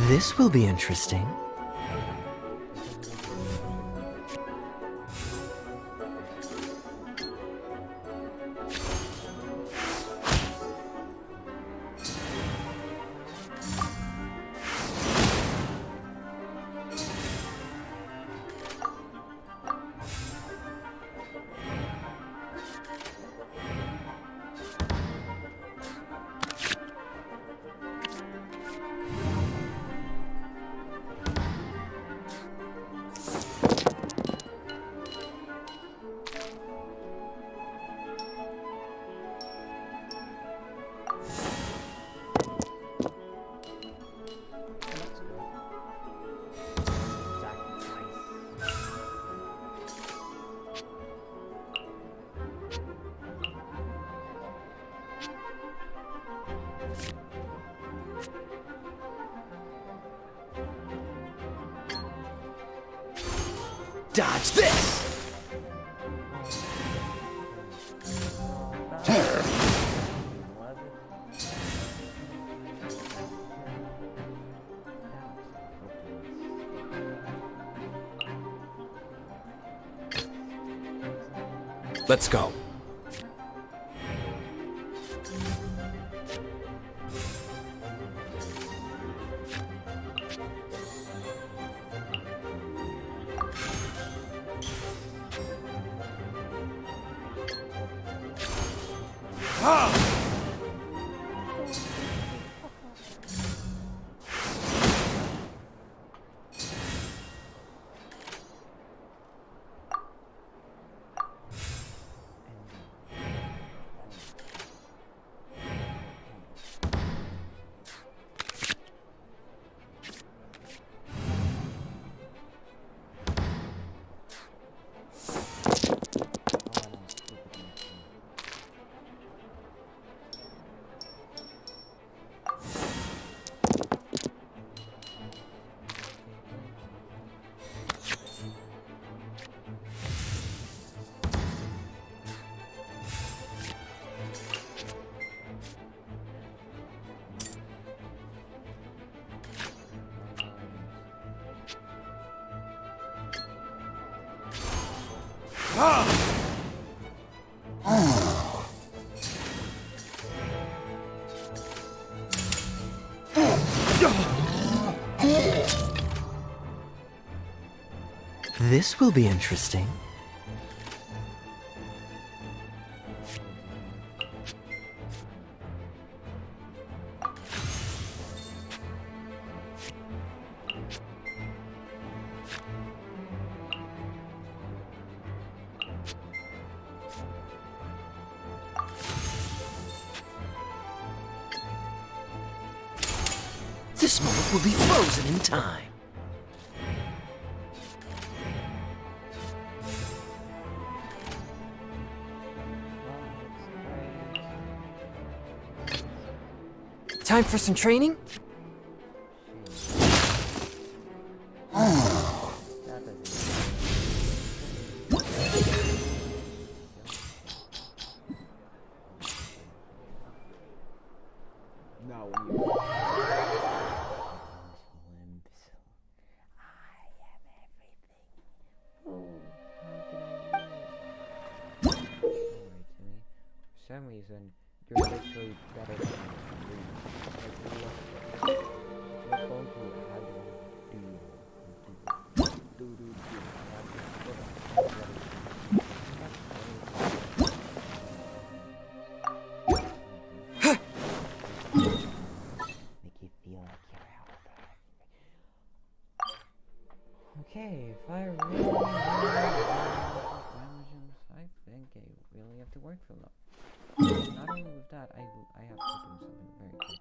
This will be interesting. Dodge this! Let's go. This will be interesting. This moment will be frozen in time. Time for some training? No, when you. For some reason, you're literally better than me. Like, look going to how do make you feel like you're out there. Okay, if I really want I think I really have to work for them. Not only with that, I have to do something very quickly.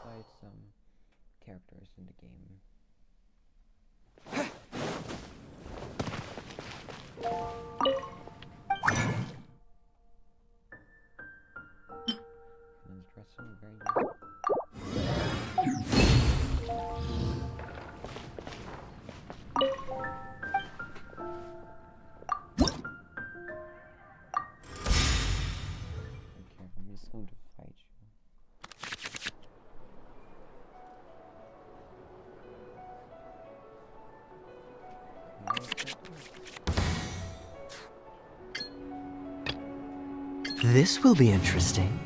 Fight some characters in the game. And dress them very useful. I'm just going to fight you. This will be interesting.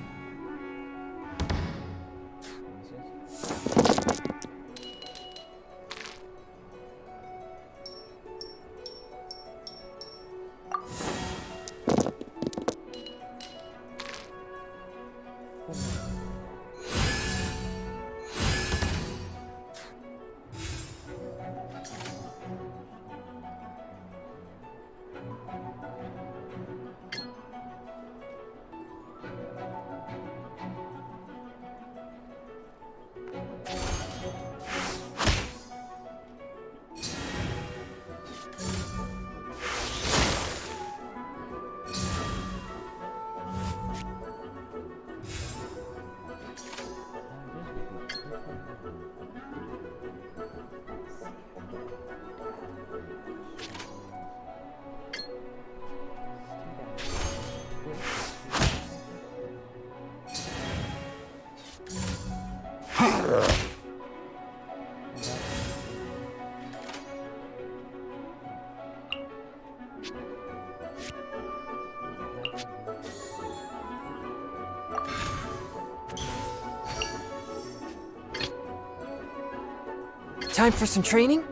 Time for some training?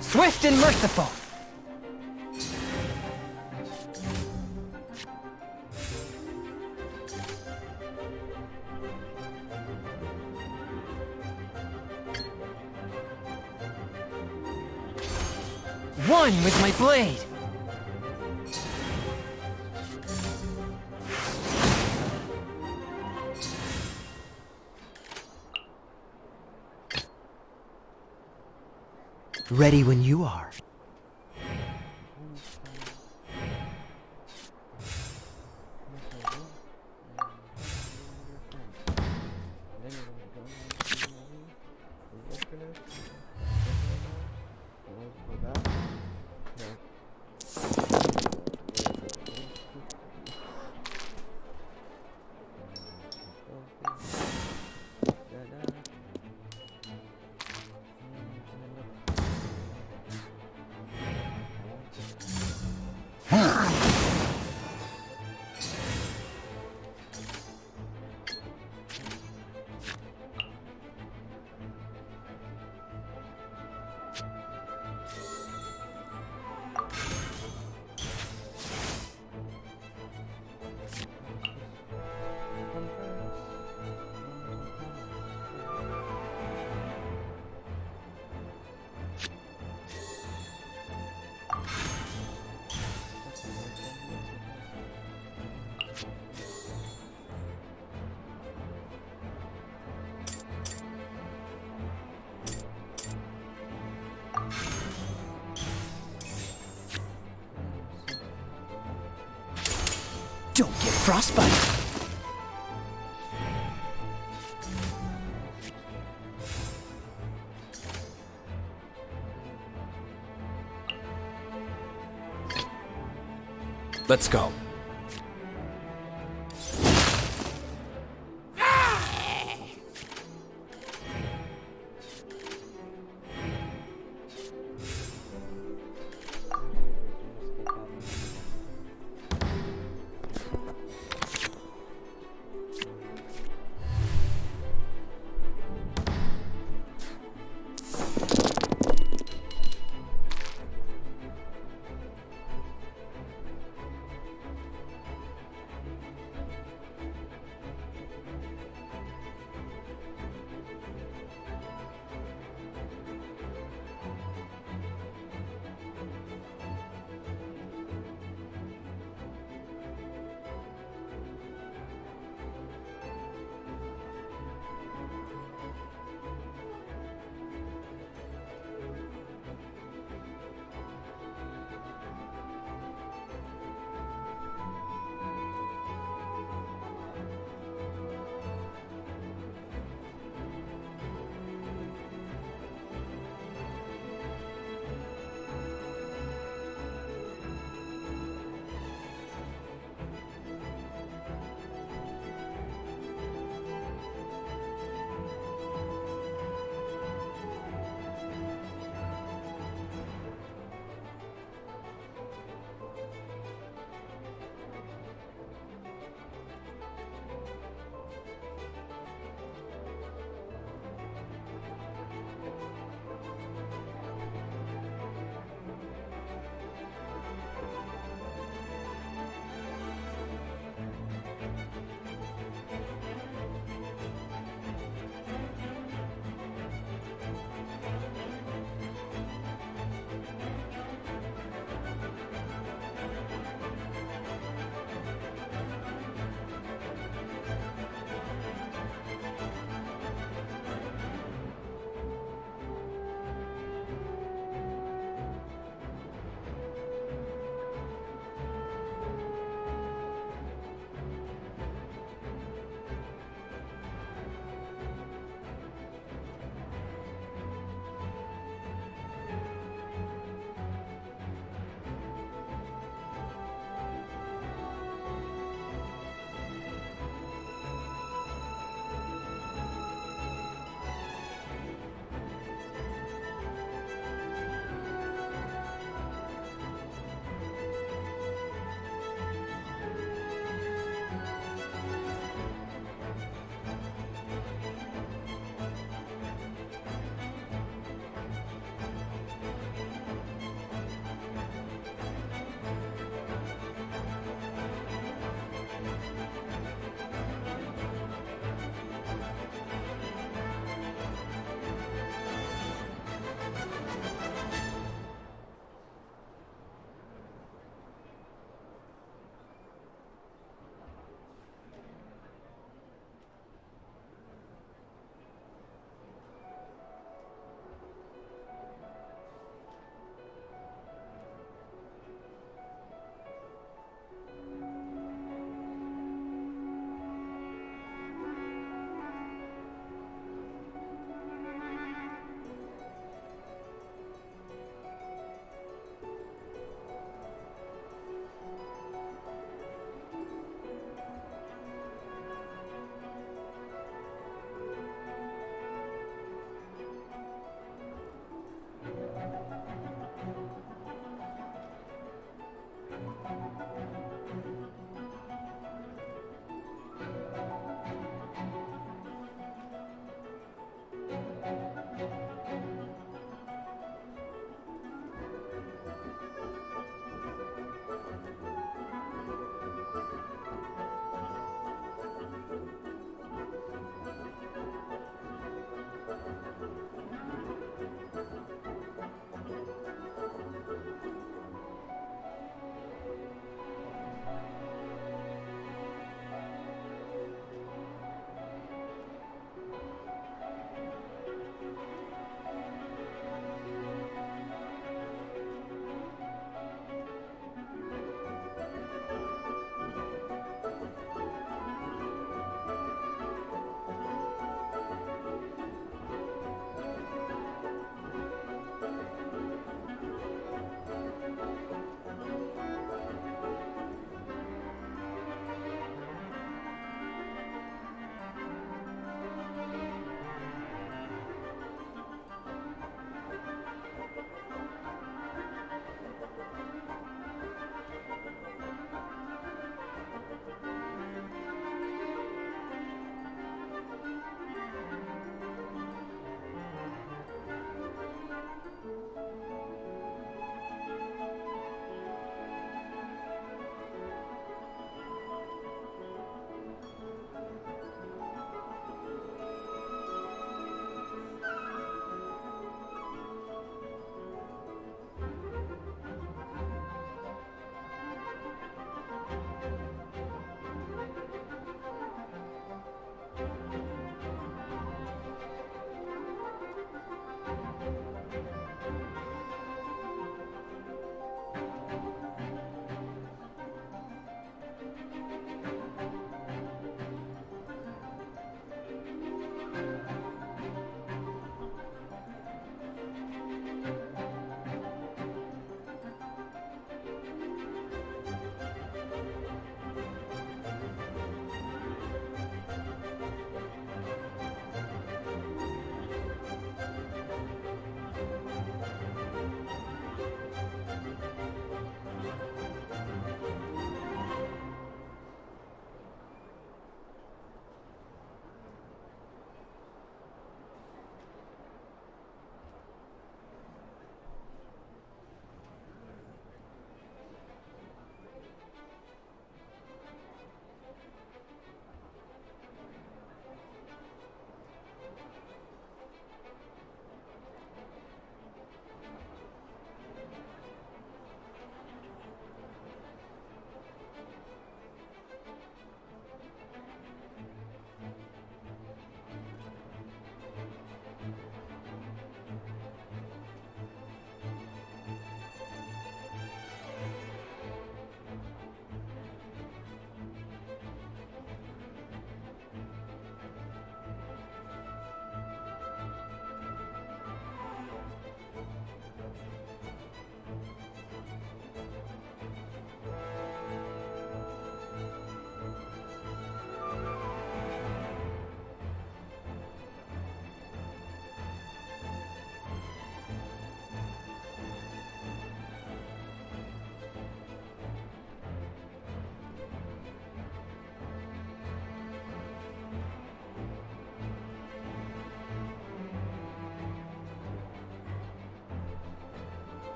Swift and merciful! One with my blade! Ready when you are. frostbite. Let's go.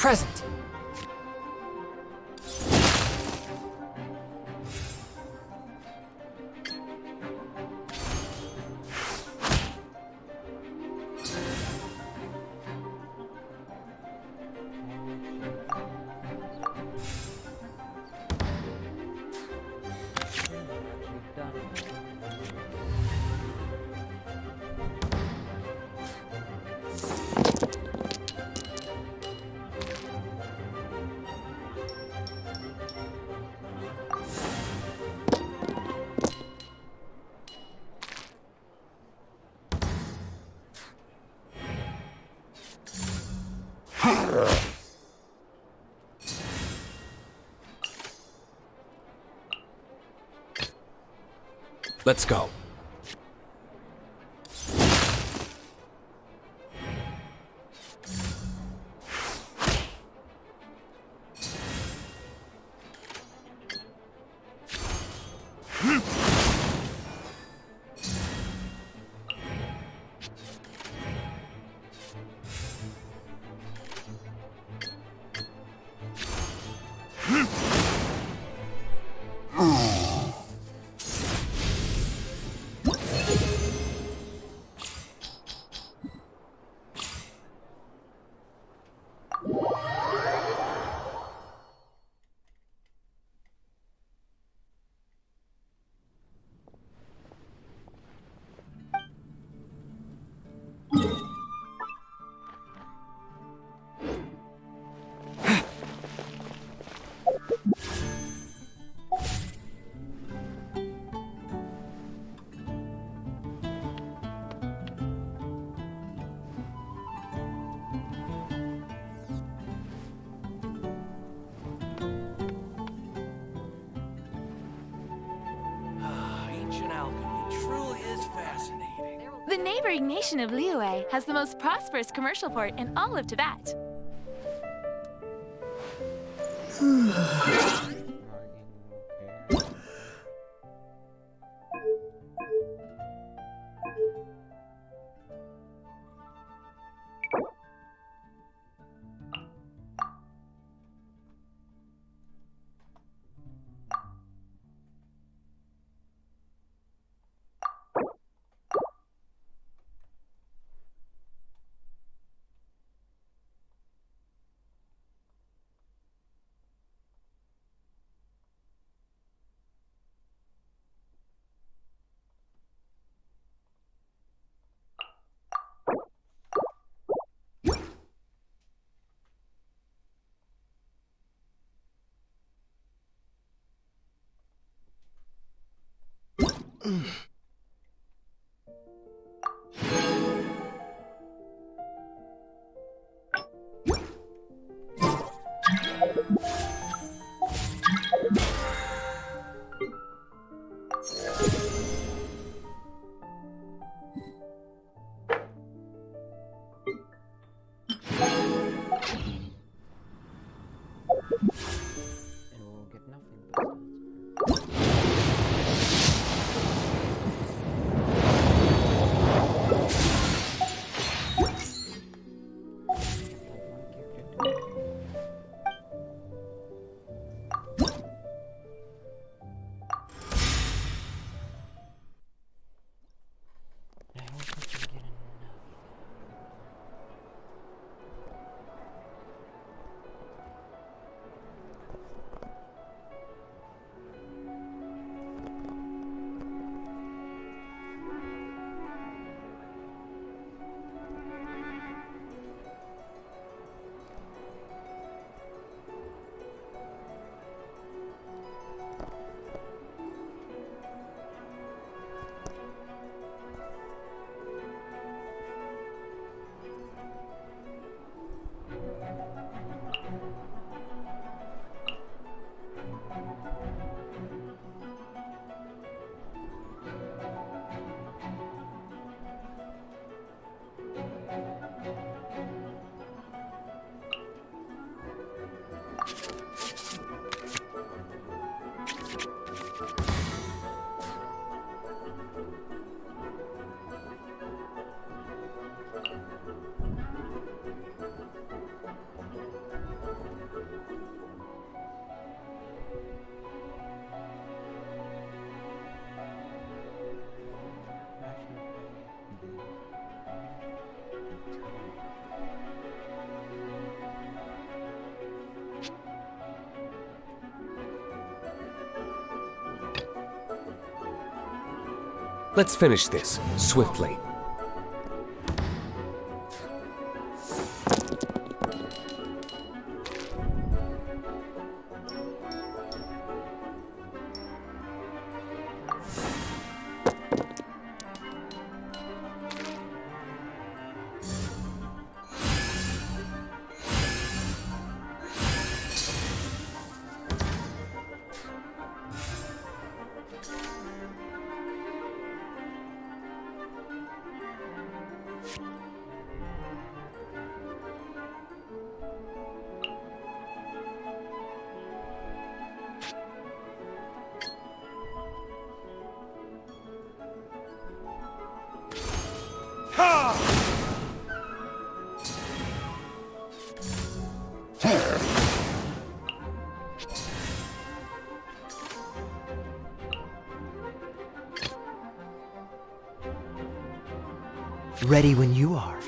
Present. Let's go. The neighboring nation of Liyue has the most prosperous commercial port in all of Tibet. Let's finish this, swiftly. Ready when you are.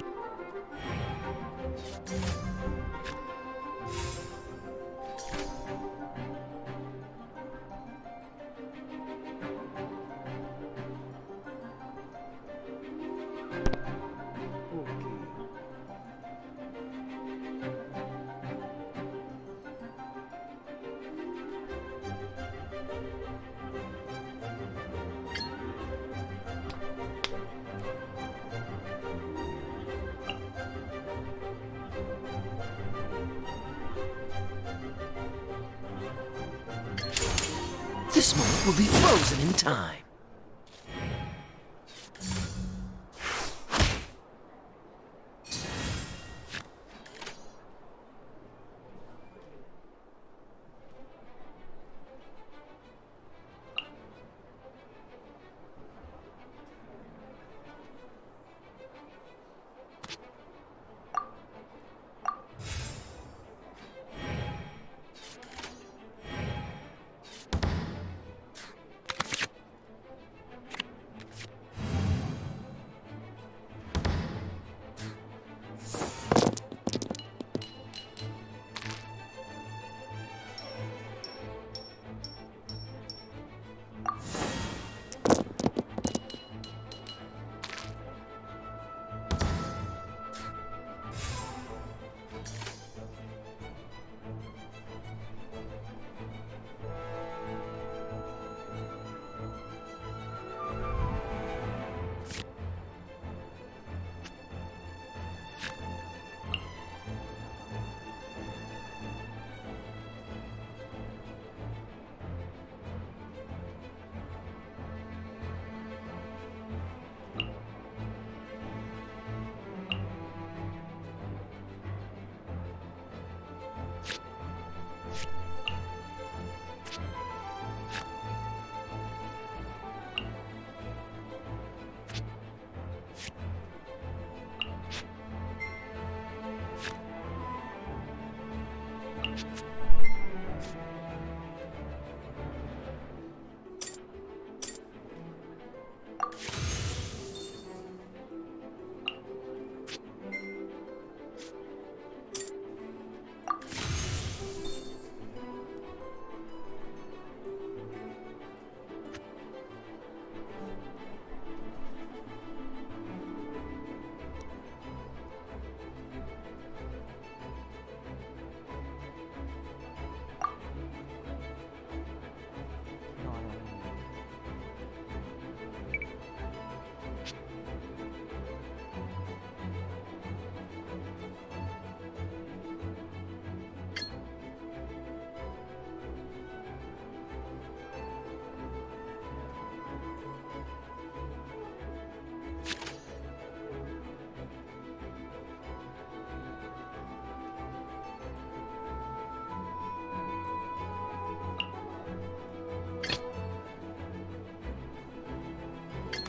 This moment will be frozen in time.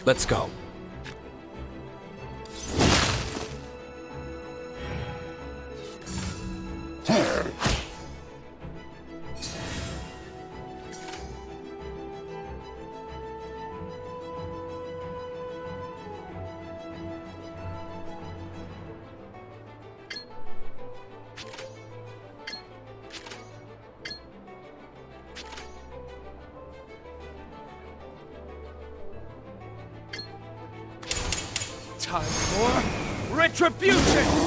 Let's go. Time for retribution!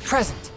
Present.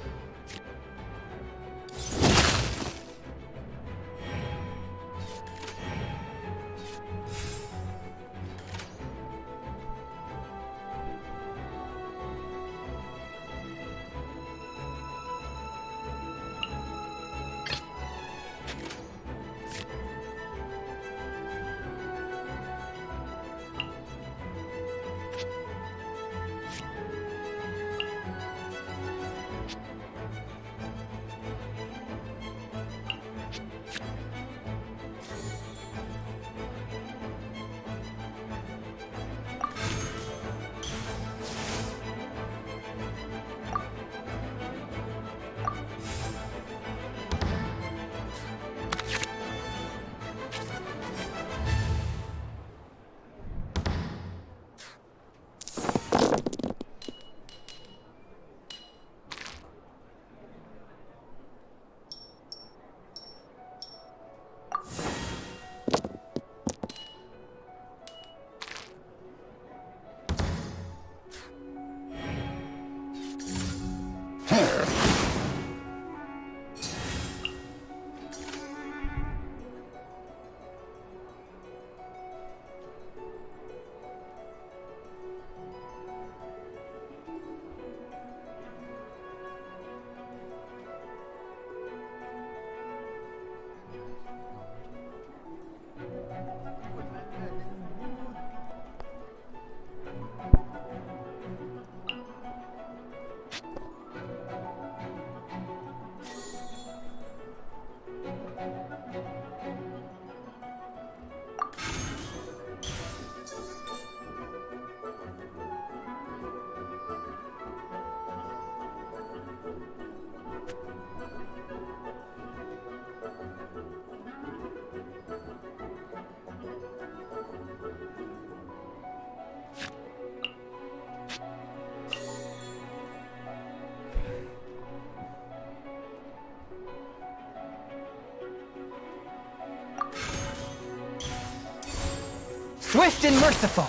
Swift and merciful!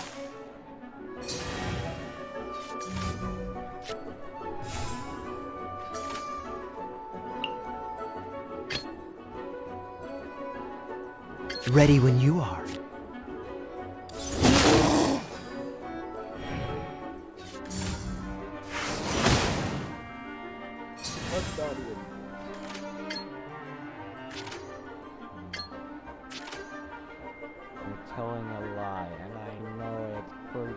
Ready when you are. You're telling a lie, and I know it.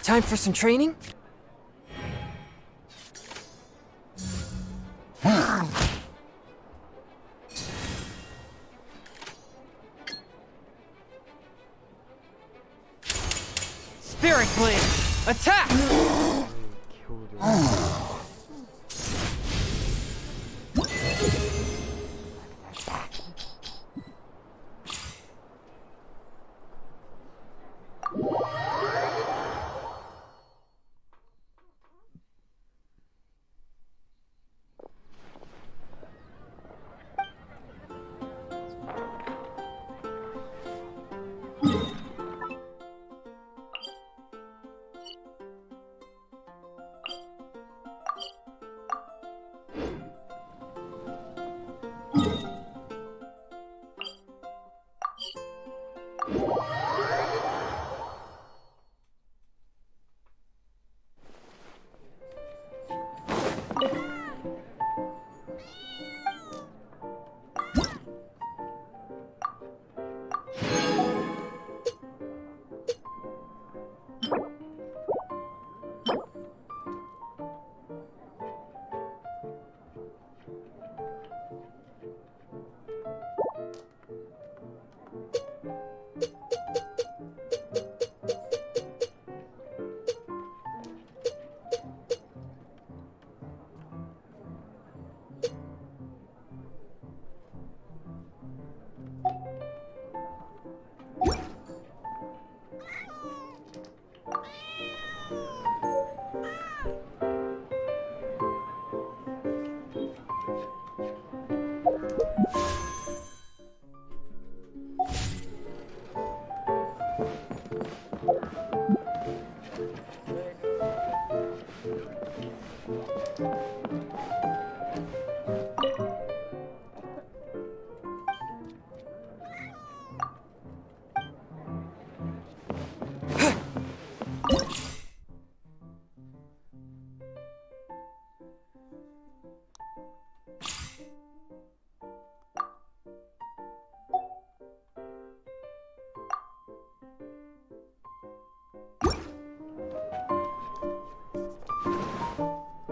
Time for some training? Spirit Blade! Attack!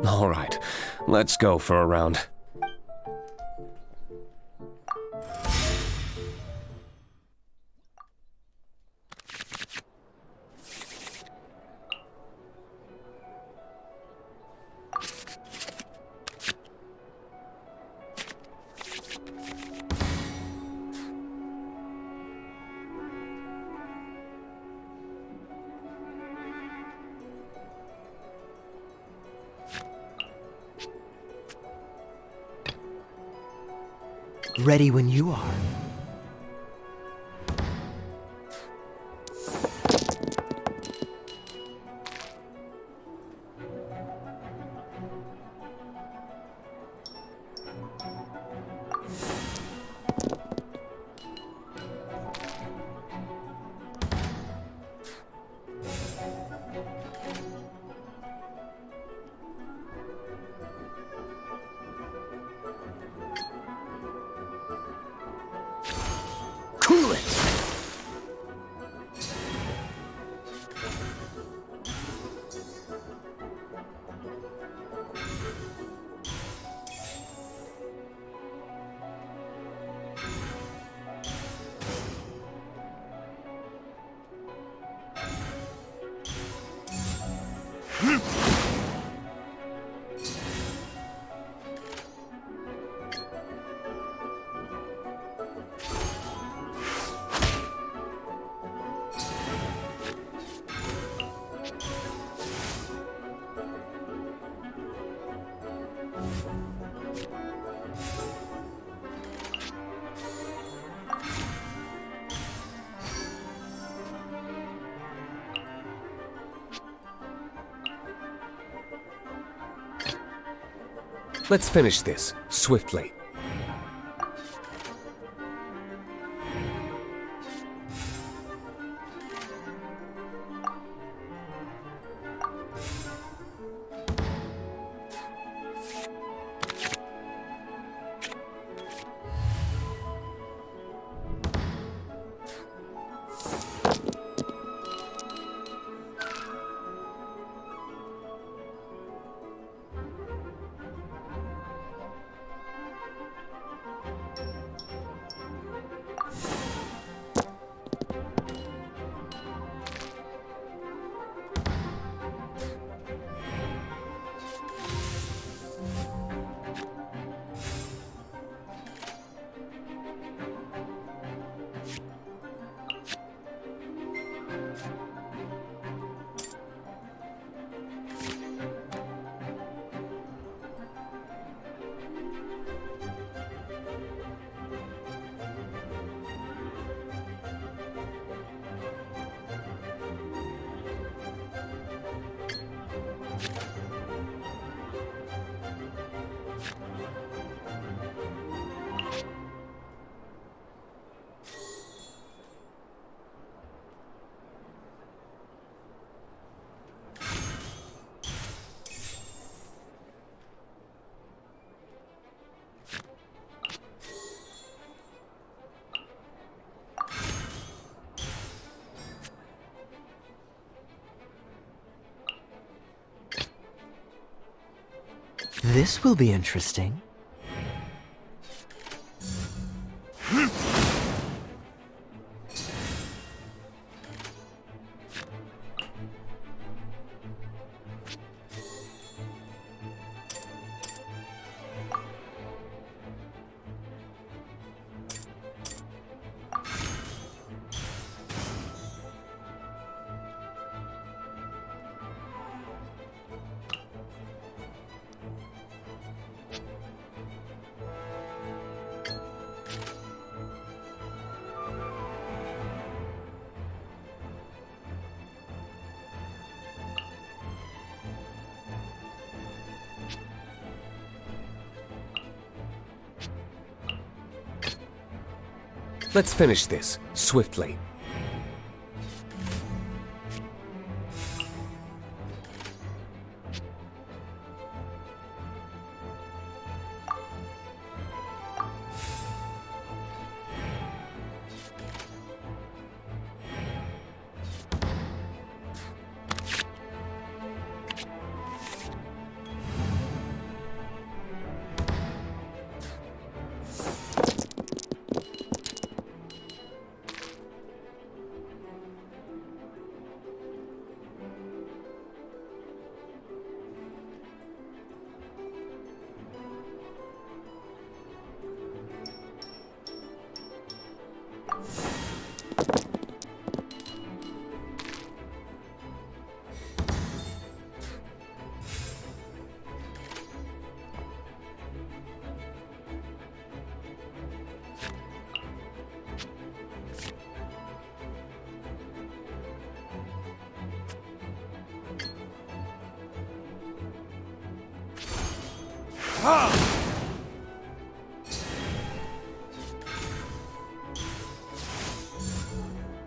All right, let's go for a round. Ready when you are. Cool it! Let's finish this, swiftly. This will be interesting. Let's finish this, swiftly.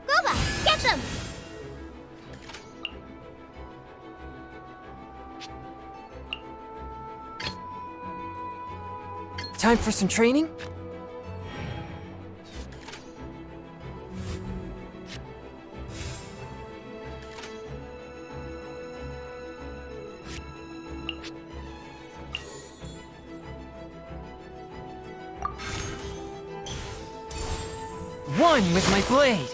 Gooba, get them! Time for some training? One with my blade!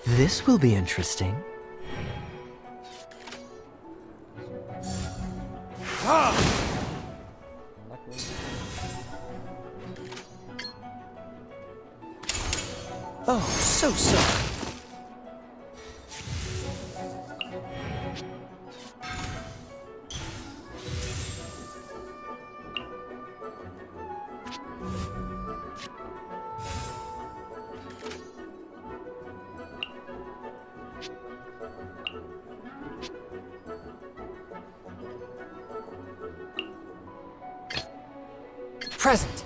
This will be interesting. Oh, so sorry. Present.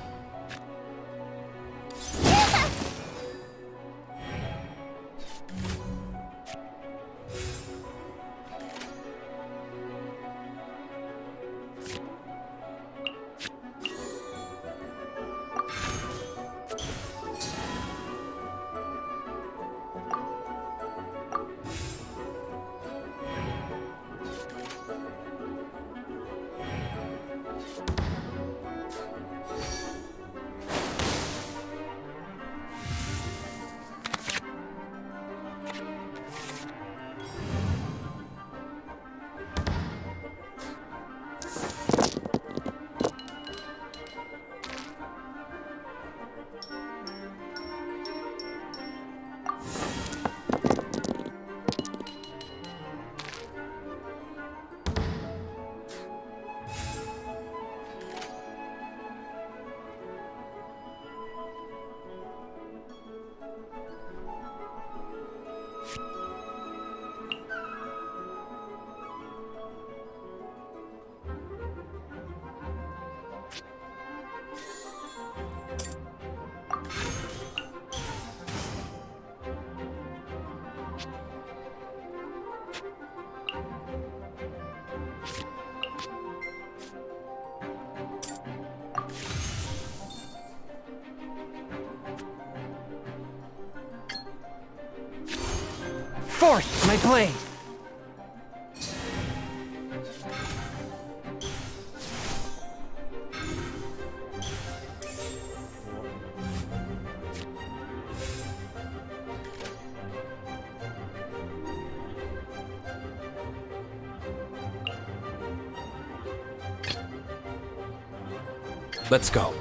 Forth, my blade! Let's go.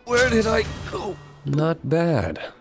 Where did I go? Not bad.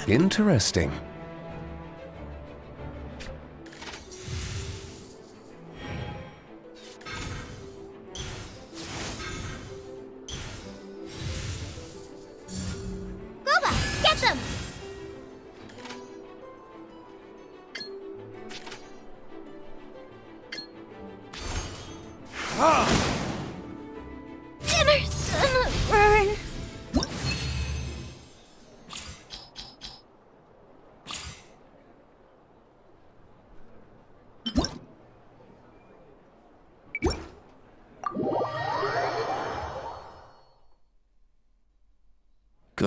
Interesting. Gooba, get them! Dinner son burn.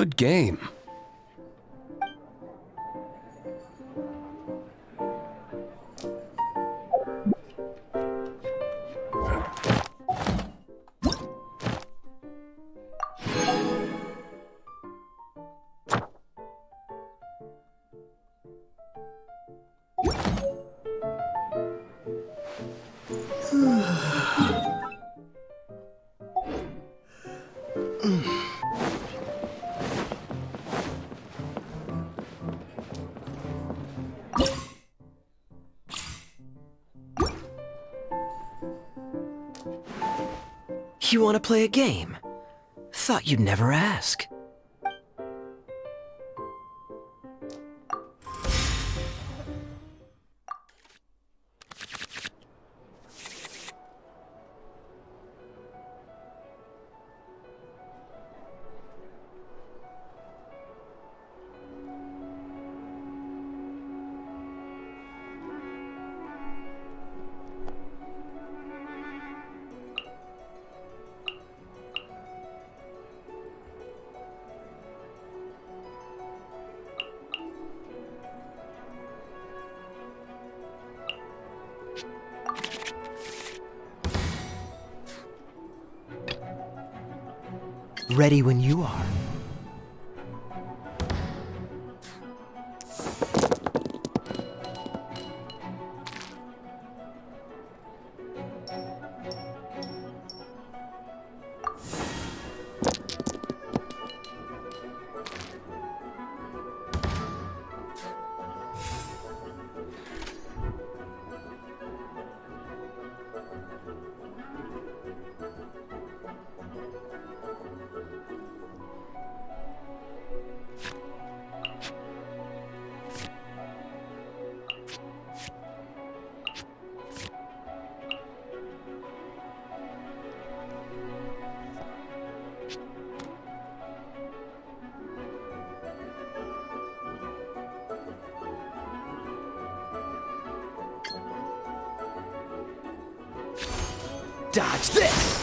Good game. You want to play a game? Thought you'd never ask. Ready when you are. Dodge this!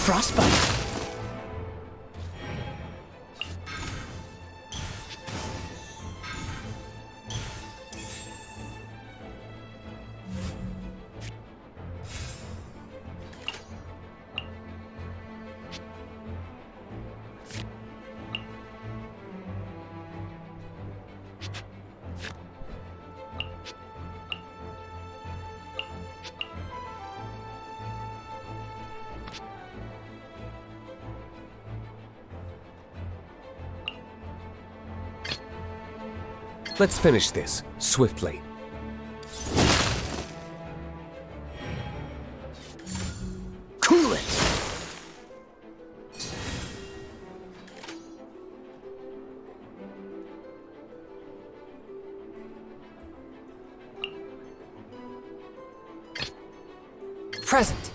Frostbite. Let's finish this, swiftly. Cool it! Present.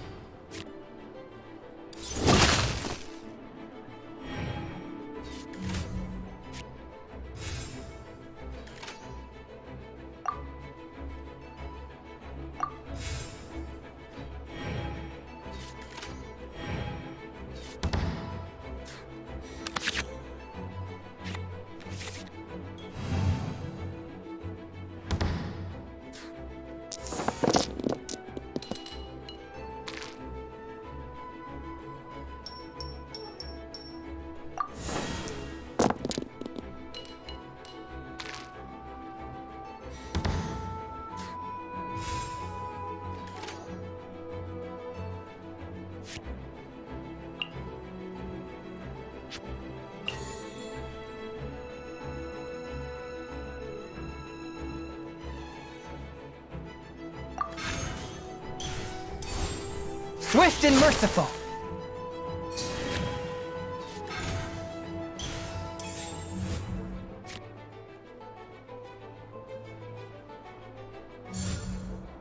Swift and merciful.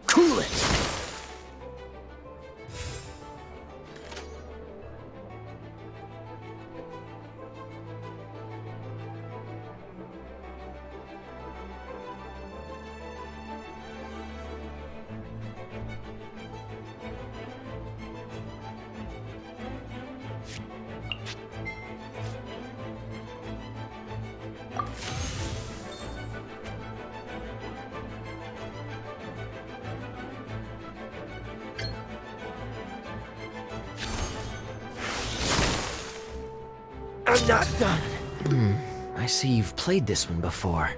Cool it! I'm not done. I see you've played this one before.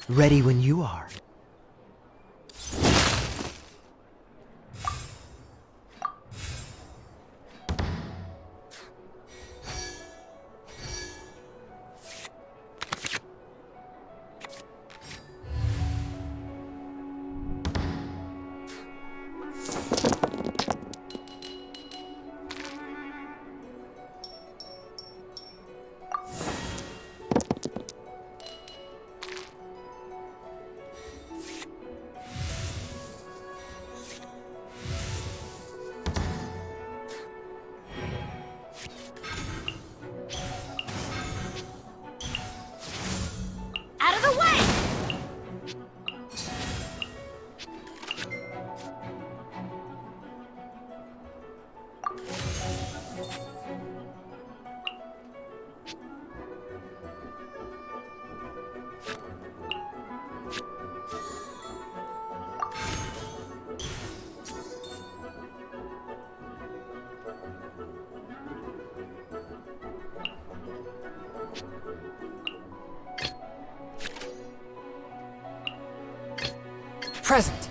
Ready when you are. present.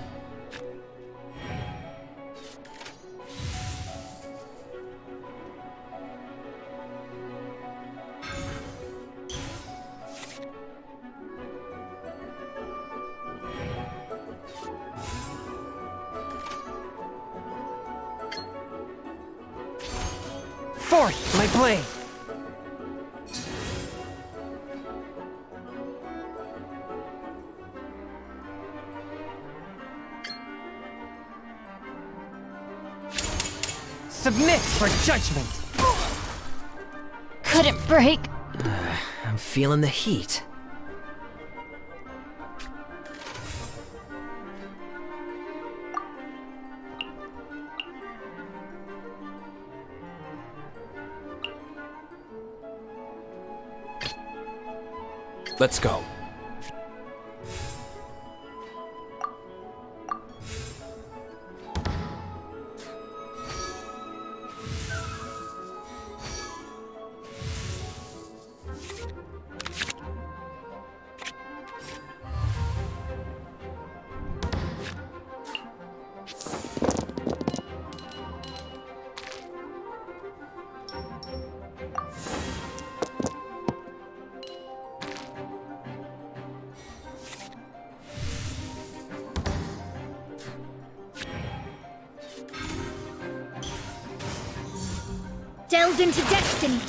Forth, my blade! Submit for judgment! Couldn't break. I'm feeling the heat. Let's go. Delved into destiny.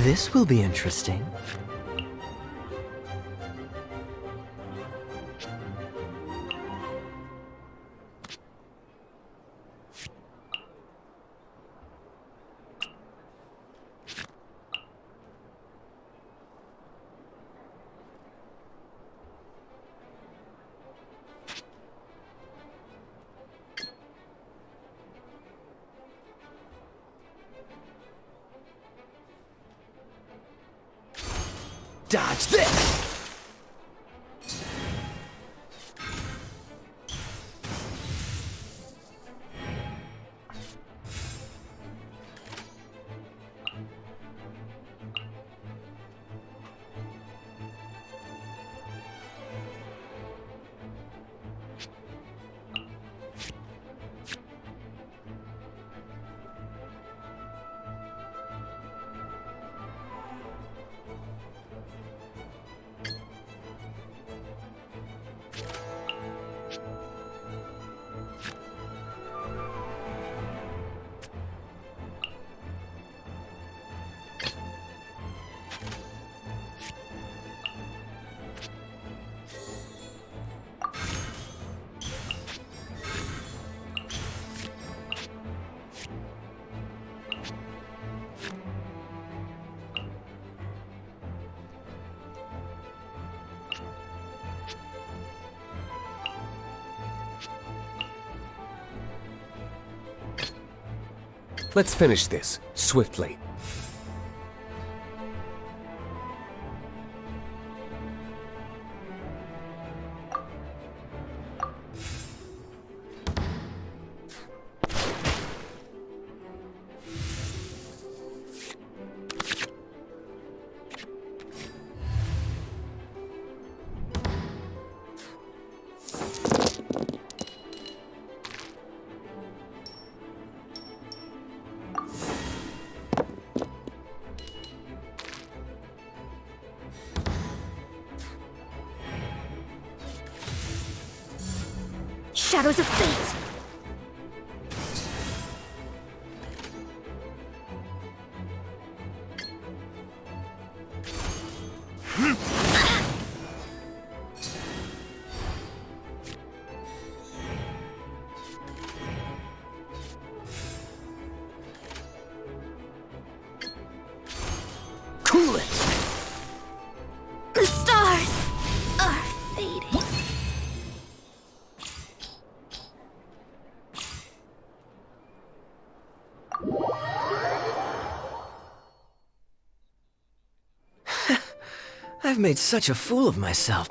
This will be interesting. Dodge this! Let's finish this, swiftly. Shadows of fate! Cool it! The stars are fading. I've made such a fool of myself.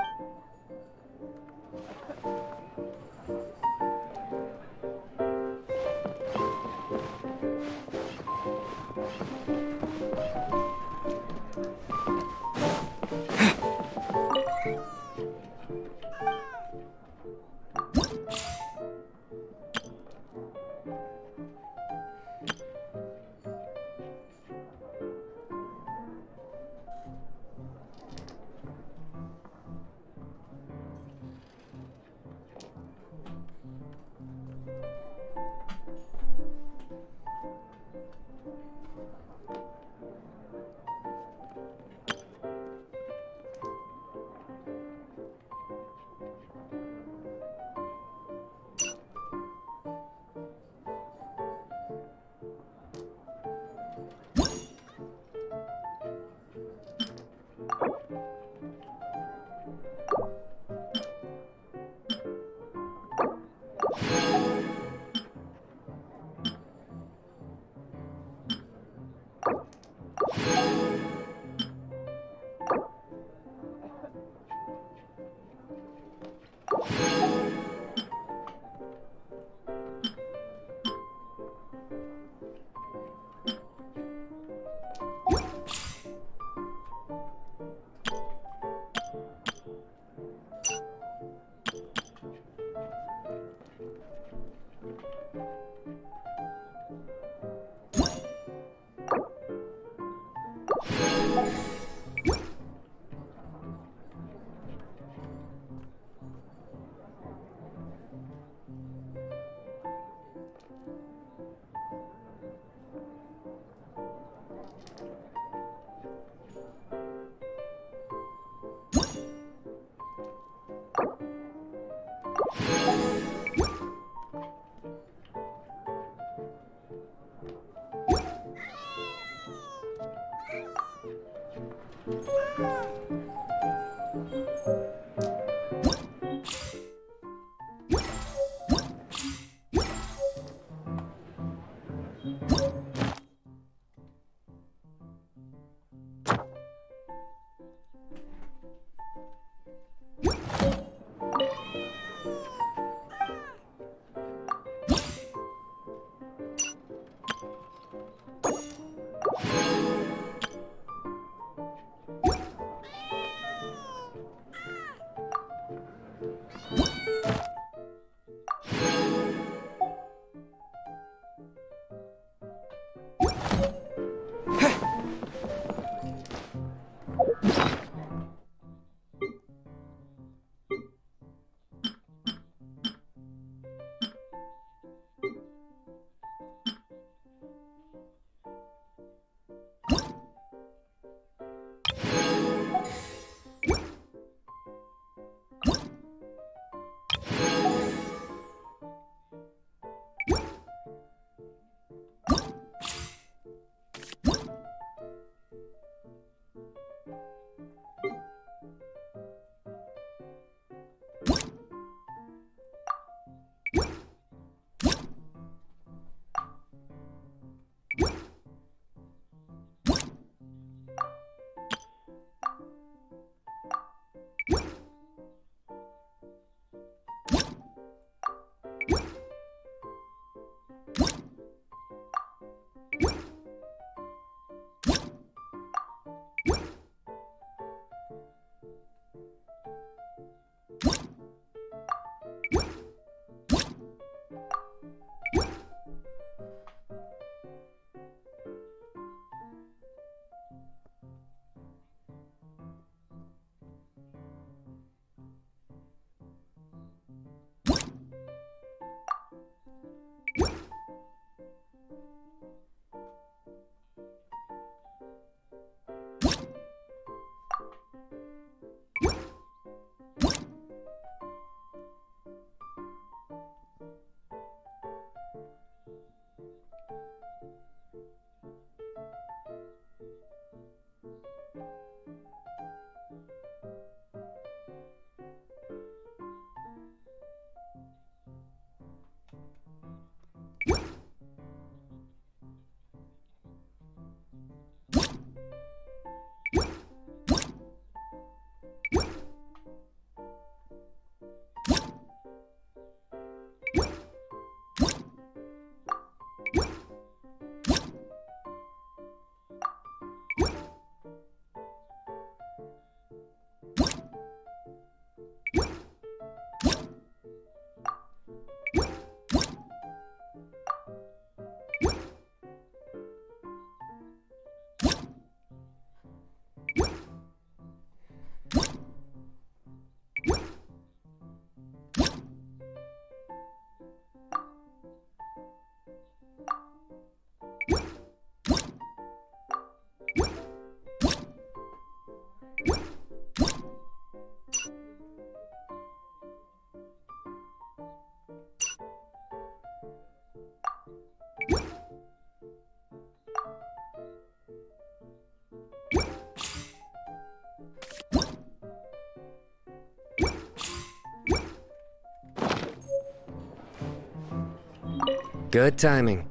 Good timing.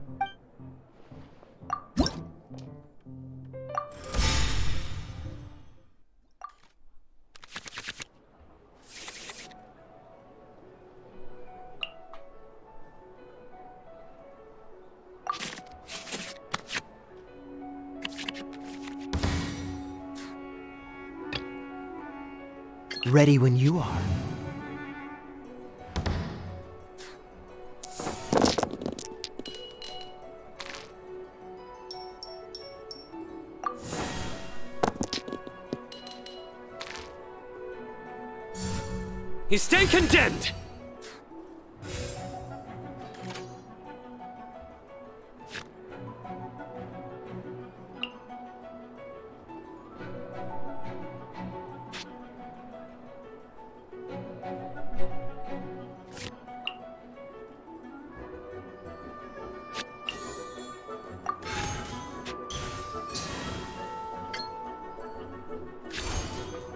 Ready when you are. You stay condemned!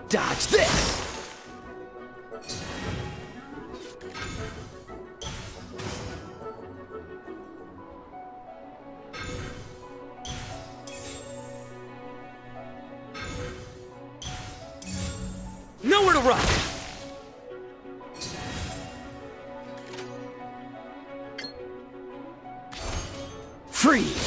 Dodge this! Nowhere to run! Freeze!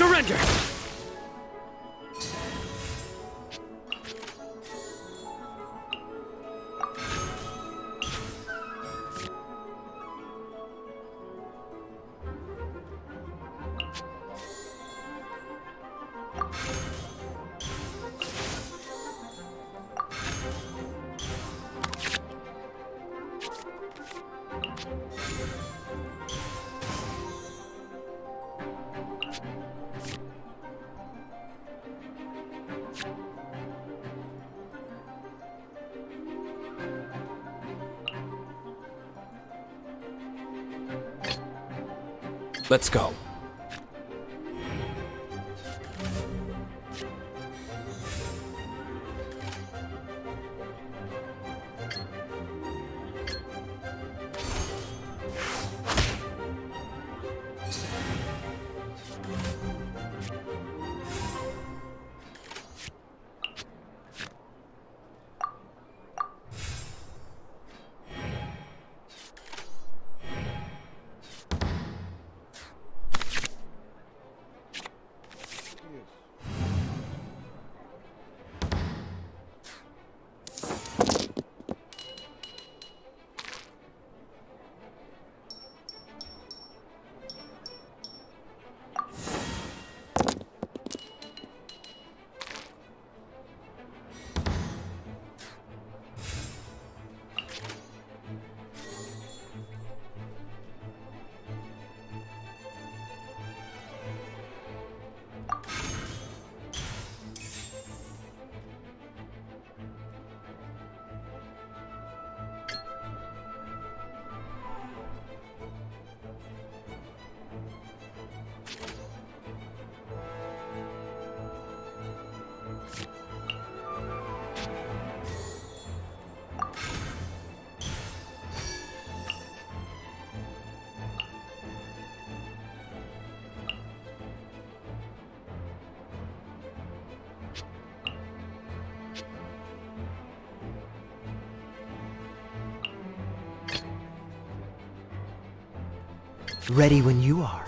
Surrender! Let's go. Ready when you are.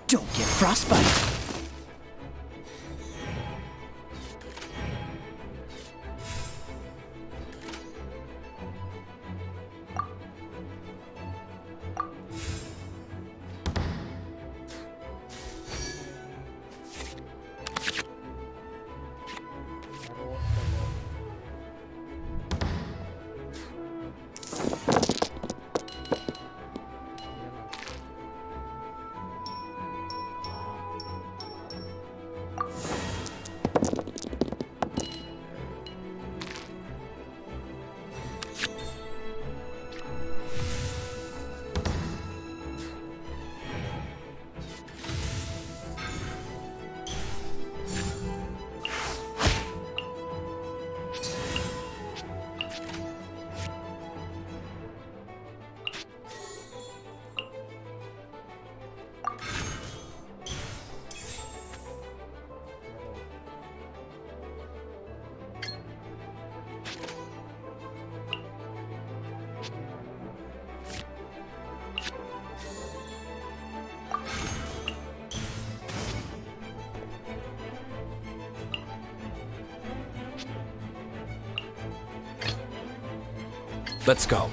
Don't get frostbite. Let's go.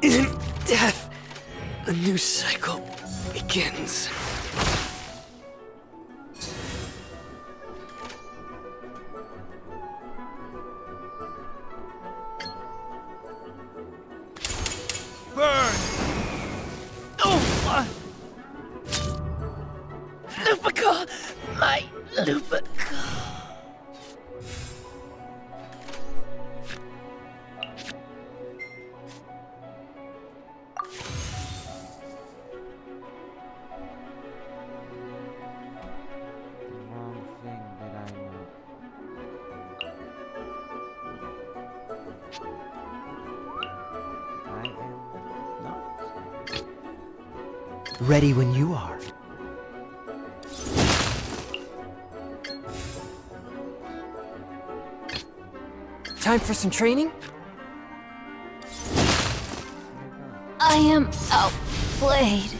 In death, a new cycle begins. Burn! Oh! Lupica! My Lupica! Ready when you are. Time for some training? I am outplayed.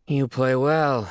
You play well.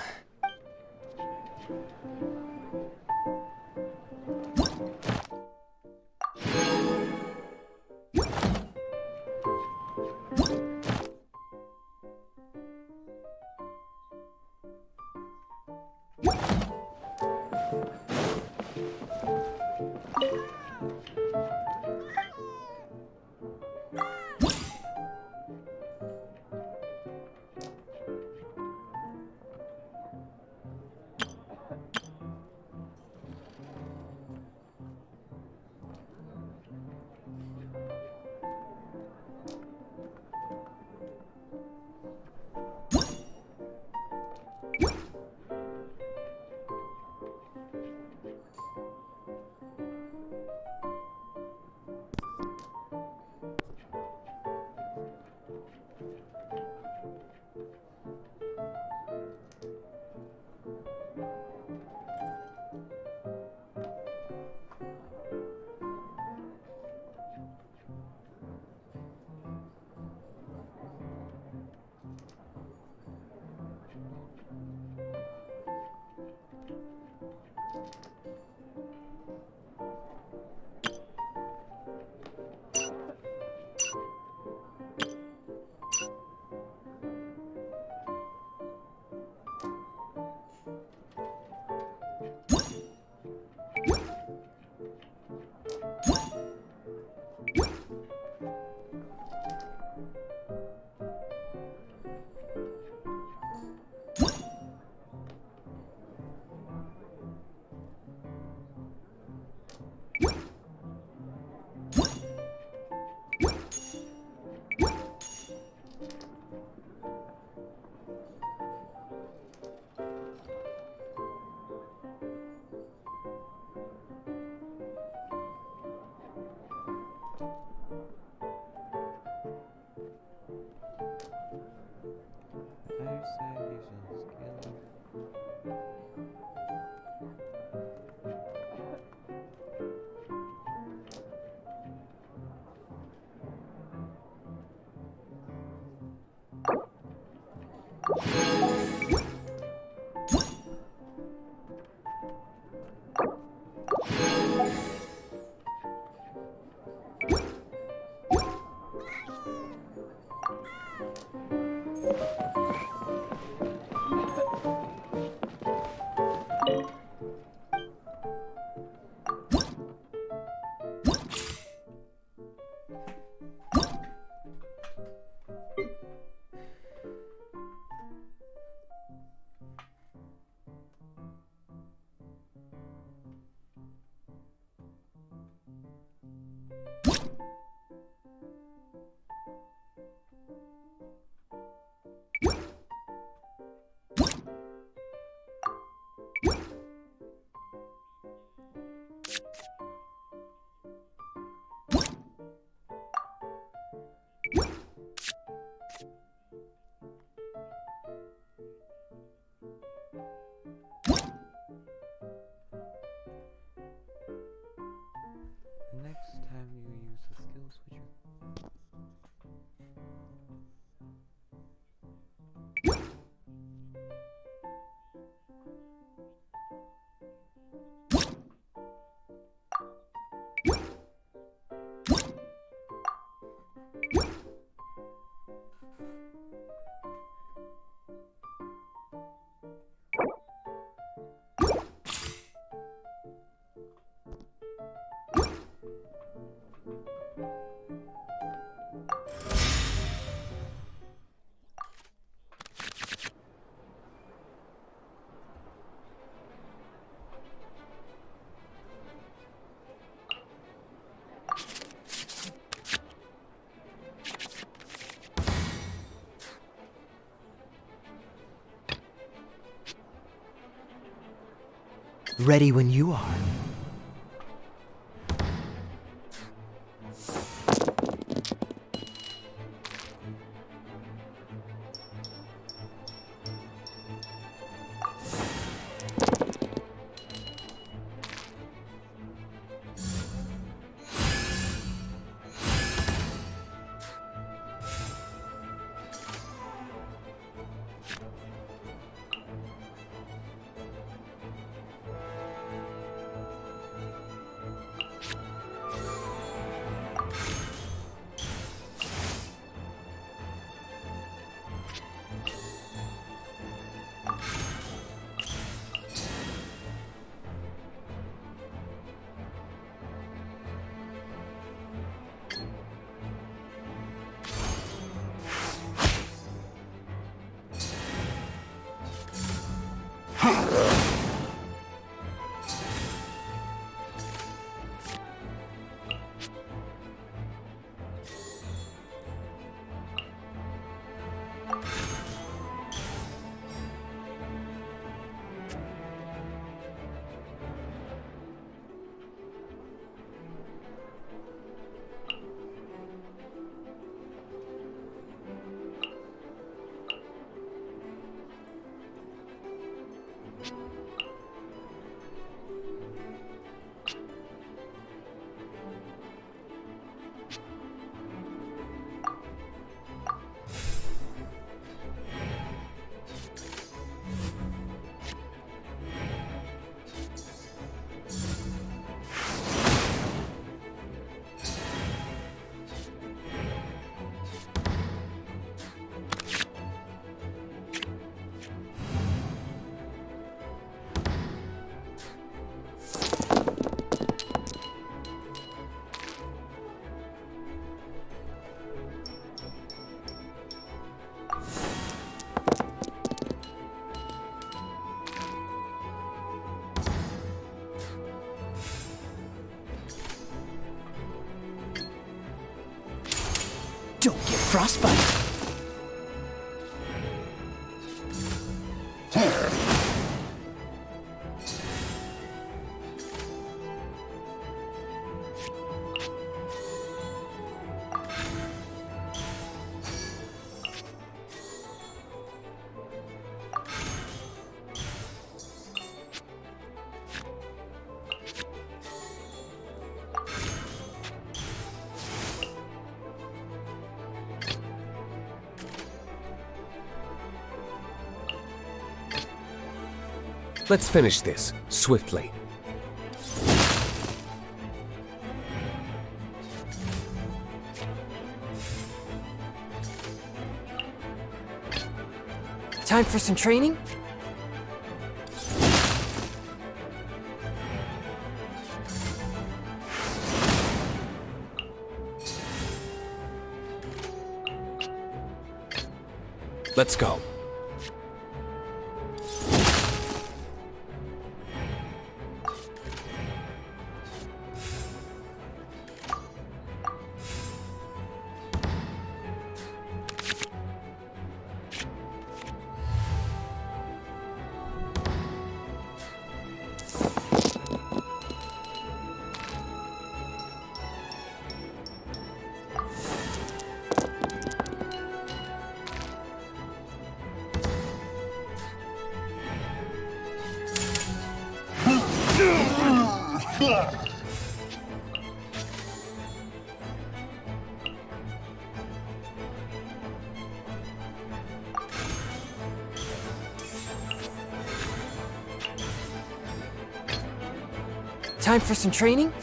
Ready when you are. Don't get frostbite. Let's finish this, swiftly. Time for some training? Let's go. Time for some training?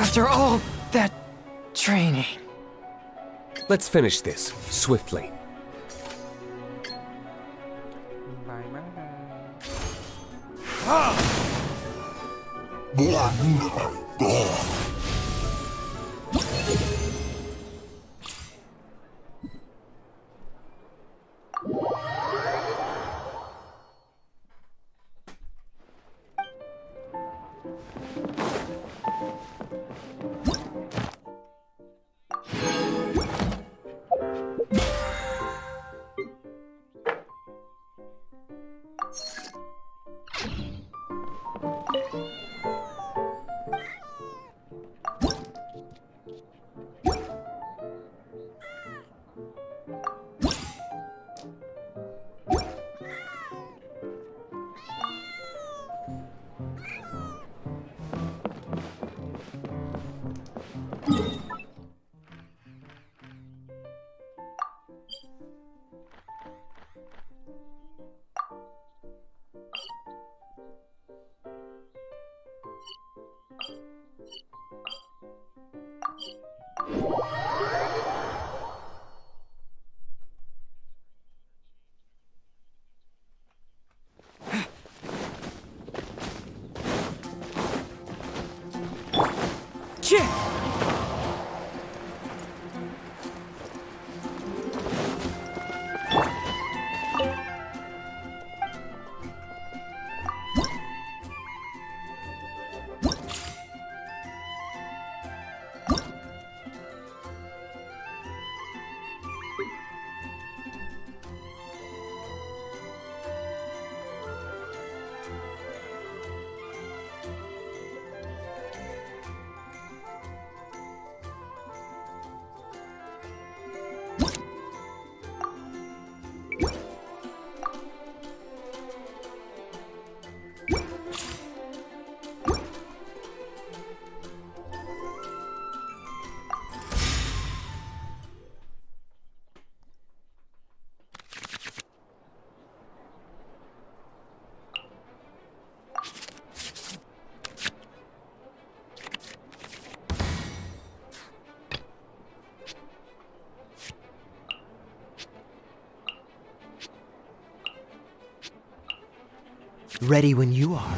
After all that training. Let's finish this swiftly. Ready when you are.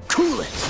Cool it!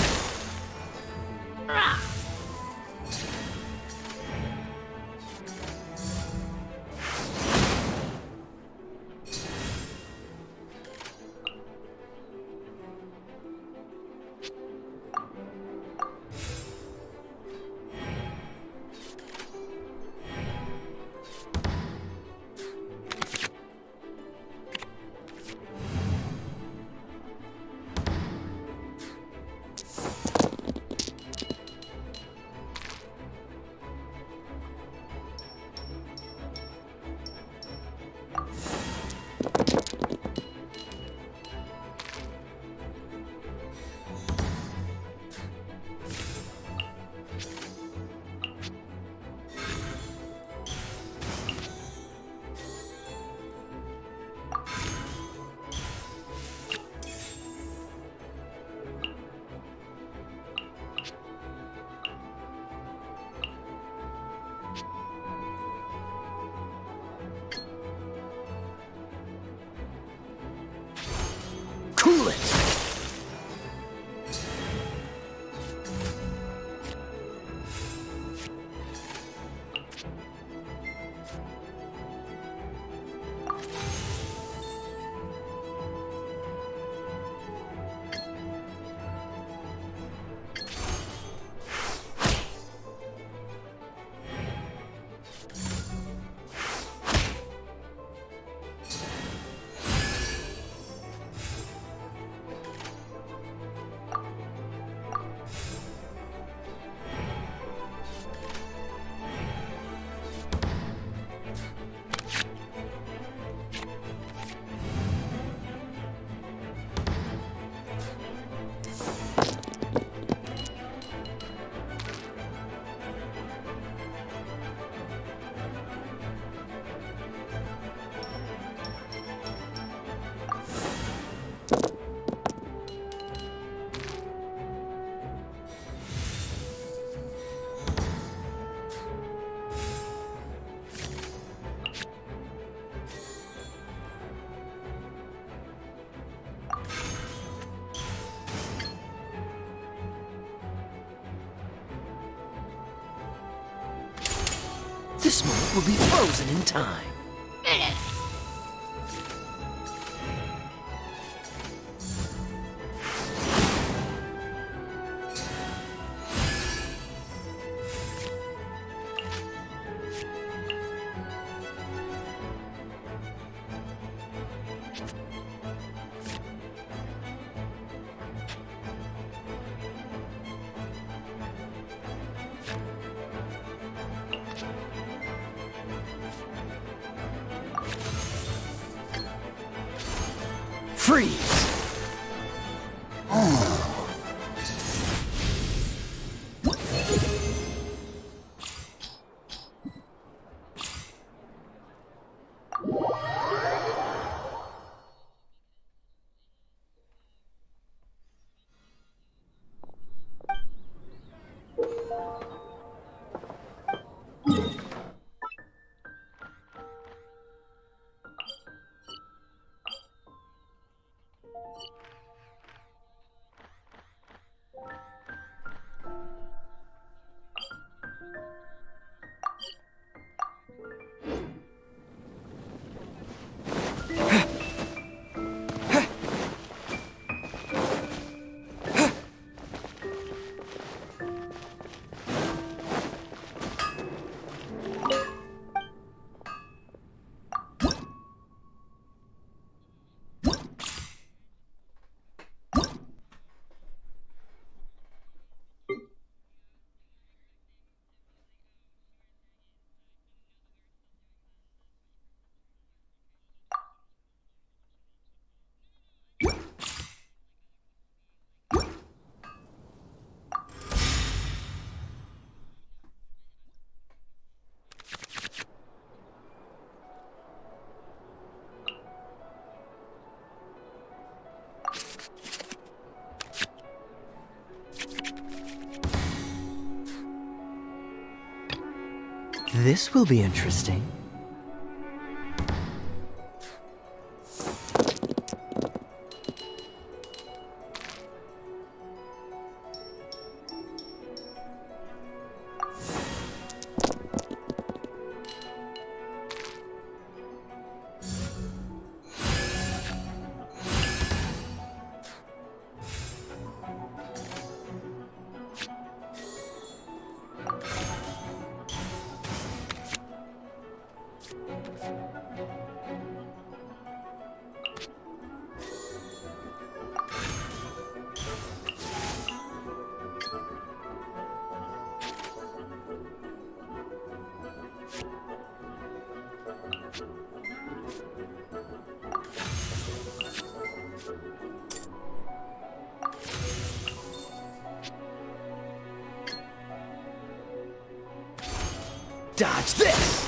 This moment will be frozen in time. Freeze! This will be interesting. Dodge this!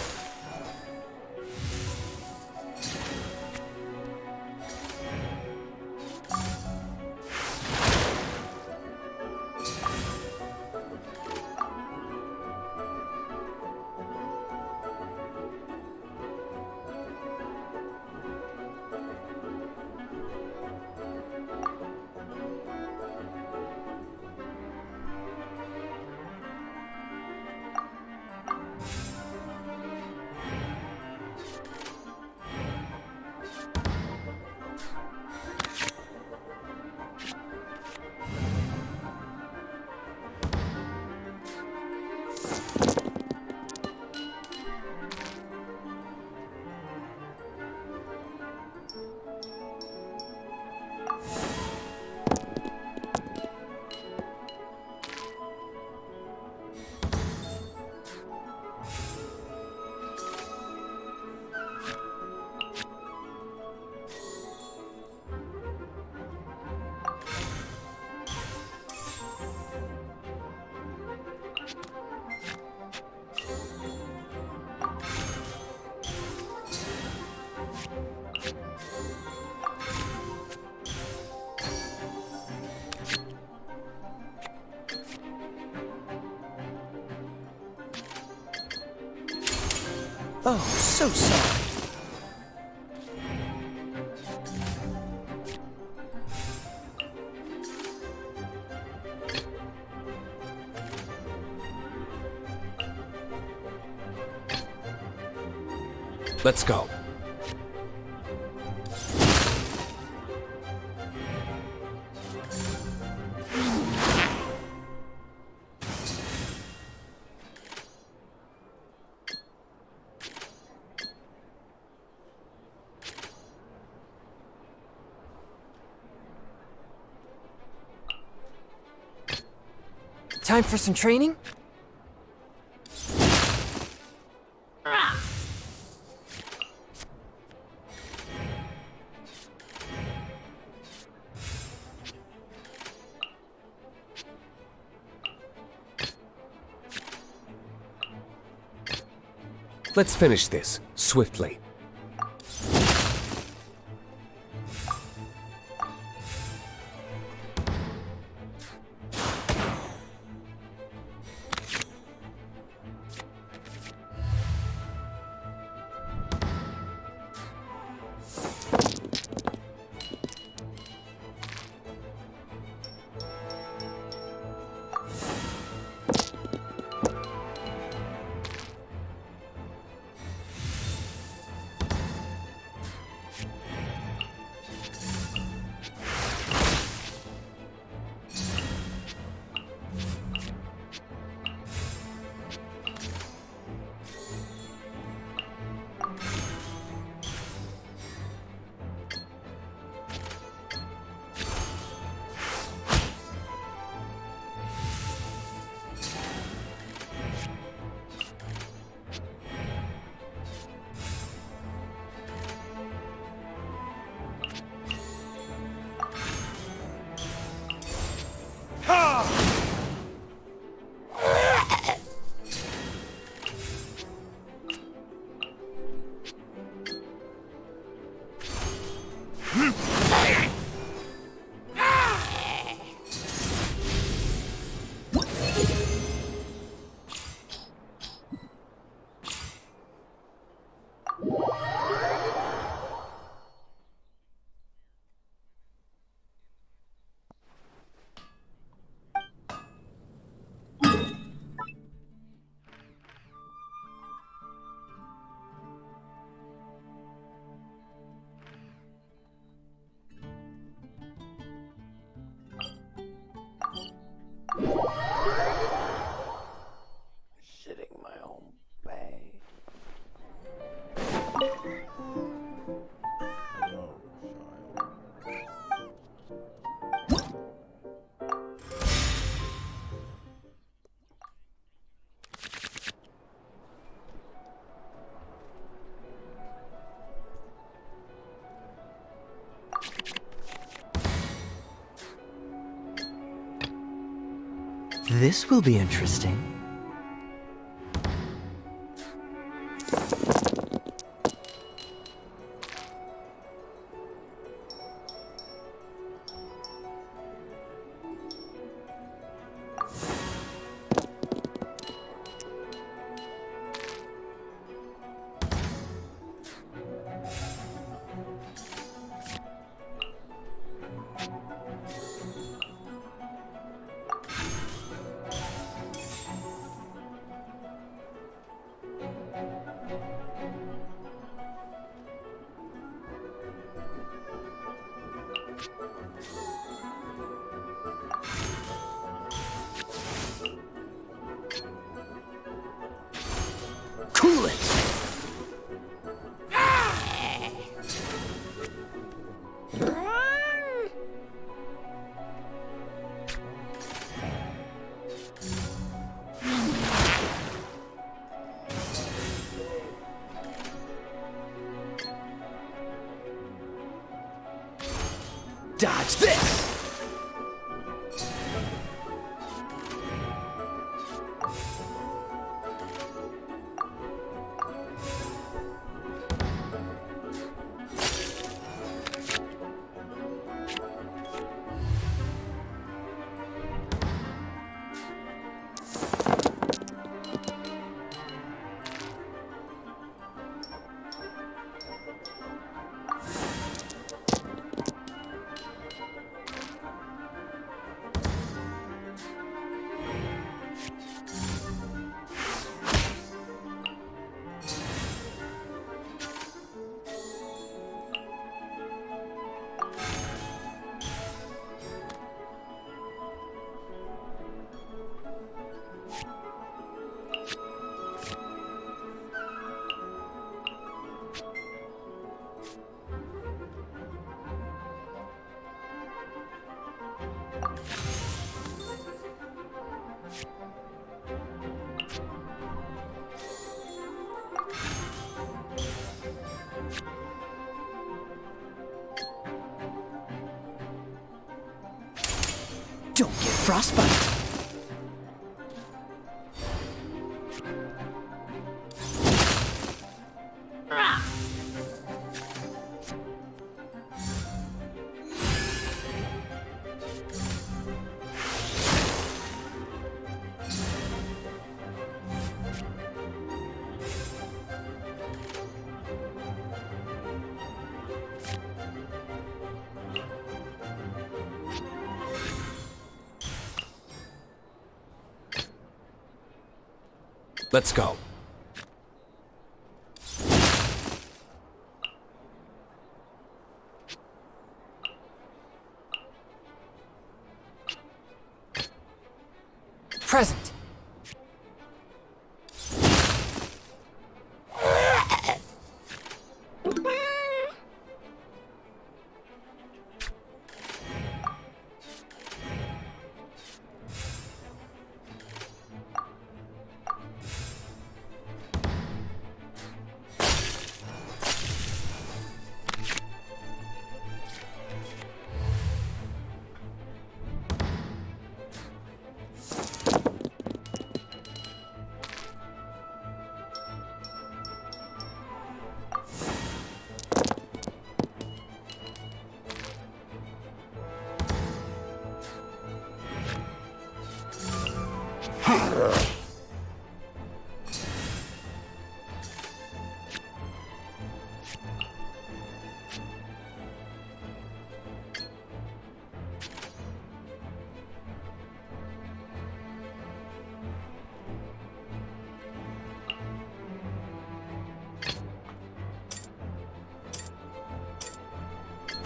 Oh, so sorry. Let's go. Time for some training? Let's finish this swiftly. Shitting my own bag. This will be interesting. Cool it! Dodge this! Frostbite. Let's go. Present.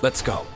Let's go.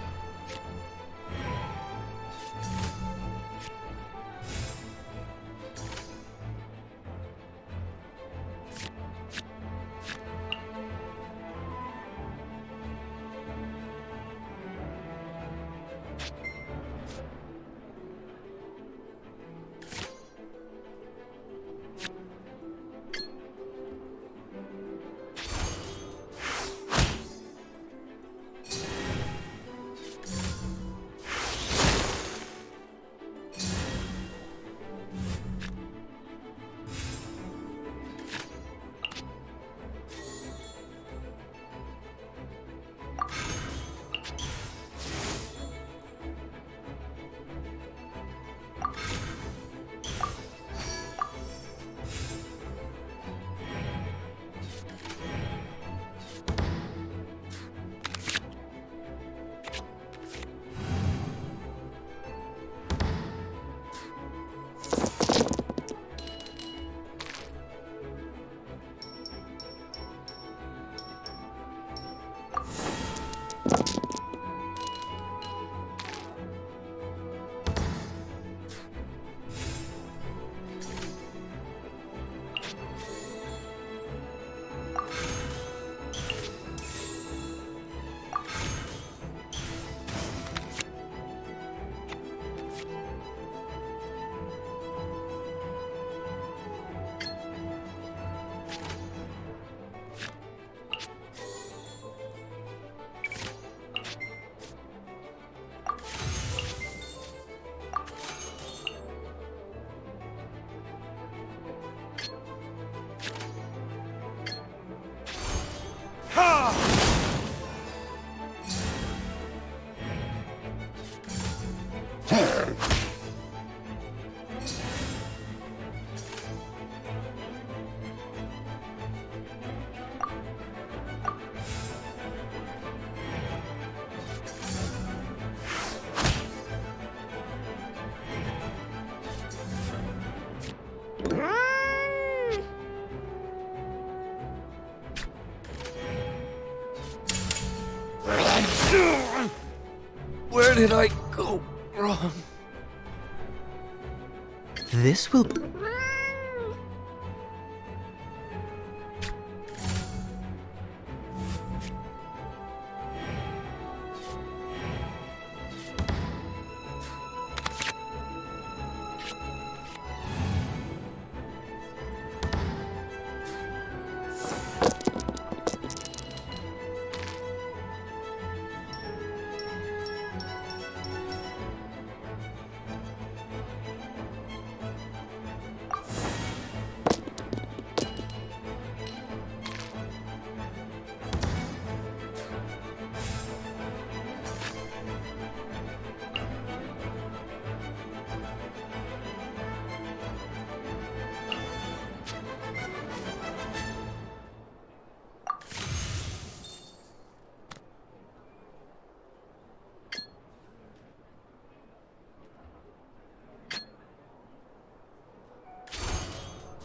Where did I go wrong? This will...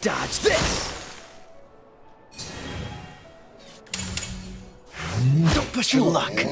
Dodge this! Don't push your luck!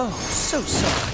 Oh, so sorry.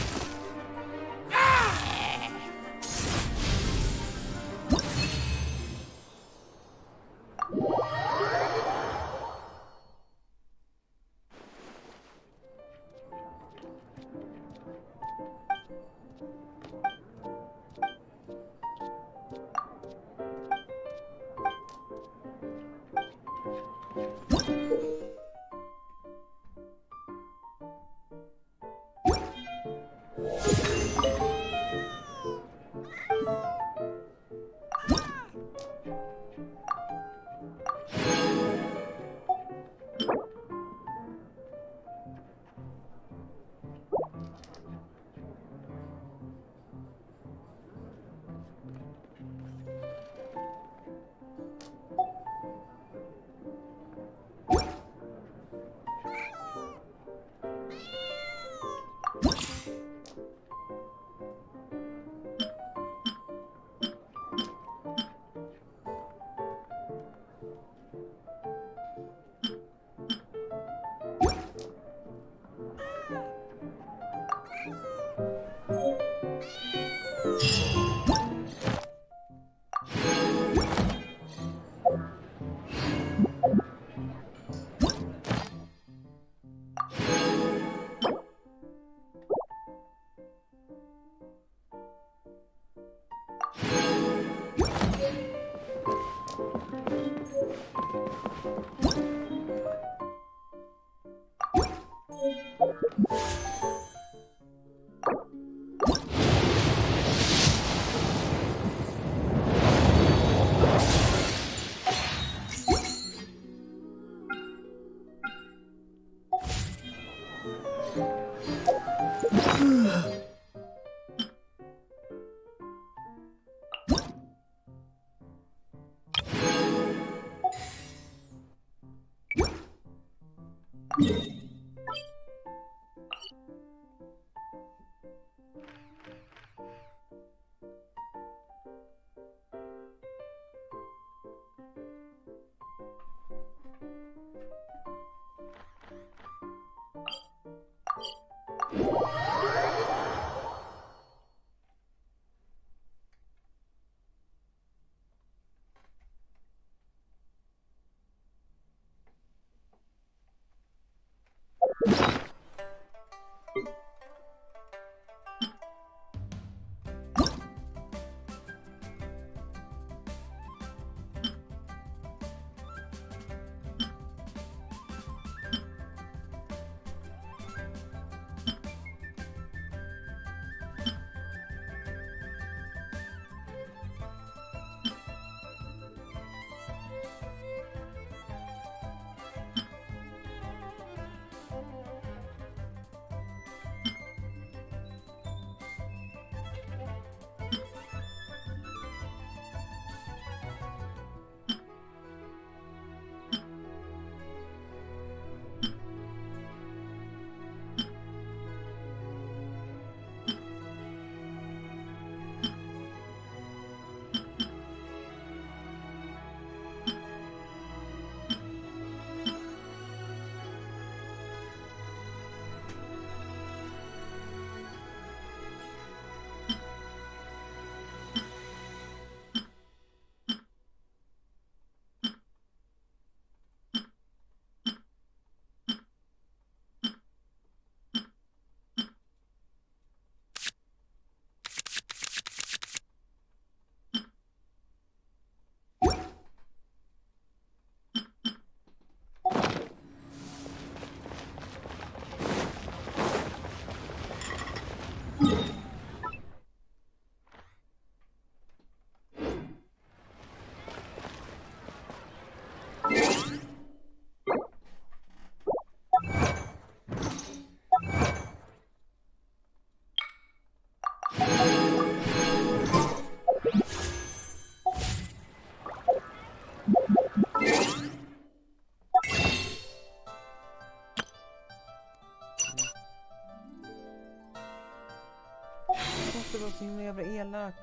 så himla jävla elak.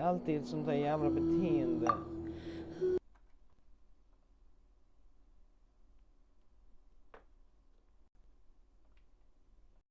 Alltid ett sånt där jävla beteende.